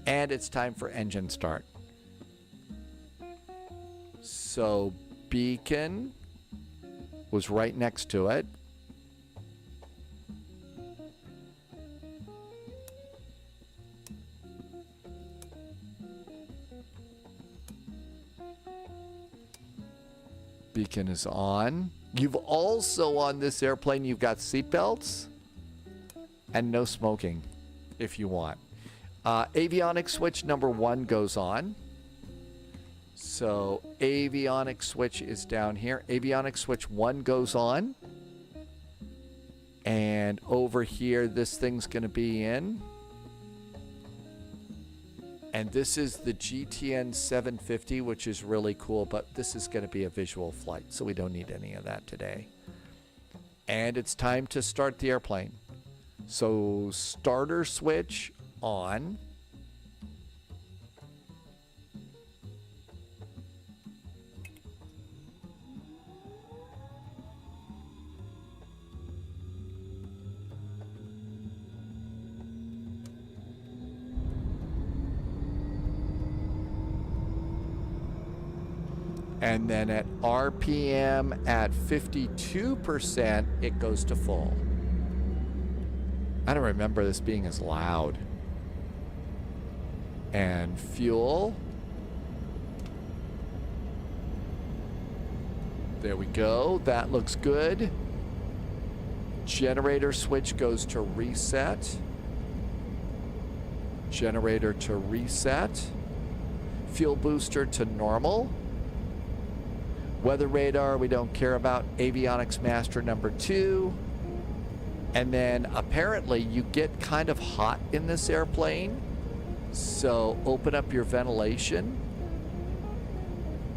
And it's time for engine start. So beacon was right next to it. Beacon is on. You've also on this airplane, you've got seatbelts and no smoking if you want. Avionics switch number 1 goes on. So avionics switch is down here. Avionics switch 1 goes on. And over here, this thing's going to be in. And this is the GTN 750, which is really cool, but this is going to be a visual flight, so we don't need any of that today. And it's time to start the airplane. So starter switch on. And then at RPM at 52%, it goes to full. I don't remember this being as loud. And fuel. There we go. That looks good. Generator switch goes to reset. Generator to reset. Fuel booster to normal. Weather radar we don't care about. Avionics master number 2. And then apparently you get kind of hot in this airplane. So open up your ventilation.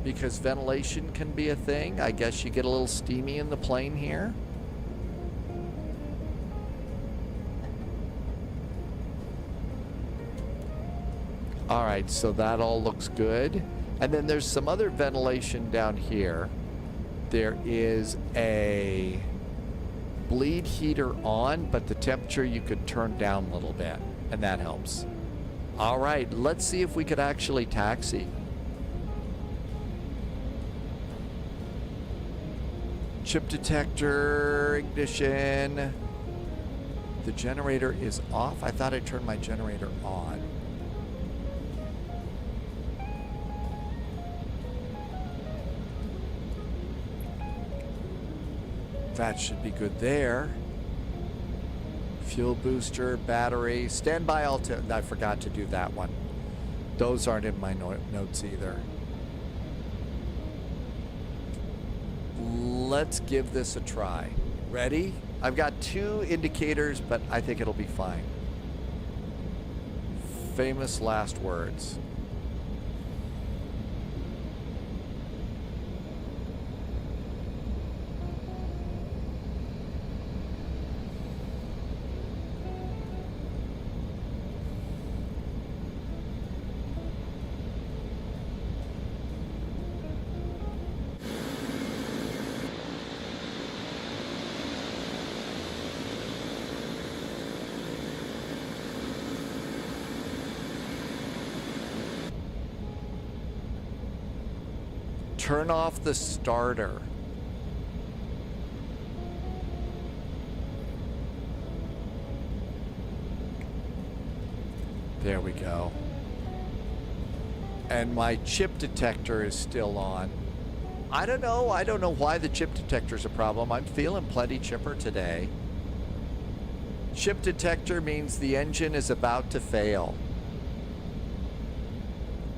Because ventilation can be a thing. I guess you get a little steamy in the plane here. All right, so that all looks good. And then there's some other ventilation down here. There is a bleed heater on, but the temperature you could turn down a little bit, and that helps. All right, let's see if we could actually taxi. Chip detector, ignition. The generator is off. I thought I turned my generator on. That should be good there. Fuel booster, battery, standby I forgot to do that one. Those aren't in my notes either. Let's give this a try. Ready? I've got 2 indicators, but I think it'll be fine. Famous last words. Turn off the starter. There we go. And my chip detector is still on. I don't know why the chip detector is a problem. I'm feeling plenty chipper today. Chip detector means the engine is about to fail.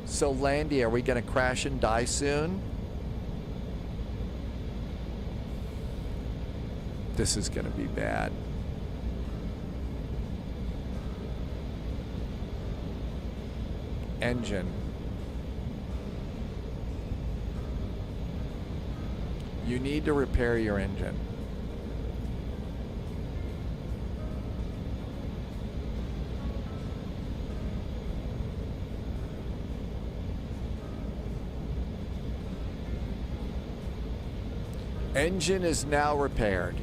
So Landy, are we going to crash and die soon? This is going to be bad. Engine. You need to repair your engine. Engine is now repaired.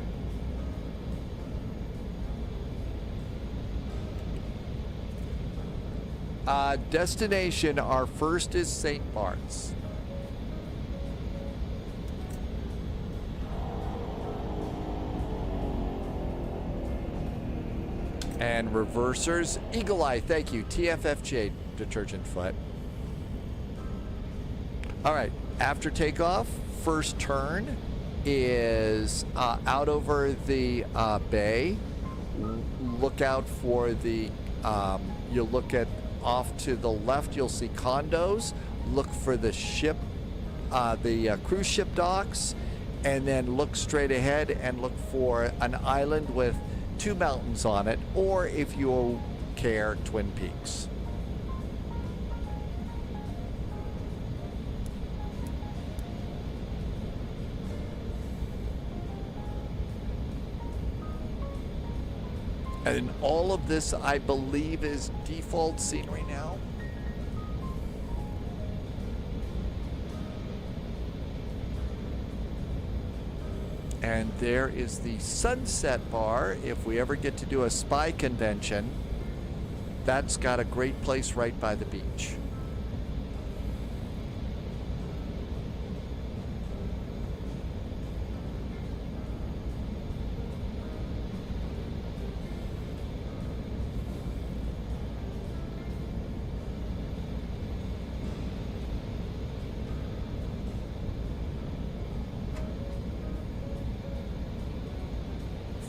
Destination, our first is St. Bart's. And reversers, Eagle Eye, thank you, TFFJ, detergent foot. All right, after takeoff, first turn is out over the bay. Look out for the, you'll look at off to the left, you'll see condos. Look for the ship, the cruise ship docks, and then look straight ahead and look for an island with 2 mountains on it, or if you care, Twin Peaks. And all of this, I believe, is default scenery now. And there is the Sunset Bar. If we ever get to do a spy convention, that's got a great place right by the beach.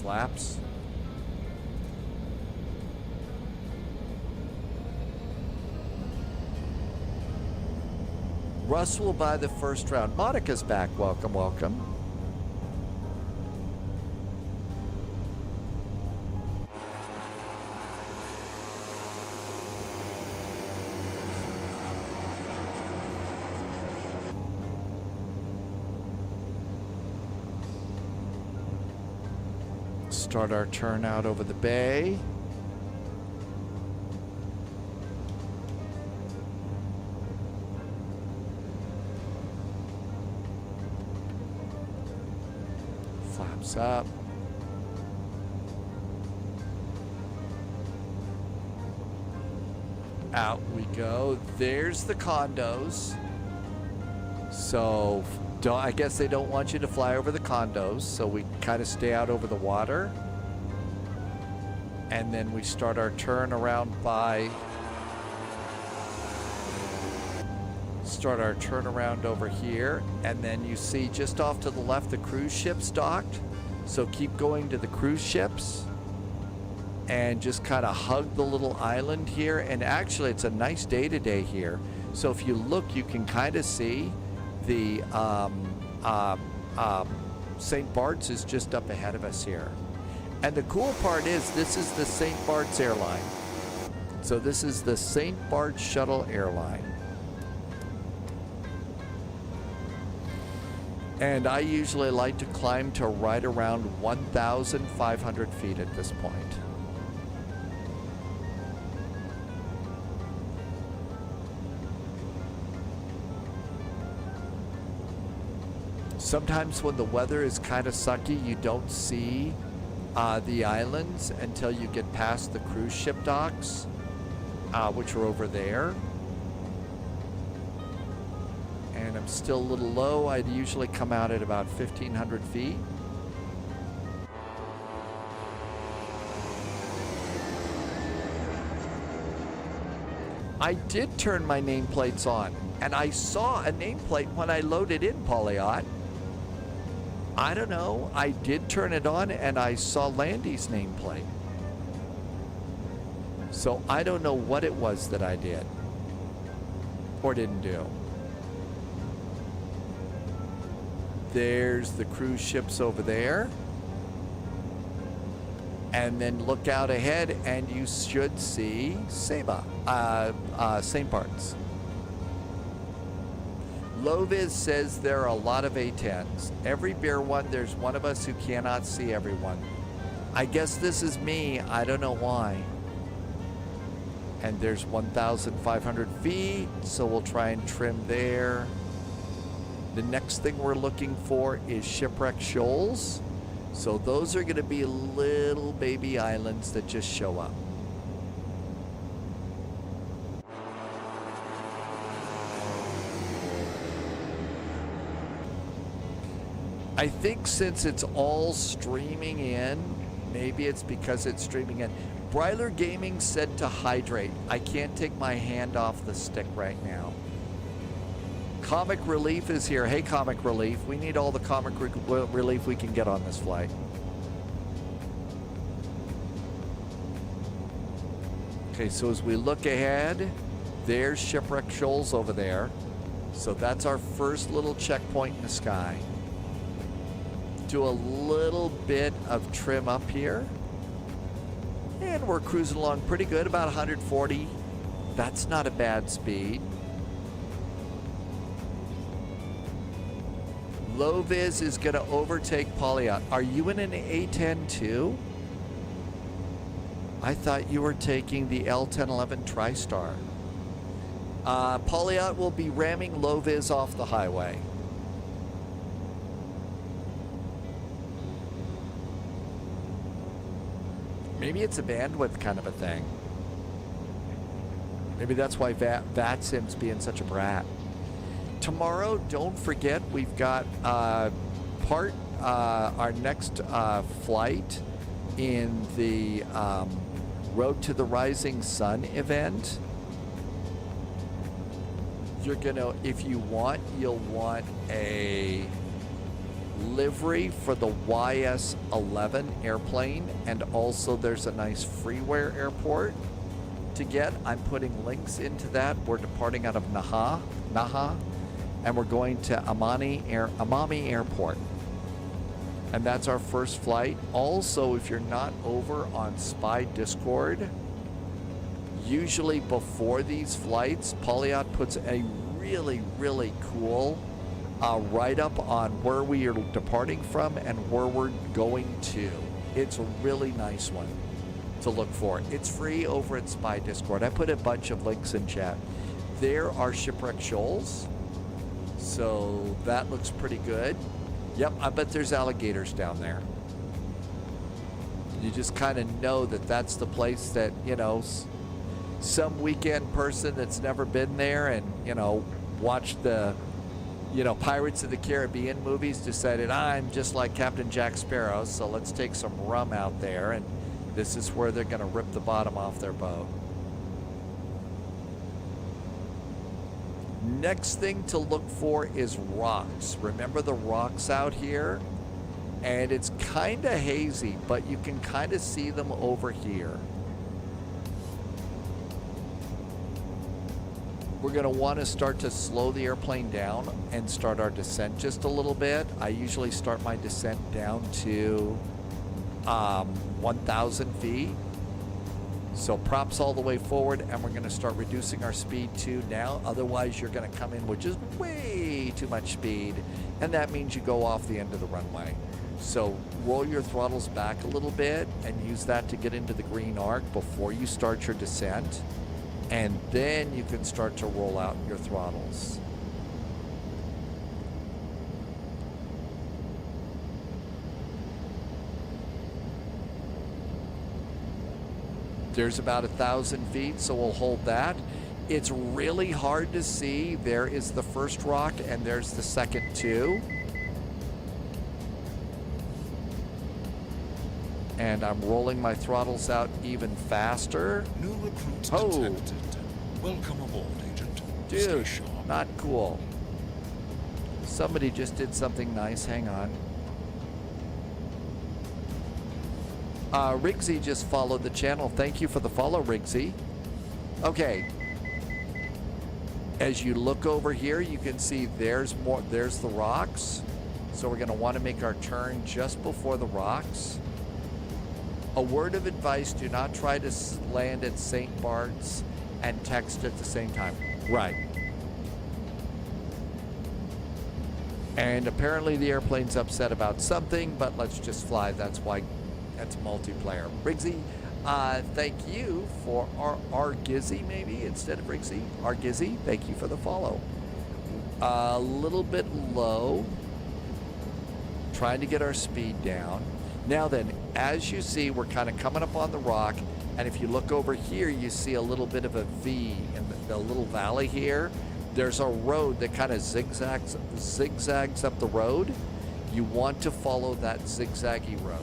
flaps. Russ will buy the first round. Monica's back. Welcome, welcome. Start our turn out over the bay. Flaps up. Out we go. There's the condos. So I guess they don't want you to fly over the condos, so we kind of stay out over the water. And then we start our turn around by... Start our turnaround over here, and then you see just off to the left the cruise ships docked. So keep going to the cruise ships and just kind of hug the little island here. And actually it's a nice day today here. So if you look, you can kind of see the St. Bart's is just up ahead of us here. And the cool part is this is the St. Bart's airline. So this is the St. Bart's shuttle airline. And I usually like to climb to right around 1,500 feet at this point. Sometimes when the weather is kind of sucky, you don't see the islands until you get past the cruise ship docks, which are over there. And I'm still a little low. I'd usually come out at about 1,500 feet. I did turn my nameplates on, and I saw a nameplate when I loaded in Polyot. I don't know. I did turn it on, and I saw Landy's nameplate. So I don't know what it was that I did or didn't do. There's the cruise ships over there. And then look out ahead and you should see St. Bart's. Loviz says there are a lot of A10s. Every beer one, there's one of us who cannot see everyone. I guess this is me. I don't know why. And there's 1,500 feet, so we'll try and trim there. The next thing we're looking for is Shipwreck Shoals. So those are going to be little baby islands that just show up. I think since it's all streaming in, maybe it's because it's streaming in. Bryler Gaming said to hydrate. I can't take my hand off the stick right now. Comic Relief is here. Hey, Comic Relief. We need all the comic relief we can get on this flight. Okay, so as we look ahead, there's Shipwreck Shoals over there. So that's our first little checkpoint in the sky. Do a little bit of trim up here. And we're cruising along pretty good, about 140. That's not a bad speed. Loviz is going to overtake Polyot. Are you in an A10 too? I thought you were taking the L1011 TriStar. Polyot will be ramming Loviz off the highway. Maybe it's a bandwidth kind of a thing. Maybe that's why VATSIM's being such a brat. Tomorrow, don't forget, we've got our next flight in the Road to the Rising Sun event. You're gonna, if you want, you'll want a livery for the YS-11 airplane, and also there's a nice freeware airport to get. I'm putting links into that. We're departing out of Naha, and we're going to Amami Airport. And that's our first flight. Also, if you're not over on Spy Discord, usually before these flights, Polyot puts a really, really cool write-up on where we are departing from and where we're going to. It's a really nice one to look for. It's free over at Spy Discord. I put a bunch of links in chat. There are Shipwreck Shoals, so that looks pretty good. Yep, I bet there's alligators down there. You just kind of know that that's the place that, you know, some weekend person that's never been there and, you know, watched the, you know, Pirates of the Caribbean movies decided, I'm just like Captain Jack Sparrow, so let's take some rum out there, and this is where they're going to rip the bottom off their boat. Next thing to look for is rocks. Remember the rocks out here? And it's kind of hazy, but you can kind of see them over here. We're going to want to start to slow the airplane down and start our descent just a little bit. I usually start my descent down to 1,000 feet. So props all the way forward, and we're going to start reducing our speed to now. Otherwise, you're going to come in with just way too much speed, and that means you go off the end of the runway. So roll your throttles back a little bit and use that to get into the green arc before you start your descent. And then you can start to roll out your throttles. There's about 1,000 feet, so we'll hold that. It's really hard to see. There is the first rock, and there's the second two. And I'm rolling my throttles out even faster. New recruits detected. Welcome aboard, Agent. Dude, not cool. Somebody just did something nice. Hang on. Rigsy just followed the channel. Thank you for the follow, Rigsy. Okay. As you look over here, you can see there's the rocks. So we're going to want to make our turn just before the rocks. A word of advice, do not try to land at St. Bart's and text at the same time. Right. And apparently the airplane's upset about something, but let's just fly. That's why that's multiplayer. Rigsy, thank you for our Gizzy maybe instead of Rigsy. Our Gizzy, thank you for the follow. A little bit low. Trying to get our speed down. Now then, as you see, we're kind of coming up on the rock, and if you look over here, you see a little bit of a V in the little valley here. There's a road that kind of zigzags up the road. You want to follow that zigzaggy road.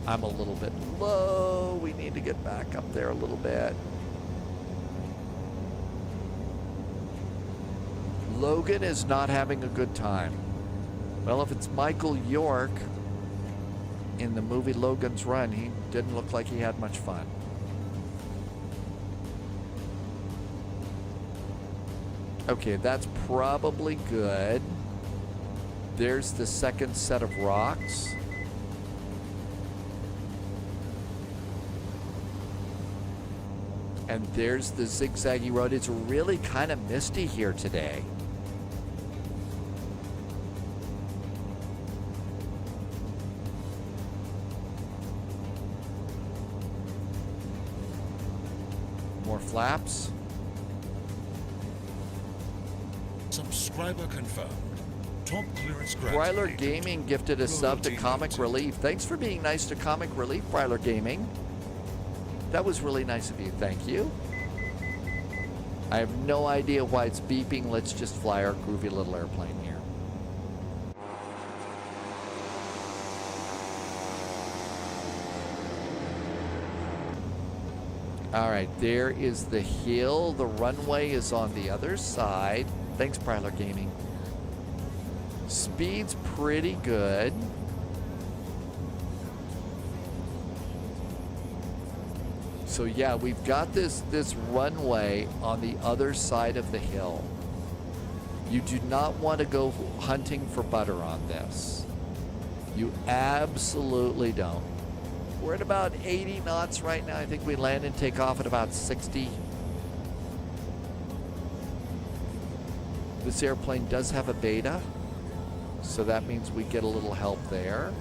I'm a little bit low. We need to get back up there a little bit. Logan is not having a good time. Well, if it's Michael York in the movie Logan's Run, he didn't look like he had much fun. Okay, that's probably good. There's the second set of rocks. And there's the zigzaggy road. It's really kind of misty here today. More flaps. Subscriber confirmed. Top clearance Bryler Gaming gifted a sub to Comic Relief. Thanks for being nice to Comic Relief, Bryler Gaming. That was really nice of you. Thank you. I have no idea why it's beeping. Let's just fly our groovy little airplane here. All right, there is the hill. The runway is on the other side. Thanks, Bryler Gaming. Speed's pretty good. So yeah, we've got this runway on the other side of the hill. You do not want to go hunting for butter on this. You absolutely don't. We're at about 80 knots right now. I think we land and take off at about 60. This airplane does have a beta, so that means we get a little help there.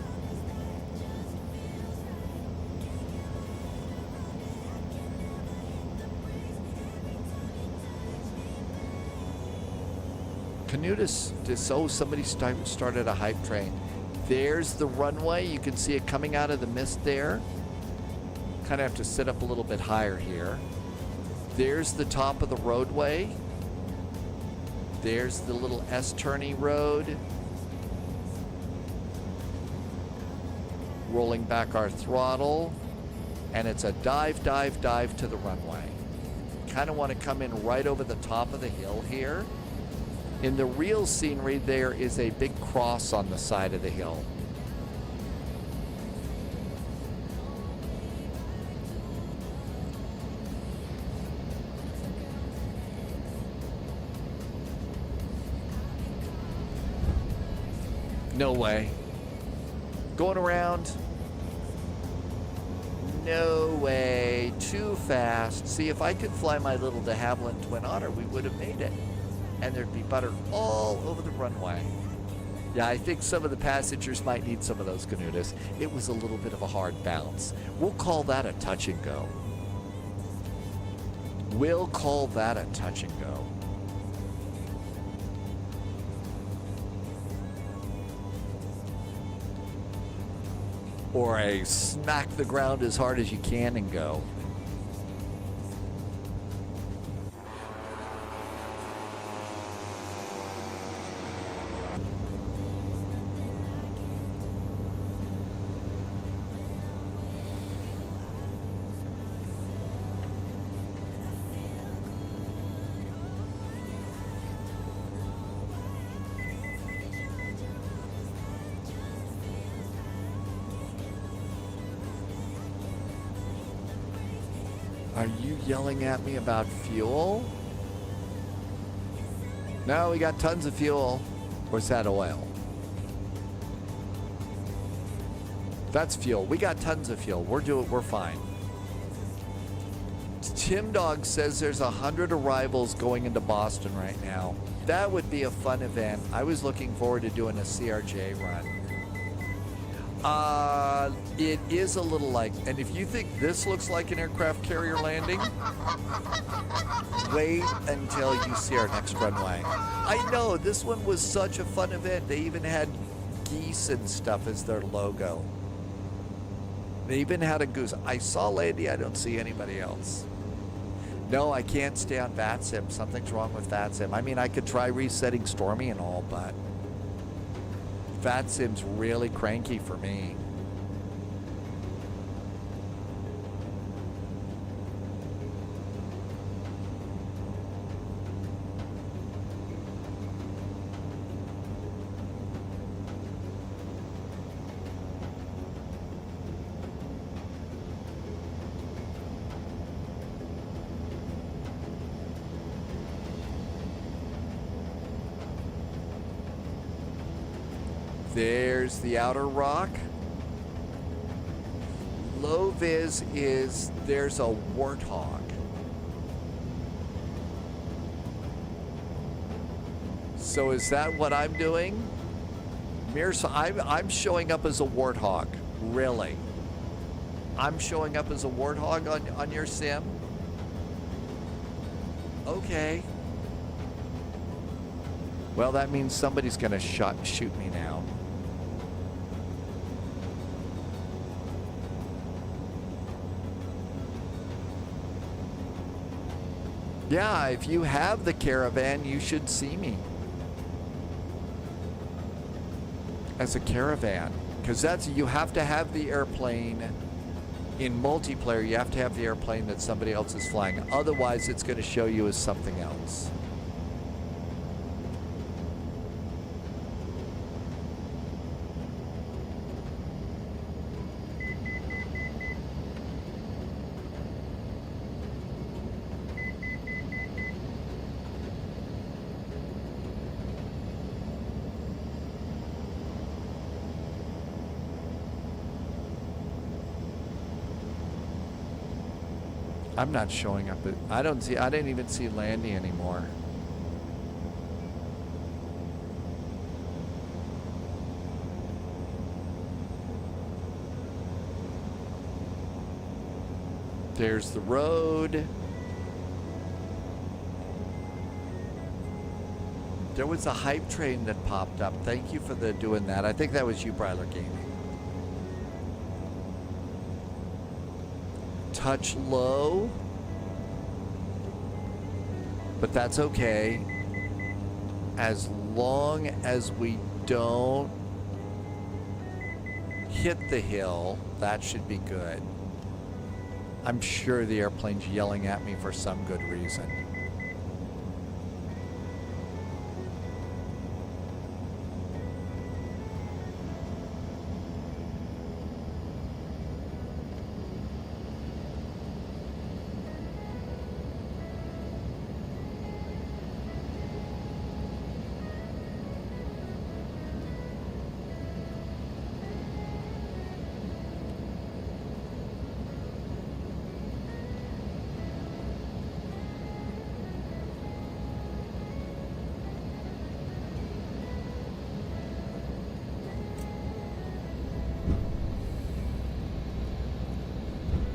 Canutus, oh, somebody started a hype train. There's the runway. You can see it coming out of the mist there. Kind of have to sit up a little bit higher here. There's the top of the roadway. There's the little S-turny road. Rolling back our throttle. And it's a dive, dive, dive to the runway. Kind of want to come in right over the top of the hill here. In the real scenery, there is a big cross on the side of the hill. No way. Going around. No way. Too fast. See, if I could fly my little de Havilland Twin Otter, we would have made it. And there'd be butter all over the runway. Yeah, I think some of the passengers might need some of those Canutus. It was a little bit of a hard bounce. We'll call that a touch and go. We'll call that a touch and go. Or a smack the ground as hard as you can and go. Are you yelling at me about fuel? No, we got tons of fuel. Or is that oil? That's fuel. We got tons of fuel. We're fine. Tim Dog says there's 100 arrivals going into Boston right now. That would be a fun event. I was looking forward to doing a CRJ run. It is a little like, and if you think this looks like an aircraft carrier landing, wait until you see our next runway. I know, this one was such a fun event. They even had geese and stuff as their logo. They even had a goose. I saw Lady, I don't see anybody else. No, I can't stay on VATSIM. Something's wrong with VATSIM. I mean, I could try resetting Stormy and all, but VATSIM's really cranky for me. There's the outer rock. Low vis is, there's a warthog. So is that what I'm doing? I'm showing up as a warthog, really. I'm showing up as a warthog on your sim? Okay. Well, that means somebody's gonna shoot me now. Yeah, if you have the Caravan, you should see me as a Caravan, because you have to have the airplane in multiplayer. You have to have the airplane that somebody else is flying. Otherwise, it's going to show you as something else. I'm not showing up. I didn't even see landing anymore. There's the road. There was a hype train that popped up. Thank you for doing that. I think that was you, Bryler Gaming. Touch low. But that's okay. As long as we don't hit the hill, that should be good. I'm sure the airplane's yelling at me for some good reason.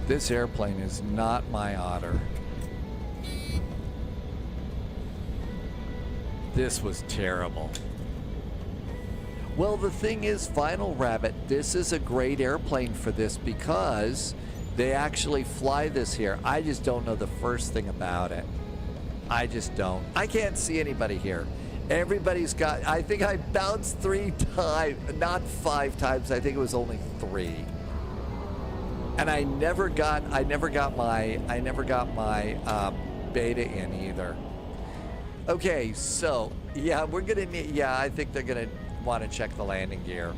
This airplane is not my otter. This was terrible. Well, the thing is, Final Rabbit, this is a great airplane for this because they actually fly this here. I just don't know the first thing about it. I just don't. I can't see anybody here. Everybody's got, I think I bounced 3 times, not 5 times. I think it was only 3. And I never got my beta in either. Okay, so yeah, we're gonna need, yeah, I think they're gonna want to check the landing gear.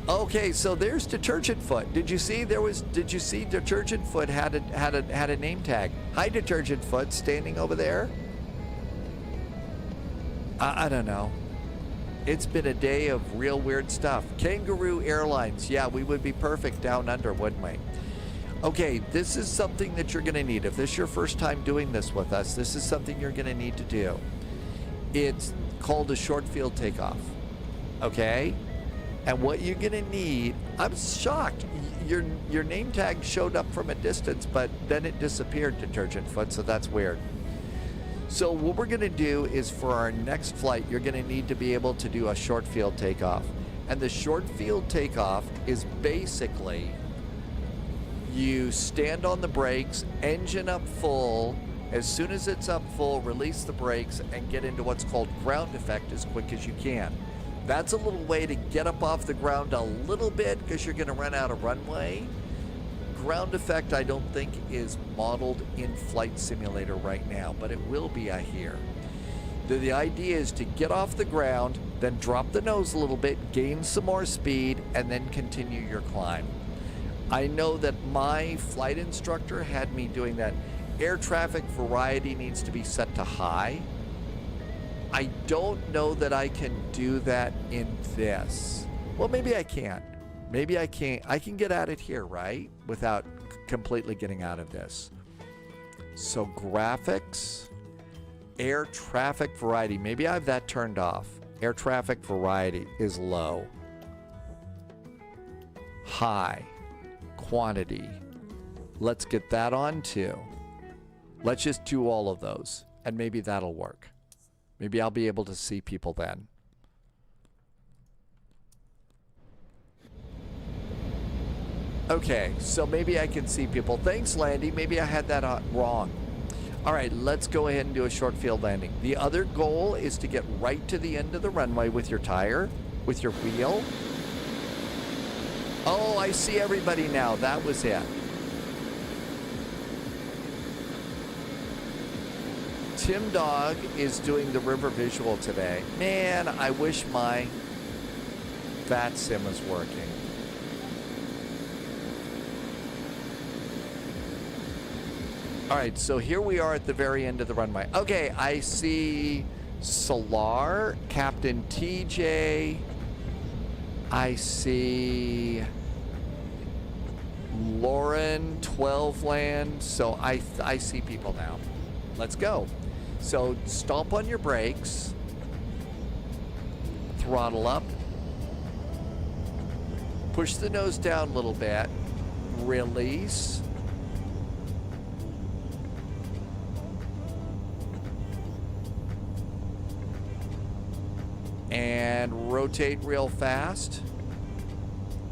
Okay, so there's Detergent Foot. Did you see Detergent Foot had a name tag? Hi, Detergent Foot, standing over there. I don't know. It's been a day of real weird stuff. Kangaroo Airlines. Yeah, we would be perfect down under, wouldn't we? Okay, this is something that you're going to need. If this is your first time doing this with us, this is something you're going to need to do. It's called a short field takeoff. Okay? And what you're going to need, I'm shocked. Your name tag showed up from a distance, but then it disappeared, Detergent Foot, so that's weird. So what we're going to do is for our next flight, you're going to need to be able to do a short field takeoff. And the short field takeoff is basically you stand on the brakes, engine up full. As soon as it's up full, release the brakes and get into what's called ground effect as quick as you can. That's a little way to get up off the ground a little bit because you're going to run out of runway. Ground effect, I don't think, is modeled in Flight Simulator right now, but it will be, I hear. The idea is to get off the ground, then drop the nose a little bit, gain some more speed, and then continue your climb. I know that my flight instructor had me doing that. Air traffic variety needs to be set to high. I don't know that I can do that in this. Well, maybe I can. Maybe I can't. I can get at it here, right? Without completely getting out of this. So graphics, air traffic variety. Maybe I have that turned off. Air traffic variety is low. High. Quantity. Let's get that on too. Let's just do all of those. And maybe that'll work. Maybe I'll be able to see people then. Okay, so maybe I can see people. Thanks, Landy. Maybe I had that wrong. All right, let's go ahead and do a short field landing. The other goal is to get right to the end of the runway with your tire, with your wheel. Oh, I see everybody now. That was it. Tim Dog is doing the river visual today. Man, I wish my VATSIM was working. All right, so here we are at the very end of the runway. Okay, I see Solar, Captain TJ. I see Lauren, 12 land. So I see people now. Let's go. So stomp on your brakes. Throttle up. Push the nose down a little bit. Release. And rotate real fast.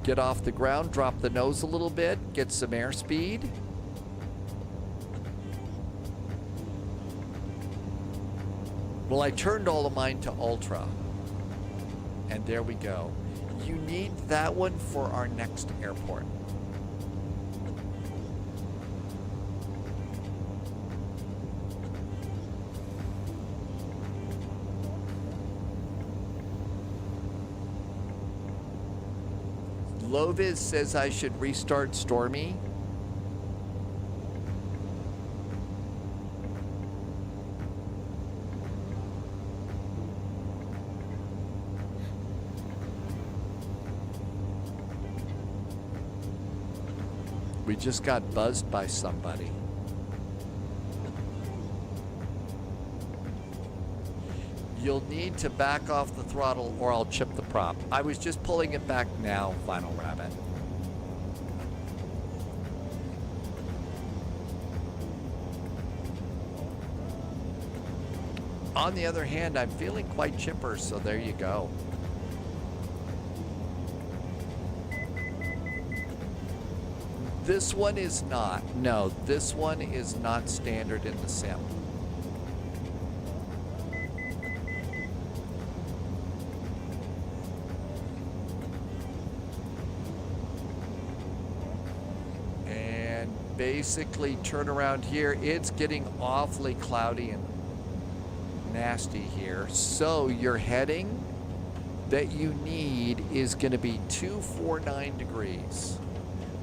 Get off the ground, drop the nose a little bit, get some airspeed. Well, I turned all of mine to ultra. And there we go. You need that one for our next airport. Lovis says I should restart Stormy. We just got buzzed by somebody. You'll need to back off the throttle or I'll chip the prop. I was just pulling it back now, Final Rabbit. On the other hand, I'm feeling quite chipper, so there you go. This one is not. No, this one is not standard in the sim. Basically turn around here. It's getting awfully cloudy and nasty here. So your heading that you need is going to be 249 degrees.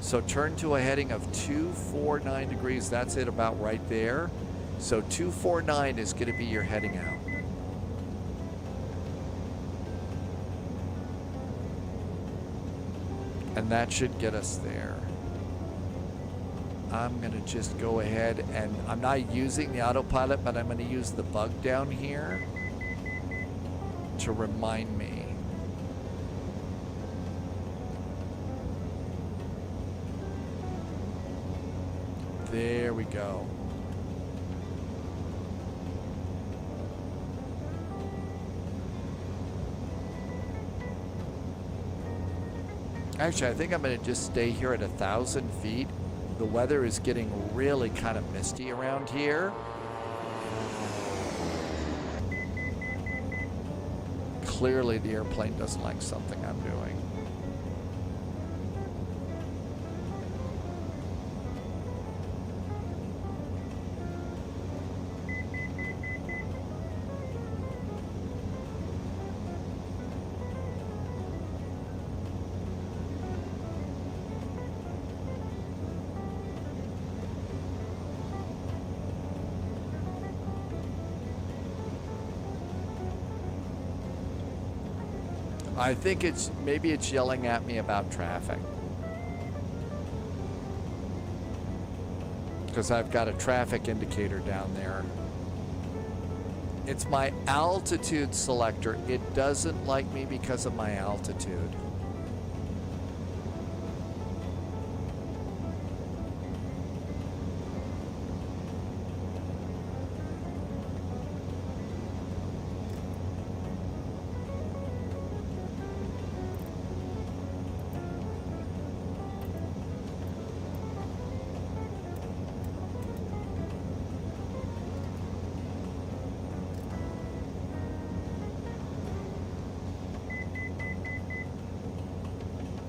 So turn to a heading of 249 degrees. That's it about right there. So 249 is going to be your heading out. And that should get us there. I'm going to just go ahead and I'm not using the autopilot, but I'm going to use the bug down here to remind me. There we go. Actually, I think I'm going to just stay here at 1,000 feet. The weather is getting really kind of misty around here. Clearly the airplane doesn't like something I'm doing. I think maybe it's yelling at me about traffic. Because I've got a traffic indicator down there. It's my altitude selector. It doesn't like me because of my altitude.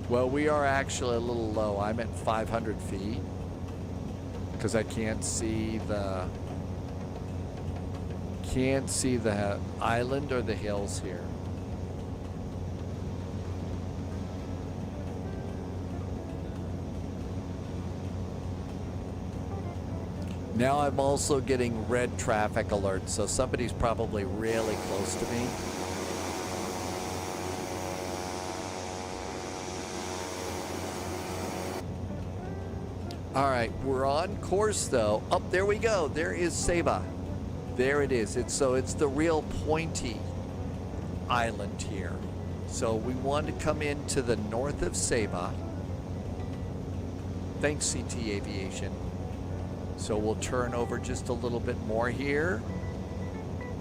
Well, we are actually a little low. I'm at 500 feet because I can't see the island or the hills here. Now I'm also getting red traffic alerts, so somebody's probably really close to me. All right, we're on course though. Oh, there we go. There is Saba. There it is. It's the real pointy island here. So we want to come into the north of Saba. Thanks, CT Aviation. So we'll turn over just a little bit more here.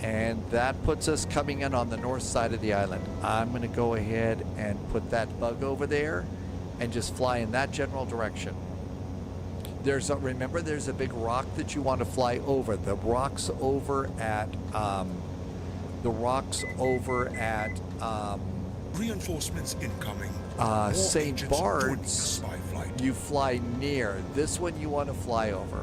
And that puts us coming in on the north side of the island. I'm going to go ahead and put that bug over there and just fly in that general direction. Remember, there's a big rock that you want to fly over. The rocks over at Reinforcements incoming. St. Bart's. You fly near. This one you want to fly over.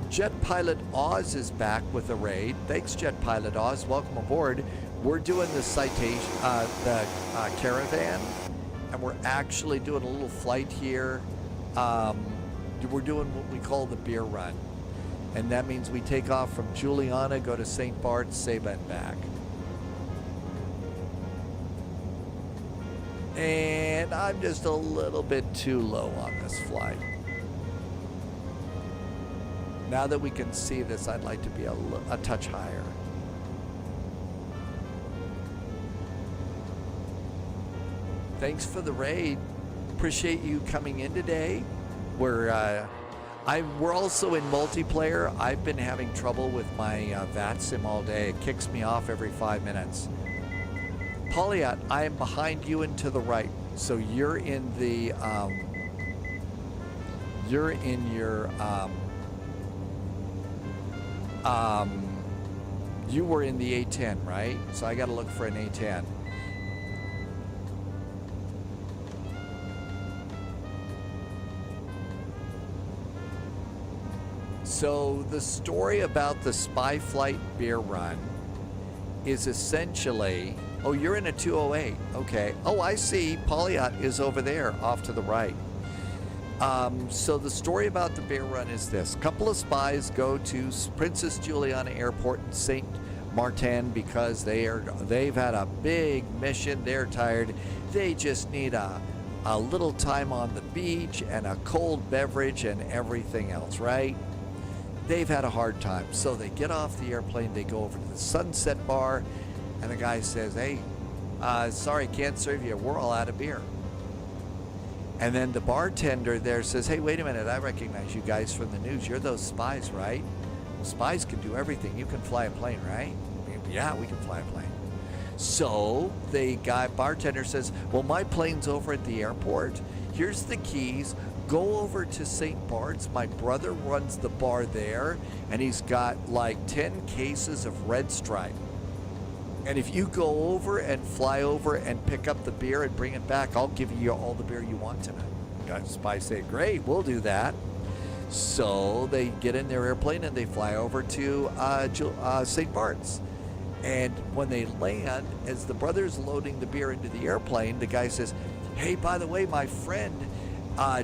Jet Pilot Oz is back with a raid. Thanks, Jet Pilot Oz. Welcome aboard. We're doing the citation, caravan, and we're actually doing a little flight here. We're doing what we call the beer run, and that means we take off from Juliana, go to St. Bart's, Saba, and back. And I'm just a little bit too low on this flight. Now that we can see this, I'd like to be a touch higher. Thanks for the raid. Appreciate you coming in today. We're also in multiplayer. I've been having trouble with my VATSIM all day. It kicks me off every 5 minutes. Polyat, I am behind you and to the right. So you're in the you were in the A10, right? So I got to look for an A10. So the story about the spy flight beer run is essentially, oh, you're in a 208. Okay. Oh, I see. Polyat is over there off to the right. So the story about the beer run is this. A couple of spies go to Princess Juliana Airport in St. Martin because they've had a big mission. They're tired. They just need a little time on the beach and a cold beverage and everything else, right? They've had a hard time. So they get off the airplane, they go over to the Sunset Bar, and the guy says, hey, sorry, can't serve you. We're all out of beer. And then the bartender there says, hey, wait a minute. I recognize you guys from the news. You're those spies, right? Spies can do everything. You can fly a plane, right? Yeah, we can fly a plane. So the bartender says, well, my plane's over at the airport. Here's the keys. Go over to St. Bart's. My brother runs the bar there, and he's got like 10 cases of Red Stripe. And if you go over and fly over and pick up the beer and bring it back, I'll give you all the beer you want tonight. The spy said, great, we'll do that. So they get in their airplane and they fly over to St. Bart's. And when they land, as the brother's loading the beer into the airplane, the guy says, hey, by the way, my friend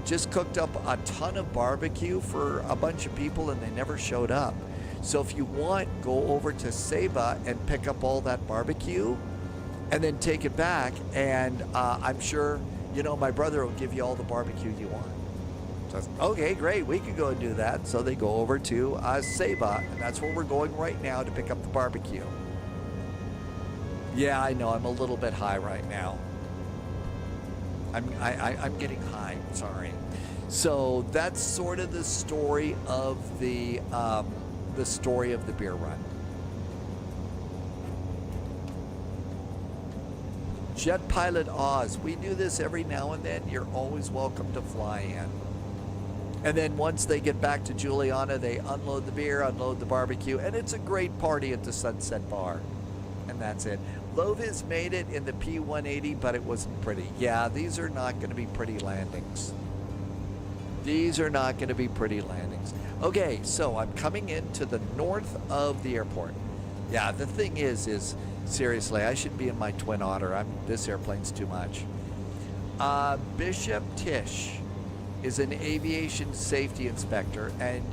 just cooked up a ton of barbecue for a bunch of people and they never showed up. So if you want, go over to Saba and pick up all that barbecue and then take it back. And I'm sure, my brother will give you all the barbecue you want. So I said, okay, great. We can go and do that. So they go over to Saba, and that's where we're going right now to pick up the barbecue. Yeah, I know. I'm a little bit high right now. I'm getting high. Sorry. So that's sort of the story of the story of the beer run. Jet Pilot Oz, we do this every now and then. You're always welcome to fly in. And then once they get back to Juliana, they unload the beer, unload the barbecue, and it's a great party at the Sunset Bar. And that's it. Lovis made it in the P-180, but it wasn't pretty. Yeah, these are not going to be pretty landings. These are not going to be pretty landings. Okay, so I'm coming into the north of the airport. Yeah, the thing is seriously, I should be in my Twin Otter. This airplane's too much. Bishop Tish is an aviation safety inspector, and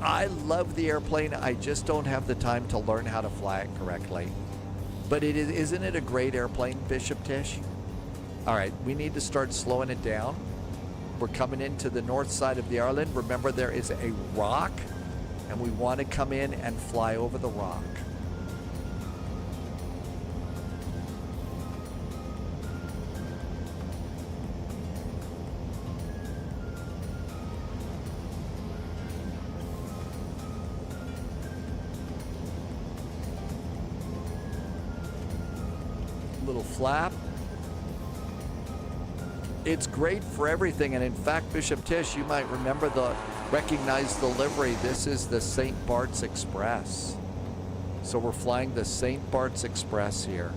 I love the airplane. I just don't have the time to learn how to fly it correctly. But isn't it a great airplane, Bishop Tish? All right, we need to start slowing it down. We're coming into the north side of the island. Remember, there is a rock, and we want to come in and fly over the rock. Little flap. It's great for everything, and in fact, Bishop Tish, you might recognize the livery. This is the St. Bart's Express. So we're flying the St. Bart's Express here.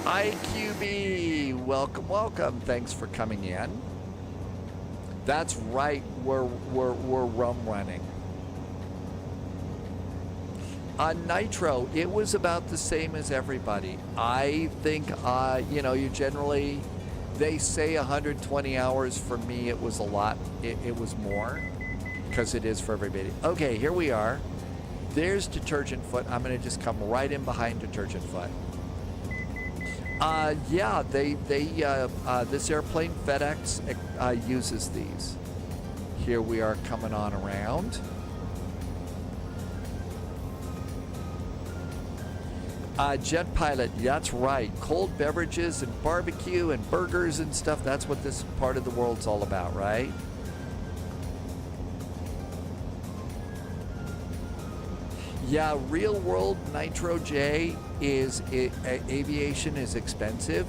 IQB, welcome, welcome. Thanks for coming in. That's right, we're rum running. On Nitro, it was about the same as everybody. I think, you know, you generally, they say 120 hours. For me, it was a lot. It was more, because it is for everybody. Okay, here we are. There's Detergent Foot. I'm going to just come right in behind Detergent Foot. Yeah, this airplane, FedEx, uses these. Here we are coming on around. Jet Pilot, that's right. Cold beverages and barbecue and burgers and stuff. That's what this part of the world's all about, right? Yeah, real world Nitro J is aviation is expensive.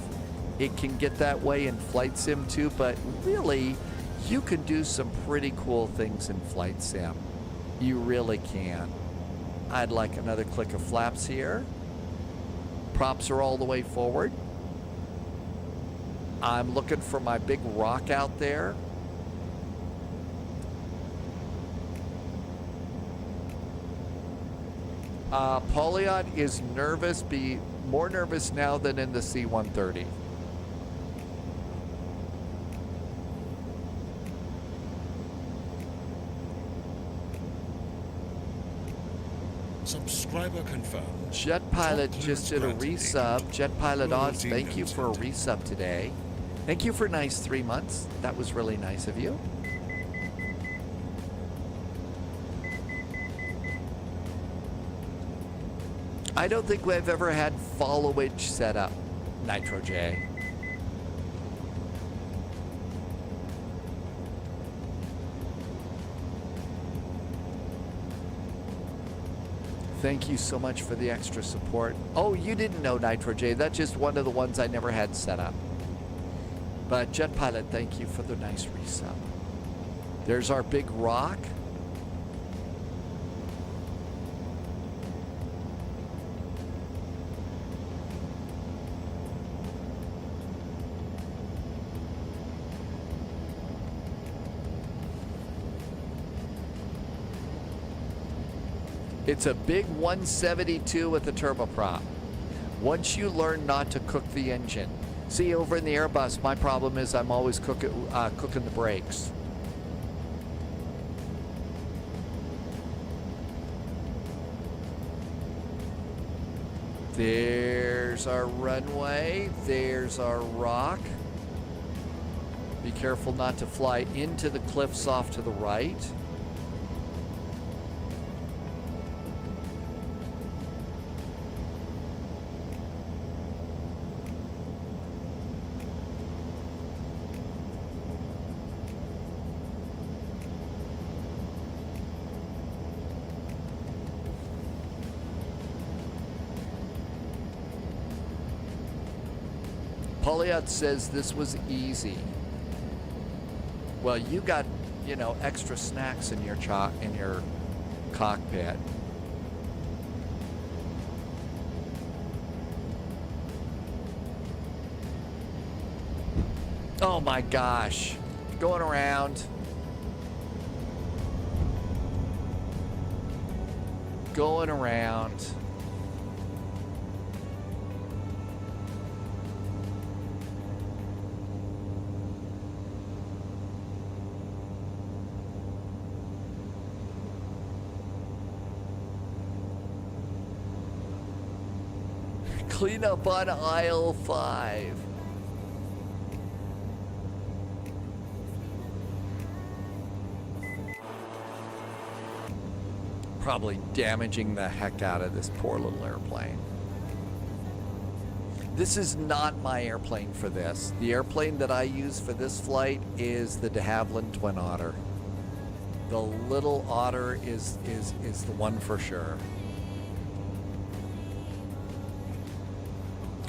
It can get that way in Flight Sim too, but really you can do some pretty cool things in Flight Sim. You really can. I'd like another click of flaps here. Props are all the way forward. I'm looking for my big rock out there. Pauliot is nervous, more nervous now than in the C-130. Subscriber confirmed. Jet Pilot just did a resub. Jet Pilot Odds, thank you for a resub today. Thank you for nice 3 months. That was really nice of you. I don't think we've ever had followage set up, Nitro J. Thank you so much for the extra support. Oh, you didn't know Nitro J. That's just one of the ones I never had set up. But Jet Pilot, thank you for the nice resub. There's our big rock. It's a big 172 with a turboprop. Once you learn not to cook the engine. See, over in the Airbus, my problem is I'm always cooking the brakes. There's our runway. There's our rock. Be careful not to fly into the cliffs off to the right. Pauliot says this was easy. Well, you got, you know, extra snacks in your cockpit. Oh my gosh. Going around. Going around. Clean up on aisle 5. Probably damaging the heck out of this poor little airplane. This is not my airplane for this. The airplane that I use for this flight is the de Havilland Twin Otter. The little Otter is the one for sure.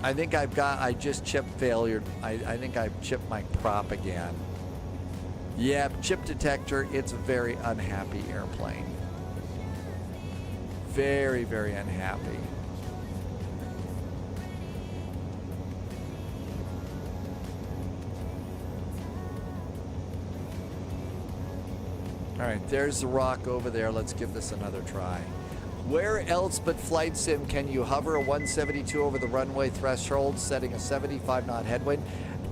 I think I just chip failure. I think I've chipped my prop again. Yeah, chip detector, it's a very unhappy airplane. Very, very unhappy. All right, there's the rock over there. Let's give this another try. Where else but Flight Sim can you hover a 172 over the runway threshold, setting a 75 knot headwind?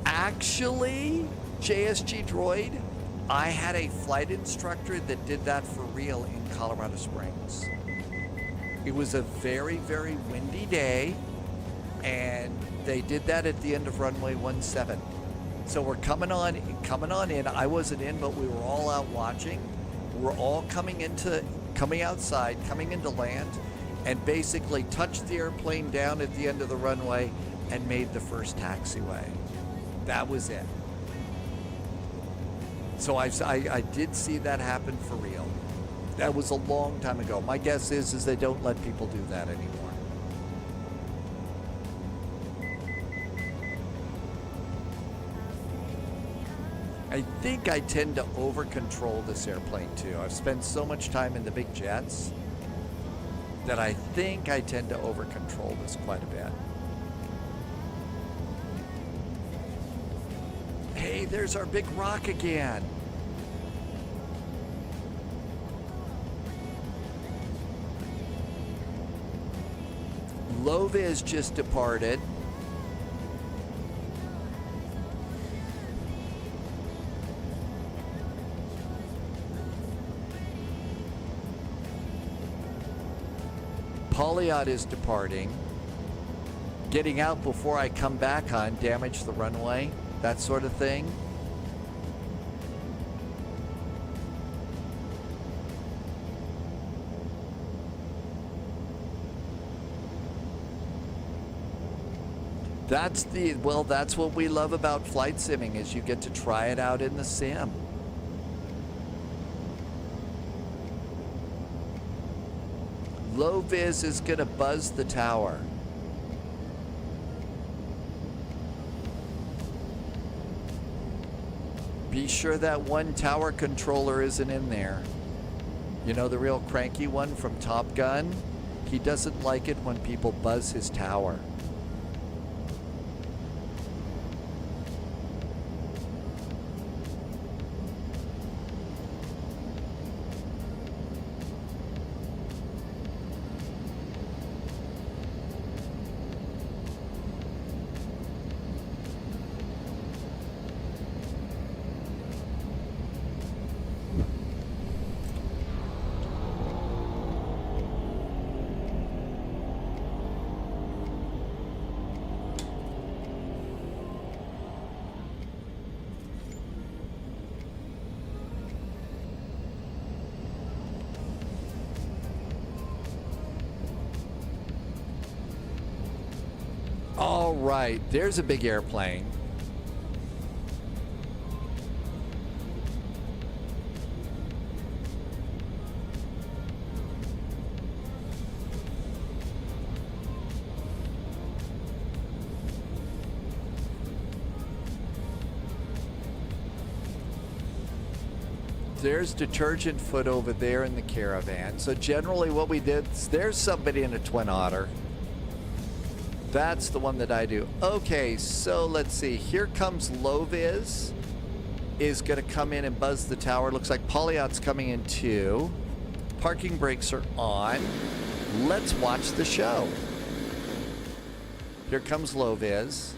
Actually, JSG Droid, I had a flight instructor that did that for real in Colorado Springs. It was a very, very windy day, and they did that at the end of runway 17. So we're coming on in. I wasn't in, but we were all out watching. We're all coming outside, coming into land, and basically touched the airplane down at the end of the runway and made the first taxiway. That was it. So I did see that happen for real. That was a long time ago. My guess is they don't let people do that anymore. I think I tend to over-control this airplane too. I've spent so much time in the big jets that I think I tend to over-control this quite a bit. Hey, there's our big rock again. Loviz just departed. Polyot is departing. Getting out before I come back on, damage the runway, that sort of thing. That's what we love about flight simming, is you get to try it out in the sim. Low vis is gonna buzz the tower. Be sure that one tower controller isn't in there. You know, the real cranky one from Top Gun? He doesn't like it when people buzz his tower. All right, there's a big airplane. There's detergent foot over there in the caravan. So generally what we did, there's somebody in a Twin Otter. That's the one that I do. Okay, so let's see. Here comes Loviz. Is going to come in and buzz the tower. Looks like Polyot's coming in too. Parking brakes are on. Let's watch the show. Here comes Loviz.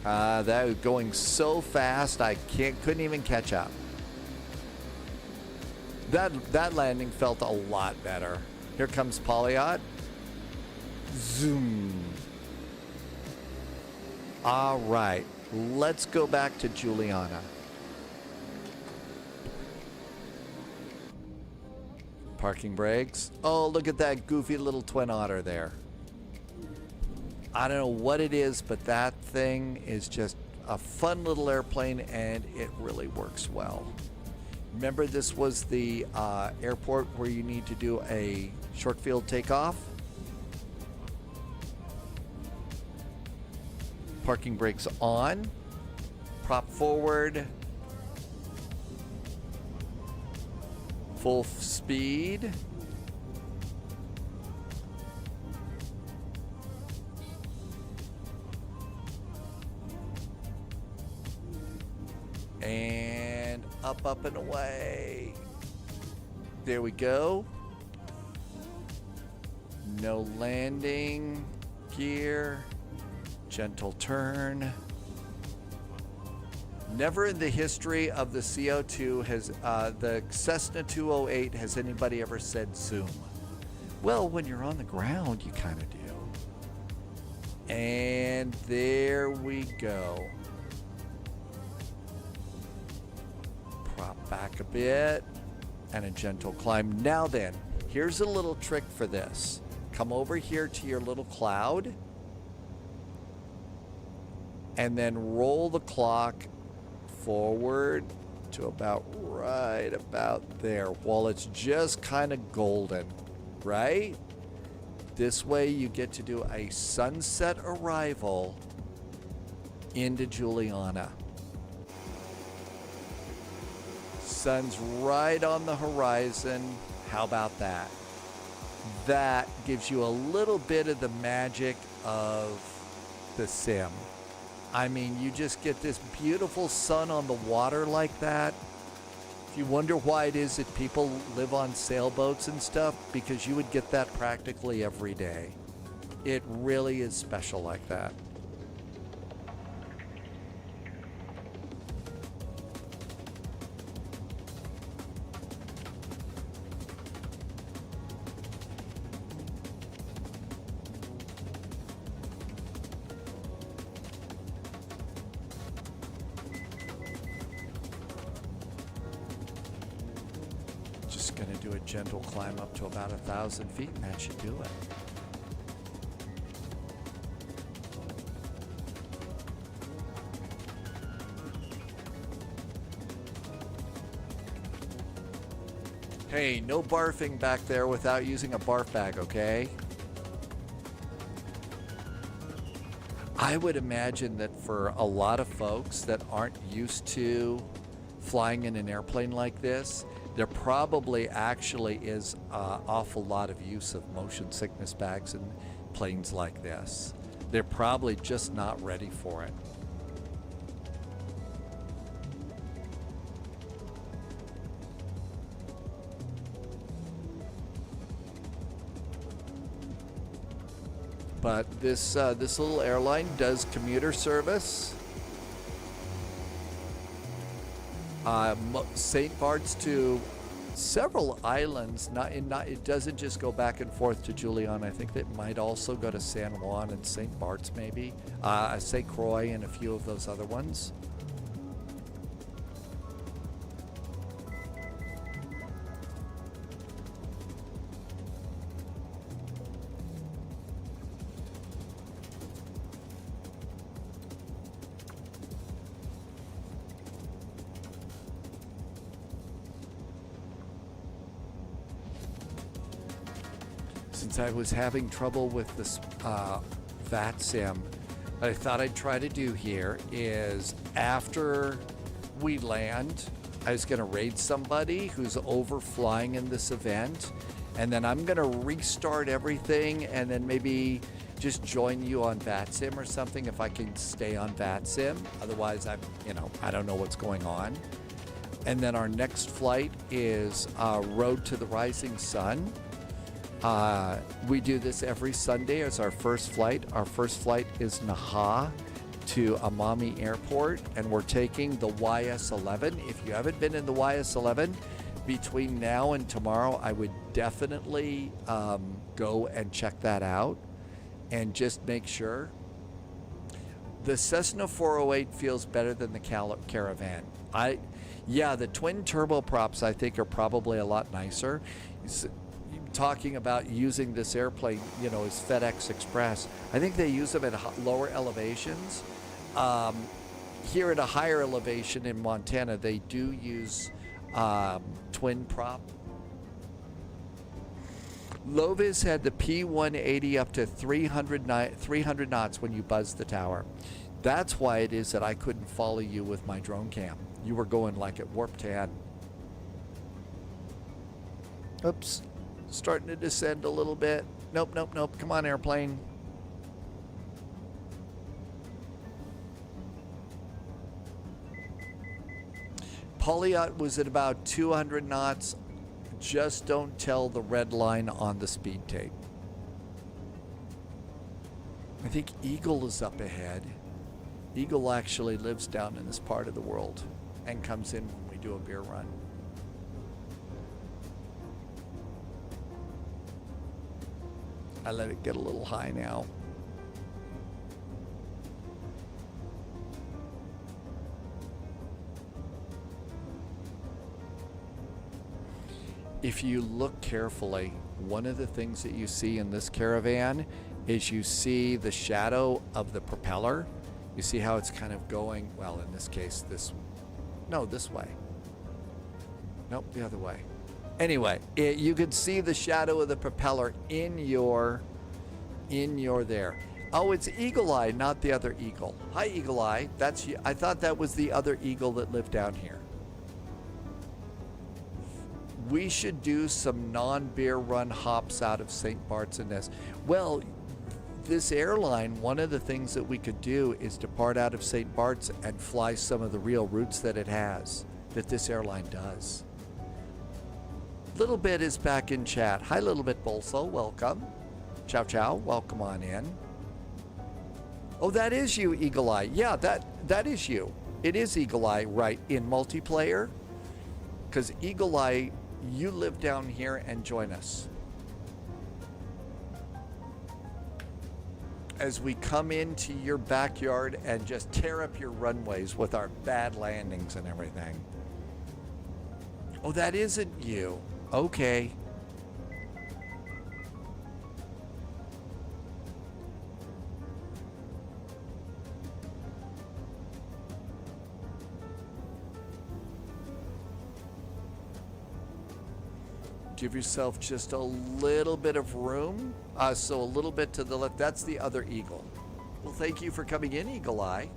That was going so fast I couldn't even catch up. That landing felt a lot better. Here comes Polyot. Zoom. All right, let's go back to Juliana. Parking brakes. Oh, look at that goofy little twin otter there. I don't know what it is, but that thing is just a fun little airplane, and it really works well. Remember, this was the airport where you need to do a short field takeoff. Parking brakes on. Prop forward. Full speed. And up and away. There we go. No landing gear. Gentle turn. Never in the history of the CO2 has the Cessna 208 has anybody ever said zoom. Well, when you're on the ground, you kind of do. And there we go. Prop back a bit and a gentle climb. Now then, here's a little trick for this. Come over here to your little cloud and then roll the clock forward to about right about there while it's just kind of golden, right? This way you get to do a sunset arrival into Juliana. Sun's right on the horizon. How about that? That gives you a little bit of the magic of the sim. I mean, you just get this beautiful sun on the water like that. If you wonder why it is that people live on sailboats and stuff, because you would get that practically every day. It really is special like that. Going to do a gentle climb up to about 1,000 feet, and that should do it. Hey, no barfing back there without using a barf bag, okay? I would imagine that for a lot of folks that aren't used to flying in an airplane like this, there probably actually is an awful lot of use of motion sickness bags in planes like this. They're probably just not ready for it. But this little airline does commuter service. St. Bart's to several islands. It doesn't just go back and forth to Juliana. I think that might also go to San Juan and St. Bart's, maybe. St. Croix and a few of those other ones. Since I was having trouble with this VATSIM, what I thought I'd try to do here is after we land, I was going to raid somebody who's overflying in this event, and then I'm going to restart everything and then maybe just join you on VATSIM or something if I can stay on VATSIM. Otherwise, I don't know what's going on. And then our next flight is Road to the Rising Sun. We do this every Sunday as our first flight. Our first flight is Naha to Amami Airport, and we're taking the YS-11. If you haven't been in the YS-11, between now and tomorrow, I would definitely go and check that out and just make sure. The Cessna 408 feels better than the Caravan. Yeah, the twin turboprops I think are probably a lot nicer. Talking about using this airplane, you know, as FedEx Express, I think they use them at lower elevations. Here at a higher elevation in Montana, they do use twin prop. Lovis had the P180 up to 300 knots when you buzz the tower. That's why it is that I couldn't follow you with my drone cam. You were going like at warp 10. Oops. Starting to descend a little bit. Nope, nope, nope. Come on, airplane. Polyot was at about 200 knots. Just don't tell the red line on the speed tape. I think Eagle is up ahead. Eagle actually lives down in this part of the world and comes in when we do a beer run. I let it get a little high now. If you look carefully, one of the things that you see in this Caravan is you see the shadow of the propeller. You see how it's kind of going, well, in this case, this way. Nope, the other way. Anyway, you could see the shadow of the propeller in your there. Oh, it's Eagle Eye, not the other eagle. Hi, Eagle Eye. That's you. I thought that was the other eagle that lived down here. We should do some non-beer run hops out of St. Bart's and Ness. Well, this airline, one of the things that we could do is depart out of St. Bart's and fly some of the real routes that it has, that this airline does. Little Bit is back in chat. Hi, Little Bit Bolso. Welcome. Ciao, ciao. Welcome on in. Oh, that is you, Eagle Eye. Yeah, that is you. It is Eagle Eye, right, in multiplayer. Because Eagle Eye, you live down here and join us. As we come into your backyard and just tear up your runways with our bad landings and everything. Oh, that isn't you. Okay. Give yourself just a little bit of room. So a little bit to the left. That's the other eagle. Well, thank you for coming in, Eagle Eye.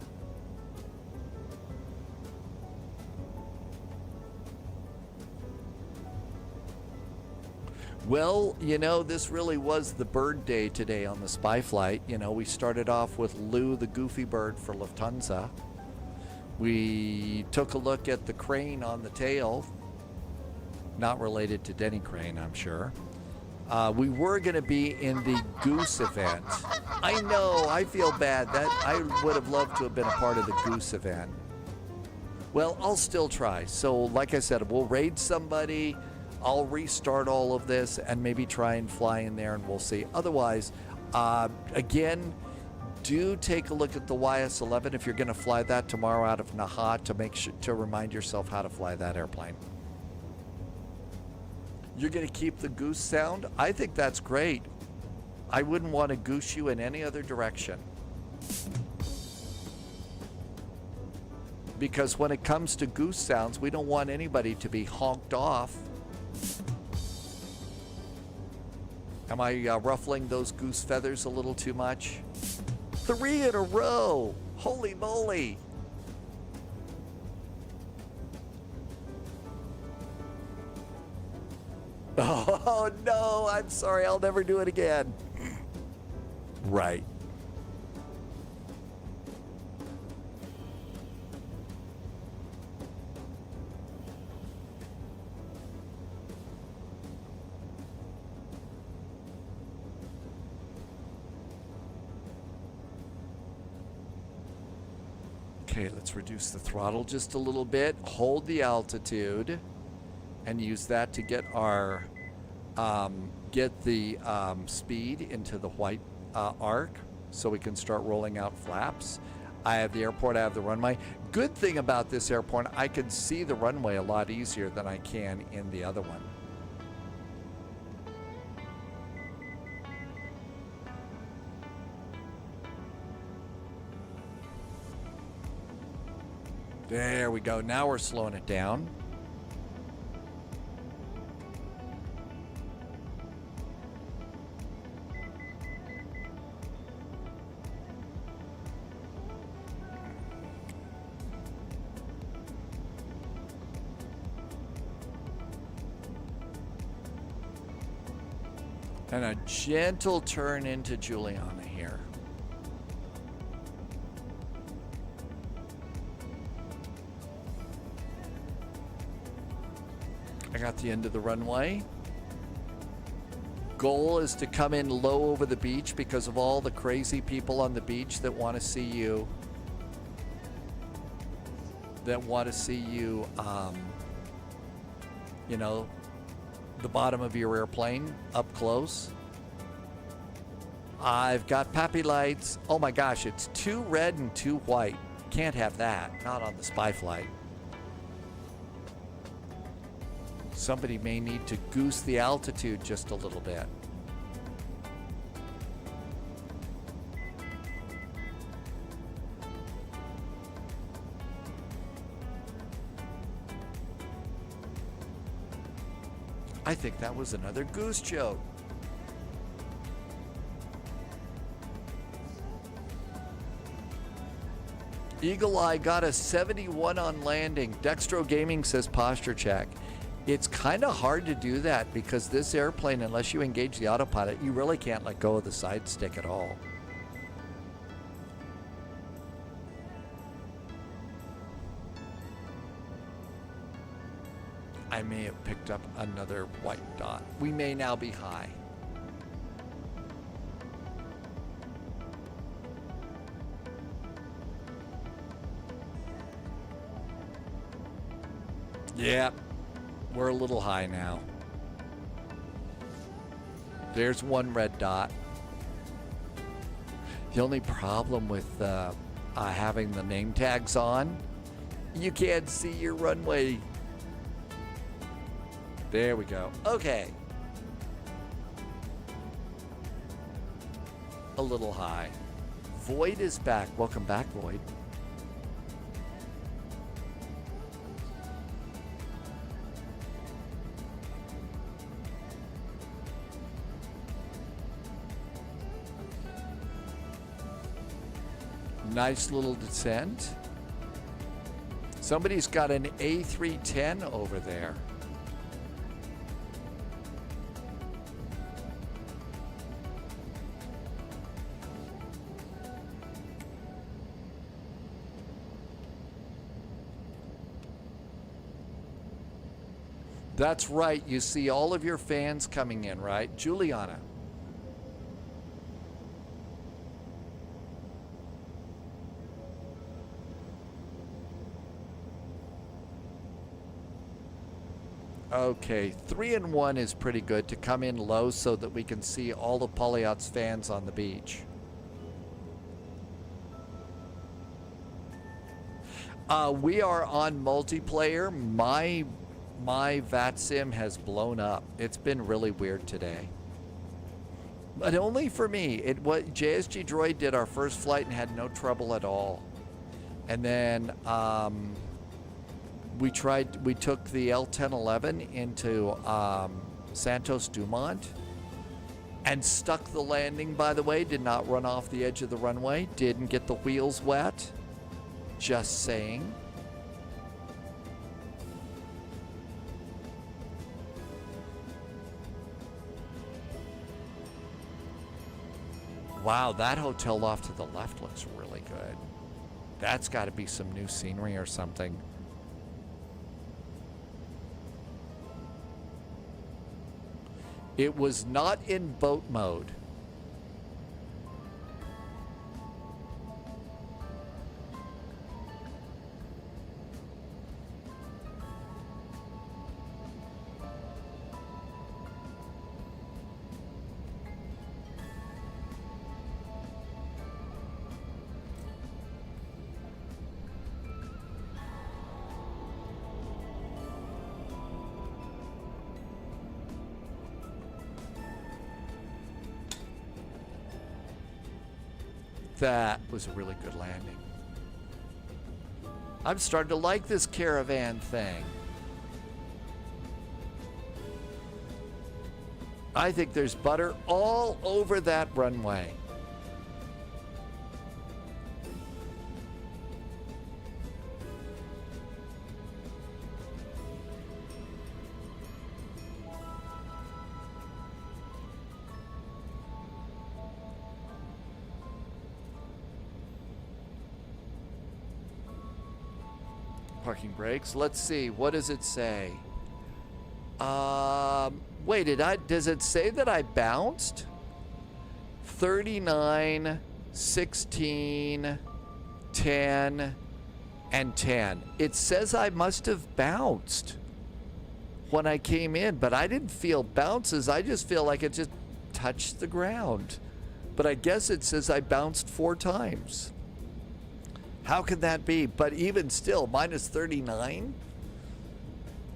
Well, you know, this really was the bird day today on the spy flight. You know, we started off with Lou the Goofy Bird for Lufthansa. We took a look at the crane on the tail. Not related to Denny Crane, I'm sure. We were going to be in the Goose event. I know, I feel bad. That I would have loved to have been a part of the Goose event. Well, I'll still try. So, like I said, we'll raid somebody. I'll restart all of this and maybe try and fly in there and we'll see. Otherwise, again, do take a look at the YS-11 if you're going to fly that tomorrow out of Naha to make sure to remind yourself how to fly that airplane. You're going to keep the goose sound? I think that's great. I wouldn't want to goose you in any other direction. Because when it comes to goose sounds, we don't want anybody to be honked off. Am I ruffling those goose feathers a little too much? 3 in a row! Holy moly! Oh no, I'm sorry, I'll never do it again. Right. Okay, let's reduce the throttle just a little bit. Hold the altitude. and use that to get our get the speed into the white arc so we can start rolling out flaps. I have the airport, I have the runway. Good thing about this airport, I can see the runway a lot easier than I can in the other one. There we go. Now we're slowing it down. And a gentle turn into Juliana here. I got the end of the runway. Goal is to come in low over the beach because of all the crazy people on the beach that want to see you. You know, the bottom of your airplane up close. I've got pappy lights. Oh my gosh, it's 2 red and 2 white. Can't have that. Not on the spy flight. Somebody may need to goose the altitude just a little bit. I think that was another goose joke. Eagle Eye got a 71 on landing. Dextro Gaming says posture check. It's kind of hard to do that because this airplane, unless you engage the autopilot, you really can't let go of the side stick at all. I may have picked up another white dot. We may now be high. Yep. We're a little high now. There's 1 red dot. The only problem with having the name tags on, you can't see your runway. There we go. Okay. A little high. Void is back. Welcome back, Void. Nice little descent. Somebody's got an A310 over there. That's right. You see all of your fans coming in, right? Juliana. Okay, 3 and 1 is pretty good to come in low so that we can see all the Polyot's fans on the beach. We are on multiplayer. My VATSIM has blown up. It's been really weird today. But only for me. JSG Droid did our first flight and had no trouble at all. And then we took the L1011 into Santos Dumont and stuck the landing, by the way. Did not run off the edge of the runway. Didn't get the wheels wet. Just saying. Wow, that hotel off to the left looks really good. That's got to be some new scenery or something. It was not in boat mode. That was a really good landing. I'm starting to like this caravan thing. I think there's butter all over that runway. Parking brakes. Let's see. What does it say? Wait, does it say that I bounced? 39, 16, 10, and 10. It says I must have bounced when I came in, but I didn't feel bounces. I just feel like it just touched the ground. But I guess it says I bounced 4 times. How could that be? But even still, minus 39?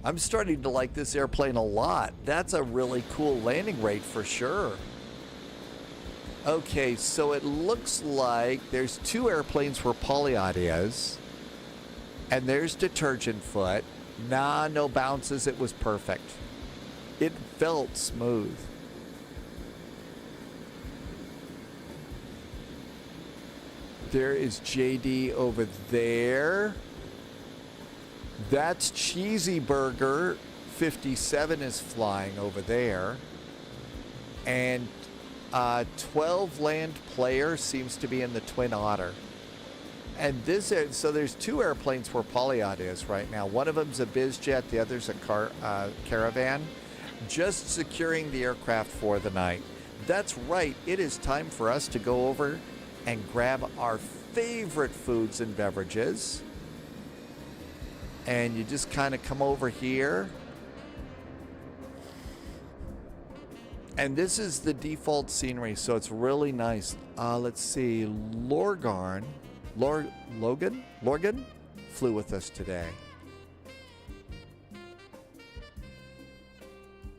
I'm starting to like this airplane a lot. That's a really cool landing rate for sure. Okay, so it looks like there's 2 airplanes where Polyot is. And there's Detergent Foot. Nah, no bounces. It was perfect. It felt smooth. There is JD over there. That's Cheesy Burger. 57 is flying over there. And 12 Land Player seems to be in the Twin Otter. And this is, so there's 2 airplanes where Polyot is right now. One of them's a BizJet, the other's a Caravan. Just securing the aircraft for the night. That's right, it is time for us to go over and grab our favorite foods and beverages. And you just kind of come over here. And this is the default scenery, so it's really nice. Let's see, Logan flew with us today.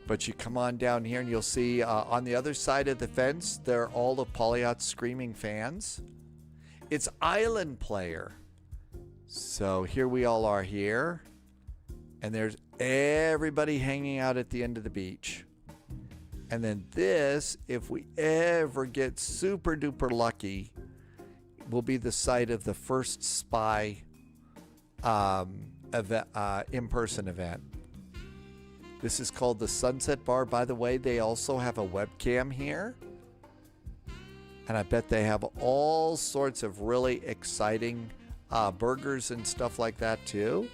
But you come on down here and you'll see on the other side of the fence, there are all of Polyot's screaming fans. It's Island Player. So here we all are here. And there's everybody hanging out at the end of the beach. And then this, if we ever get super duper lucky, will be the site of the first Spy in-person event. This is called the Sunset Bar. By the way, they also have a webcam here. And I bet they have all sorts of really exciting burgers and stuff like that too.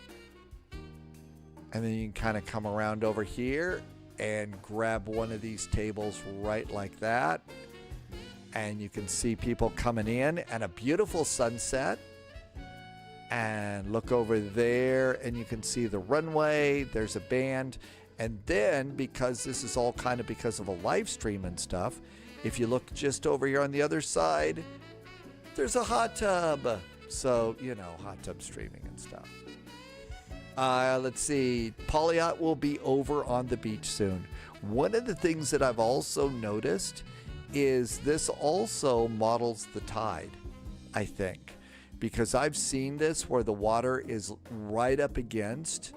And then you can kind of come around over here and grab one of these tables right like that. And you can see people coming in and a beautiful sunset. And look over there and you can see the runway. There's a band. And then, because this is all kind of because of a live stream and stuff, if you look just over here on the other side, there's a hot tub. So, you know, hot tub streaming and stuff. Let's see. Polyot will be over on the beach soon. One of the things that I've also noticed is this also models the tide, I think. Because I've seen this where the water is right up against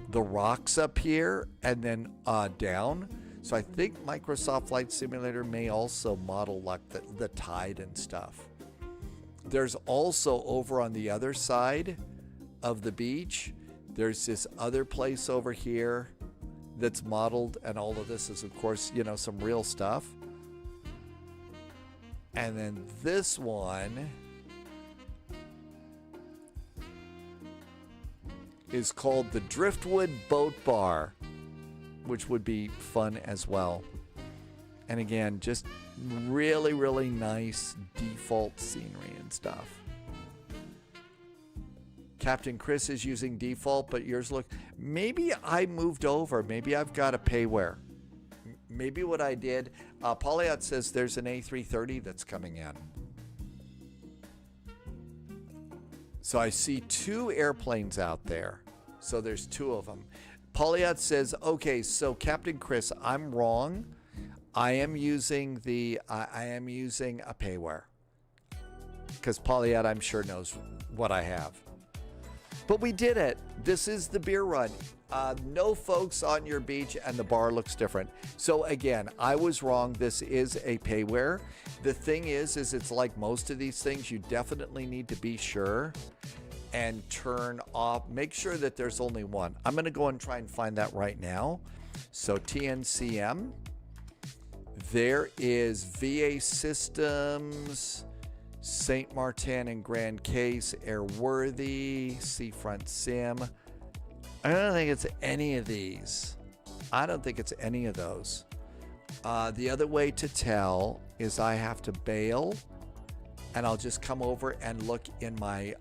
the rocks up here and then down. So I think Microsoft Flight Simulator may also model like the tide and stuff. There's also over on the other side of the beach, there's this other place over here that's modeled, and all of this is, of course, you know, some real stuff. And then this one is called the Driftwood Boat Bar, which would be fun as well. And again, just really, really nice default scenery and stuff. Captain Chris is using default, but yours look... Maybe I moved over. Maybe I've got a payware. Maybe what I did... Polyot says there's an A330 that's coming in. So I see 2 airplanes out there. So there's 2 of them. Polyot says, okay, so Captain Chris, I'm wrong. I am using a payware. because Polyad, I'm sure, knows what I have. But we did it. This is the beer run. No folks on your beach, and the bar looks different. So again, I was wrong. This is a payware. The thing is it's like most of these things, you definitely need to be sure and turn off. Make sure that there's only one. I'm going to go and try and find that right now. So TNCM. There is VA Systems, St. Martin and Grand Case, Airworthy, Seafront Sim. I don't think it's any of these. I don't think it's any of those. The other way to tell is I have to bail, and I'll just come over and look in my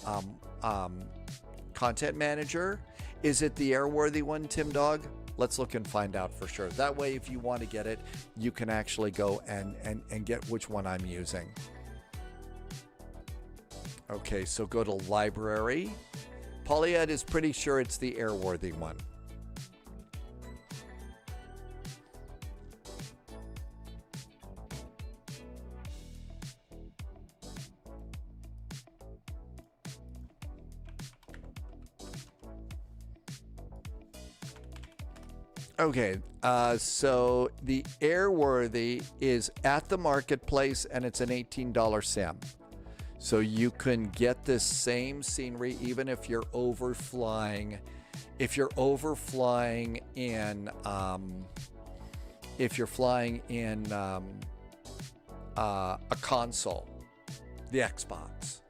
content manager. Is it the Airworthy one, Tim Dog? Let's look and find out for sure. That way, if you want to get it, you can actually go and get which one I'm using. Okay, so go to library. Polyad is pretty sure it's the Airworthy one. Okay, so the Airworthy is at the marketplace, and it's an $18 sim. So you can get this same scenery even if you're overflying. If you're overflying in, if you're flying in a console, the Xbox.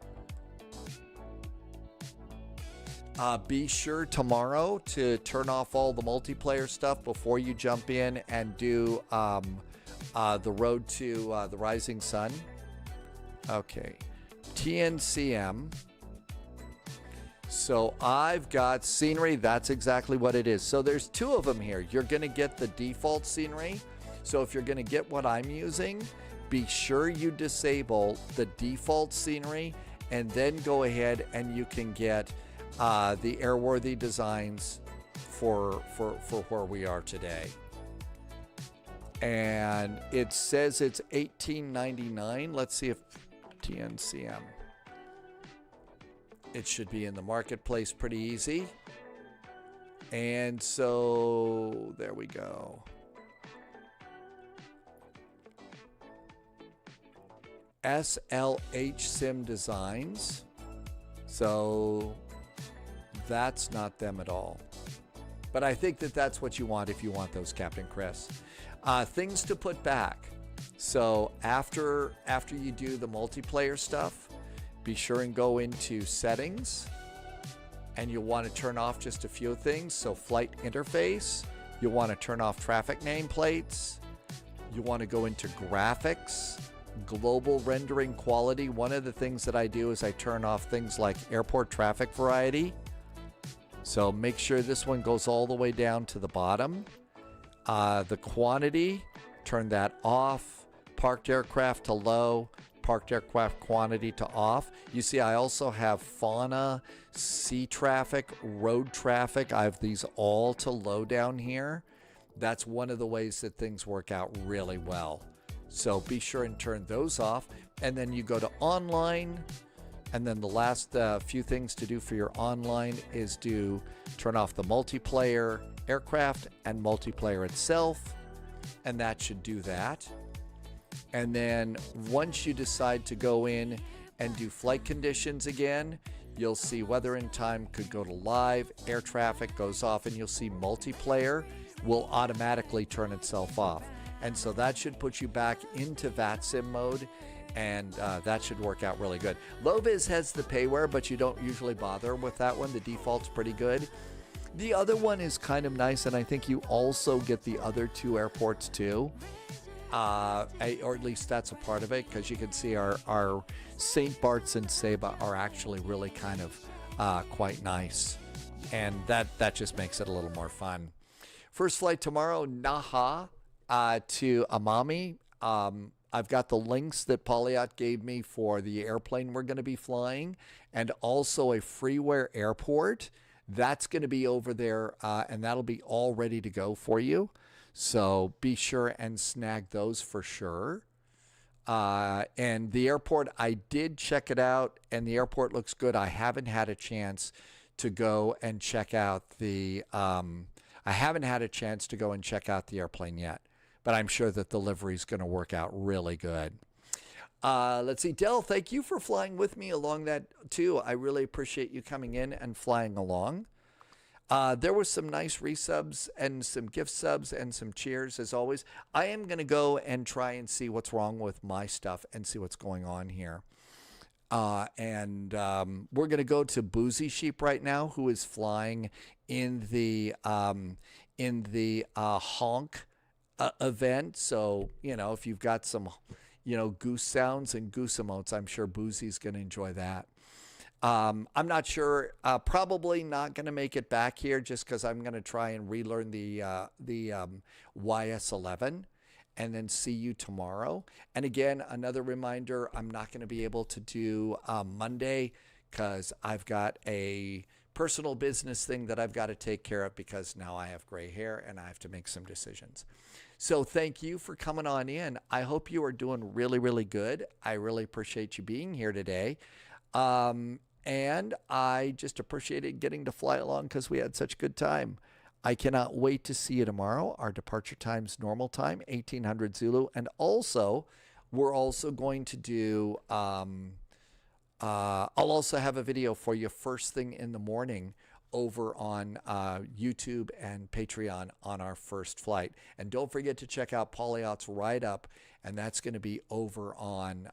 Be sure tomorrow to turn off all the multiplayer stuff before you jump in and do the Road to the Rising Sun. Okay. TNCM. So I've got scenery. That's exactly what it is. So there's two of them here. You're going to get the default scenery. So if you're going to get what I'm using, be sure you disable the default scenery, and then go ahead and you can get the Airworthy designs for where we are today. And it says it's $18.99. Let's see if TNCM. It should be in the marketplace pretty easy. And so there we go. SLH Sim Designs. So that's not them at all. But I think that that's what you want if you want those, Captain Chris. Things to put back. So after you do the multiplayer stuff, be sure and go into settings, and you'll want to turn off just a few things. So flight interface, you'll want to turn off traffic nameplates. You want to go into graphics, global rendering quality. One of the things that I do is I turn off things like airport traffic variety. So make sure this one goes all the way down to the bottom. The quantity, turn that off. Parked aircraft to low, parked aircraft quantity to off. You see, I also have fauna, sea traffic, road traffic. I have these all to low down here. That's one of the ways that things work out really well. So be sure and turn those off. And then you go to online. And then the last few things to do for your online is to turn off the multiplayer aircraft and multiplayer itself. And that should do that. And then once you decide to go in and do flight conditions again, you'll see weather and time could go to live, air traffic goes off, and you'll see multiplayer will automatically turn itself off. And so that should put you back into VATSIM mode, and that should work out really good. Loviz has the payware, but you don't usually bother with that one. The default's pretty good. The other one is kind of nice, and I think you also get the other two airports too. Or at least that's a part of it, because you can see our St. Bart's and Saba are actually really kind of quite nice. And that just makes it a little more fun. First flight tomorrow, Naha to Amami. I've got the links that Polyat gave me for the airplane we're going to be flying, and also a freeware airport. That's going to be over there, and that'll be all ready to go for you. So be sure and snag those for sure. And the airport, I did check it out, and the airport looks good. I haven't had a chance to go and check out the airplane yet, but I'm sure that the livery is going to work out really good. Let's see, Dell, thank you for flying with me along that too. I really appreciate you coming in and flying along. There were some nice resubs and some gift subs and some cheers as always. I am going to go and try and see what's wrong with my stuff and see what's going on here. And we're going to go to Boozy Sheep right now, who is flying in the honk event. So, you know, if you've got some, you know, goose sounds and goose emotes, I'm sure Boozy's going to enjoy that. I'm not sure, probably not going to make it back here just because I'm going to try and relearn the YS11 and then see you tomorrow. And again, another reminder, I'm not going to be able to do Monday because I've got a personal business thing that I've got to take care of because now I have gray hair and I have to make some decisions. So thank you for coming on in. I hope you are doing really, really good. I really appreciate you being here today. And I just appreciated getting to fly along because we had such a good time. I cannot wait to see you tomorrow. Our departure time's normal time, 1800 Zulu. And also, we're also going to do, I'll also have a video for you first thing in the morning over on YouTube and Patreon on our first flight. And don't forget to check out Polyot's write-up, and that's going to be over on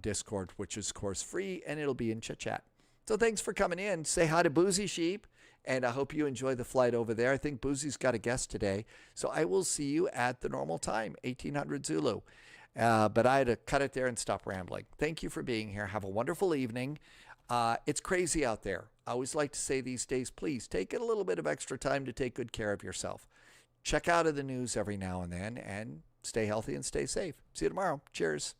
Discord, which is, of course, free, and it'll be in Chit-Chat. So thanks for coming in. Say hi to Boozy Sheep, and I hope you enjoy the flight over there. I think Boozy's got a guest today. So I will see you at the normal time, 1800 Zulu. But I had to cut it there and stop rambling. Thank you for being here. Have a wonderful evening. It's crazy out there. I always like to say these days, please take a little bit of extra time to take good care of yourself. Check out of the news every now and then, and stay healthy and stay safe. See you tomorrow. Cheers.